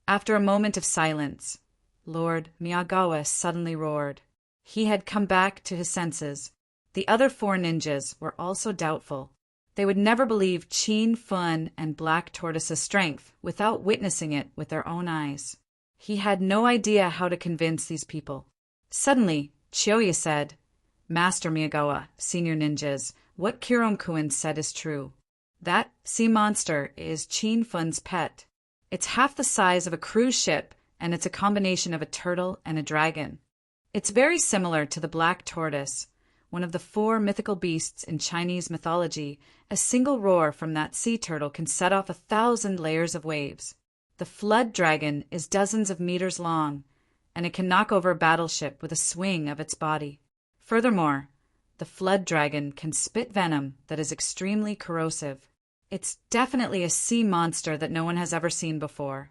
After a moment of silence, Lord Miyagawa suddenly roared. He had come back to his senses. The other 4 ninjas were also doubtful. They would never believe Qin Fun and Black Tortoise's strength without witnessing it with their own eyes. He had no idea how to convince these people. Suddenly, Chiyoya said, "Master Miyagawa, senior ninjas, what Kiromkuin said is true. That sea monster is Qin Fun's pet. It's half the size of a cruise ship, and it's a combination of a turtle and a dragon. It's very similar to the black tortoise, one of the 4 mythical beasts in Chinese mythology. A single roar from that sea turtle can set off 1,000 layers of waves. The flood dragon is dozens of meters long, and it can knock over a battleship with a swing of its body. Furthermore, the flood dragon can spit venom that is extremely corrosive. It's definitely a sea monster that no one has ever seen before."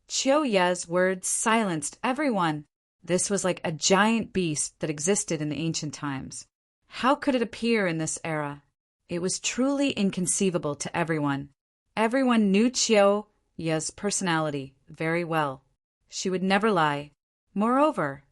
Chiyoya's words silenced everyone. This was like a giant beast that existed in the ancient times. How could it appear in this era? It was truly inconceivable to everyone. Everyone knew Chiyoya's personality very well. She would never lie. Moreover,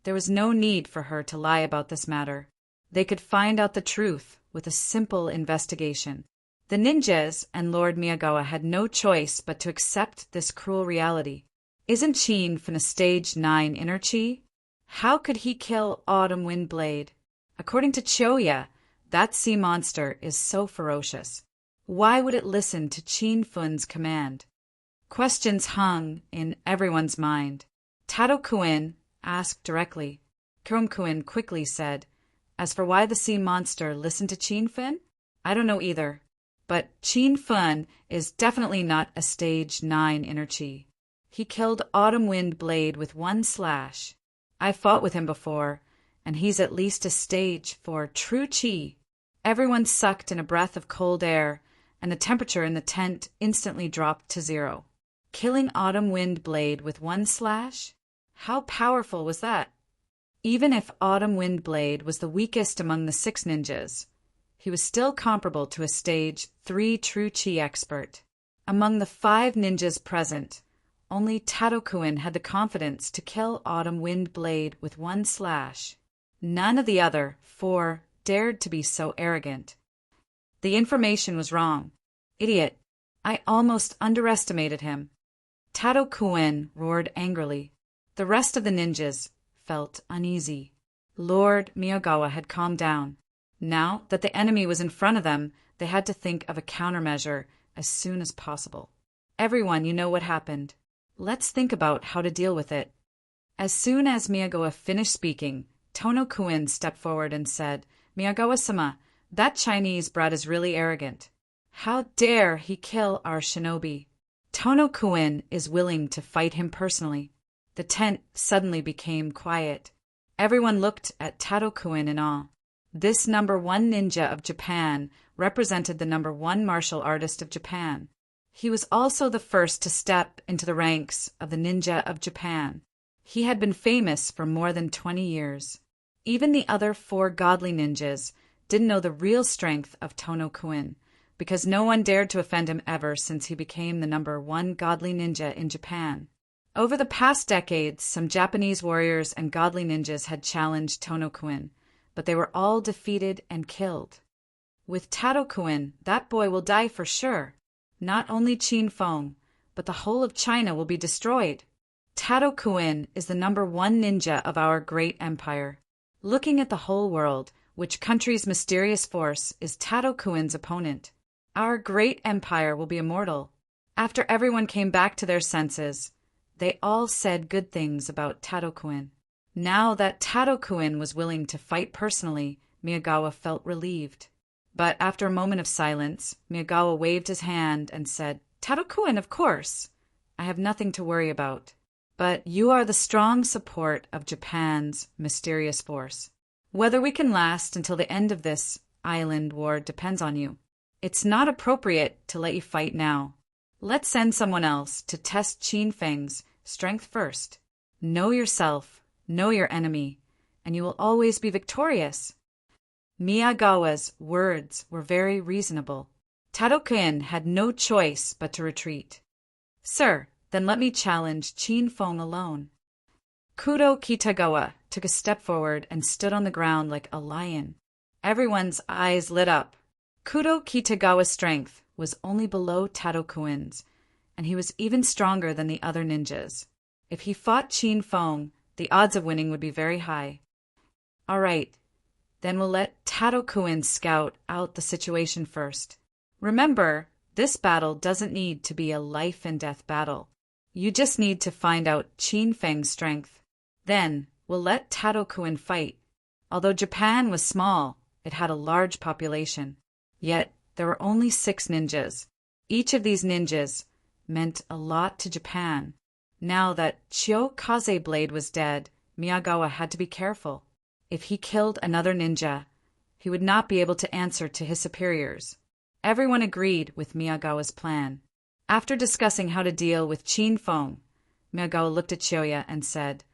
there was no need for her to lie about this matter. They could find out the truth with a simple investigation. The ninjas and Lord Miyagawa had no choice but to accept this cruel reality. Isn't Qin Fun a stage 9 inner chi? How could he kill Autumn Wind Blade? According to Chiyoya, that sea monster is so ferocious. Why would it listen to Qin Fun's command? Questions hung in everyone's mind. Tado-kun asked directly. Kiromkuin quickly said, "As for why the sea monster listened to Qin Fun, I don't know either. But Qin Fun is definitely not a stage 9 inner chi. He killed Autumn Wind Blade with 1 slash. I fought with him before, and he's at least a stage 4 true chi." Everyone sucked in a breath of cold air, and the temperature in the tent instantly dropped to 0. Killing Autumn Wind Blade with 1 slash? How powerful was that? Even if Autumn Wind Blade was the weakest among the 6 ninjas, he was still comparable to a stage 3 true chi expert. Among the 5 ninjas present, only Tado-kun had the confidence to kill Autumn Wind Blade with 1 slash. None of the other 4 dared to be so arrogant. The information was wrong. Idiot! I almost underestimated him. Tado-kun roared angrily. The rest of the ninjas felt uneasy. Lord Miyagawa had calmed down. Now that the enemy was in front of them, they had to think of a countermeasure as soon as possible. "Everyone, you know what happened. Let's think about how to deal with it." As soon as Miyagawa finished speaking, Tono-kun stepped forward and said, "Miyagawa-sama, that Chinese brat is really arrogant. How dare he kill our shinobi? Tono-kun is willing to fight him personally." The tent suddenly became quiet. Everyone looked at Tado-kun in awe. This #1 ninja of Japan represented the #1 martial artist of Japan. He was also the first to step into the ranks of the ninja of Japan. He had been famous for more than 20 years. Even the other 4 godly ninjas didn't know the real strength of Tono-kun, because no one dared to offend him ever since he became the #1 godly ninja in Japan. Over the past decades, some Japanese warriors and godly ninjas had challenged Tono-kun, but they were all defeated and killed. With Tado-kun, that boy will die for sure. Not only Qin Fung, but the whole of China will be destroyed. Tado-kun is the #1 ninja of our great empire. Looking at the whole world, which country's mysterious force is Tado-kun's opponent? Our great empire will be immortal. After everyone came back to their senses, they all said good things about Tado-kun. Now that Tado-kun was willing to fight personally, Miyagawa felt relieved. But after a moment of silence, Miyagawa waved his hand and said, "Tado-kun, of course. I have nothing to worry about. But you are the strong support of Japan's mysterious force. Whether we can last until the end of this island war depends on you. It's not appropriate to let you fight now. Let's send someone else to test Qin Feng's strength first. Know yourself, know your enemy, and you will always be victorious." Miyagawa's words were very reasonable. Tado-kun had no choice but to retreat. "Sir, then let me challenge Qin Feng alone." Kudo Kitagawa took a step forward and stood on the ground like a lion. Everyone's eyes lit up. Kudo Kitagawa's strength was only below Tado-kun's, and he was even stronger than the other ninjas. If he fought Qin Feng, the odds of winning would be very high. All right, then we'll let Tado-kun scout out the situation first. Remember, this battle doesn't need to be a life-and-death battle. You just need to find out Qin Feng's strength. Then, we'll let Tado-kun fight. Although Japan was small, it had a large population. Yet, there were only 6 ninjas. Each of these ninjas meant a lot to Japan. Now that Chiyo-Kaze Blade was dead, Miyagawa had to be careful. If he killed another ninja, he would not be able to answer to his superiors. Everyone agreed with Miyagawa's plan. After discussing how to deal with Qin Feng, Miyagawa looked at Chiyoya and said,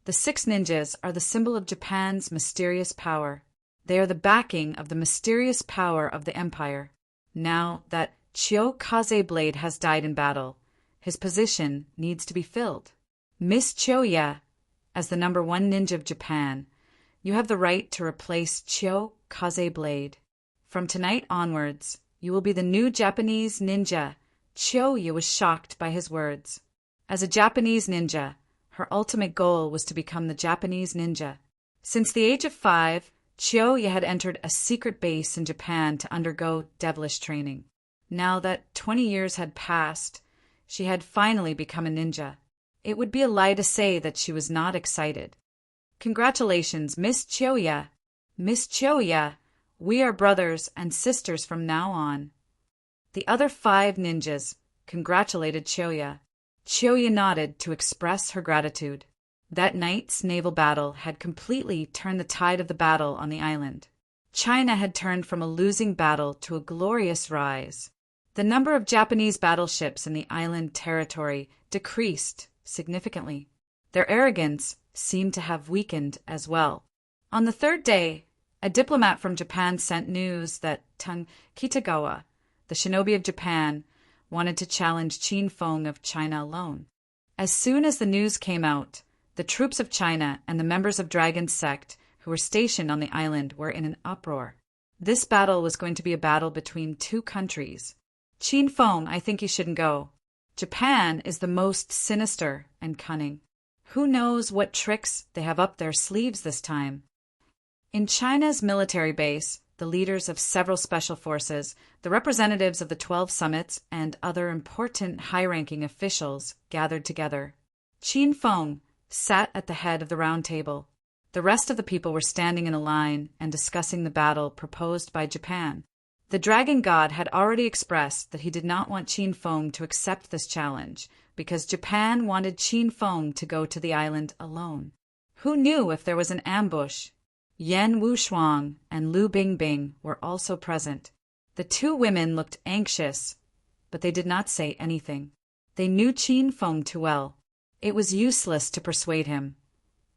"The 6 ninjas are the symbol of Japan's mysterious power. They are the backing of the mysterious power of the empire. Now that Chiyo-Kaze Blade has died in battle, his position needs to be filled. Miss Chiyoya, as the #1 ninja of Japan, you have the right to replace Chiyo-Kaze Blade. From tonight onwards, you will be the new Japanese ninja." Chiyoya was shocked by his words. As a Japanese ninja, her ultimate goal was to become the Japanese ninja. Since the age of 5, Chiyoya had entered a secret base in Japan to undergo devilish training. Now that 20 years had passed, she had finally become a ninja. It would be a lie to say that she was not excited. "Congratulations, Miss Chiyoya. Miss Chiyoya, we are brothers and sisters from now on." The other 5 ninjas congratulated Chiyoya. Chiyoya nodded to express her gratitude. That night's naval battle had completely turned the tide of the battle on the island. China had turned from a losing battle to a glorious rise. The number of Japanese battleships in the island territory decreased significantly. Their arrogance seemed to have weakened as well. On the 3rd day, a diplomat from Japan sent news that Tang Kitagawa, the shinobi of Japan, wanted to challenge Qin Feng of China alone. As soon as the news came out, the troops of China and the members of Dragon's sect who were stationed on the island were in an uproar. This battle was going to be a battle between 2 countries. "Qin Feng, I think you shouldn't go. Japan is the most sinister and cunning. Who knows what tricks they have up their sleeves this time?" In China's military base, the leaders of several special forces, the representatives of the 12 summits, and other important high-ranking officials gathered together. Qin Feng sat at the head of the round table. The rest of the people were standing in a line and discussing the battle proposed by Japan. The dragon god had already expressed that he did not want Qin Feng to accept this challenge because Japan wanted Qin Feng to go to the island alone. Who knew if there was an ambush? Yan Wushuang and Lu Bingbing were also present. The 2 women looked anxious, but they did not say anything. They knew Qin Feng too well. It was useless to persuade him,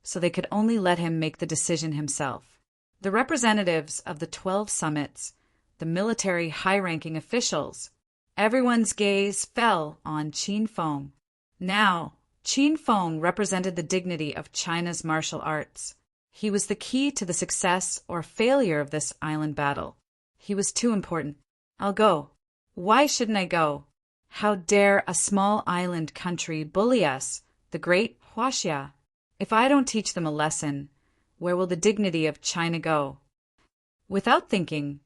so they could only let him make the decision himself. The representatives of the 12 summits, the military high-ranking officials, everyone's gaze fell on Qin Feng. Now, Qin Feng represented the dignity of China's martial arts. He was the key to the success or failure of this island battle. He was too important. "I'll go." "Why shouldn't I go? How dare a small island country bully us, the great Huaxia? If I don't teach them a lesson, where will the dignity of China go?" Without thinking,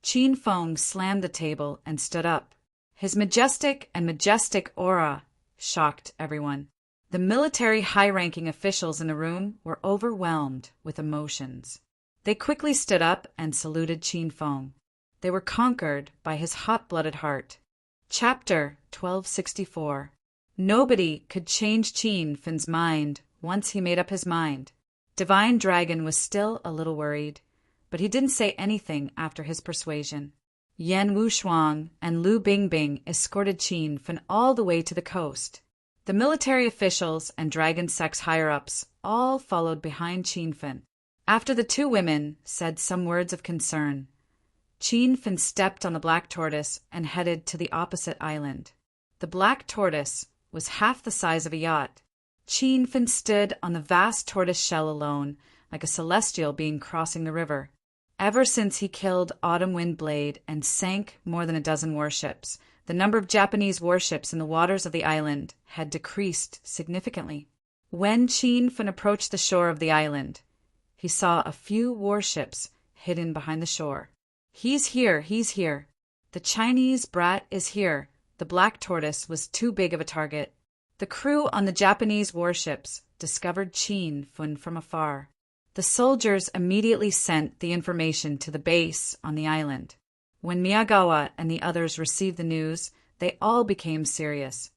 Qin Feng slammed the table and stood up. His majestic aura shocked everyone. The military high-ranking officials in the room were overwhelmed with emotions. They quickly stood up and saluted Qin Feng. They were conquered by his hot-blooded heart. Chapter 1264. Nobody could change Qin Feng's mind once he made up his mind. Divine Dragon was still a little worried, but he didn't say anything after his persuasion. Yan Wushuang and Lu Bingbing escorted Qin Feng all the way to the coast. The military officials and Dragon Sect's higher-ups all followed behind Qin Feng. After the 2 women said some words of concern, Qin Feng stepped on the black tortoise and headed to the opposite island. The black tortoise was half the size of a yacht. Qin Feng stood on the vast tortoise shell alone, like a celestial being crossing the river. Ever since he killed Autumn Wind Blade and sank more than a dozen warships, the number of Japanese warships in the waters of the island had decreased significantly. When Qin Feng approached the shore of the island, he saw a few warships hidden behind the shore. He's here, he's here. The Chinese brat is here. The black tortoise was too big of a target. The crew on the Japanese warships discovered Qin Feng from afar. The soldiers immediately sent the information to the base on the island. When Miyagawa and the others received the news, they all became serious.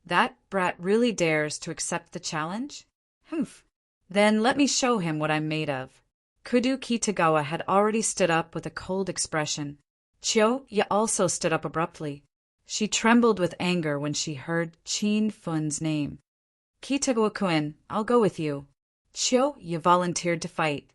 That brat really dares to accept the challenge? Humph. Then let me show him what I'm made of. Kudu Kitagawa had already stood up with a cold expression. Chiyo-ya also stood up abruptly. She trembled with anger when she heard Qin Feng's name. Kitagawa-kun, I'll go with you. Chiyo-ya volunteered to fight.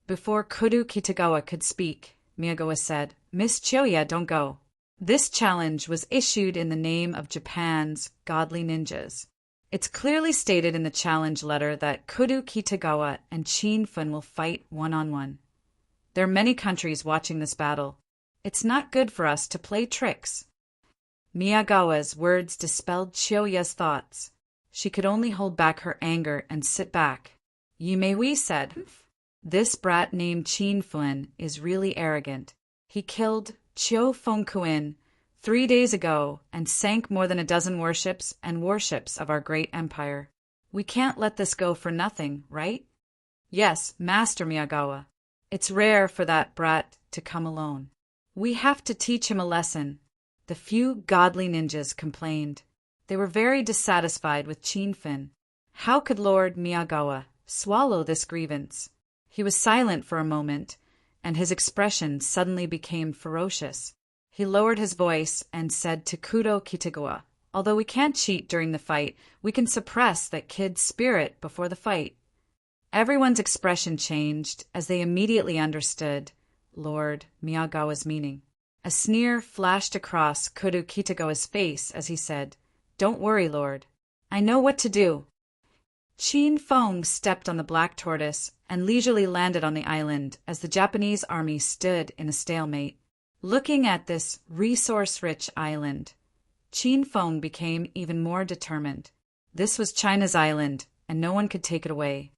Before Kudu Kitagawa could speak, Miyagawa said, Miss Chiyo-ya, don't go. This challenge was issued in the name of Japan's godly ninjas. It's clearly stated in the challenge letter that Kudu Kitagawa and Qin Feng will fight one-on-one. There are many countries watching this battle. It's not good for us to play tricks. Miyagawa's words dispelled Chiyo-ya's thoughts. She could only hold back her anger and sit back. Yumewi said, This brat named Qin Feng is really arrogant. He killed Chiyo Fengkuin 3 days ago and sank more than a dozen warships and warships of our great empire. We can't let this go for nothing, right? Yes, Master Miyagawa. It's rare for that brat to come alone. We have to teach him a lesson. The few godly ninjas complained. They were very dissatisfied with Qin Feng. How could Lord Miyagawa swallow this grievance? He was silent for a moment, and his expression suddenly became ferocious. He lowered his voice and said to Kudo Kitagawa, Although we can't cheat during the fight, we can suppress that kid's spirit before the fight. Everyone's expression changed as they immediately understood Lord Miyagawa's meaning. A sneer flashed across Kudo Kitagawa's face as he said, Don't worry, Lord. I know what to do. Qin Feng stepped on the black tortoise and leisurely landed on the island as the Japanese army stood in a stalemate. Looking at this resource-rich island, Qin Feng became even more determined. This was China's island, and no one could take it away.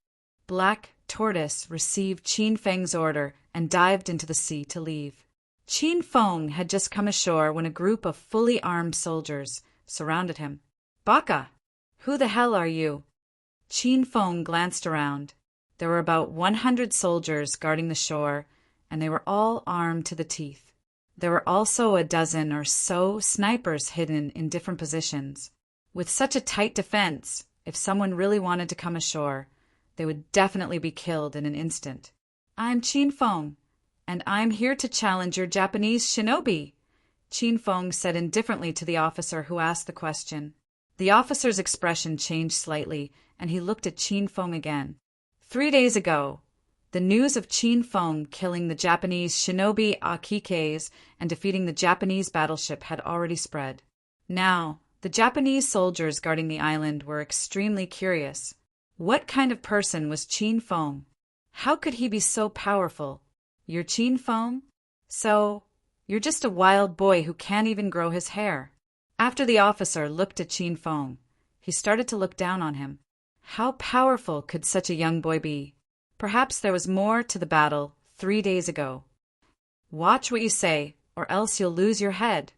Black Tortoise received Qin Feng's order and dived into the sea to leave. Qin Feng had just come ashore when a group of fully armed soldiers surrounded him. Baka! Who the hell are you? Qin Feng glanced around. There were about 100 soldiers guarding the shore, and they were all armed to the teeth. There were also a dozen or so snipers hidden in different positions. With such a tight defense, if someone really wanted to come ashore, they would definitely be killed in an instant. I'm Qin Feng, and I'm here to challenge your Japanese shinobi, Qin Feng said indifferently to the officer who asked the question. The officer's expression changed slightly, and he looked at Qin Feng again. 3 days ago, the news of Qin Feng killing the Japanese shinobi Akikes and defeating the Japanese battleship had already spread. Now, the Japanese soldiers guarding the island were extremely curious. What kind of person was Qin Feng? How could he be so powerful? You're Qin Feng? So, you're just a wild boy who can't even grow his hair. After the officer looked at Qin Feng, he started to look down on him. How powerful could such a young boy be? Perhaps there was more to the battle 3 days ago. Watch what you say, or else you'll lose your head.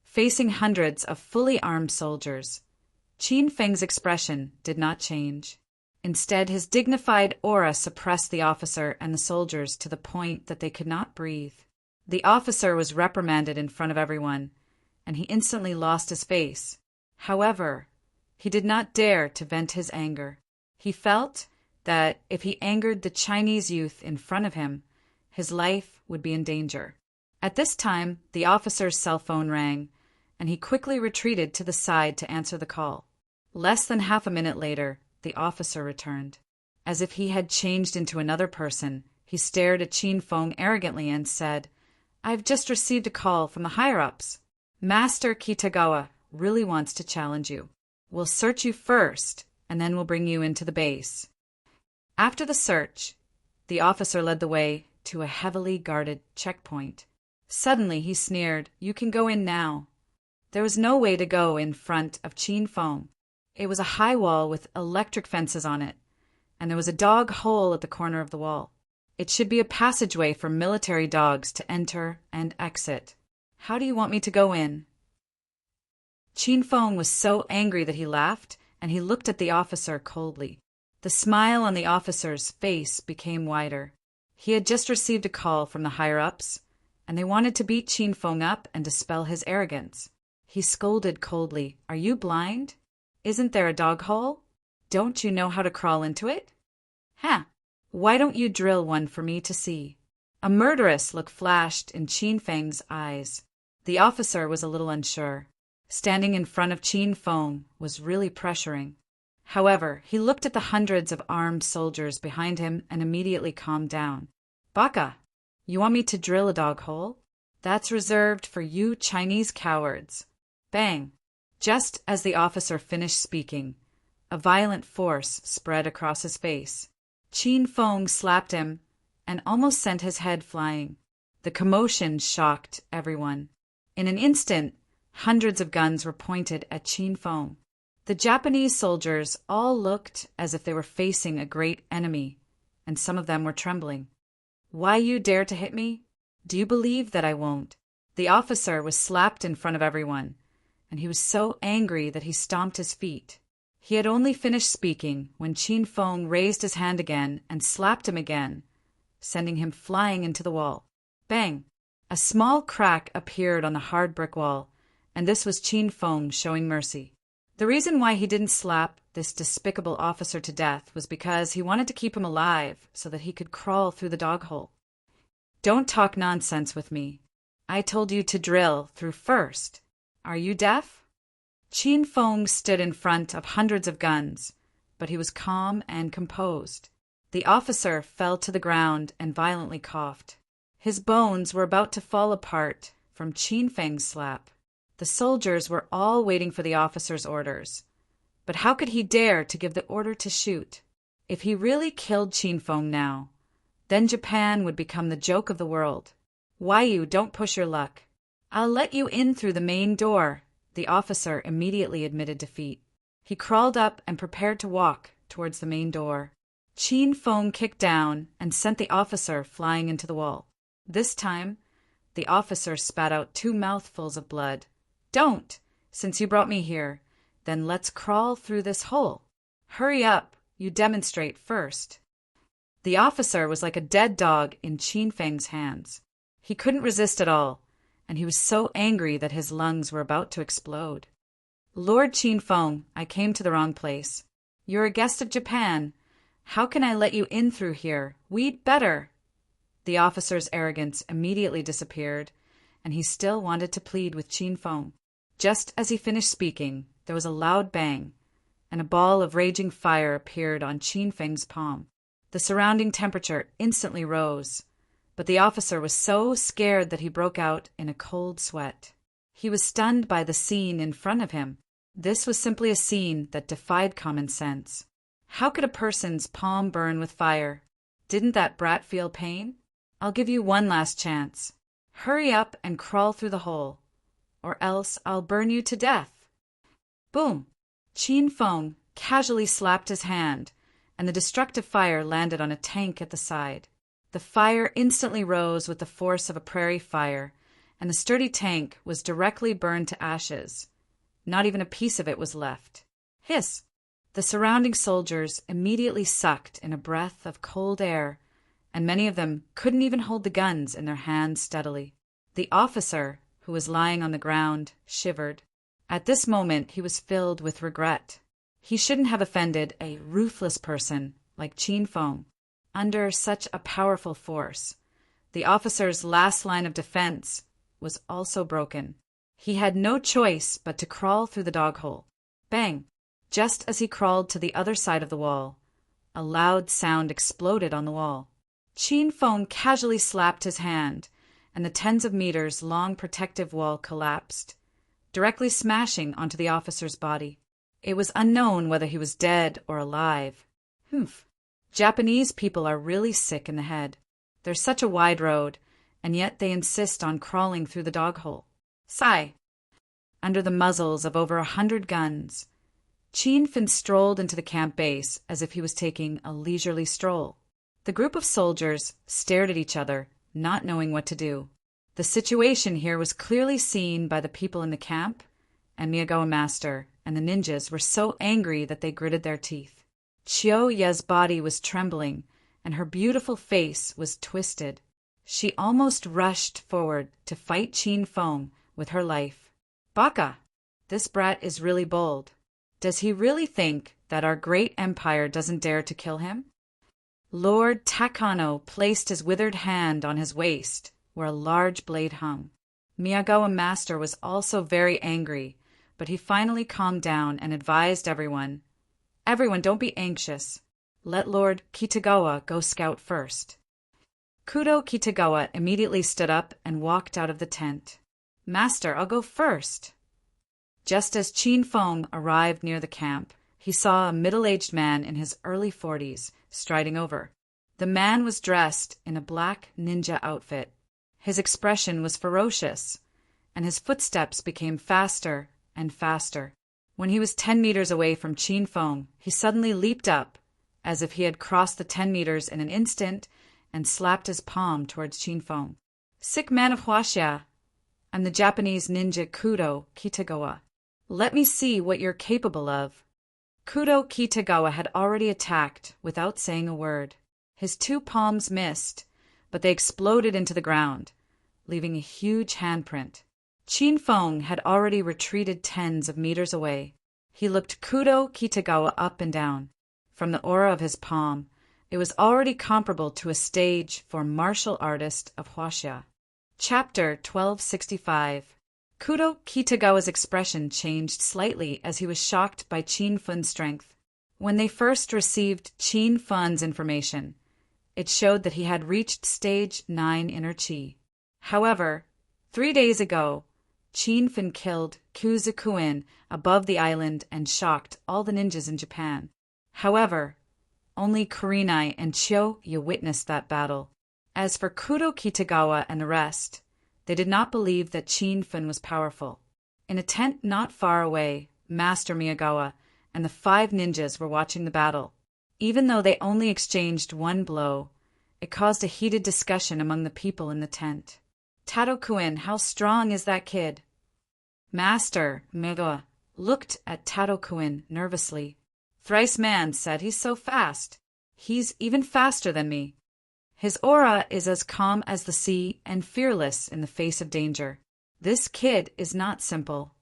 Facing hundreds of fully armed soldiers, Qin Feng's expression did not change. Instead, his dignified aura suppressed the officer and the soldiers to the point that they could not breathe. The officer was reprimanded in front of everyone, and he instantly lost his face. However, he did not dare to vent his anger. He felt that if he angered the Chinese youth in front of him, his life would be in danger. At this time, the officer's cell phone rang, and he quickly retreated to the side to answer the call. Less than half a minute later, the officer returned. As if he had changed into another person, he stared at Qin Feng arrogantly and said, I've just received a call from the higher-ups. Master Kitagawa really wants to challenge you. We'll search you first, and then we'll bring you into the base. After the search, the officer led the way to a heavily guarded checkpoint. Suddenly he sneered, "You can go in now." There was no way to go in front of Qin Feng. It was a high wall with electric fences on it, and there was a dog hole at the corner of the wall. It should be a passageway for military dogs to enter and exit. "How do you want me to go in?" Qin Feng was so angry that he laughed, and he looked at the officer coldly. The smile on the officer's face became wider. He had just received a call from the higher-ups, and they wanted to beat Qin Feng up and dispel his arrogance. He scolded coldly, "Are you blind? Isn't there a dog hole? Don't you know how to crawl into it? Why don't you drill one for me to see?" A murderous look flashed in Qin Feng's eyes. The officer was a little unsure. Standing in front of Qin Feng was really pressuring. However, he looked at the hundreds of armed soldiers behind him and immediately calmed down. "Baka, you want me to drill a dog hole? That's reserved for you Chinese cowards." Bang! Just as the officer finished speaking, a violent force spread across his face. Qin Feng slapped him and almost sent his head flying. The commotion shocked everyone. In an instant, hundreds of guns were pointed at Qin Feng. The Japanese soldiers all looked as if they were facing a great enemy, and some of them were trembling. "Why you dare to hit me? Do you believe that I won't?" The officer was slapped in front of everyone, and he was so angry that he stomped his feet. He had only finished speaking when Qin Feng raised his hand again and slapped him again, sending him flying into the wall. Bang! A small crack appeared on the hard brick wall, and this was Qin Feng showing mercy. The reason why he didn't slap this despicable officer to death was because he wanted to keep him alive so that he could crawl through the dog hole. "Don't talk nonsense with me. I told you to drill through first. Are you deaf?" Qin Feng stood in front of hundreds of guns, but he was calm and composed. The officer fell to the ground and violently coughed. His bones were about to fall apart from Qin Feng's slap. The soldiers were all waiting for the officer's orders. But how could he dare to give the order to shoot? If he really killed Qin Feng now, then Japan would become the joke of the world. "Why you don't push your luck? I'll let you in through the main door." The officer immediately admitted defeat. He crawled up and prepared to walk towards the main door. Qin Feng kicked down and sent the officer flying into the wall. This time, the officer spat out 2 mouthfuls of blood. "Don't! Since you brought me here, then let's crawl through this hole. Hurry up, you demonstrate first." The officer was like a dead dog in Qin Feng's hands. He couldn't resist at all, and he was so angry that his lungs were about to explode. "Lord Qin Feng, I came to the wrong place. You're a guest of Japan. How can I let you in through here? We'd better." The officer's arrogance immediately disappeared, and he still wanted to plead with Qin Feng. Just as he finished speaking, there was a loud bang, and a ball of raging fire appeared on Qin Feng's palm. The surrounding temperature instantly rose, but the officer was so scared that he broke out in a cold sweat. He was stunned by the scene in front of him. This was simply a scene that defied common sense. How could a person's palm burn with fire? Didn't that brat feel pain? "I'll give you one last chance. Hurry up and crawl through the hole, or else I'll burn you to death." Boom! Qin Feng casually slapped his hand, and the destructive fire landed on a tank at the side. The fire instantly rose with the force of a prairie fire, and the sturdy tank was directly burned to ashes. Not even a piece of it was left. Hiss! The surrounding soldiers immediately sucked in a breath of cold air, and many of them couldn't even hold the guns in their hands steadily. The officer, who was lying on the ground, shivered. At this moment he was filled with regret. He shouldn't have offended a ruthless person like Qin Feng. Under such a powerful force, the officer's last line of defense was also broken. He had no choice but to crawl through the dog hole. Bang! Just as he crawled to the other side of the wall, a loud sound exploded on the wall. Qin Feng casually slapped his hand, and the tens of meters long protective wall collapsed, directly smashing onto the officer's body. It was unknown whether he was dead or alive. Japanese people are really sick in the head. There's such a wide road, and yet they insist on crawling through the dog hole. Sigh. Under the muzzles of over 100 guns, Chin Fin strolled into the camp base as if he was taking a leisurely stroll. The group of soldiers stared at each other, not knowing what to do. The situation here was clearly seen by the people in the camp, and Miyagawa Master and the ninjas were so angry that they gritted their teeth. Chiyoya's body was trembling, and her beautiful face was twisted. She almost rushed forward to fight Chin Feng with her life. Baka! This brat is really bold. Does he really think that our great empire doesn't dare to kill him? Lord Takano placed his withered hand on his waist, where a large blade hung. Miyagawa Master was also very angry, but he finally calmed down and advised everyone, "Everyone, don't be anxious. Let Lord Kitagawa go scout first." Kudo Kitagawa immediately stood up and walked out of the tent. "Master, I'll go first." Just as Chin Feng arrived near the camp, he saw a middle-aged man in his early 40s striding over. The man was dressed in a black ninja outfit. His expression was ferocious, and his footsteps became faster and faster. When he was 10 meters away from Chin Feng, he suddenly leaped up, as if he had crossed the 10 meters in an instant, and slapped his palm towards Chin Feng. "Sick man of Huaxia, I'm the Japanese ninja Kudo Kitagawa. Let me see what you're capable of." Kudo Kitagawa had already attacked without saying a word. His 2 palms missed, but they exploded into the ground, leaving a huge handprint. Chin Feng had already retreated tens of meters away. He looked Kudo Kitagawa up and down. From the aura of his palm, it was already comparable to a stage for martial artist of Huaxia. Chapter 1265. Kudo Kitagawa's expression changed slightly as he was shocked by Chin Fen's strength. When they first received Chin Fen's information, it showed that he had reached stage 9 inner chi. However, 3 days ago, Chin Fen killed Kuzukuin above the island and shocked all the ninjas in Japan. However, only Kurenai and Chiyoya witnessed that battle. As for Kudo Kitagawa and the rest, they did not believe that Chin Fen was powerful. In a tent not far away, Master Miyagawa and the 5 ninjas were watching the battle. Even though they only exchanged 1 blow, it caused a heated discussion among the people in the tent. "Tadokuin, how strong is that kid?" Master Miyagawa looked at Tadokuin nervously. "Thrice man said he's so fast. He's even faster than me. His aura is as calm as the sea and fearless in the face of danger. This kid is not simple."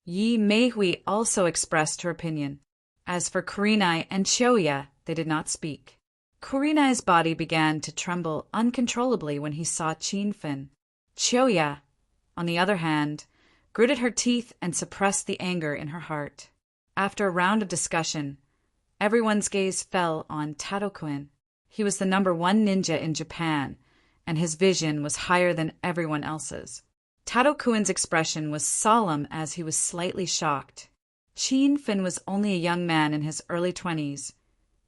Yi Meihui also expressed her opinion. As for Kurenai and Chiyoya, they did not speak. Kurenai's body began to tremble uncontrollably when he saw Chin Fen. Chiyoya, on the other hand, gritted her teeth and suppressed the anger in her heart. After a round of discussion, everyone's gaze fell on Tadokuin. He was the #1 ninja in Japan, and his vision was higher than everyone else's. Tadokuin's expression was solemn as he was slightly shocked. Chin Fen was only a young man in his early 20s,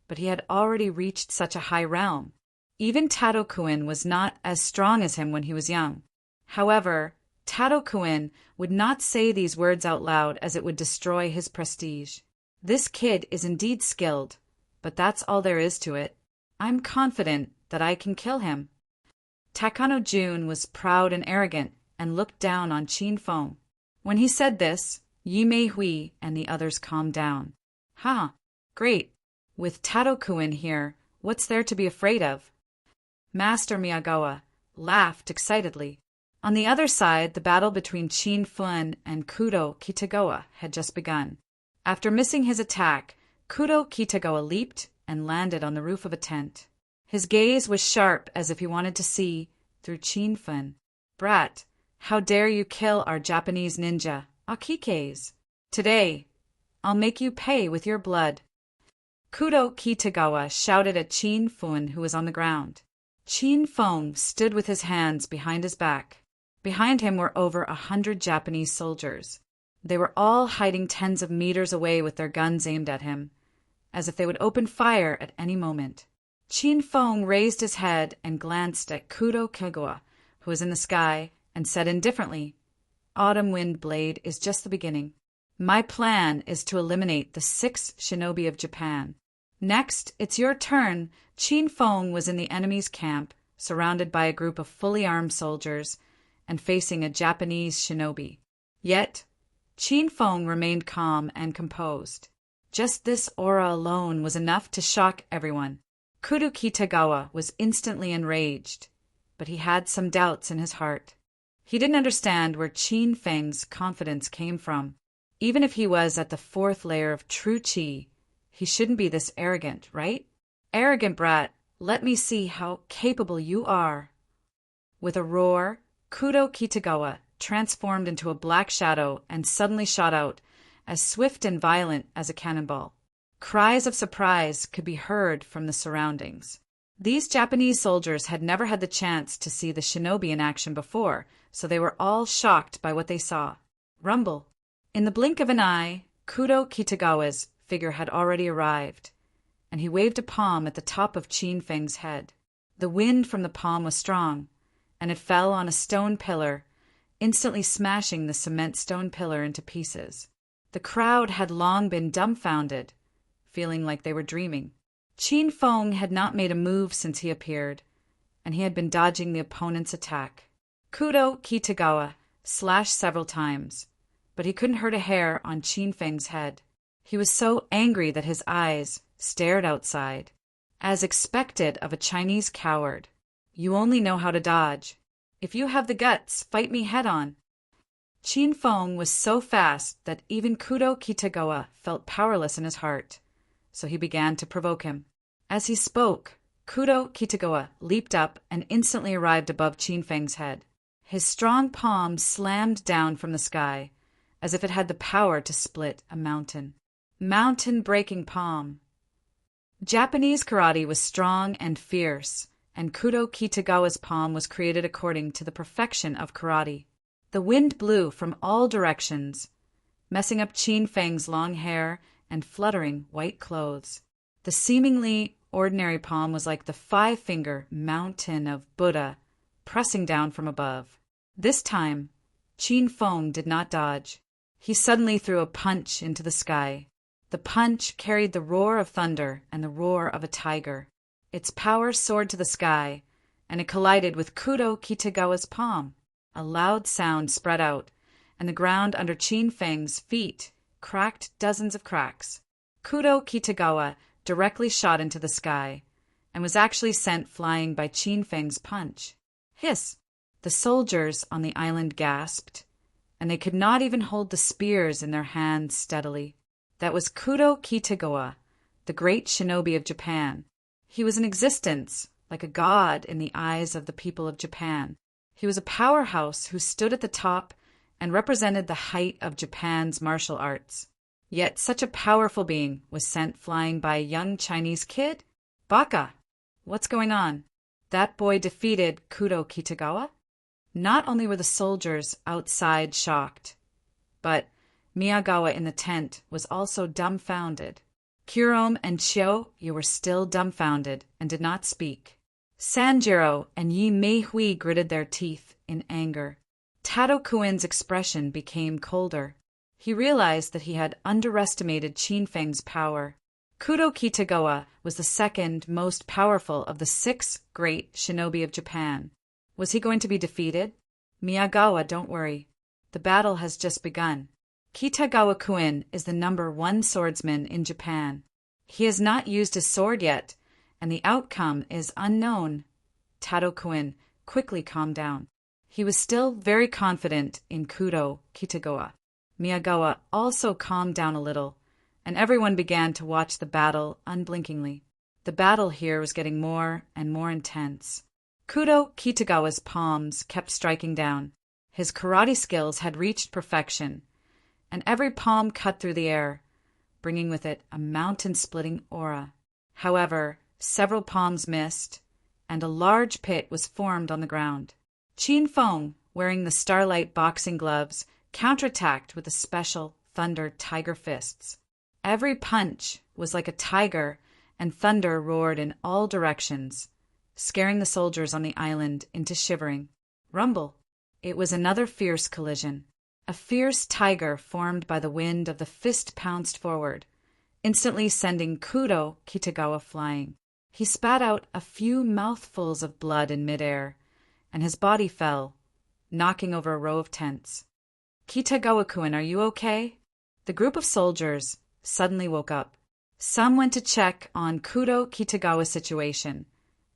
but he had already reached such a high realm. Even Tadokuin was not as strong as him when he was young. However, Tadokuin would not say these words out loud as it would destroy his prestige. "This kid is indeed skilled, but that's all there is to it. I'm confident that I can kill him." Takano Jun was proud and arrogant and looked down on Chin Feng. When he said this, Yi Meihui and the others calmed down. "Huh, great. With Tadokuin here, what's there to be afraid of?" Master Miyagawa laughed excitedly. On the other side, the battle between Chin Fen and Kudo Kitagawa had just begun. After missing his attack, Kudo Kitagawa leaped and landed on the roof of a tent. His gaze was sharp as if he wanted to see through Chin Fen. "Brat, how dare you kill our Japanese ninja, Akikes? Today, I'll make you pay with your blood." Kudo Kitagawa shouted at Chin Fen, who was on the ground. Chin Feng stood with his hands behind his back. Behind him were over 100 Japanese soldiers. They were all hiding tens of meters away with their guns aimed at him, as if they would open fire at any moment. Qin Feng raised his head and glanced at Kudo Kagawa, who was in the sky, and said indifferently, "Autumn Wind Blade is just the beginning. My plan is to eliminate the 6 shinobi of Japan. Next, it's your turn." Qin Feng was in the enemy's camp, surrounded by a group of fully armed soldiers and facing a Japanese shinobi. Yet, Qin Feng remained calm and composed. Just this aura alone was enough to shock everyone. Kudo Kitagawa was instantly enraged, but he had some doubts in his heart. He didn't understand where Qin Feng's confidence came from. Even if he was at the 4th layer of true qi, he shouldn't be this arrogant, right? "Arrogant brat, let me see how capable you are." With a roar, Kudo Kitagawa transformed into a black shadow and suddenly shot out, as swift and violent as a cannonball. Cries of surprise could be heard from the surroundings. These Japanese soldiers had never had the chance to see the shinobi in action before, so they were all shocked by what they saw. Rumble. In the blink of an eye, Kudo Kitagawa's figure had already arrived, and he waved a palm at the top of Qin Feng's head. The wind from the palm was strong, and it fell on a stone pillar, instantly smashing the cement stone pillar into pieces. The crowd had long been dumbfounded, feeling like they were dreaming. Qin Feng had not made a move since he appeared, and he had been dodging the opponent's attack. Kudo Kitagawa slashed several times, but he couldn't hurt a hair on Qin Feng's head. He was so angry that his eyes stared outside. As expected of a Chinese coward, "You only know how to dodge. If you have the guts, fight me head-on." Qin Feng was so fast that even Kudo Kitagawa felt powerless in his heart, so he began to provoke him. As he spoke, Kudo Kitagawa leaped up and instantly arrived above Qin Feng's head. His strong palm slammed down from the sky, as if it had the power to split a mountain. Mountain-breaking palm. Japanese karate was strong and fierce, and Kudo Kitagawa's palm was created according to the perfection of karate. The wind blew from all directions, messing up Qin Feng's long hair and fluttering white clothes. The seemingly ordinary palm was like the 5-finger mountain of Buddha pressing down from above. This time, Qin Feng did not dodge. He suddenly threw a punch into the sky. The punch carried the roar of thunder and the roar of a tiger. Its power soared to the sky, and it collided with Kudo Kitagawa's palm. A loud sound spread out, and the ground under Qin Feng's feet cracked dozens of cracks. Kudo Kitagawa directly shot into the sky, and was actually sent flying by Qin Feng's punch. Hiss! The soldiers on the island gasped, and they could not even hold the spears in their hands steadily. That was Kudo Kitagawa, the great shinobi of Japan. He was in existence, like a god in the eyes of the people of Japan. He was a powerhouse who stood at the top and represented the height of Japan's martial arts. Yet such a powerful being was sent flying by a young Chinese kid? Baka! What's going on? That boy defeated Kudo Kitagawa? Not only were the soldiers outside shocked, but Miyagawa in the tent was also dumbfounded. Kurome and Chio, you were still dumbfounded and did not speak. Sanjiro and Yi Meihui gritted their teeth in anger. Tado Kuin's expression became colder. He realized that he had underestimated Qin Feng's power. Kudo Kitagawa was the second most powerful of the 6 great shinobi of Japan. Was he going to be defeated? Miyagawa, don't worry. The battle has just begun. Kitagawa Kuin is the #1 swordsman in Japan. He has not used his sword yet, and the outcome is unknown. Tado Kuin quickly calmed down. He was still very confident in Kudo Kitagawa. Miyagawa also calmed down a little, and everyone began to watch the battle unblinkingly. The battle here was getting more and more intense. Kudo Kitagawa's palms kept striking down. His karate skills had reached perfection, and every palm cut through the air, bringing with it a mountain-splitting aura. However, several palms missed, and a large pit was formed on the ground. Qin Feng, wearing the starlight boxing gloves, counterattacked with the special Thunder Tiger fists. Every punch was like a tiger, and thunder roared in all directions, scaring the soldiers on the island into shivering. Rumble! It was another fierce collision. A fierce tiger formed by the wind of the fist pounced forward, instantly sending Kudo Kitagawa flying. He spat out a few mouthfuls of blood in midair, and his body fell, knocking over a row of tents. Kitagawa-kun, are you okay? The group of soldiers suddenly woke up. Some went to check on Kudo Kitagawa's situation,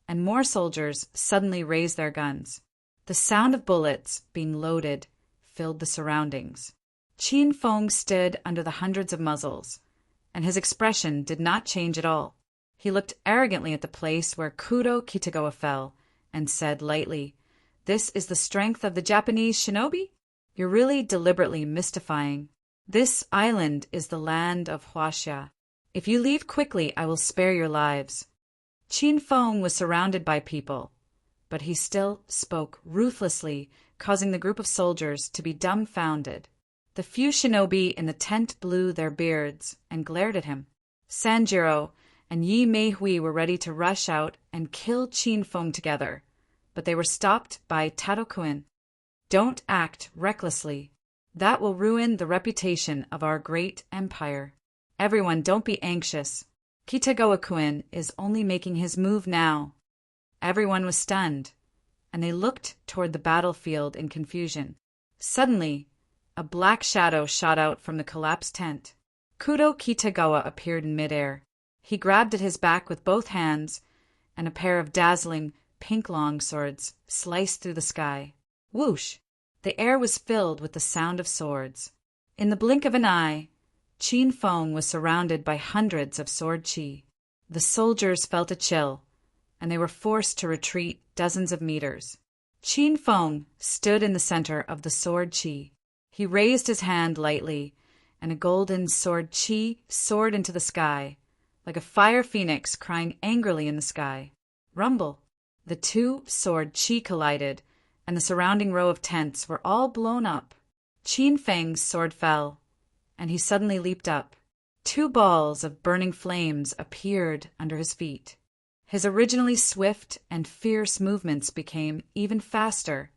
and more soldiers suddenly raised their guns. The sound of bullets being loaded filled the surroundings. Qin Feng stood under the hundreds of muzzles, and his expression did not change at all. He looked arrogantly at the place where Kudo Kitagawa fell and said lightly, "This is the strength of the Japanese shinobi? You're really deliberately mystifying. This island is the land of Huaxia. If you leave quickly, I will spare your lives." Qin Feng was surrounded by people, but he still spoke ruthlessly, causing the group of soldiers to be dumbfounded. The few shinobi in the tent blew their beards and glared at him. Sanjiro and Yi Meihui were ready to rush out and kill Qin Feng together, but they were stopped by Tado-kun. "Don't act recklessly. That will ruin the reputation of our great empire. Everyone, don't be anxious. Kitagawa-kun is only making his move now." Everyone was stunned, and they looked toward the battlefield in confusion. Suddenly, a black shadow shot out from the collapsed tent. Kudo Kitagawa appeared in midair. He grabbed at his back with both hands, and a pair of dazzling pink longswords sliced through the sky. Whoosh! The air was filled with the sound of swords. In the blink of an eye, Qin Feng was surrounded by hundreds of sword chi. The soldiers felt a chill, and they were forced to retreat dozens of meters. Qin Feng stood in the center of the sword chi. He raised his hand lightly, and a golden sword chi soared into the sky, like a fire phoenix crying angrily in the sky. Rumble! The two sword chi collided, and the surrounding row of tents were all blown up. Qin Feng's sword fell, and he suddenly leaped up. Two balls of burning flames appeared under his feet. His originally swift and fierce movements became even faster,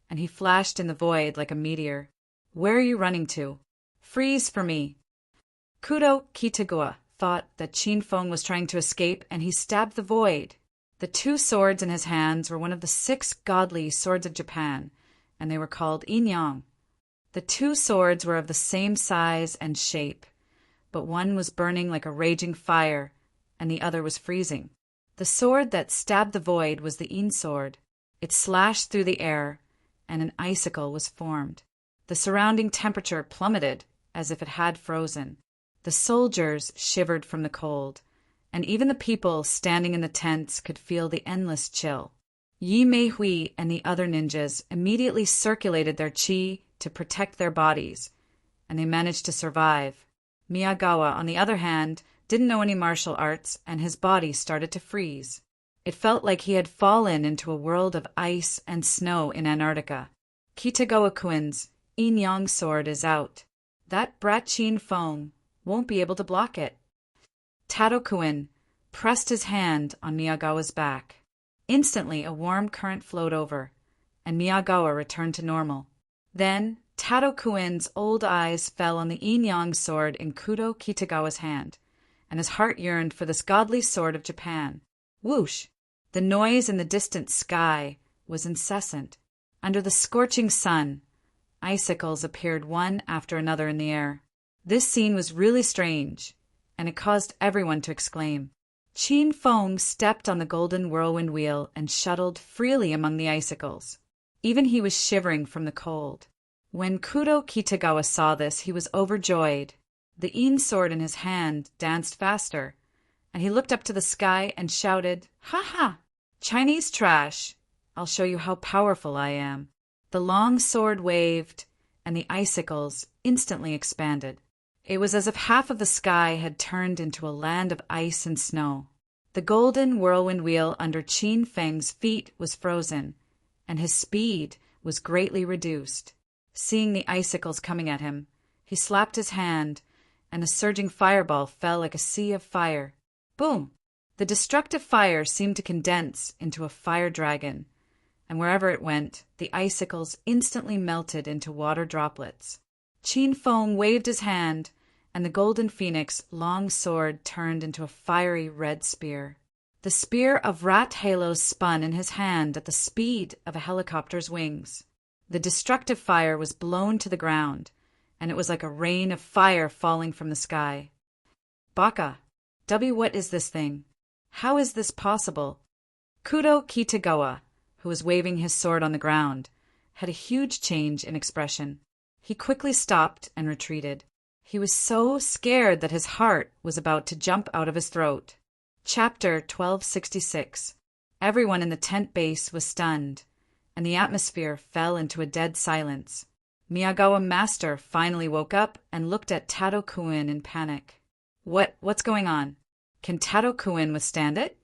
and he flashed in the void like a meteor. "Where are you running to?" "Freeze for me." Kudo Kitagawa thought that Qin Feng was trying to escape, and he stabbed the void. The two swords in his hands were one of the 6 godly swords of Japan, and they were called Inyang. The two swords were of the same size and shape, but one was burning like a raging fire, and the other was freezing. The sword that stabbed the void was the In sword. It slashed through the air, and an icicle was formed. The surrounding temperature plummeted as if it had frozen. The soldiers shivered from the cold, and even the people standing in the tents could feel the endless chill. Yi Meihui and the other ninjas immediately circulated their chi to protect their bodies, and they managed to survive. Miyagawa, on the other hand, didn't know any martial arts, and his body started to freeze. It felt like he had fallen into a world of ice and snow in Antarctica. Kitagawa-kun's Yin-yang sword is out. That brat Qin Feng won't be able to block it. Tado-kun pressed his hand on Miyagawa's back. Instantly, a warm current flowed over, and Miyagawa returned to normal. Then, Tado-kun's old eyes fell on the Yin-yang sword in Kudo Kitagawa's hand, and his heart yearned for this godly sword of Japan. Whoosh! The noise in the distant sky was incessant. Under the scorching sun, icicles appeared one after another in the air. This scene was really strange, and it caused everyone to exclaim. Qin Feng stepped on the golden whirlwind wheel and shuttled freely among the icicles. Even he was shivering from the cold. When Kudo Kitagawa saw this, he was overjoyed. The In sword in his hand danced faster, and he looked up to the sky and shouted, "Ha ha! Chinese trash! I'll show you how powerful I am." The long sword waved, and the icicles instantly expanded. It was as if half of the sky had turned into a land of ice and snow. The golden whirlwind wheel under Qin Feng's feet was frozen, and his speed was greatly reduced. Seeing the icicles coming at him, he slapped his hand, and a surging fireball fell like a sea of fire. Boom! The destructive fire seemed to condense into a fire dragon, and wherever it went, the icicles instantly melted into water droplets. Qin Feng waved his hand, and the golden phoenix long sword turned into a fiery red spear. The spear of rat halos spun in his hand at the speed of a helicopter's wings. The destructive fire was blown to the ground, and it was like a rain of fire falling from the sky. Baka, what is this thing? How is this possible? Kudo Kitagawa, who was waving his sword on the ground, had a huge change in expression. He quickly stopped and retreated. He was so scared that his heart was about to jump out of his throat. Chapter 1266. Everyone in the tent base was stunned, and the atmosphere fell into a dead silence. Miyagawa Master finally woke up and looked at Tado Kuin in panic. What's going on? Can Tado Kuin withstand it?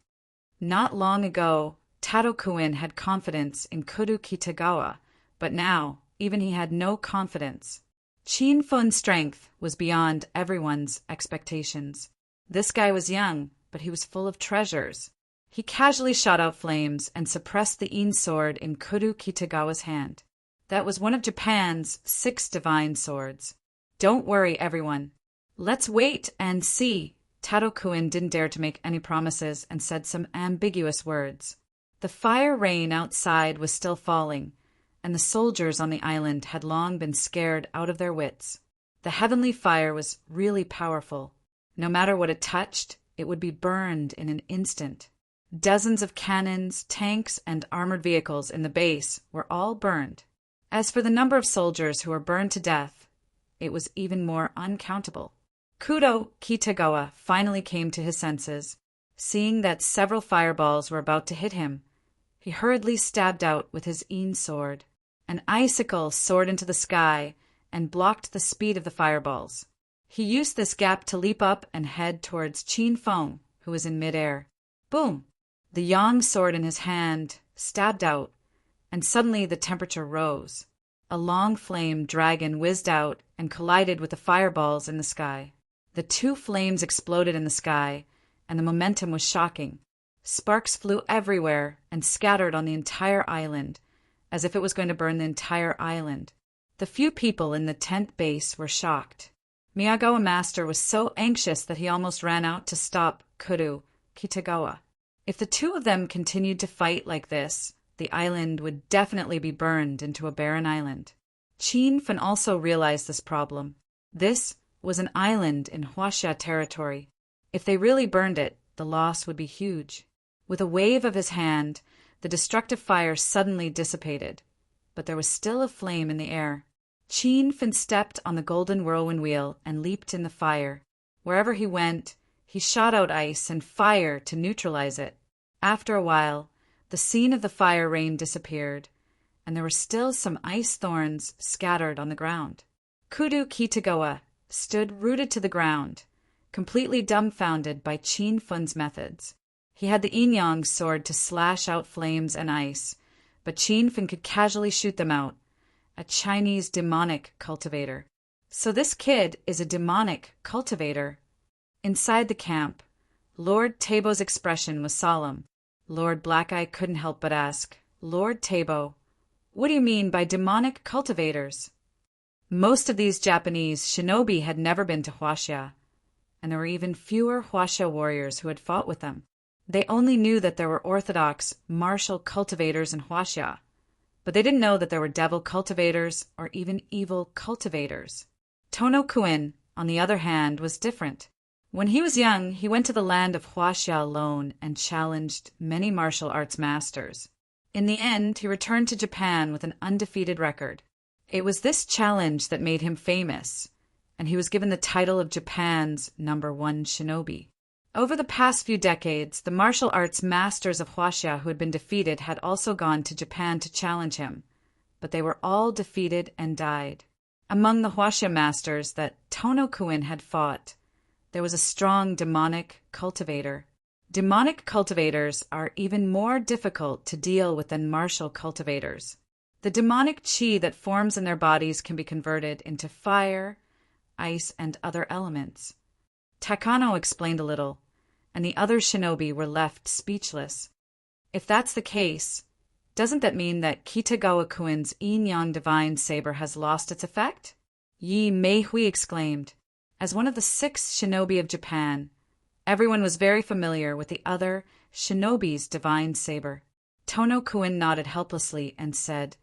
Not long ago, Tado Kuin had confidence in Kudo Kitagawa, but now even he had no confidence. Qin Feng's strength was beyond everyone's expectations. This guy was young, but he was full of treasures. He casually shot out flames and suppressed the Yin sword in Kudo Kitagawa's hand. That was one of Japan's 6 divine swords. Don't worry, everyone. Let's wait and see. Tado Kuin didn't dare to make any promises and said some ambiguous words. The fire rain outside was still falling, and the soldiers on the island had long been scared out of their wits. The heavenly fire was really powerful. No matter what it touched, it would be burned in an instant. Dozens of cannons, tanks, and armored vehicles in the base were all burned. As for the number of soldiers who were burned to death, it was even more uncountable. Kudo Kitagawa finally came to his senses. Seeing that several fireballs were about to hit him, he hurriedly stabbed out with his Yin sword. An icicle soared into the sky and blocked the speed of the fireballs. He used this gap to leap up and head towards Qin Feng, who was in midair. Boom! The yang sword in his hand stabbed out, and suddenly the temperature rose. A long flame dragon whizzed out and collided with the fireballs in the sky. The 2 flames exploded in the sky, and the momentum was shocking. Sparks flew everywhere and scattered on the entire island, as if it was going to burn the entire island. The few people in the tent base were shocked. Miyagawa Master was so anxious that he almost ran out to stop Kudo Kitagawa. If the 2 of them continued to fight like this, the island would definitely be burned into a barren island. Qin Feng also realized this problem. This was an island in Huaxia territory. If they really burned it, the loss would be huge. With a wave of his hand, the destructive fire suddenly dissipated, but there was still a flame in the air. Qin Feng stepped on the golden whirlwind wheel and leaped in the fire. Wherever he went, he shot out ice and fire to neutralize it. After a while, the scene of the fire rain disappeared, and there were still some ice thorns scattered on the ground. Kudo Kitagawa stood rooted to the ground, completely dumbfounded by Qin Feng's methods. He had the yin-yang sword to slash out flames and ice, but Qin Feng could casually shoot them out. A Chinese demonic cultivator. So this kid is a demonic cultivator. Inside the camp, Lord Tabo's expression was solemn. Lord Blackeye couldn't help but ask, Lord Tabo, what do you mean by demonic cultivators? Most of these Japanese shinobi had never been to Huaxia, and there were even fewer Huaxia warriors who had fought with them. They only knew that there were orthodox martial cultivators in Huaxia, but they didn't know that there were devil cultivators or even evil cultivators. Tono Kuin, on the other hand, was different. When he was young, he went to the land of Huaxia alone and challenged many martial arts masters. In the end, he returned to Japan with an undefeated record. It was this challenge that made him famous, and he was given the title of Japan's #1 shinobi. Over the past few decades, the martial arts masters of Huaxia who had been defeated had also gone to Japan to challenge him, but they were all defeated and died. Among the Huaxia masters that Tono Kuin had fought, there was a strong demonic cultivator. Demonic cultivators are even more difficult to deal with than martial cultivators. The demonic chi that forms in their bodies can be converted into fire, ice, and other elements. Takano explained a little, and the other shinobi were left speechless. If that's the case, doesn't that mean that Kitagawa-kun's yin-yang divine saber has lost its effect? Yi Meihui exclaimed. As one of the 6 shinobi of Japan, everyone was very familiar with the other shinobi's divine saber. Tono-kun nodded helplessly and said,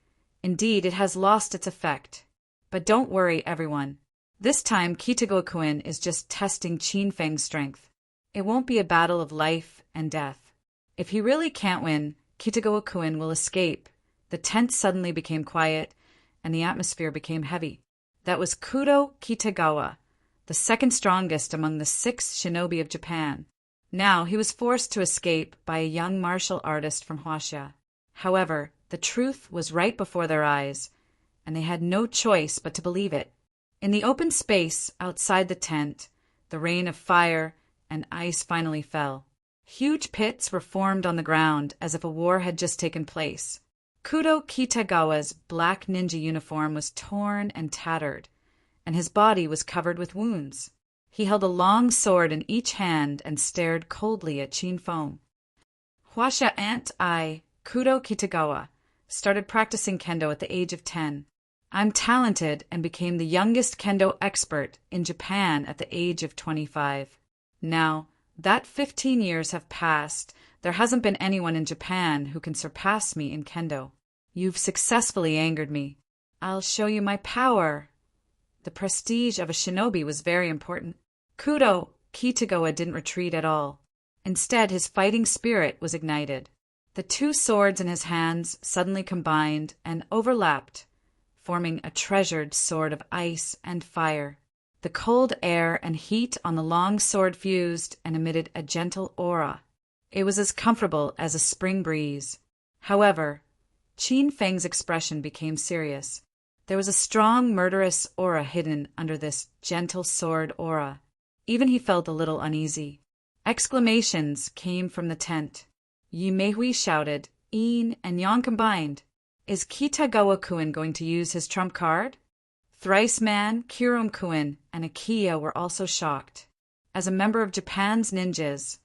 "Indeed, it has lost its effect. But don't worry, everyone. This time Kitagawa-kun is just testing Qinfeng's strength. It won't be a battle of life and death. If he really can't win, Kitagawa-kun will escape." The tent suddenly became quiet, and the atmosphere became heavy. That was Kudo Kitagawa, the second strongest among the 6 shinobi of Japan. Now he was forced to escape by a young martial artist from Huaxia. However, the truth was right before their eyes, and they had no choice but to believe it. In the open space outside the tent, the rain of fire and ice finally fell. Huge pits were formed on the ground as if a war had just taken place. Kudo Kitagawa's black ninja uniform was torn and tattered, and his body was covered with wounds. He held a long sword in each hand and stared coldly at Qinfeng. Huaxia Aunt I, Kudo Kitagawa, started practicing kendo at the age of 10. I'm talented and became the youngest kendo expert in Japan at the age of 25. Now, that 15 years have passed, there hasn't been anyone in Japan who can surpass me in kendo. You've successfully angered me. I'll show you my power. The prestige of a shinobi was very important. Kudo Kitagawa didn't retreat at all. Instead, his fighting spirit was ignited. The 2 swords in his hands suddenly combined and overlapped, forming a treasured sword of ice and fire. The cold air and heat on the long sword fused and emitted a gentle aura. It was as comfortable as a spring breeze. However, Qinfeng's expression became serious. There was a strong, murderous aura hidden under this gentle sword aura. Even he felt a little uneasy. Exclamations came from the tent. Yi Meihui shouted, "Yin and yang combined. Is Kitagawa-kun going to use his trump card?" Thrice Man, Kirom-kun, and Akiya were also shocked. As a member of Japan's ninjas,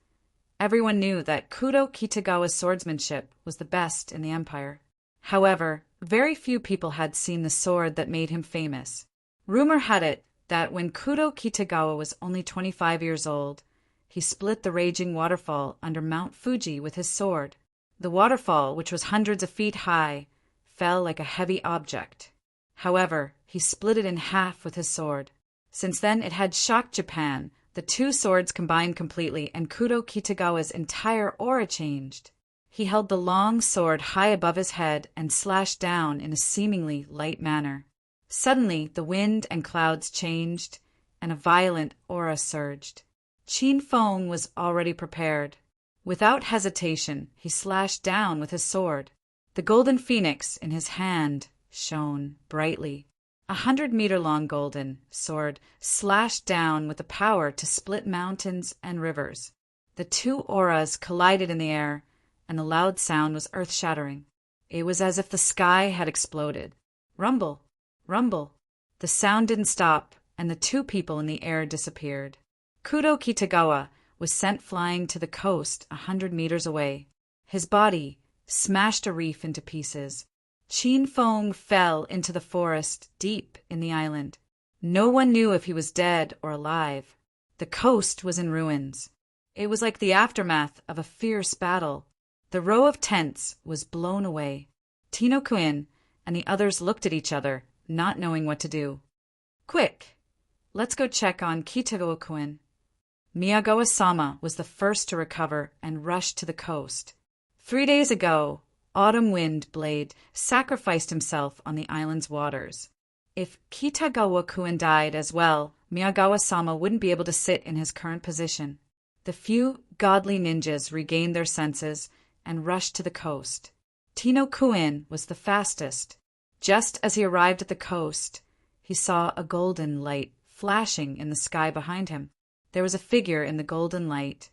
everyone knew that Kudo Kitagawa's swordsmanship was the best in the empire. However, very few people had seen the sword that made him famous. Rumor had it that when Kudo Kitagawa was only 25 years old, he split the raging waterfall under Mount Fuji with his sword. The waterfall, which was hundreds of feet high, fell like a heavy object. However, he split it in half with his sword. Since then, it had shocked Japan. The 2 swords combined completely, and Kudo Kitagawa's entire aura changed. He held the long sword high above his head and slashed down in a seemingly light manner. Suddenly, the wind and clouds changed, and a violent aura surged. Qinfeng was already prepared. Without hesitation, he slashed down with his sword. The golden phoenix in his hand shone brightly. 100-meter-long golden sword slashed down with the power to split mountains and rivers. The 2 auras collided in the air, and the loud sound was earth-shattering. It was as if the sky had exploded. Rumble, rumble. The sound didn't stop, and the 2 people in the air disappeared. Kudo Kitagawa was sent flying to the coast 100 meters away. His body smashed a reef into pieces. Qinfeng fell into the forest deep in the island. No one knew if he was dead or alive. The coast was in ruins. It was like the aftermath of a fierce battle. The row of tents was blown away. Tino-kun and the others looked at each other, not knowing what to do. "Quick! Let's go check on Kitagawa-kun." Miyagawa-sama was the first to recover and rushed to the coast. 3 days ago, Autumn Wind Blade sacrificed himself on the island's waters. If Kitagawa-kun died as well, Miyagawa-sama wouldn't be able to sit in his current position. The few godly ninjas regained their senses and rushed to the coast. Tino-kun was the fastest. Just as he arrived at the coast, he saw a golden light flashing in the sky behind him. There was a figure in the golden light,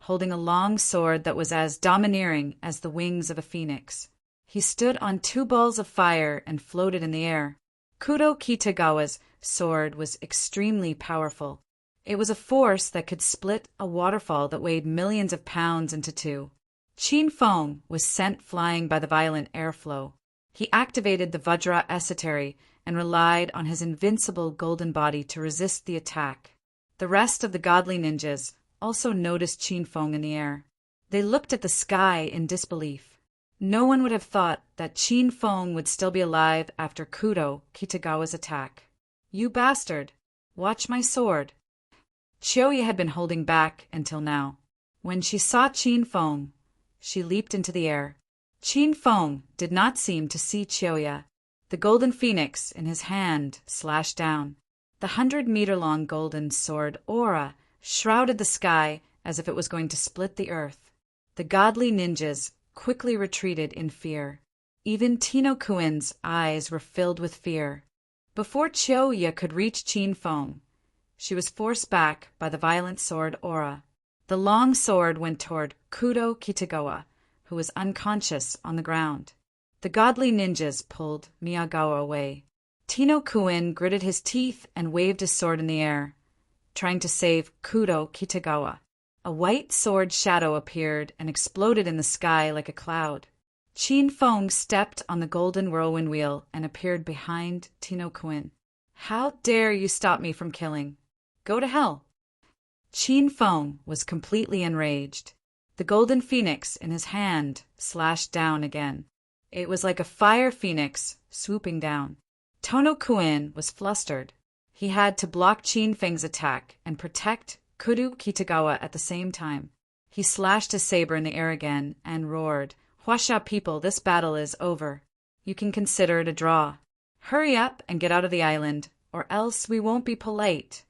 holding a long sword that was as domineering as the wings of a phoenix. He stood on 2 balls of fire and floated in the air. Kudo Kitagawa's sword was extremely powerful. It was a force that could split a waterfall that weighed millions of pounds into two. Qin Feng was sent flying by the violent airflow. He activated the Vajra esotery and relied on his invincible golden body to resist the attack. The rest of the godly ninjas also noticed Qin Feng in the air. They looked at the sky in disbelief. No one would have thought that Qin Feng would still be alive after Kudo Kitagawa's attack. "You bastard! Watch my sword!" Chiyoya had been holding back until now. When she saw Qin Feng, she leaped into the air. Qin Feng did not seem to see Chiyoya. The golden phoenix in his hand slashed down. The 100-meter-long golden sword aura shrouded the sky as if it was going to split the earth. The godly ninjas quickly retreated in fear. Even Tino-Kuin's eyes were filled with fear. Before Chiyoya could reach Qin Feng, she was forced back by the violent sword aura. The long sword went toward Kudo Kitagawa, who was unconscious on the ground. The godly ninjas pulled Miyagawa away. Tino-Kuin gritted his teeth and waved his sword in the air, trying to save Kudo Kitagawa. A white sword shadow appeared and exploded in the sky like a cloud. Qin Feng stepped on the golden whirlwind wheel and appeared behind Tino-Kuin. "How dare you stop me from killing? Go to hell!" Qin Feng was completely enraged. The golden phoenix in his hand slashed down again. It was like a fire phoenix swooping down. Tino-Kuin was flustered. He had to block Qin Feng's attack and protect Kudo Kitagawa at the same time. He slashed his saber in the air again and roared, "Huasha people, this battle is over. You can consider it a draw. Hurry up and get out of the island, or else we won't be polite."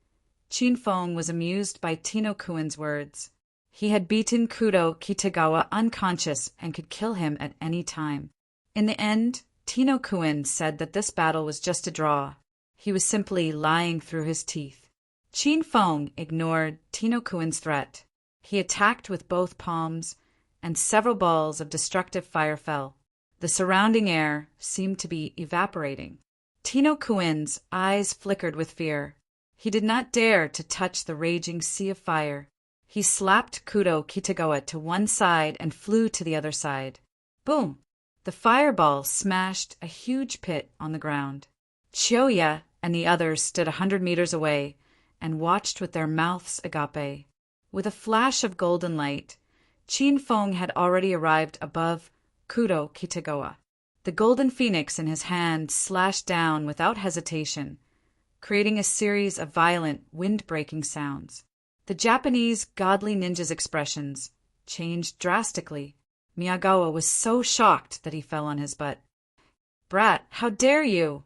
Qin Feng was amused by Tino-Kuin's words. He had beaten Kudo Kitagawa unconscious and could kill him at any time. In the end, Tino-Kuin said that this battle was just a draw. He was simply lying through his teeth. Qin Feng ignored Tino-Kuin's threat. He attacked with both palms, and several balls of destructive fire fell. The surrounding air seemed to be evaporating. Tino-Kuin's eyes flickered with fear. He did not dare to touch the raging sea of fire. He slapped Kudo Kitagawa to one side and flew to the other side. Boom! The fireball smashed a huge pit on the ground. Chiyoya and the others stood 100 meters away and watched with their mouths agape. With a flash of golden light, Qin Feng had already arrived above Kudo Kitagawa. The golden phoenix in his hand slashed down without hesitation, creating a series of violent, wind-breaking sounds. The Japanese godly ninja's expressions changed drastically. Miyagawa was so shocked that he fell on his butt. "Brat, how dare you!"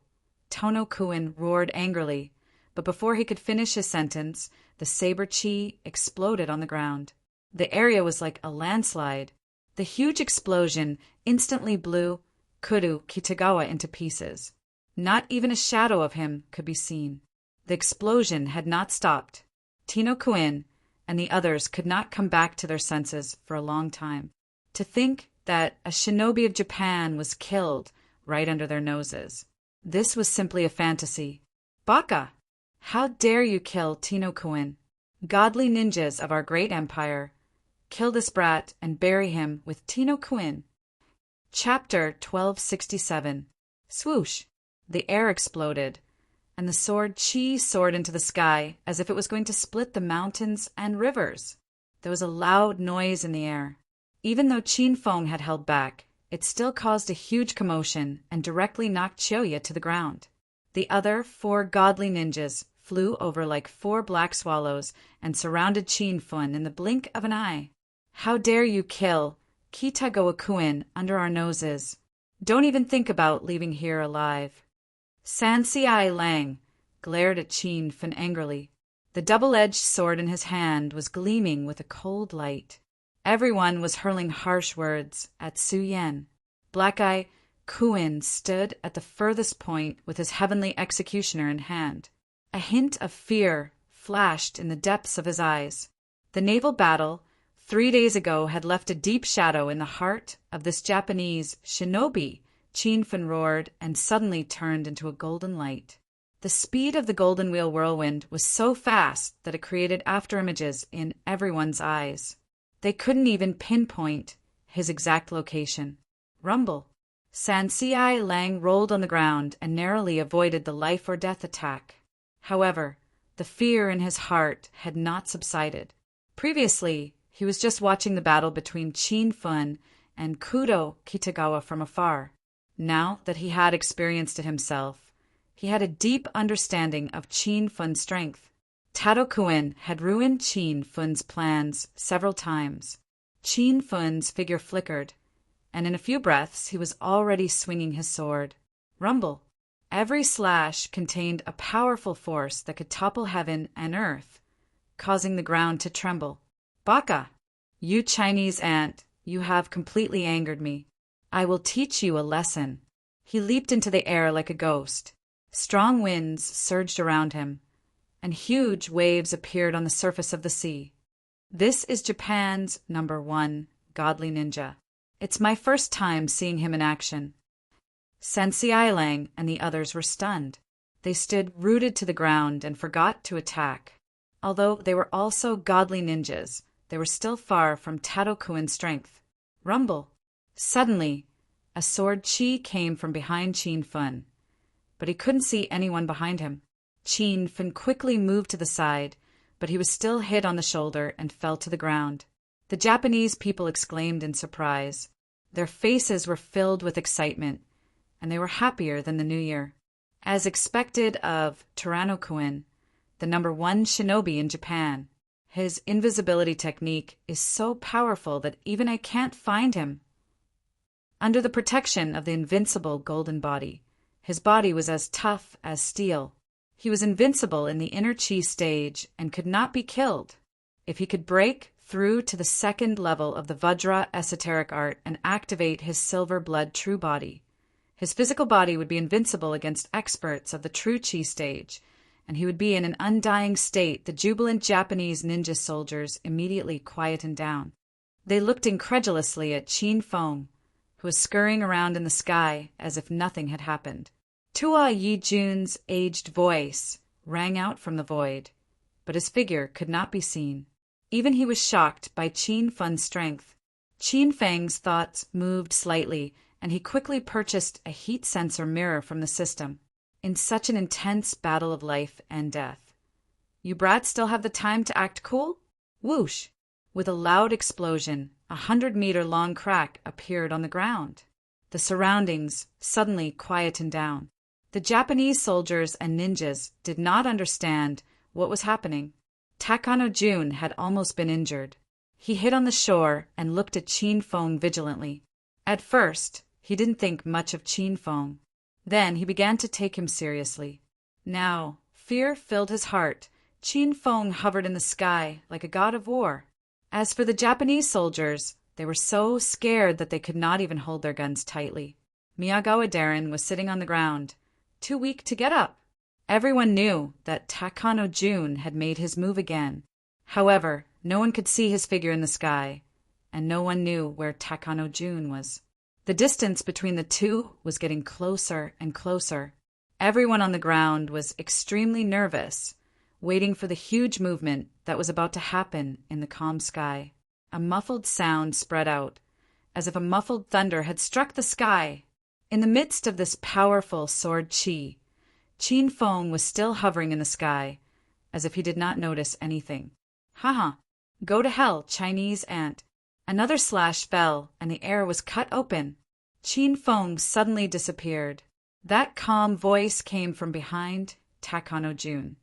Tino-Kuin roared angrily, but before he could finish his sentence, the saber chi exploded on the ground. The area was like a landslide. The huge explosion instantly blew Kudo Kitagawa into pieces. Not even a shadow of him could be seen. The explosion had not stopped. Tino-Kuin and the others could not come back to their senses for a long time. To think that a shinobi of Japan was killed right under their noses. This was simply a fantasy. "Baka! How dare you kill Tino-Kuin? Godly ninjas of our great empire, kill this brat and bury him with Tino-Kuin." Chapter 1267. Swoosh! The air exploded, and the sword chi soared into the sky as if it was going to split the mountains and rivers. There was a loud noise in the air. Even though Qin Feng had held back, it still caused a huge commotion and directly knocked Chiyoya to the ground. The other 4 godly ninjas flew over like 4 black swallows and surrounded Qin Feng in the blink of an eye. "How dare you kill Kitagawa-kun under our noses? Don't even think about leaving here alive." Sansiai Lang glared at Qin Feng angrily. The double-edged sword in his hand was gleaming with a cold light. Everyone was hurling harsh words at Su Yan. Black-Eye Kuin stood at the furthest point with his heavenly executioner in hand. A hint of fear flashed in the depths of his eyes. The naval battle 3 days ago had left a deep shadow in the heart of this Japanese shinobi. Qin Feng roared and suddenly turned into a golden light. The speed of the Golden Wheel whirlwind was so fast that it created afterimages in everyone's eyes. They couldn't even pinpoint his exact location. Rumble. Sansei Lang rolled on the ground and narrowly avoided the life-or-death attack. However, the fear in his heart had not subsided. Previously, he was just watching the battle between Qin Fun and Kudo Kitagawa from afar. Now that he had experienced it himself, he had a deep understanding of Qin Fun's strength. Tadokuen had ruined Qin Fun's plans several times. Qin Fun's figure flickered, and in a few breaths he was already swinging his sword. Rumble. Every slash contained a powerful force that could topple heaven and earth, causing the ground to tremble. Baka! You Chinese ant, you have completely angered me. I will teach you a lesson. He leaped into the air like a ghost. Strong winds surged around him, and huge waves appeared on the surface of the sea. This is Japan's #1 godly ninja. It's my first time seeing him in action. Sansei Lang and the others were stunned. They stood rooted to the ground and forgot to attack. Although they were also godly ninjas, they were still far from Tadokuen's strength. Rumble. Suddenly, a sword chi came from behind Qin Fun, but he couldn't see anyone behind him. Qin Fun quickly moved to the side, but he was still hit on the shoulder and fell to the ground. The Japanese people exclaimed in surprise. Their faces were filled with excitement, and they were happier than the new year. As expected of Tadokuen, the #1 shinobi in Japan, his invisibility technique is so powerful that even I can't find him. Under the protection of the invincible golden body, his body was as tough as steel. He was invincible in the inner chi stage and could not be killed. If he could break through to the second level of the Vajra esoteric art and activate his silver blood true body, his physical body would be invincible against experts of the true chi stage, and he would be in an undying state. The jubilant Japanese ninja soldiers immediately quietened down. They looked incredulously at Qin Feng, who was scurrying around in the sky as if nothing had happened. Tua Yi-jun's aged voice rang out from the void, but his figure could not be seen. Even he was shocked by Qin Fen's strength. Qin Feng's thoughts moved slightly, and he quickly purchased a heat sensor mirror from the system. In such an intense battle of life and death, you brats still have the time to act cool? Whoosh! With a loud explosion, 100-meter-long crack appeared on the ground. The surroundings suddenly quietened down. The Japanese soldiers and ninjas did not understand what was happening. Takano Jun had almost been injured. He hid on the shore and looked at Qin Feng vigilantly. At first, he didn't think much of Qin Feng. Then he began to take him seriously. Now, fear filled his heart. Qin Feng hovered in the sky like a god of war. As for the Japanese soldiers, they were so scared that they could not even hold their guns tightly. Miyagawa Darren was sitting on the ground, too weak to get up. Everyone knew that Takano Jun had made his move again. However, no one could see his figure in the sky, and no one knew where Takano Jun was. The distance between the two was getting closer and closer. Everyone on the ground was extremely nervous, waiting for the huge movement that was about to happen in the calm sky. A muffled sound spread out, as if a muffled thunder had struck the sky. In the midst of this powerful sword chi, Qin Feng was still hovering in the sky, as if he did not notice anything. Haha, go to hell, Chinese ant. Another slash fell, and the air was cut open. Qin Feng suddenly disappeared. That calm voice came from behind Takano Jun,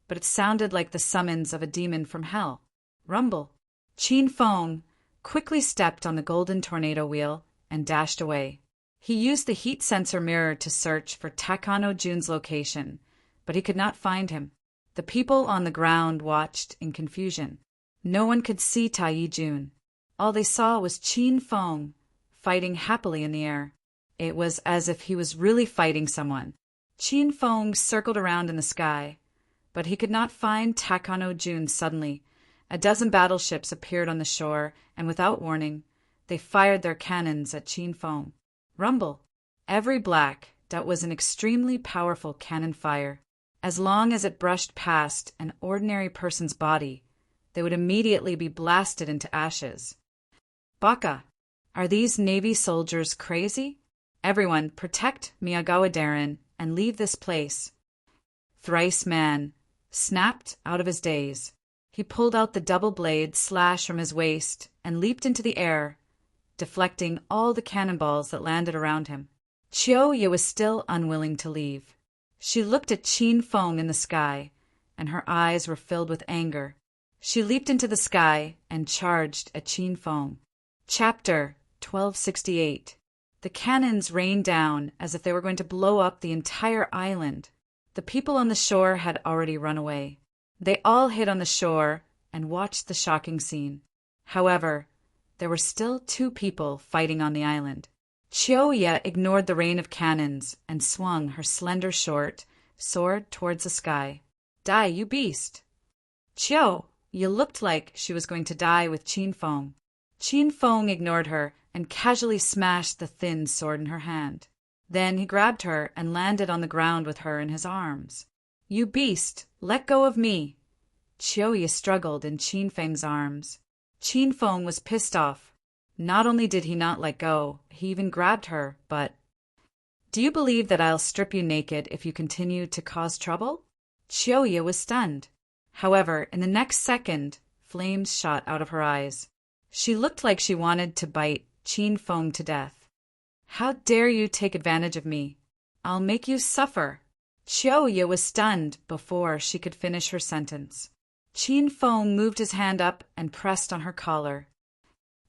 but it sounded like the summons of a demon from hell. Rumble. Qin Feng quickly stepped on the golden tornado wheel and dashed away. He used the heat sensor mirror to search for Takano Jun's location, but he could not find him. The people on the ground watched in confusion. No one could see Tai Jun. All they saw was Qin Feng fighting happily in the air. It was as if he was really fighting someone. Qin Feng circled around in the sky, but he could not find Takano Jun. Suddenly, a dozen battleships appeared on the shore, and without warning, they fired their cannons at Qin Feng. Rumble. Every black dot was an extremely powerful cannon fire. As long as it brushed past an ordinary person's body, they would immediately be blasted into ashes. Baka, are these Navy soldiers crazy? Everyone, protect Miyagawa Darren and leave this place. Thrice man snapped out of his daze. He pulled out the double-blade slash from his waist and leaped into the air, deflecting all the cannonballs that landed around him. Chiyoya was still unwilling to leave. She looked at Qin Feng in the sky, and her eyes were filled with anger. She leaped into the sky and charged at Qin Feng. Chapter 1268. The cannons rained down as if they were going to blow up the entire island. The people on the shore had already run away. They all hid on the shore and watched the shocking scene. However, there were still 2 people fighting on the island. Chiyoya ignored the rain of cannons and swung her slender short sword towards the sky. Die, you beast! Chiyo, you looked like she was going to die with Qin Feng. Qin Feng ignored her and casually smashed the thin sword in her hand. Then he grabbed her and landed on the ground with her in his arms. You beast, let go of me! Chiyoya struggled in Qin Feng's arms. Qin Feng was pissed off. Not only did he not let go, he even grabbed her, but... Do you believe that I'll strip you naked if you continue to cause trouble? Chiyoya was stunned. However, in the next second, flames shot out of her eyes. She looked like she wanted to bite Qin Feng to death. How dare you take advantage of me? I'll make you suffer. Chiyoya was stunned before she could finish her sentence. Qin Feng moved his hand up and pressed on her collar.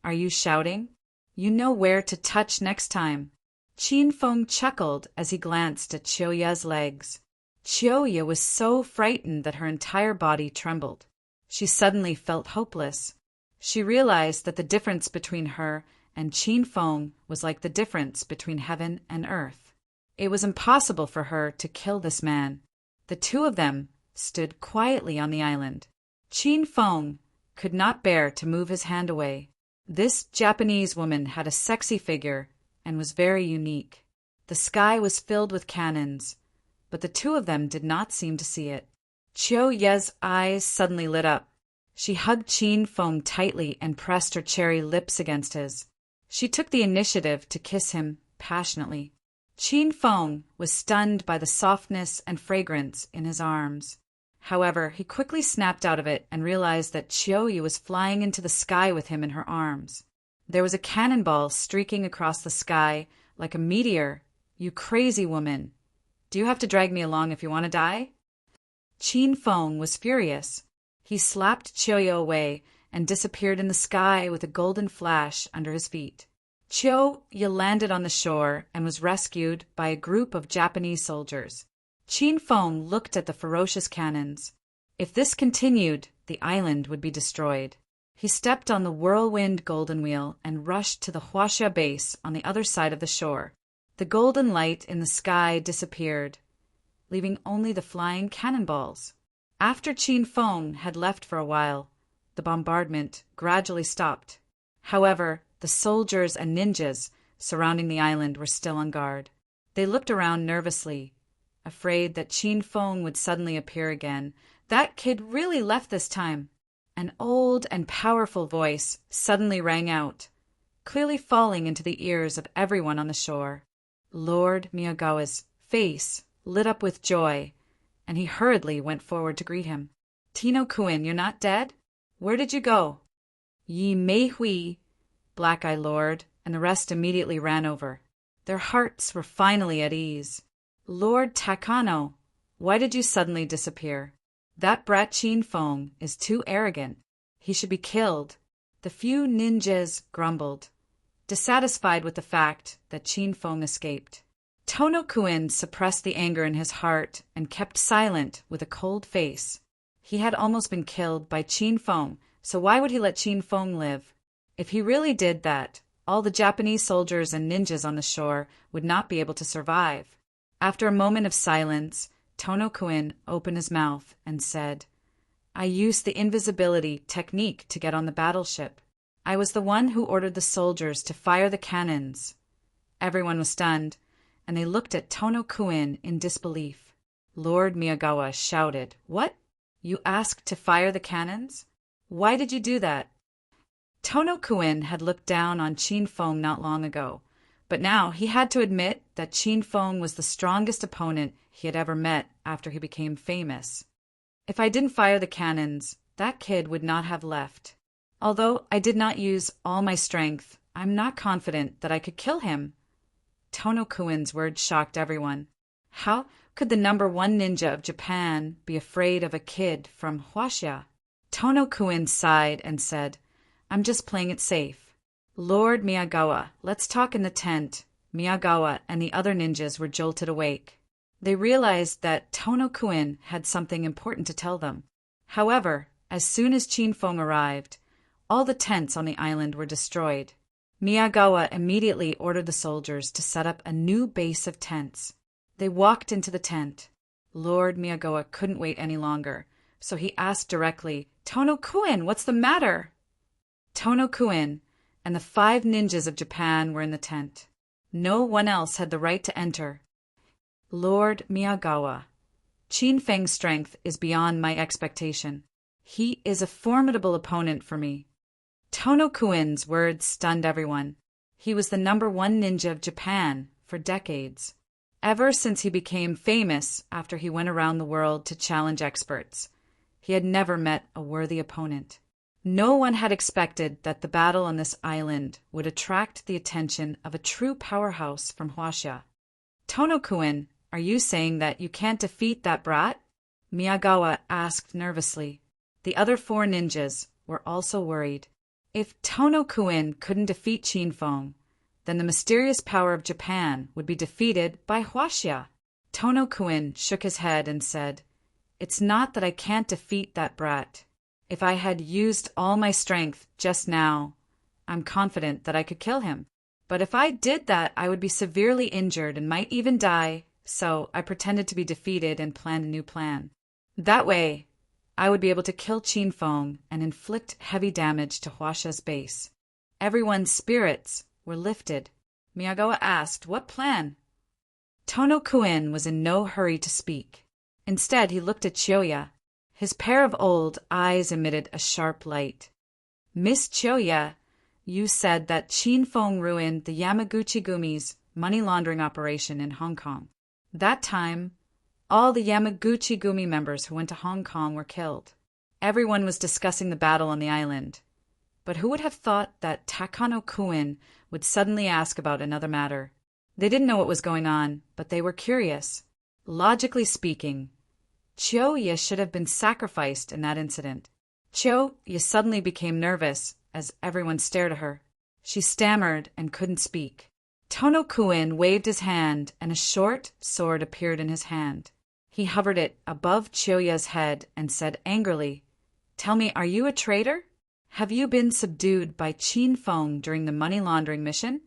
Are you shouting? You know where to touch next time. Qin Feng chuckled as he glanced at Chiyoya's legs. Chiyoya was so frightened that her entire body trembled. She suddenly felt hopeless. She realized that the difference between her and Qin Feng was like the difference between heaven and earth. It was impossible for her to kill this man. The 2 of them stood quietly on the island. Qin Feng could not bear to move his hand away. This Japanese woman had a sexy figure and was very unique. The sky was filled with cannons, but the 2 of them did not seem to see it. Chiyoya's eyes suddenly lit up. She hugged Qin Feng tightly and pressed her cherry lips against his. She took the initiative to kiss him passionately. Qin Feng was stunned by the softness and fragrance in his arms. However, he quickly snapped out of it and realized that Chiyoya was flying into the sky with him in her arms. There was a cannonball streaking across the sky like a meteor. You crazy woman! Do you have to drag me along if you want to die? Qin Feng was furious. He slapped Chiyoya away and disappeared in the sky with a golden flash under his feet. Chiyoya landed on the shore and was rescued by a group of Japanese soldiers. Qin Feng looked at the ferocious cannons. If this continued, the island would be destroyed. He stepped on the whirlwind golden wheel and rushed to the Huaxia base on the other side of the shore. The golden light in the sky disappeared, leaving only the flying cannonballs. After Qin Feng had left for a while, the bombardment gradually stopped. However, the soldiers and ninjas surrounding the island were still on guard. They looked around nervously, afraid that Qin Feng would suddenly appear again. That kid really left this time. An old and powerful voice suddenly rang out, clearly falling into the ears of everyone on the shore. Lord Miyagawa's face lit up with joy, and he hurriedly went forward to greet him. Tino-kun, you're not dead? Where did you go? Yi Mei Hui, Black Eye Lord, and the rest immediately ran over. Their hearts were finally at ease. Lord Takano, why did you suddenly disappear? That brat Qin Feng is too arrogant. He should be killed. The few ninjas grumbled, dissatisfied with the fact that Qin Feng escaped. Tono-kun suppressed the anger in his heart and kept silent with a cold face. He had almost been killed by Qin Feng, so why would he let Qin Feng live? If he really did that, all the Japanese soldiers and ninjas on the shore would not be able to survive. After a moment of silence, Tono-kun opened his mouth and said, I used the invisibility technique to get on the battleship. I was the one who ordered the soldiers to fire the cannons. Everyone was stunned, and they looked at Tono-kun in disbelief. Lord Miyagawa shouted, "What? You asked to fire the cannons? Why did you do that?" Tono Kuin had looked down on Qin Feng not long ago, but now he had to admit that Qin Feng was the strongest opponent he had ever met after he became famous. If I didn't fire the cannons, that kid would not have left. Although I did not use all my strength, I'm not confident that I could kill him. Tono Kuin's words shocked everyone. How could the #1 ninja of Japan be afraid of a kid from Huaxia? Tono Kuin sighed and said, "I'm just playing it safe." Lord Miyagawa, let's talk in the tent. Miyagawa and the other ninjas were jolted awake. They realized that Tono Kuin had something important to tell them. However, as soon as Qin Feng arrived, all the tents on the island were destroyed. Miyagawa immediately ordered the soldiers to set up a new base of tents. They walked into the tent. Lord Miyagawa couldn't wait any longer, so he asked directly, "Tono Kuin, what's the matter?" Tono Kuin and the 5 ninjas of Japan were in the tent. No one else had the right to enter. Lord Miyagawa, Qin Feng's strength is beyond my expectation. He is a formidable opponent for me. Tono Kuin's words stunned everyone. He was the #1 ninja of Japan for decades. Ever since he became famous after he went around the world to challenge experts, he had never met a worthy opponent. No one had expected that the battle on this island would attract the attention of a true powerhouse from Huaxia. Tono Kuin, are you saying that you can't defeat that brat? Miyagawa asked nervously. The other 4 ninjas were also worried. If Tono Kuin couldn't defeat Qin Feng, then the mysterious power of Japan would be defeated by Huaxia. Tono Kuin shook his head and said, "It's not that I can't defeat that brat. If I had used all my strength just now, I'm confident that I could kill him. But if I did that, I would be severely injured and might even die, so I pretended to be defeated and planned a new plan. That way, I would be able to kill Qin Feng and inflict heavy damage to Huaxia's base." Everyone's spirits were lifted. Miyagawa asked, "What plan?" Tono Kuin was in no hurry to speak. Instead, he looked at Chiyoya. His pair of old eyes emitted a sharp light. "Miss Chiyoya, you said that Qin Feng ruined the Yamaguchi-gumi's money laundering operation in Hong Kong. That time, all the Yamaguchi-gumi members who went to Hong Kong were killed. Everyone was discussing the battle on the island. But who would have thought that Takano Kuin would suddenly ask about another matter? They didn't know what was going on, but they were curious. Logically speaking, Chiyoya should have been sacrificed in that incident. Chiyoya suddenly became nervous as everyone stared at her. She stammered and couldn't speak. Tono Kuin waved his hand and a short sword appeared in his hand. He hovered it above Chiyoya's head and said angrily, "Tell me, are you a traitor? Have you been subdued by Qin Feng during the money laundering mission?"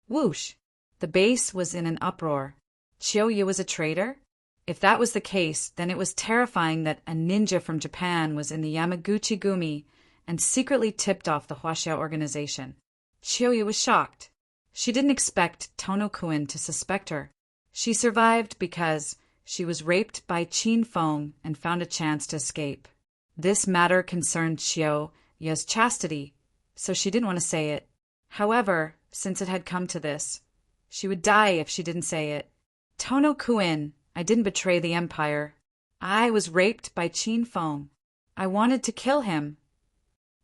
Whoosh! The base was in an uproar. Chiyoya was a traitor? If that was the case, then it was terrifying that a ninja from Japan was in the Yamaguchi-gumi and secretly tipped off the Huaxia organization. Chiyoya was shocked. She didn't expect Tono Kuin to suspect her. She survived because she was raped by Qin Feng and found a chance to escape. This matter concerned Chiyoya's chastity, so she didn't want to say it. However, since it had come to this, she would die if she didn't say it. "Tono Kuin, I didn't betray the Empire. I was raped by Qin Feng. I wanted to kill him."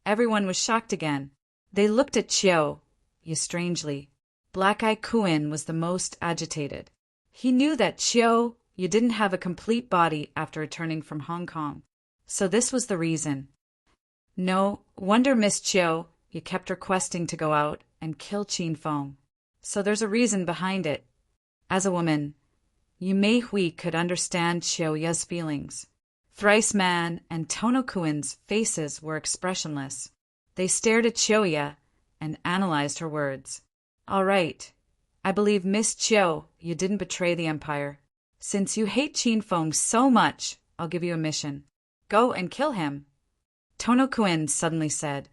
Everyone was shocked again. They looked at Chiyoya strangely. Black Eye Kuin was the most agitated. He knew that Chiyoya didn't have a complete body after returning from Hong Kong, so this was the reason. No wonder Miss Chiyoya kept requesting to go out and kill Qin Feng. So there's a reason behind it. As a woman, Yu Mei Hui could understand Chiyoya's feelings. Thrice Man and Tono Kuin's faces were expressionless. They stared at Chiyoya and analyzed her words. "All right, I believe Miss Chiyoya didn't betray the Empire. Since you hate Qin Feng so much, I'll give you a mission. Go and kill him." Tono Kuin suddenly said,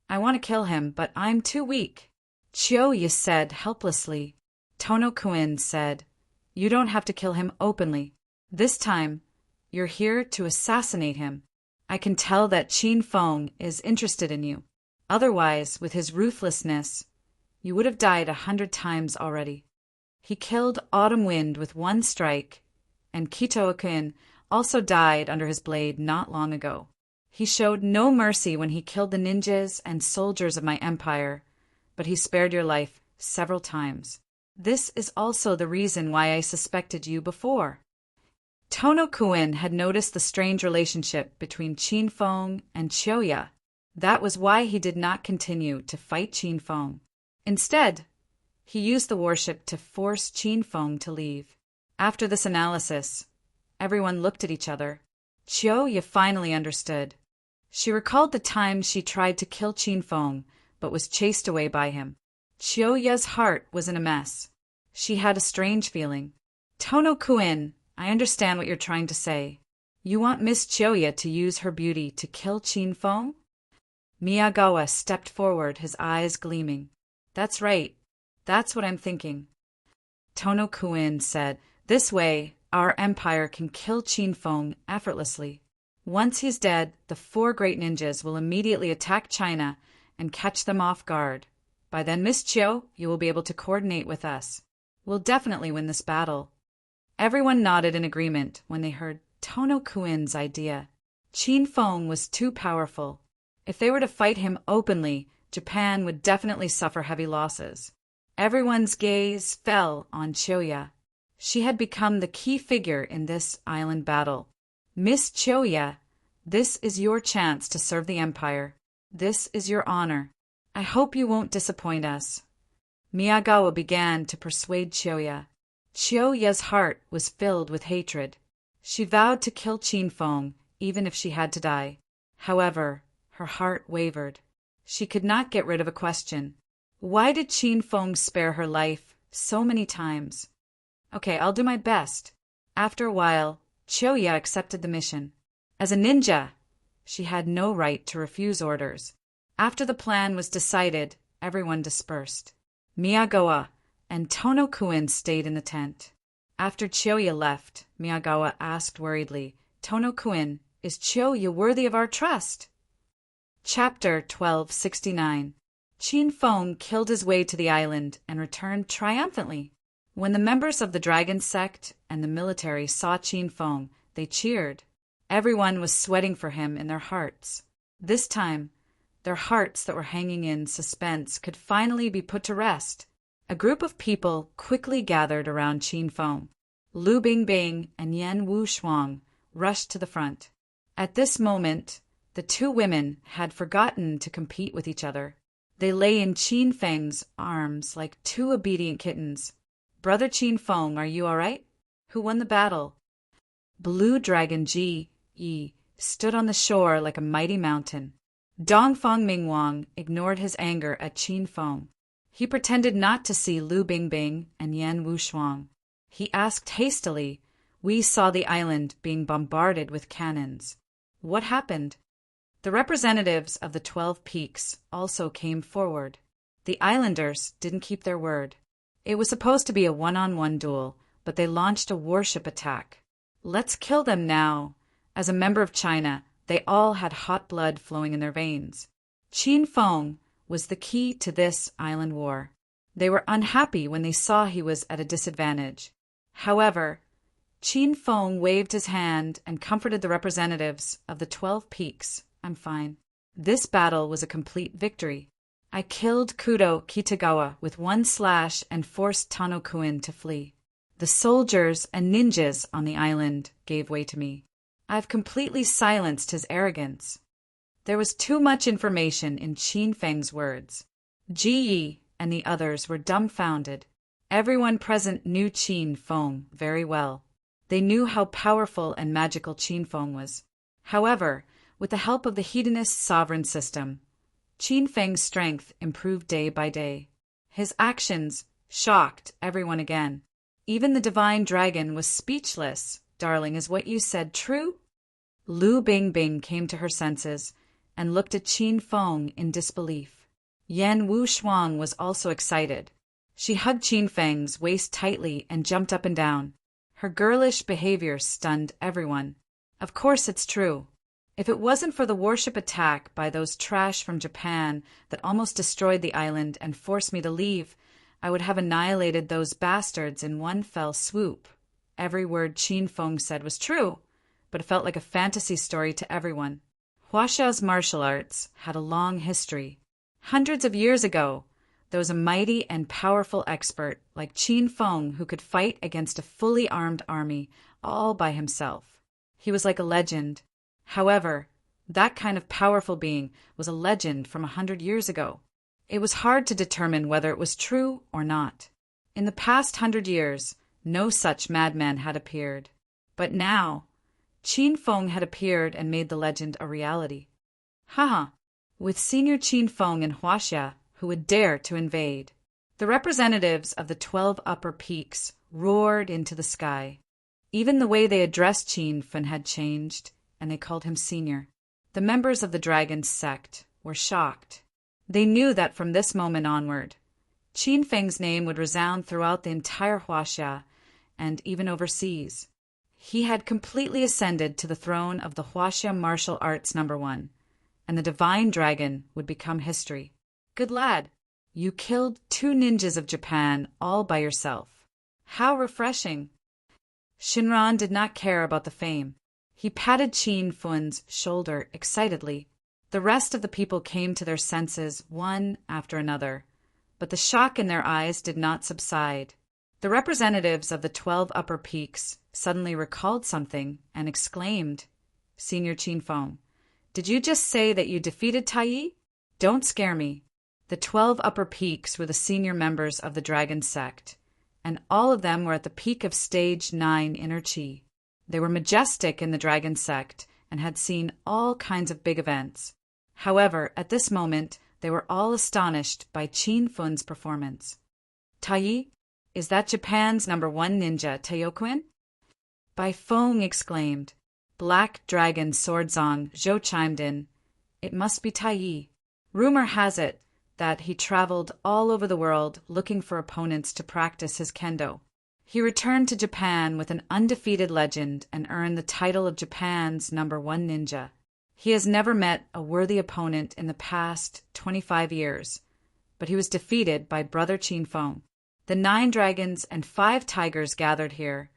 "I want to kill him, but I'm too weak." Chiyoya said helplessly. Tono Kuin said, "You don't have to kill him openly. This time, you're here to assassinate him. I can tell that Qin Feng is interested in you. Otherwise, with his ruthlessness, you would have died 100 times already. He killed Autumn Wind with one strike, and Kitoakin also died under his blade not long ago. He showed no mercy when he killed the ninjas and soldiers of my empire, but he spared your life several times. This is also the reason why I suspected you before. Tono Kuin had noticed the strange relationship between Qin Feng and Choya. That was why he did not continue to fight Qin Feng. Instead, he used the warship to force Qin Feng to leave. After this analysis, everyone looked at each other. Choya finally understood. She recalled the time she tried to kill Qin Feng, but was chased away by him. Choya's heart was in a mess. She had a strange feeling. Tono Kuin, I understand what you're trying to say. You want Miss Choya to use her beauty to kill Qin Feng? Miyagawa stepped forward, his eyes gleaming. That's right. That's what I'm thinking. Tono Kuin said, this way, our empire can kill Qin Feng effortlessly. Once he's dead, the 4 great ninjas will immediately attack China and catch them off guard. By then, Miss Chiu, you will be able to coordinate with us. We'll definitely win this battle. Everyone nodded in agreement when they heard Tono Kuin's idea. Qin Feng was too powerful. If they were to fight him openly, Japan would definitely suffer heavy losses. Everyone's gaze fell on Choya. She had become the key figure in this island battle. Miss Choya, this is your chance to serve the empire. This is your honor. I hope you won't disappoint us. Miyagawa began to persuade Choya. Choya's heart was filled with hatred. She vowed to kill Qin Feng, even if she had to die. However, her heart wavered. She could not get rid of a question. Why did Qin Feng spare her life so many times? Okay, I'll do my best. After a while, Choya accepted the mission. As a ninja, she had no right to refuse orders. After the plan was decided, everyone dispersed. Miyagawa and Tono Kuin stayed in the tent. After Choya left, Miyagawa asked worriedly, Tono Kuin, is Choya worthy of our trust? Chapter 1269. Qin Feng killed his way to the island and returned triumphantly. When the members of the dragon sect and the military saw Qin Feng, they cheered. Everyone was sweating for him in their hearts. This time, their hearts that were hanging in suspense could finally be put to rest. A group of people quickly gathered around Qin Feng. Lu Bingbing and Yan Wushuang rushed to the front. At this moment, the 2 women had forgotten to compete with each other. They lay in Qin Feng's arms like 2 obedient kittens. Brother Qin Feng, are you all right? Who won the battle? Blue Dragon Ji Yi stood on the shore like a mighty mountain. Dongfang Mingwang ignored his anger at Qin Feng. He pretended not to see Lu Bingbing and Yan Wushuang. He asked hastily, we saw the island being bombarded with cannons. What happened? The representatives of the 12 peaks also came forward. The islanders didn't keep their word. It was supposed to be a one-on-one duel, but they launched a warship attack. Let's kill them now. As a member of China, they all had hot blood flowing in their veins. Qin Feng was the key to this island war. They were unhappy when they saw he was at a disadvantage. However, Qin Feng waved his hand and comforted the representatives of the 12 peaks. I'm fine. This battle was a complete victory. I killed Kudo Kitagawa with 1 slash and forced Tono Kuin to flee. The soldiers and ninjas on the island gave way to me. I've completely silenced his arrogance. There was too much information in Qin Feng's words. Ji Yi and the others were dumbfounded. Everyone present knew Qin Feng very well. They knew how powerful and magical Qin Feng was. However, with the help of the Hedonist sovereign system, Qin Feng's strength improved day by day. His actions shocked everyone again. Even the divine dragon was speechless. Darling, is what you said true? Lu Bingbing came to her senses and looked at Qin Feng in disbelief. Yan Wushuang was also excited. She hugged Qin Feng's waist tightly and jumped up and down. Her girlish behavior stunned everyone. Of course it's true. If it wasn't for the warship attack by those trash from Japan that almost destroyed the island and forced me to leave, I would have annihilated those bastards in one fell swoop. Every word Qin Feng said was true, but it felt like a fantasy story to everyone. Huaxia's martial arts had a long history. Hundreds of years ago, there was a mighty and powerful expert like Qin Feng who could fight against a fully armed army all by himself. He was like a legend. However, that kind of powerful being was a legend from 100 years ago. It was hard to determine whether it was true or not. In the past 100 years, no such madman had appeared. But now, Qin Feng had appeared and made the legend a reality. Haha, with Senior Qin Feng and Huaxia, who would dare to invade. The representatives of the 12 upper peaks roared into the sky. Even the way they addressed Qin Feng had changed, and they called him Senior. The members of the dragon sect were shocked. They knew that from this moment onward, Qin Feng's name would resound throughout the entire Huaxia and even overseas. He had completely ascended to the throne of the Huaxia martial arts #1, and the divine dragon would become history. Good lad, you killed 2 ninjas of Japan all by yourself. How refreshing. Shinran did not care about the fame. He patted Qin Feng's shoulder excitedly. The rest of the people came to their senses one after another, but the shock in their eyes did not subside. The representatives of the 12 upper peaks suddenly recalled something and exclaimed, Senior Qin Feng, did you just say that you defeated Tai? Don't scare me. The 12 upper peaks were the senior members of the dragon sect, and all of them were at the peak of stage 9 inner chi. They were majestic in the dragon sect and had seen all kinds of big events. However, at this moment, they were all astonished by Qin Feng's performance. Tai, is that Japan's #1 ninja, Taiyokuen? Bai Feng exclaimed. Black Dragon Swordzong Zhou chimed in. It must be Tai. Rumor has it that he traveled all over the world looking for opponents to practice his kendo. He returned to Japan with an undefeated legend and earned the title of Japan's #1 ninja. He has never met a worthy opponent in the past 25 years, but he was defeated by Brother Qin Feng. The 9 dragons and 5 tigers gathered here,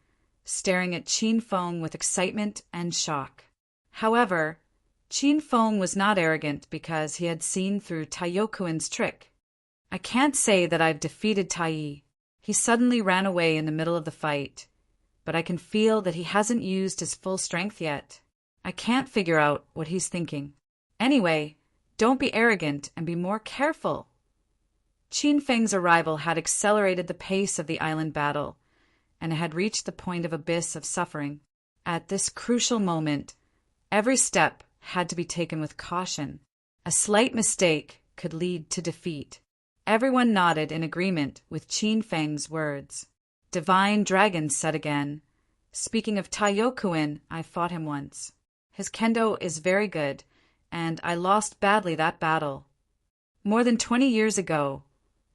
staring at Qin Feng with excitement and shock. However, Qin Feng was not arrogant because he had seen through Taiyokuin's trick. I can't say that I've defeated Tai. He suddenly ran away in the middle of the fight, but I can feel that he hasn't used his full strength yet. I can't figure out what he's thinking. Anyway, don't be arrogant and be more careful. Qin Feng's arrival had accelerated the pace of the island battle, and it had reached the point of abyss of suffering. At this crucial moment, every step had to be taken with caution. A slight mistake could lead to defeat. Everyone nodded in agreement with Qin Feng's words. Divine Dragon said again, speaking of Taiyokuen, I fought him once. His kendo is very good, and I lost badly that battle. More than 20 years ago,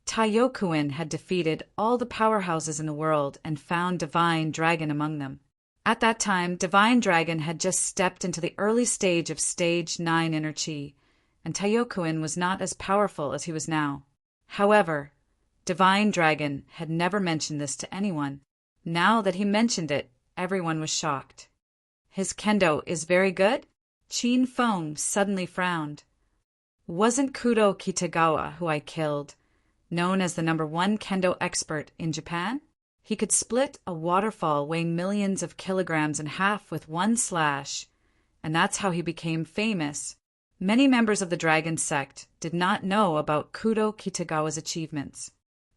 Taiyokuen had defeated all the powerhouses in the world and found Divine Dragon among them. At that time, Divine Dragon had just stepped into the early stage of stage 9 inner chi, and Taiyokuen was not as powerful as he was now. However, Divine Dragon had never mentioned this to anyone. Now that he mentioned it, everyone was shocked. His kendo is very good? Qin Feng suddenly frowned. Wasn't Kudo Kitagawa who I killed, known as the #1 kendo expert in Japan? He could split a waterfall weighing millions of kilograms in half with one slash, and that's how he became famous. Many members of the dragon sect did not know about Kudo Kitagawa's achievements.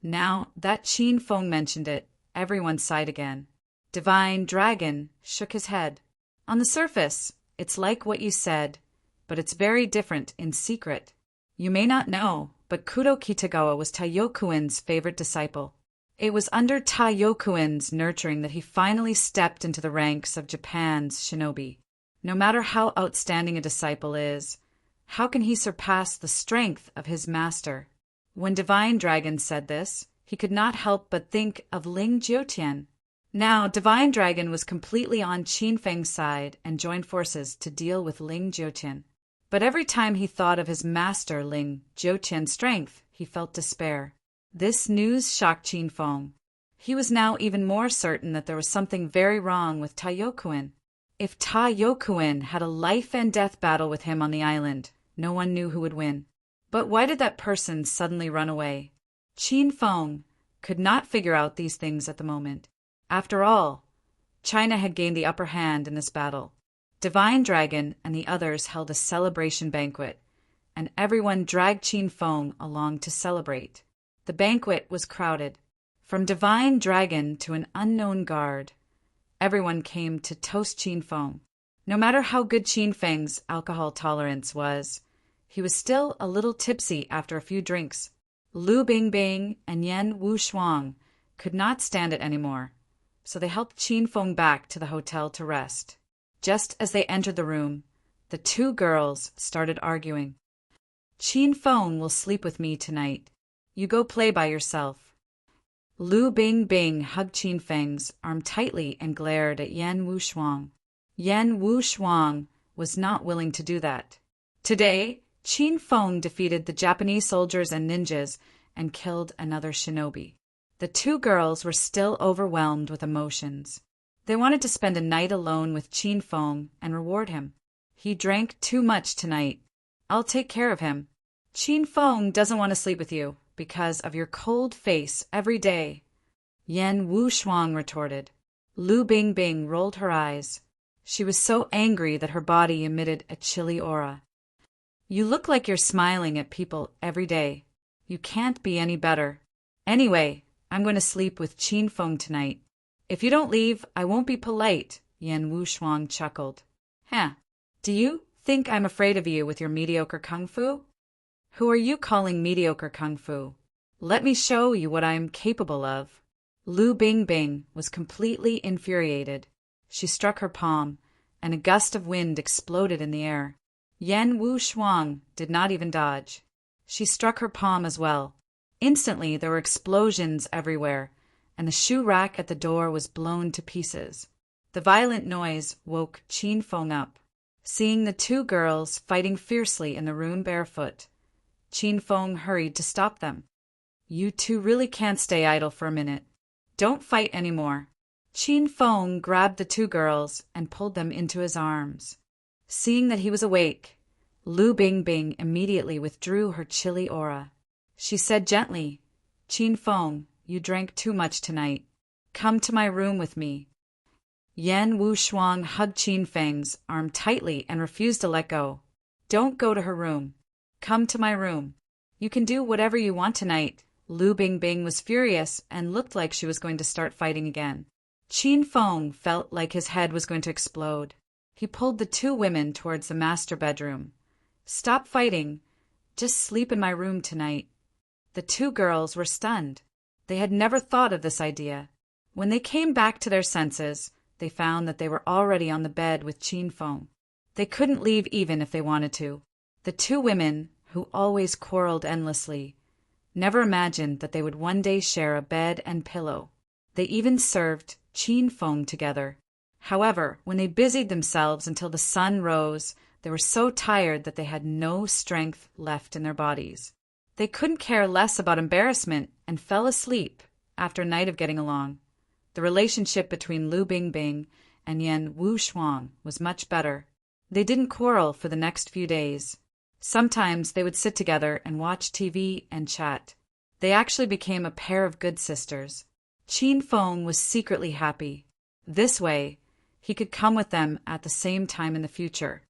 Now that Qin Feng mentioned it, everyone sighed again. Divine Dragon shook his head. On the surface, it's like what you said, but it's very different in secret. You may not know, but Kudo Kitagawa was Taiyokuin's favorite disciple. It was under Taiyokuin's nurturing that he finally stepped into the ranks of Japan's shinobi. No matter how outstanding a disciple is, how can he surpass the strength of his master? When Divine Dragon said this, he could not help but think of Ling Jiutian. Now, Divine Dragon was completely on Qin Feng's side and joined forces to deal with Ling Jiuqian. But every time he thought of his master Ling Jiuqian's strength, he felt despair. This news shocked Qin Feng. He was now even more certain that there was something very wrong with Ta Youkuan. If Ta Youkuan had a life-and-death battle with him on the island, no one knew who would win. But why did that person suddenly run away? Qin Feng could not figure out these things at the moment. After all, China had gained the upper hand in this battle. Divine Dragon and the others held a celebration banquet, and everyone dragged Qin Feng along to celebrate. The banquet was crowded. From Divine Dragon to an unknown guard, everyone came to toast Qin Feng. No matter how good Qin Feng's alcohol tolerance was, he was still a little tipsy after a few drinks. Lu Bingbing and Yan Wushuang could not stand it anymore, so they helped Qin Feng back to the hotel to rest. Just as they entered the room, the two girls started arguing. Qin Feng will sleep with me tonight. You go play by yourself. Lu Bingbing hugged Qin Feng's arm tightly and glared at Yan Wushuang. Yan Wushuang was not willing to do that. Today, Qin Feng defeated the Japanese soldiers and ninjas and killed another shinobi. The two girls were still overwhelmed with emotions. They wanted to spend a night alone with Qin Feng and reward him. He drank too much tonight. I'll take care of him. Qin Feng doesn't want to sleep with you because of your cold face every day, Yan Wushuang retorted. Lu Bingbing rolled her eyes. She was so angry that her body emitted a chilly aura. You look like you're smiling at people every day. You can't be any better. Anyway, I'm going to sleep with Qin Feng tonight. If you don't leave, I won't be polite, Yan Wushuang chuckled. Huh. Do you think I'm afraid of you with your mediocre kung fu? Who are you calling mediocre kung fu? Let me show you what I'm capable of. Lu Bingbing was completely infuriated. She struck her palm, and a gust of wind exploded in the air. Yan Wushuang did not even dodge. She struck her palm as well. Instantly, there were explosions everywhere, and the shoe rack at the door was blown to pieces. The violent noise woke Qin Feng up. Seeing the two girls fighting fiercely in the room barefoot, Qin Feng hurried to stop them. You two really can't stay idle for a minute. Don't fight anymore. Qin Feng grabbed the two girls and pulled them into his arms. Seeing that he was awake, Lu Bingbing immediately withdrew her chilly aura. She said gently, Qin Feng, you drank too much tonight. Come to my room with me. Yan Wushuang hugged Qin Feng's arm tightly and refused to let go. Don't go to her room. Come to my room. You can do whatever you want tonight. Lu Bingbing was furious and looked like she was going to start fighting again. Qin Feng felt like his head was going to explode. He pulled the two women towards the master bedroom. Stop fighting. Just sleep in my room tonight. The two girls were stunned. They had never thought of this idea. When they came back to their senses, they found that they were already on the bed with Qin Feng. They couldn't leave even if they wanted to. The two women, who always quarreled endlessly, never imagined that they would one day share a bed and pillow. They even served Qin Feng together. However, when they busied themselves until the sun rose, they were so tired that they had no strength left in their bodies. They couldn't care less about embarrassment and fell asleep after a night of getting along. The relationship between Lu Bingbing and Yan Wushuang was much better. They didn't quarrel for the next few days. Sometimes they would sit together and watch TV and chat. They actually became a pair of good sisters. Qin Feng was secretly happy. This way, he could come with them at the same time in the future.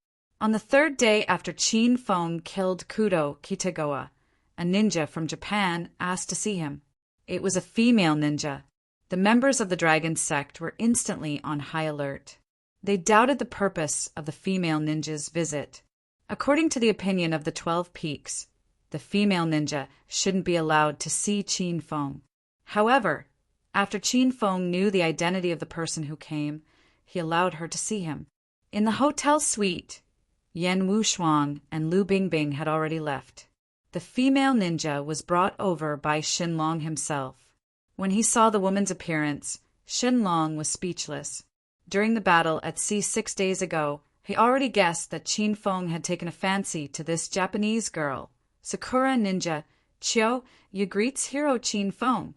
On the third day after Qin Feng killed Kudo Kitagawa, a ninja from Japan asked to see him. It was a female ninja. The members of the dragon sect were instantly on high alert. They doubted the purpose of the female ninja's visit. According to the opinion of the 12 Peaks, the female ninja shouldn't be allowed to see Qin Feng. However, after Qin Feng knew the identity of the person who came, he allowed her to see him. In the hotel suite, Yan Wushuang and Lu Bingbing had already left. The female ninja was brought over by Xinlong himself. When he saw the woman's appearance, Shenlong was speechless. During the battle at sea 6 days ago, he already guessed that Qin Feng had taken a fancy to this Japanese girl. Sakura Ninja, Chiyo, you greets hero Qin Feng.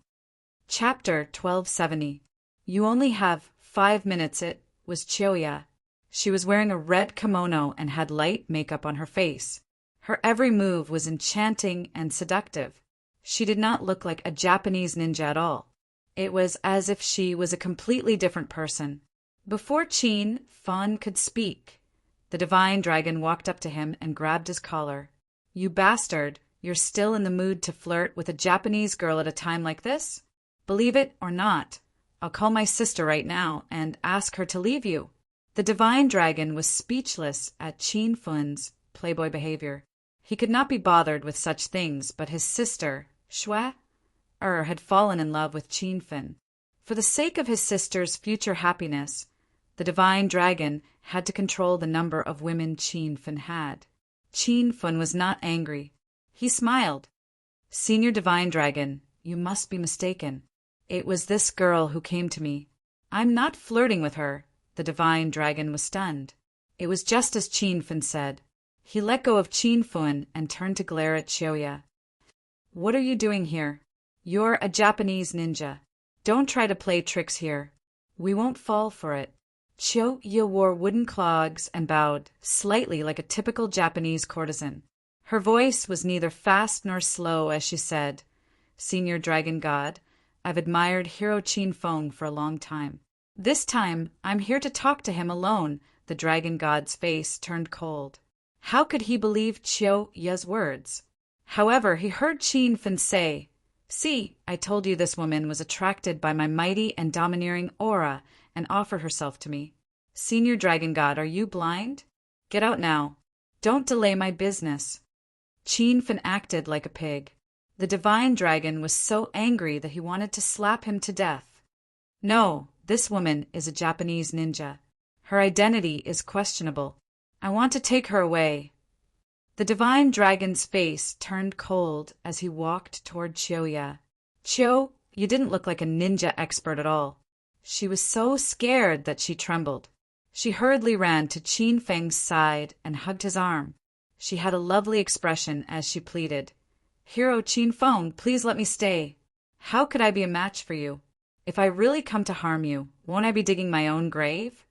Chapter 1270. You only have 5 minutes. It was Chiyoya. She was wearing a red kimono and had light makeup on her face. Her every move was enchanting and seductive. She did not look like a Japanese ninja at all. It was as if she was a completely different person. Before Qin Feng could speak, the divine dragon walked up to him and grabbed his collar. You bastard, you're still in the mood to flirt with a Japanese girl at a time like this? Believe it or not, I'll call my sister right now and ask her to leave you. The divine dragon was speechless at Qin Feng's playboy behavior. He could not be bothered with such things, but his sister, Shui, had fallen in love with Qin Feng. For the sake of his sister's future happiness, the divine dragon had to control the number of women Qin Feng had. Qin Feng was not angry. He smiled. Senior Divine Dragon, you must be mistaken. It was this girl who came to me. I'm not flirting with her. The Divine Dragon was stunned. It was just as Qin Feng said. He let go of Qin Feng and turned to glare at Chiyoya. What are you doing here? You're a Japanese ninja. Don't try to play tricks here. We won't fall for it. Chiyoya wore wooden clogs and bowed, slightly like a typical Japanese courtesan. Her voice was neither fast nor slow as she said, Senior Dragon God, I've admired Hero Qin Feng for a long time. This time, I'm here to talk to him alone. The Dragon God's face turned cold. How could he believe Chiyoya's words? However, he heard Qin Feng say, See, I told you this woman was attracted by my mighty and domineering aura and offered herself to me. Senior Dragon God, are you blind? Get out now. Don't delay my business. Qin Feng acted like a pig. The divine dragon was so angry that he wanted to slap him to death. No, this woman is a Japanese ninja. Her identity is questionable. I want to take her away. The divine dragon's face turned cold as he walked toward Chiyoya. Chiyo, you didn't look like a ninja expert at all. She was so scared that she trembled. She hurriedly ran to Qin Feng's side and hugged his arm. She had a lovely expression as she pleaded, Hero Qin Feng, please let me stay. How could I be a match for you? If I really come to harm you, won't I be digging my own grave?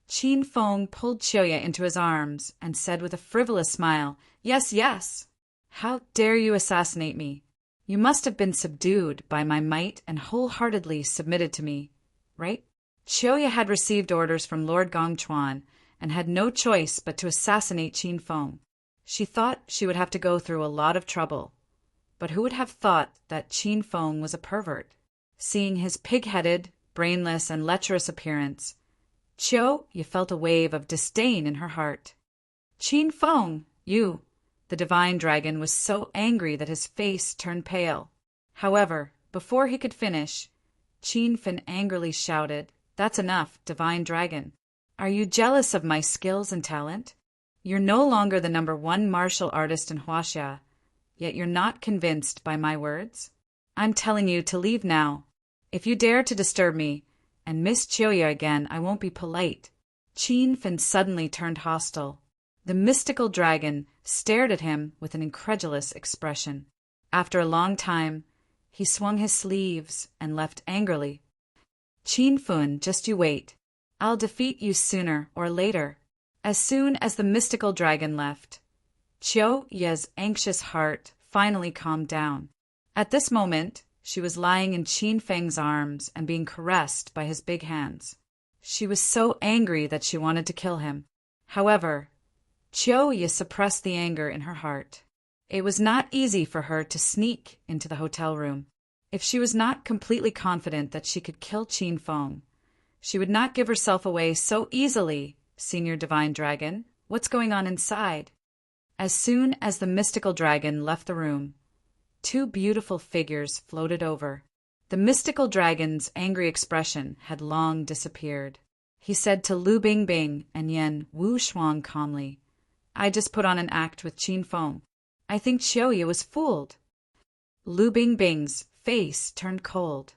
Qin Feng pulled Chiyoya into his arms and said with a frivolous smile, Yes, yes. How dare you assassinate me? You must have been subdued by my might and wholeheartedly submitted to me, right? Chiyoya had received orders from Lord Gongchuan and had no choice but to assassinate Qin Feng. She thought she would have to go through a lot of trouble. But who would have thought that Qin Feng was a pervert? Seeing his pig-headed, brainless, and lecherous appearance, Chiyoya felt a wave of disdain in her heart. Qin Feng, you! The divine dragon was so angry that his face turned pale. However, before he could finish, Qin Feng angrily shouted, That's enough, divine dragon. Are you jealous of my skills and talent? You're no longer the #1 martial artist in Huaxia, yet you're not convinced by my words? I'm telling you to leave now. If you dare to disturb me and miss Chiyoya again, I won't be polite. Qin Feng suddenly turned hostile. The mystical dragon stared at him with an incredulous expression. After a long time, he swung his sleeves and left angrily. Qin Feng, just you wait. I'll defeat you sooner or later. As soon as the mystical dragon left, Chiyoya's anxious heart finally calmed down. At this moment, she was lying in Qin Feng's arms and being caressed by his big hands. She was so angry that she wanted to kill him. However, Chiyoya suppressed the anger in her heart. It was not easy for her to sneak into the hotel room. If she was not completely confident that she could kill Qin Feng, she would not give herself away so easily. Senior Divine Dragon, what's going on inside? As soon as the mystical dragon left the room, 2 beautiful figures floated over. The mystical dragon's angry expression had long disappeared. He said to Lu Bingbing and Yan Wushuang calmly, I just put on an act with Qin Feng. I think Chiyoya was fooled. Lu Bingbing's face turned cold.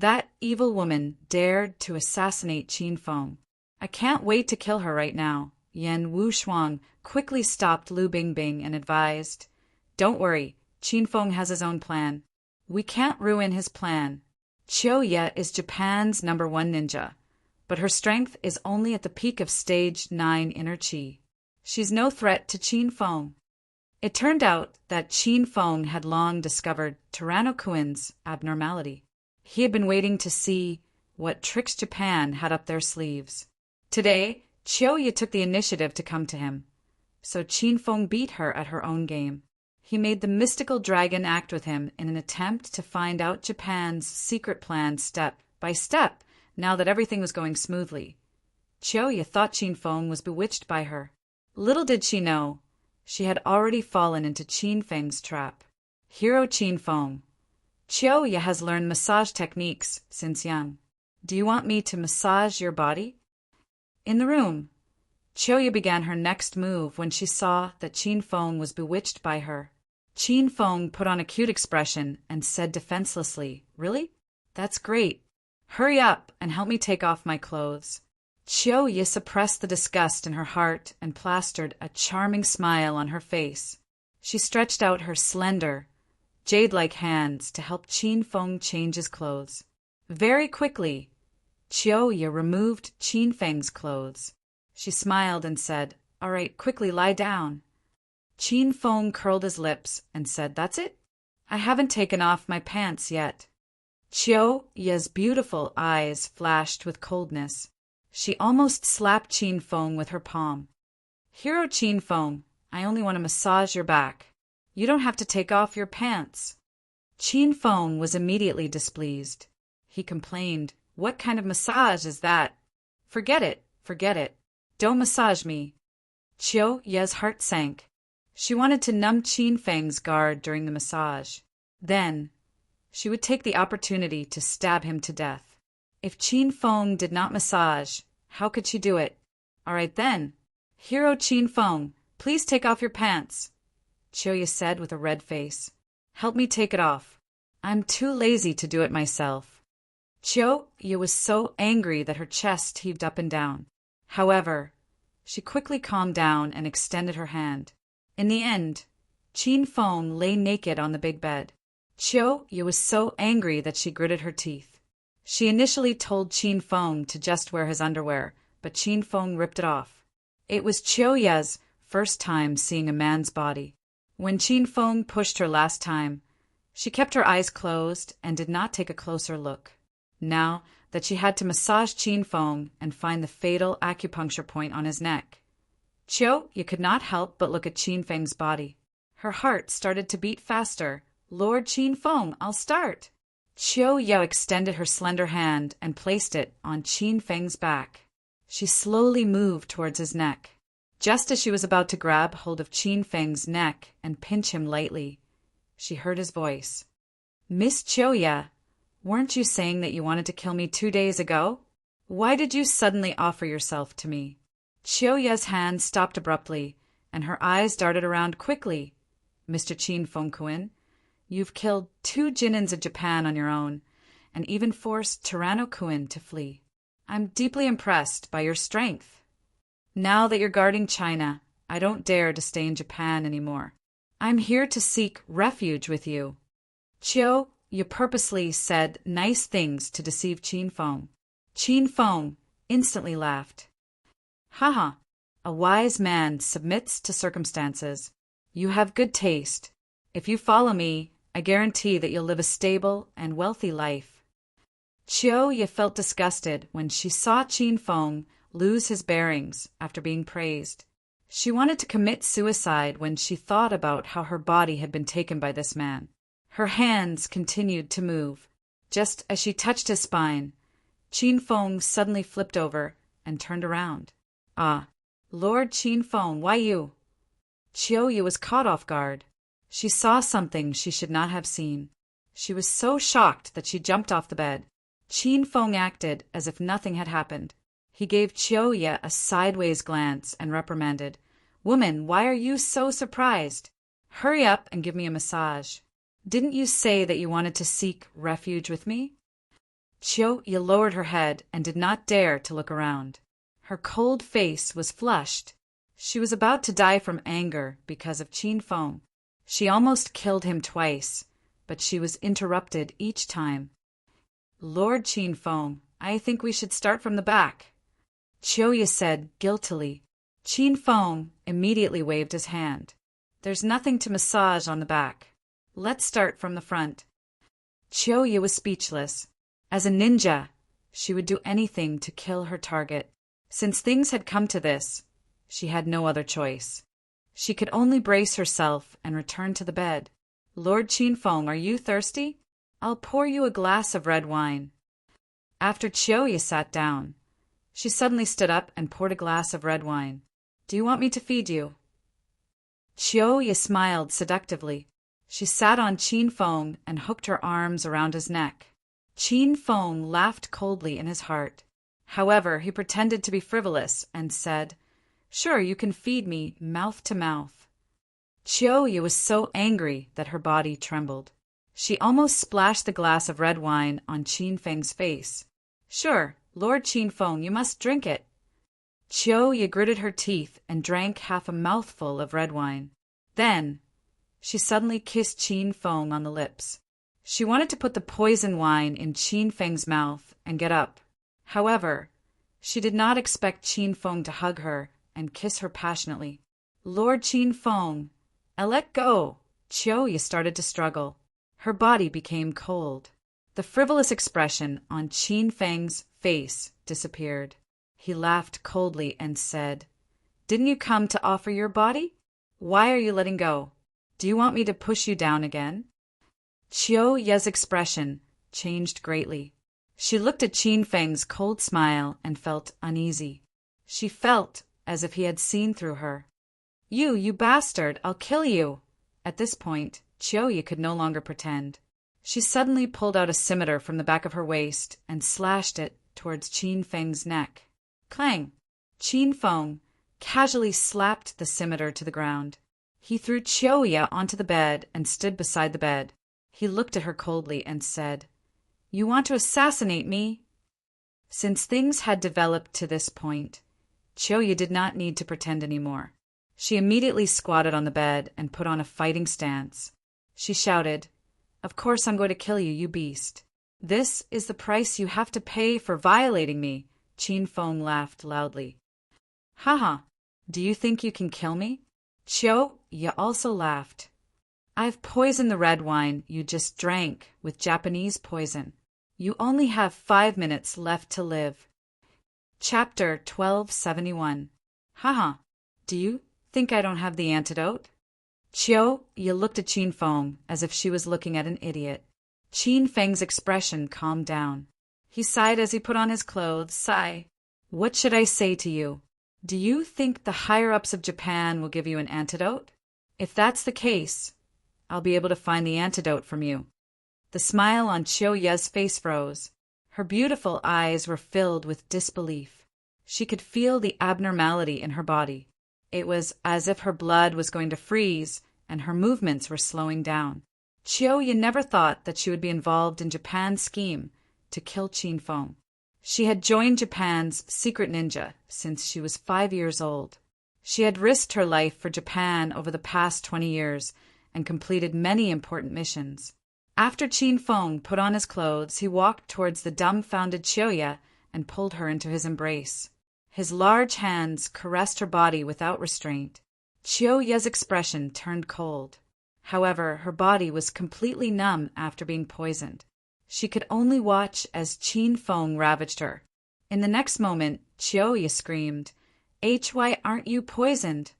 That evil woman dared to assassinate Qin Feng. I can't wait to kill her right now. Yan Wushuang quickly stopped Lu Bingbing and advised, "Don't worry, Qin Feng has his own plan. We can't ruin his plan. Qiu Ye is Japan's #1 ninja, but her strength is only at the peak of stage 9 inner qi. She's no threat to Qin Feng." It turned out that Qin Feng had long discovered Tyrannokuin's abnormality. He had been waiting to see what tricks Japan had up their sleeves. Today, Qiu Ye took the initiative to come to him, so Qin Feng beat her at her own game. He made the mystical dragon act with him in an attempt to find out Japan's secret plan step by step, now that everything was going smoothly. Qiu Ye thought Qin Feng was bewitched by her. Little did she know, she had already fallen into Qin Feng's trap. Hero Qin Feng. Qiu Ye has learned massage techniques since young. Do you want me to massage your body? In the room, Qiu Ye began her next move when she saw that Qin Feng was bewitched by her. Qin Feng put on a cute expression and said defenselessly, "Really? That's great. Hurry up and help me take off my clothes." Qiu Ye suppressed the disgust in her heart and plastered a charming smile on her face. She stretched out her slender, jade-like hands to help Qin Feng change his clothes. Very quickly, Qiu Ye removed Qin Feng's clothes. She smiled and said, "All right, quickly lie down." Qin Feng curled his lips and said, "That's it? I haven't taken off my pants yet." Qiu Ye's beautiful eyes flashed with coldness. She almost slapped Qin Feng with her palm. "Hero Qin Feng, I only want to massage your back. You don't have to take off your pants." Qin Feng was immediately displeased. He complained, "What kind of massage is that? Forget it, forget it. Don't massage me." Qiu Ye's heart sank. She wanted to numb Qin Feng's guard during the massage. Then, she would take the opportunity to stab him to death. If Qin Feng did not massage, how could she do it? "All right then. Hero Qin Feng, please take off your pants," Qiu Ye said with a red face. "Help me take it off. I'm too lazy to do it myself." Qiu Ye was so angry that her chest heaved up and down. However, she quickly calmed down and extended her hand. In the end, Qin Feng lay naked on the big bed. Qiu Ye was so angry that she gritted her teeth. She initially told Qin Feng to just wear his underwear, but Qin Feng ripped it off. It was Qiu Ye's first time seeing a man's body. When Qin Feng pushed her last time, she kept her eyes closed and did not take a closer look. Now that she had to massage Qin Feng and find the fatal acupuncture point on his neck, Qiu Ye could not help but look at Qin Feng's body. Her heart started to beat faster. "Lord Qin Feng, I'll start." Qiu Ye extended her slender hand and placed it on Qin Feng's back. She slowly moved towards his neck. Just as she was about to grab hold of Qin Feng's neck and pinch him lightly, she heard his voice. "Miss Qiu Ye, weren't you saying that you wanted to kill me 2 days ago? Why did you suddenly offer yourself to me?" Qiu Ye's hand stopped abruptly, and her eyes darted around quickly. "Mr. Qin Fengkuin, you've killed 2 Jinins of Japan on your own, and even forced Tyrannokuin to flee. I'm deeply impressed by your strength. Now that you're guarding China, I don't dare to stay in Japan anymore. I'm here to seek refuge with you." Qiu Ye purposely said nice things to deceive Qin Feng. Qin Feng instantly laughed. "Haha, a wise man submits to circumstances. You have good taste. If you follow me, I guarantee that you'll live a stable and wealthy life." Qiu Ye felt disgusted when she saw Qin Feng lose his bearings after being praised. She wanted to commit suicide when she thought about how her body had been taken by this man. Her hands continued to move. Just as she touched his spine, Qin Feng suddenly flipped over and turned around. "Ah, Lord Qin Feng, why you?" Qiu Ye was caught off guard. She saw something she should not have seen. She was so shocked that she jumped off the bed. Qin Feng acted as if nothing had happened. He gave Qiu Ye a sideways glance and reprimanded, "Woman, why are you so surprised? Hurry up and give me a massage. Didn't you say that you wanted to seek refuge with me?" Chiyoya lowered her head and did not dare to look around. Her cold face was flushed. She was about to die from anger because of Qin Feng. She almost killed him twice, but she was interrupted each time. Lord Qin Feng, I think we should start from the back, Chiyoya said guiltily. Qin Feng immediately waved his hand. There's nothing to massage on the back. Let's start from the front. Chiyoya was speechless. As a ninja, she would do anything to kill her target. Since things had come to this, she had no other choice. She could only brace herself and return to the bed. Lord Qin Feng, are you thirsty? I'll pour you a glass of red wine. After Chiyoya sat down, she suddenly stood up and poured a glass of red wine. Do you want me to feed you? Chiyoya smiled seductively. She sat on Qin Feng and hooked her arms around his neck. Qin Feng laughed coldly in his heart. However, he pretended to be frivolous and said, Sure, you can feed me mouth to mouth. Chiyoya was so angry that her body trembled. She almost splashed the glass of red wine on Qin Feng's face. Sure, Lord Qin Feng, you must drink it. Chiyoya gritted her teeth and drank half a mouthful of red wine. Then, she suddenly kissed Qin Feng on the lips. She wanted to put the poison wine in Qin Feng's mouth and get up. However, she did not expect Qin Feng to hug her and kiss her passionately. Lord Qin Feng, let go. Chiyoya started to struggle. Her body became cold. The frivolous expression on Qin Feng's face disappeared. He laughed coldly and said, Didn't you come to offer your body? Why are you letting go? Do you want me to push you down again? Chiyoya's expression changed greatly. She looked at Qin Feng's cold smile and felt uneasy. She felt as if he had seen through her. You bastard, I'll kill you! At this point, Chiyoya could no longer pretend. She suddenly pulled out a scimitar from the back of her waist and slashed it towards Qin Feng's neck. Clang! Qin Feng casually slapped the scimitar to the ground. He threw Chiyoya onto the bed and stood beside the bed. He looked at her coldly and said, You want to assassinate me? Since things had developed to this point, Chiyoya did not need to pretend anymore. She immediately squatted on the bed and put on a fighting stance. She shouted, Of course I'm going to kill you, you beast. This is the price you have to pay for violating me. Qin Feng laughed loudly. Haha, do you think you can kill me? Chiyoya also laughed. I've poisoned the red wine you just drank with Japanese poison. You only have 5 minutes left to live. Chapter 1271. Haha, do you think I don't have the antidote? Chiyoya looked at Qin Feng as if she was looking at an idiot. Qin Feng's expression calmed down. He sighed as he put on his clothes. Sigh. What should I say to you? Do you think the higher-ups of Japan will give you an antidote? If that's the case, I'll be able to find the antidote from you. The smile on Chiyoya's face froze. Her beautiful eyes were filled with disbelief. She could feel the abnormality in her body. It was as if her blood was going to freeze and her movements were slowing down. Chiyoya never thought that she would be involved in Japan's scheme to kill Qin Feng. She had joined Japan's secret ninja since she was 5 years old. She had risked her life for Japan over the past 20 years and completed many important missions. After Qin Feng put on his clothes, he walked towards the dumbfounded Chiyoya and pulled her into his embrace. His large hands caressed her body without restraint. Chiyoya's expression turned cold. However, her body was completely numb after being poisoned. She could only watch as Qin Feng ravaged her. In the next moment, Chiyoya screamed, Why aren't you poisoned?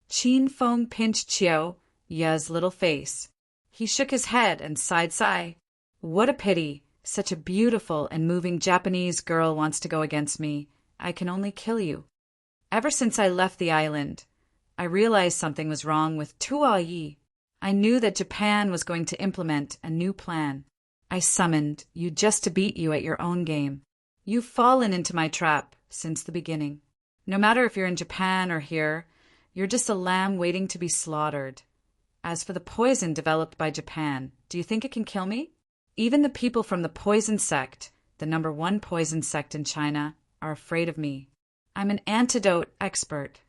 Qin Feng pinched Chiyoya's little face. He shook his head and sighed. What a pity. Such a beautiful and moving Japanese girl wants to go against me. I can only kill you. Ever since I left the island, I realized something was wrong with Tuayi. I knew that Japan was going to implement a new plan. I summoned you just to beat you at your own game. You've fallen into my trap since the beginning. No matter if you're in Japan or here, you're just a lamb waiting to be slaughtered. As for the poison developed by Japan, do you think it can kill me? Even the people from the poison sect, the #1 poison sect in China, are afraid of me. I'm an antidote expert.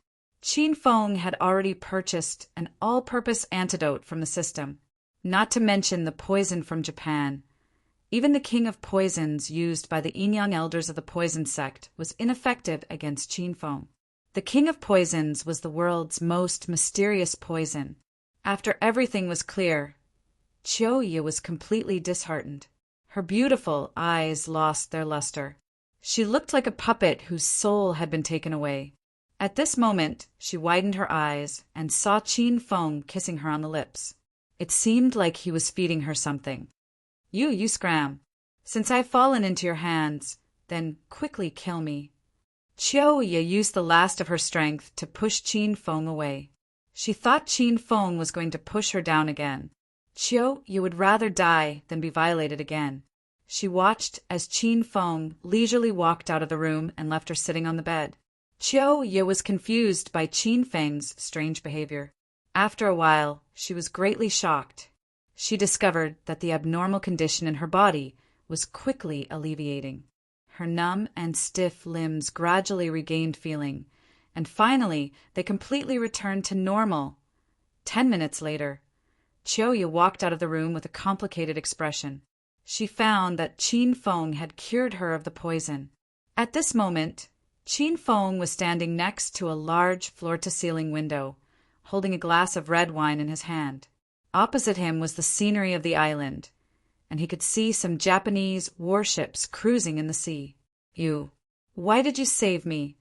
Qin Feng had already purchased an all-purpose antidote from the system, not to mention the poison from Japan. Even the king of poisons used by the Yin-Yang elders of the poison sect was ineffective against Qin Feng. The king of poisons was the world's most mysterious poison. After everything was clear, Qiuye was completely disheartened. Her beautiful eyes lost their luster. She looked like a puppet whose soul had been taken away. At this moment, she widened her eyes and saw Qin Feng kissing her on the lips. It seemed like he was feeding her something. You scram. Since I've fallen into your hands, then quickly kill me. Qiuye used the last of her strength to push Qin Feng away. She thought Qin Feng was going to push her down again. Qiuye would rather die than be violated again. She watched as Qin Feng leisurely walked out of the room and left her sitting on the bed. Qiuye was confused by Qin Feng's strange behavior. After a while, she was greatly shocked. She discovered that the abnormal condition in her body was quickly alleviating. Her numb and stiff limbs gradually regained feeling, and finally they completely returned to normal. 10 minutes later, Qiuye walked out of the room with a complicated expression. She found that Qin Feng had cured her of the poison. At this moment, Qin Feng was standing next to a large floor-to-ceiling window, holding a glass of red wine in his hand. Opposite him was the scenery of the island, and he could see some Japanese warships cruising in the sea. Why did you save me?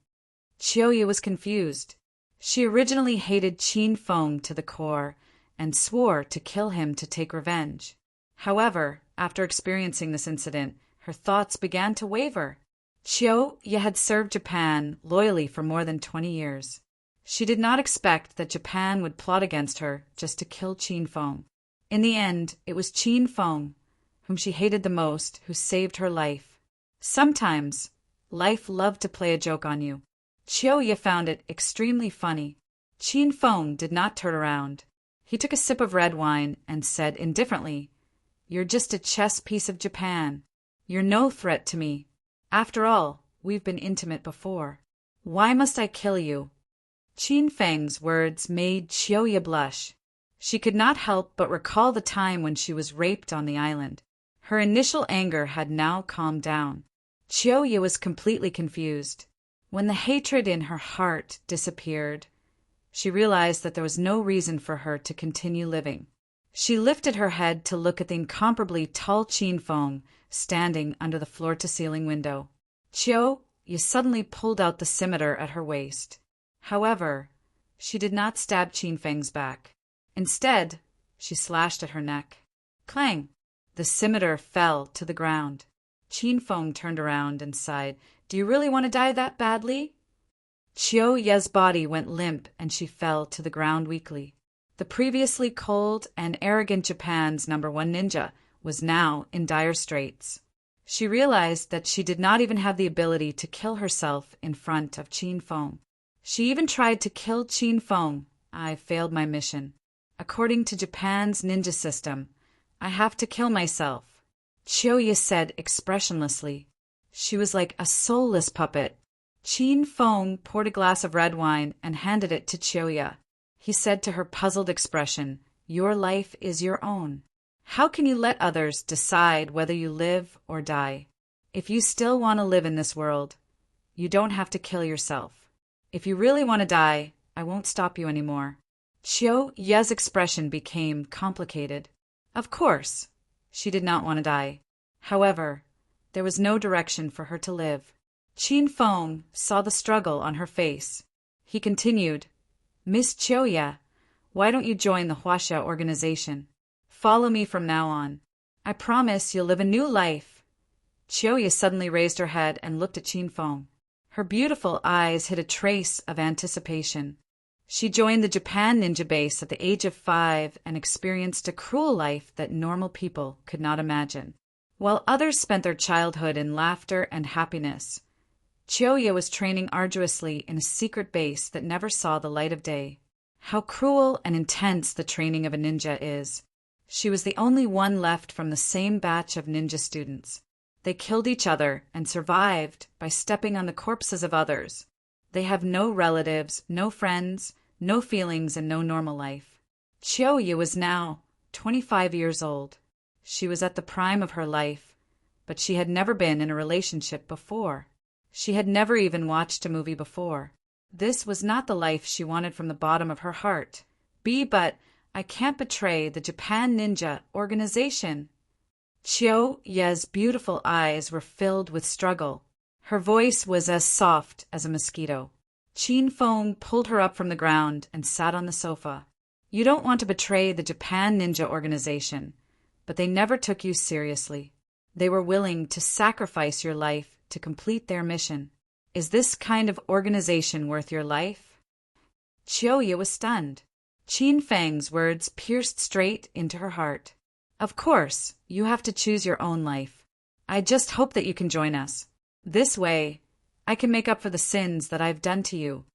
Qiuye was confused. She originally hated Qin Feng to the core and swore to kill him to take revenge. However, after experiencing this incident, her thoughts began to waver. Qiuye had served Japan loyally for more than 20 years. She did not expect that Japan would plot against her just to kill Qin Feng. In the end, it was Qin Feng, whom she hated the most, who saved her life. Sometimes, life loved to play a joke on you. Qiuye found it extremely funny. Qin Feng did not turn around. He took a sip of red wine and said indifferently, "You're just a chess piece of Japan. You're no threat to me. After all, we've been intimate before. Why must I kill you?" Qin Feng's words made Qiuye blush. She could not help but recall the time when she was raped on the island. Her initial anger had now calmed down. Qiuye was completely confused. When the hatred in her heart disappeared, she realized that there was no reason for her to continue living. She lifted her head to look at the incomparably tall Qin Feng standing under the floor-to-ceiling window. Qiuye suddenly pulled out the scimitar at her waist. However, she did not stab Qin Feng's back. Instead, she slashed at her neck. Clang! The scimitar fell to the ground. Qin Feng turned around and sighed. "Do you really want to die that badly?" Qiuye's body went limp and she fell to the ground weakly. The previously cold and arrogant Japan's #1 ninja was now in dire straits. She realized that she did not even have the ability to kill herself in front of Qin Feng. She even tried to kill Qin Feng. "I failed my mission. According to Japan's ninja system, I have to kill myself," Qiuye said expressionlessly. She was like a soulless puppet. Qin Feng poured a glass of red wine and handed it to Qiuye. He said to her puzzled expression, "Your life is your own. How can you let others decide whether you live or die? If you still want to live in this world, you don't have to kill yourself. If you really want to die, I won't stop you anymore." Qiuye's expression became complicated. Of course, she did not want to die. However, there was no direction for her to live. Qin Feng saw the struggle on her face. He continued, "Miss Qiuye, why don't you join the Huaxia organization? Follow me from now on. I promise you'll live a new life." Qiuye suddenly raised her head and looked at Qin Feng. Her beautiful eyes hid a trace of anticipation. She joined the Japan Ninja Base at the age of 5 and experienced a cruel life that normal people could not imagine. While others spent their childhood in laughter and happiness, Qiuye was training arduously in a secret base that never saw the light of day. How cruel and intense the training of a ninja is. She was the only one left from the same batch of ninja students. They killed each other and survived by stepping on the corpses of others. They have no relatives, no friends, no feelings, and no normal life. Chiyoya was now 25 years old. She was at the prime of her life, but she had never been in a relationship before. She had never even watched a movie before. This was not the life she wanted from the bottom of her heart. But I can't betray the Japan Ninja organization. Chiyoya's beautiful eyes were filled with struggle. Her voice was as soft as a mosquito. Chin Fong pulled her up from the ground and sat on the sofa. You don't want to betray the Japan Ninja organization, but they never took you seriously. They were willing to sacrifice your life to complete their mission. Is this kind of organization worth your life? Chiyoya was stunned. Chin Feng's words pierced straight into her heart. Of course, you have to choose your own life. I just hope that you can join us. This way, I can make up for the sins that I've done to you.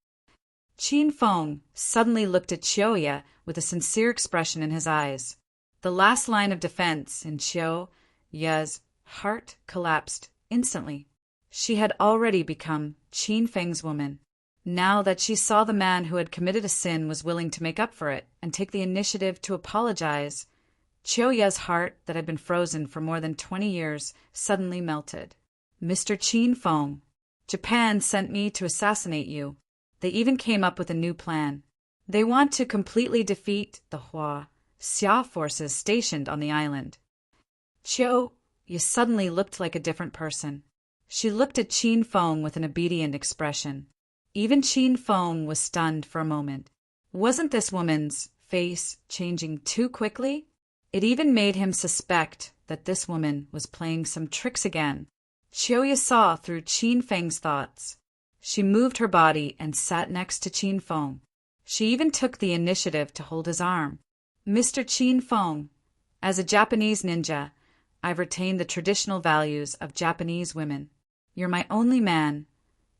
Chin Feng suddenly looked at Chiyoya with a sincere expression in his eyes. The last line of defense in Chiyoya's heart collapsed instantly. She had already become Chin Feng's woman. Now that she saw the man who had committed a sin was willing to make up for it and take the initiative to apologize, Chiyoya's heart that had been frozen for more than 20 years suddenly melted. Mr. Chin Feng, Japan sent me to assassinate you. They even came up with a new plan. They want to completely defeat the Xia forces stationed on the island. Chiyoya suddenly looked like a different person. She looked at Chin Feng with an obedient expression. Even Chin Feng was stunned for a moment. Wasn't this woman's face changing too quickly? It even made him suspect that this woman was playing some tricks again. Chiyoya saw through Chin Feng's thoughts. She moved her body and sat next to Chin Feng. She even took the initiative to hold his arm. Mr. Chin Feng, as a Japanese ninja, I've retained the traditional values of Japanese women. You're my only man,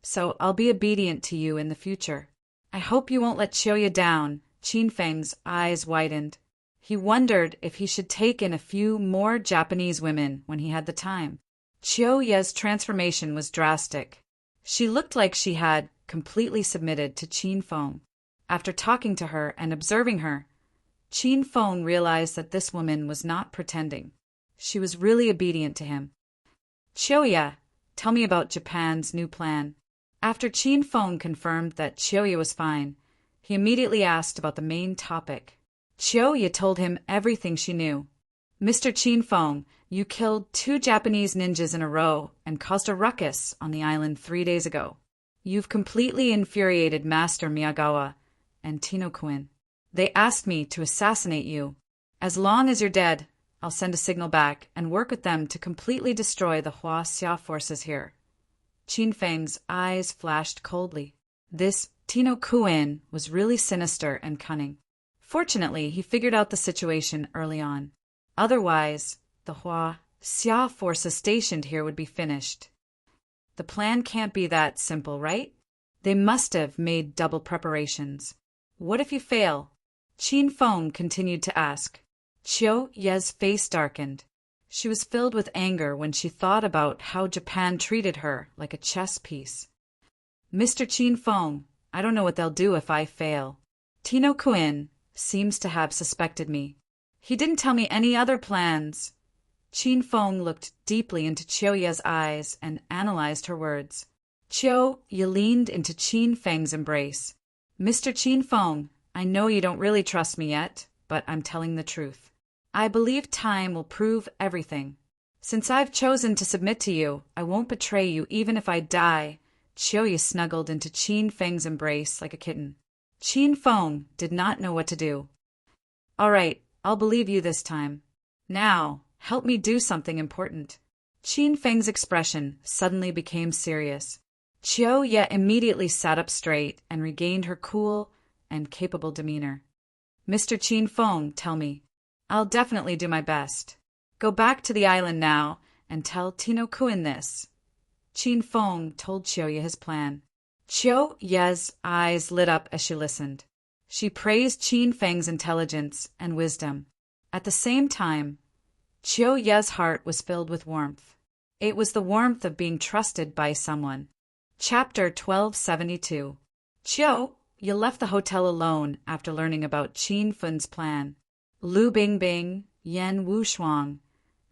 so I'll be obedient to you in the future. I hope you won't let Chiyoya down. Chin Feng's eyes widened. He wondered if he should take in a few more Japanese women when he had the time. Chiyoya's transformation was drastic. She looked like she had completely submitted to Chin Feng. After talking to her and observing her, Chin Feng realized that this woman was not pretending. She was really obedient to him. Chiyoya, tell me about Japan's new plan. After Chin Feng confirmed that Chiyoya was fine, he immediately asked about the main topic. Chiyoya told him everything she knew. Mr. Chin Feng, you killed 2 Japanese ninjas in a row and caused a ruckus on the island 3 days ago. You've completely infuriated Master Miyagawa and Tino-kun. They asked me to assassinate you. As long as you're dead, I'll send a signal back and work with them to completely destroy the Xia forces here. Chin Feng's eyes flashed coldly. This Tino-kun was really sinister and cunning. Fortunately, he figured out the situation early on. Otherwise, the Xia forces stationed here would be finished. The plan can't be that simple, right? They must have made double preparations. What if you fail? Chin Feng continued to ask. Chiyoya's face darkened. She was filled with anger when she thought about how Japan treated her like a chess piece. Mr. Chin Feng, I don't know what they'll do if I fail. Tino-kun seems to have suspected me. He didn't tell me any other plans. Chin Feng looked deeply into Chiyoya's eyes and analyzed her words. Chiyoya leaned into Chin Feng's embrace. Mr. Chin Feng, I know you don't really trust me yet, but I'm telling the truth. I believe time will prove everything. Since I've chosen to submit to you, I won't betray you even if I die. Chiyoya snuggled into Chin Feng's embrace like a kitten. Chin Feng did not know what to do. All right, I'll believe you this time. Now, help me do something important. Chin Feng's expression suddenly became serious. Chiyoya immediately sat up straight and regained her cool and capable demeanor. Mr. Chin Feng, tell me. I'll definitely do my best. Go back to the island now and tell Tino-kun this. Chin Feng told Chiyoya his plan. Chiyoya's eyes lit up as she listened. She praised Chin Feng's intelligence and wisdom. At the same time, Chiyoya's heart was filled with warmth. It was the warmth of being trusted by someone. Chapter 1272. Chiu, you left the hotel alone after learning about Qin Fun's plan. Lu Bingbing, Yan Wushuang,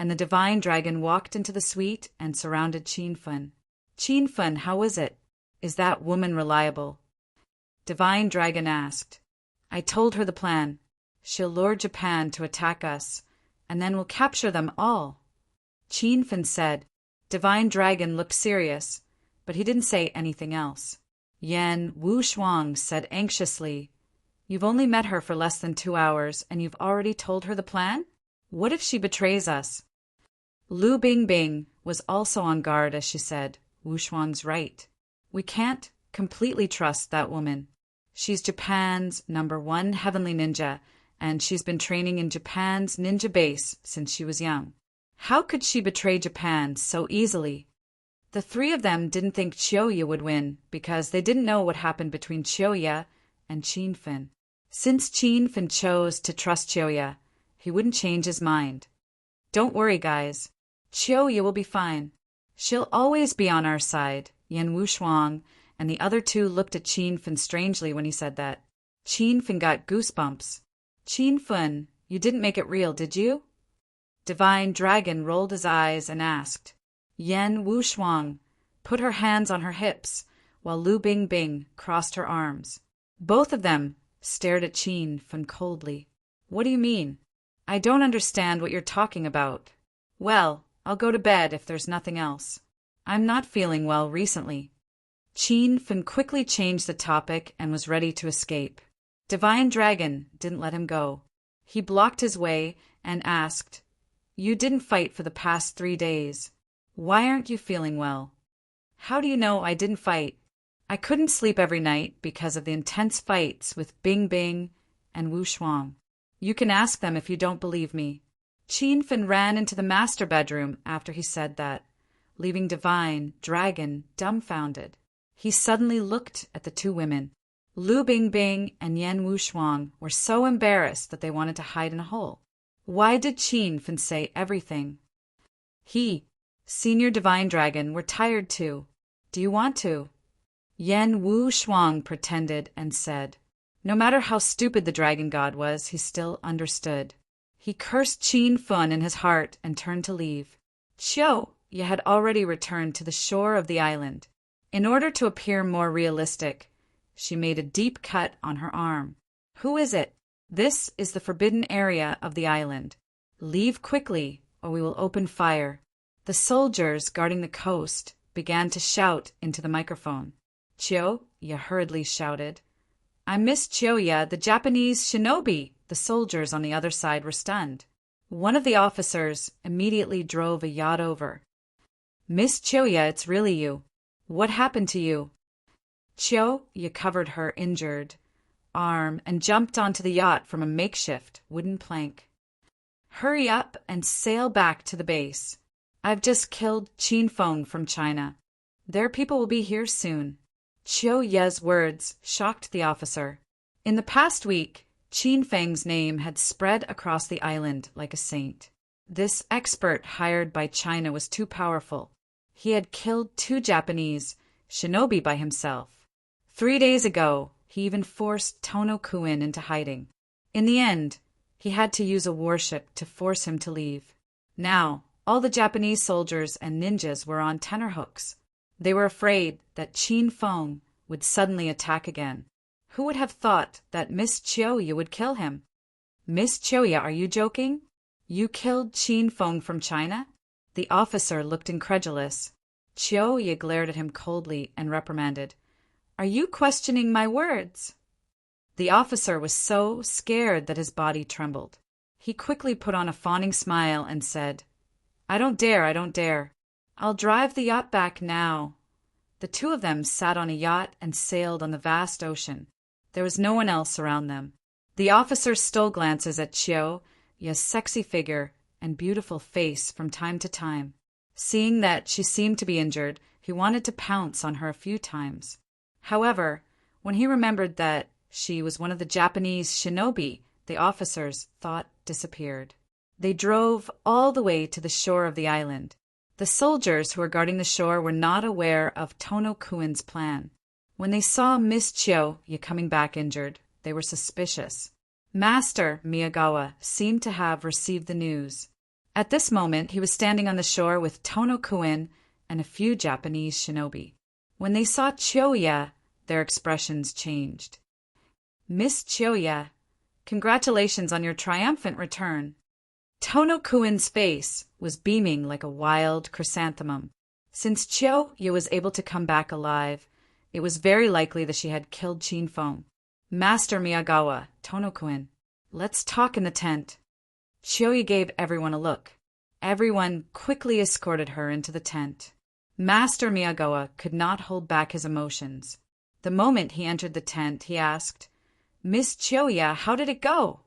and the divine dragon walked into the suite and surrounded Qin Fun. Qin Fun, how is it? Is that woman reliable? Divine dragon asked. I told her the plan. She'll lure Japan to attack us, and then we'll capture them all. Qin Fun said. Divine dragon looked serious, but he didn't say anything else. Yan Wushuang said anxiously, You've only met her for less than 2 hours, and you've already told her the plan? What if she betrays us? Lu Bingbing was also on guard as she said, Wushuang's right. We can't completely trust that woman. She's Japan's #1 heavenly ninja, and she's been training in Japan's ninja base since she was young. How could she betray Japan so easily? The three of them didn't think Chiuya would win because they didn't know what happened between Chiuya and Qin Fun. Since Qin Fun chose to trust Chiuya, he wouldn't change his mind. Don't worry, guys. Chiuya will be fine. She'll always be on our side. Yan Wushuang and the other two looked at Qin Fun strangely when he said that. Qin Fun got goosebumps. Qin Fun, you didn't make it real, did you? Divine Dragon rolled his eyes and asked. Yan Wushuang put her hands on her hips, while Lu Bingbing crossed her arms. Both of them stared at Qin Fun coldly. What do you mean? I don't understand what you're talking about. Well, I'll go to bed if there's nothing else. I'm not feeling well recently. Qin Fun quickly changed the topic and was ready to escape. Divine Dragon didn't let him go. He blocked his way and asked, You didn't fight for the past 3 days. Why aren't you feeling well? How do you know I didn't fight? I couldn't sleep every night because of the intense fights with Bingbing and Wushuang. You can ask them if you don't believe me. Qin Fun ran into the master bedroom after he said that, leaving Divine Dragon dumbfounded. He suddenly looked at the two women. Lu Bingbing and Yan Wushuang were so embarrassed that they wanted to hide in a hole. Why did Qin Fun say everything? He, Senior Divine Dragon, were tired too. Do you want to? Yan Wushuang pretended and said. No matter how stupid the dragon god was, he still understood. He cursed Qin Fun in his heart and turned to leave. Chiuya had already returned to the shore of the island. In order to appear more realistic, she made a deep cut on her arm. Who is it? This is the forbidden area of the island. Leave quickly, or we will open fire. The soldiers guarding the coast began to shout into the microphone. Chiuya hurriedly shouted. I miss Chiuya, the Japanese shinobi. The soldiers on the other side were stunned. One of the officers immediately drove a yacht over. Miss Chiuya, it's really you. What happened to you? Chiuya covered her injured arm and jumped onto the yacht from a makeshift wooden plank. Hurry up and sail back to the base. I've just killed Qin Fun from China. Their people will be here soon. Chiuya's words shocked the officer. In the past week, Qin Feng's name had spread across the island like a saint. This expert hired by China was too powerful. He had killed 2 Japanese shinobi by himself. 3 days ago, he even forced Tono Kuin into hiding. In the end, he had to use a warship to force him to leave. Now, all the Japanese soldiers and ninjas were on tenterhooks. They were afraid that Qin Feng would suddenly attack again. Who would have thought that Miss Chiuya would kill him? Miss Chiuya, are you joking? You killed Qin Feng from China? The officer looked incredulous. Chiuya glared at him coldly and reprimanded. Are you questioning my words? The officer was so scared that his body trembled. He quickly put on a fawning smile and said, I don't dare. I'll drive the yacht back now. The two of them sat on a yacht and sailed on the vast ocean. There was no one else around them. The officer stole glances at Chiuya's sexy figure and beautiful face from time to time. Seeing that she seemed to be injured, he wanted to pounce on her a few times. However, when he remembered that she was one of the Japanese shinobi, the officer's thought disappeared. They drove all the way to the shore of the island. The soldiers who were guarding the shore were not aware of Tono-kuin's plan. When they saw Miss Chiyoya coming back injured, they were suspicious. Master Miyagawa seemed to have received the news. At this moment, he was standing on the shore with Tono-kuin and a few Japanese shinobi. When they saw Chiyoya, their expressions changed. Miss Chiyoya, congratulations on your triumphant return. Tono-kuin's face was beaming like a wild chrysanthemum. Since Chiyoya was able to come back alive, it was very likely that she had killed Chinfeng. Master Miyagawa, Tono-kuin, let's talk in the tent. Chiyoya gave everyone a look. Everyone quickly escorted her into the tent. Master Miyagawa could not hold back his emotions. The moment he entered the tent, he asked, Miss Chiyoya, how did it go?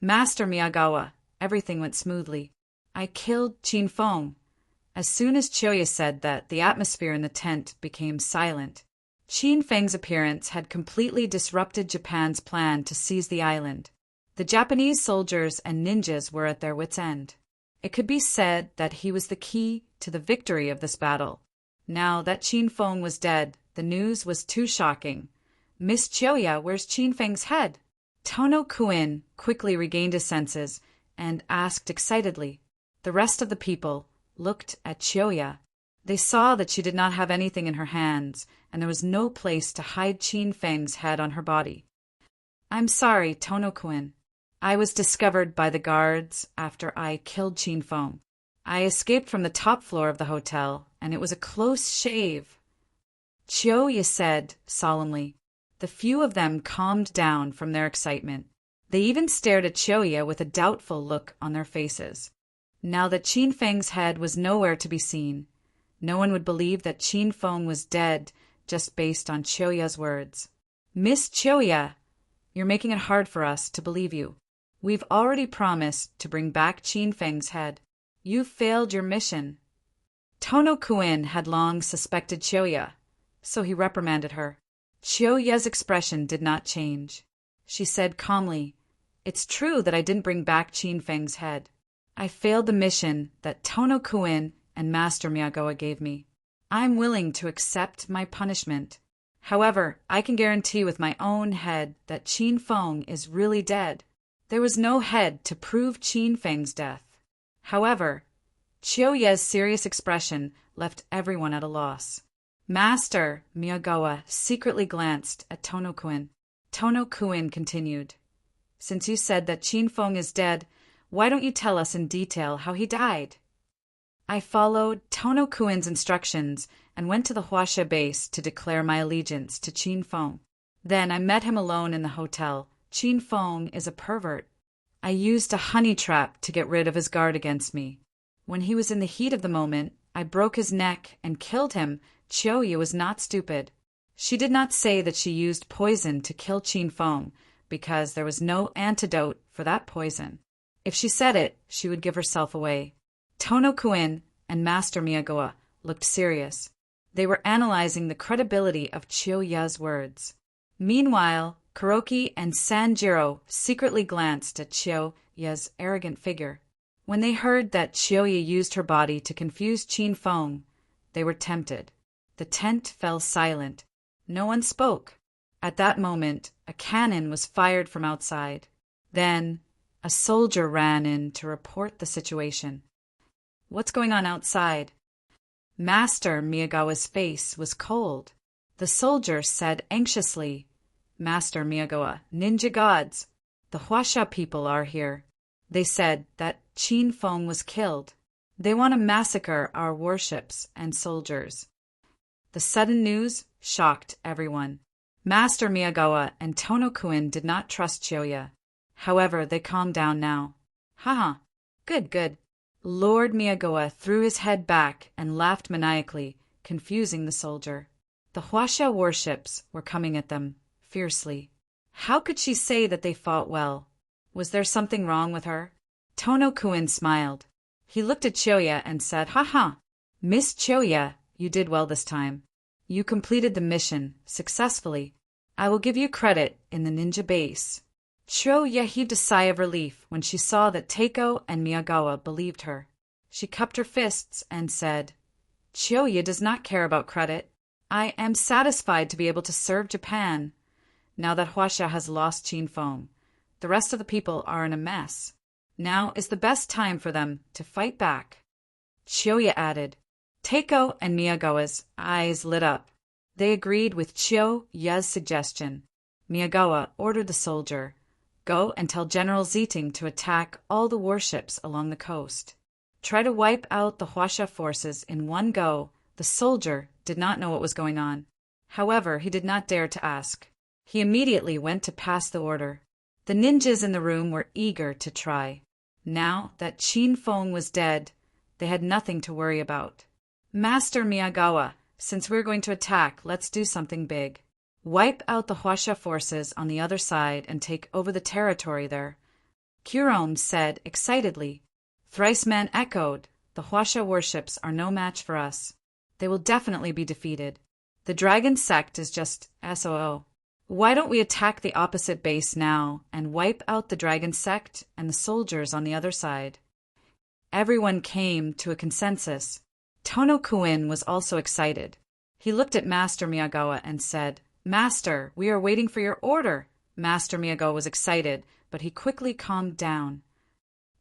Master Miyagawa, everything went smoothly. I killed Chinfeng. As soon as Chiyoya said that, the atmosphere in the tent became silent. Chinfeng's appearance had completely disrupted Japan's plan to seize the island. The Japanese soldiers and ninjas were at their wits' end. It could be said that he was the key to the victory of this battle. Now that Chinfeng was dead, the news was too shocking. Miss Chiyoya, where's Chinfeng's head? Tono-kuin quickly regained his senses and asked excitedly. The rest of the people looked at Chiyoya. They saw that she did not have anything in her hands, and there was no place to hide Chinfeng's head on her body. I'm sorry, Tono-kuin. I was discovered by the guards after I killed Chinfeng. I escaped from the top floor of the hotel, and it was a close shave. Chiyoya said solemnly. The few of them calmed down from their excitement. They even stared at Chiyoya with a doubtful look on their faces. Now that Chinfeng's head was nowhere to be seen, no one would believe that Chinfeng was dead just based on Chiyoya's words. Miss Chiyoya, you're making it hard for us to believe you. We've already promised to bring back Chinfeng's head. You've failed your mission. Tono-kuin had long suspected Chiyoya, so he reprimanded her. Chiyoya's expression did not change. She said calmly, It's true that I didn't bring back Chinfeng's head. I failed the mission that Tono-kuin and Master Miyagawa gave me. I'm willing to accept my punishment. However, I can guarantee with my own head that Chinfeng is really dead. There was no head to prove Chinfeng's death. However, Chiyoya's serious expression left everyone at a loss. Master Miyagawa secretly glanced at Tono-kuin. Tono-kuin continued, Since you said that Chinfeng is dead, why don't you tell us in detail how he died? I followed Tono-kuin's instructions and went to the Huasha base to declare my allegiance to Chinfeng. Then I met him alone in the hotel. Chinfeng is a pervert. I used a honey trap to get rid of his guard against me. When he was in the heat of the moment, I broke his neck and killed him. Chiyoya was not stupid. She did not say that she used poison to kill Chinfeng because there was no antidote for that poison. If she said it, she would give herself away. Tono-kuin and Master Miyagawa looked serious. They were analyzing the credibility of Chiyoya's words. Meanwhile, Kuroki and Sanjiro secretly glanced at Chiyoya's arrogant figure. When they heard that Chiyoya used her body to confuse Chinfeng, they were tempted. The tent fell silent. No one spoke. At that moment, a cannon was fired from outside. Then, a soldier ran in to report the situation. What's going on outside? Master Miyagawa's face was cold. The soldier said anxiously, Master Miyagawa, ninja gods, the Huasha people are here. They said that Chinfeng was killed. They want to massacre our warships and soldiers. The sudden news shocked everyone. Master Miyagawa and Tono-kuin did not trust Chiyoya. However, they calmed down now. Haha, good. Lord Miyagawa threw his head back and laughed maniacally, confusing the soldier. The Huasha warships were coming at them fiercely. How could she say that they fought well? Was there something wrong with her? Tono-kuin smiled. He looked at Chiyoya and said, Haha, Miss Chiyoya, you did well this time. You completed the mission successfully. I will give you credit in the ninja base. Chiyoya heaved a sigh of relief when she saw that Teiko and Miyagawa believed her. She cupped her fists and said, Chiyoya does not care about credit. I am satisfied to be able to serve Japan. Now that Huasha has lost Qinfeng, the rest of the people are in a mess. Now is the best time for them to fight back. Chiyoya added. Teiko and Miyagawa's eyes lit up. They agreed with Chiyoya's suggestion. Miyagawa ordered the soldier, Go and tell General Ziting to attack all the warships along the coast. Try to wipe out the Huasha forces in one go. The soldier did not know what was going on. However, he did not dare to ask. He immediately went to pass the order. The ninjas in the room were eager to try. Now that Qinfeng was dead, they had nothing to worry about. Master Miyagawa, since we're going to attack, let's do something big. Wipe out the Huasha forces on the other side and take over the territory there. Kurome said excitedly. Thrice Man echoed. The Huasha warships are no match for us. They will definitely be defeated. The dragon sect is just SOO. Why don't we attack the opposite base now and wipe out the dragon sect and the soldiers on the other side? Everyone came to a consensus. Tono Kuin was also excited. He looked at Master Miyagawa and said, Master, we are waiting for your order. Master Miyagawa was excited, but he quickly calmed down.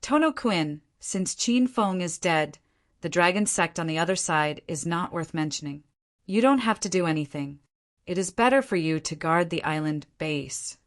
Tono Kuin, since Qinfeng is dead, the dragon sect on the other side is not worth mentioning. You don't have to do anything. It is better for you to guard the island base.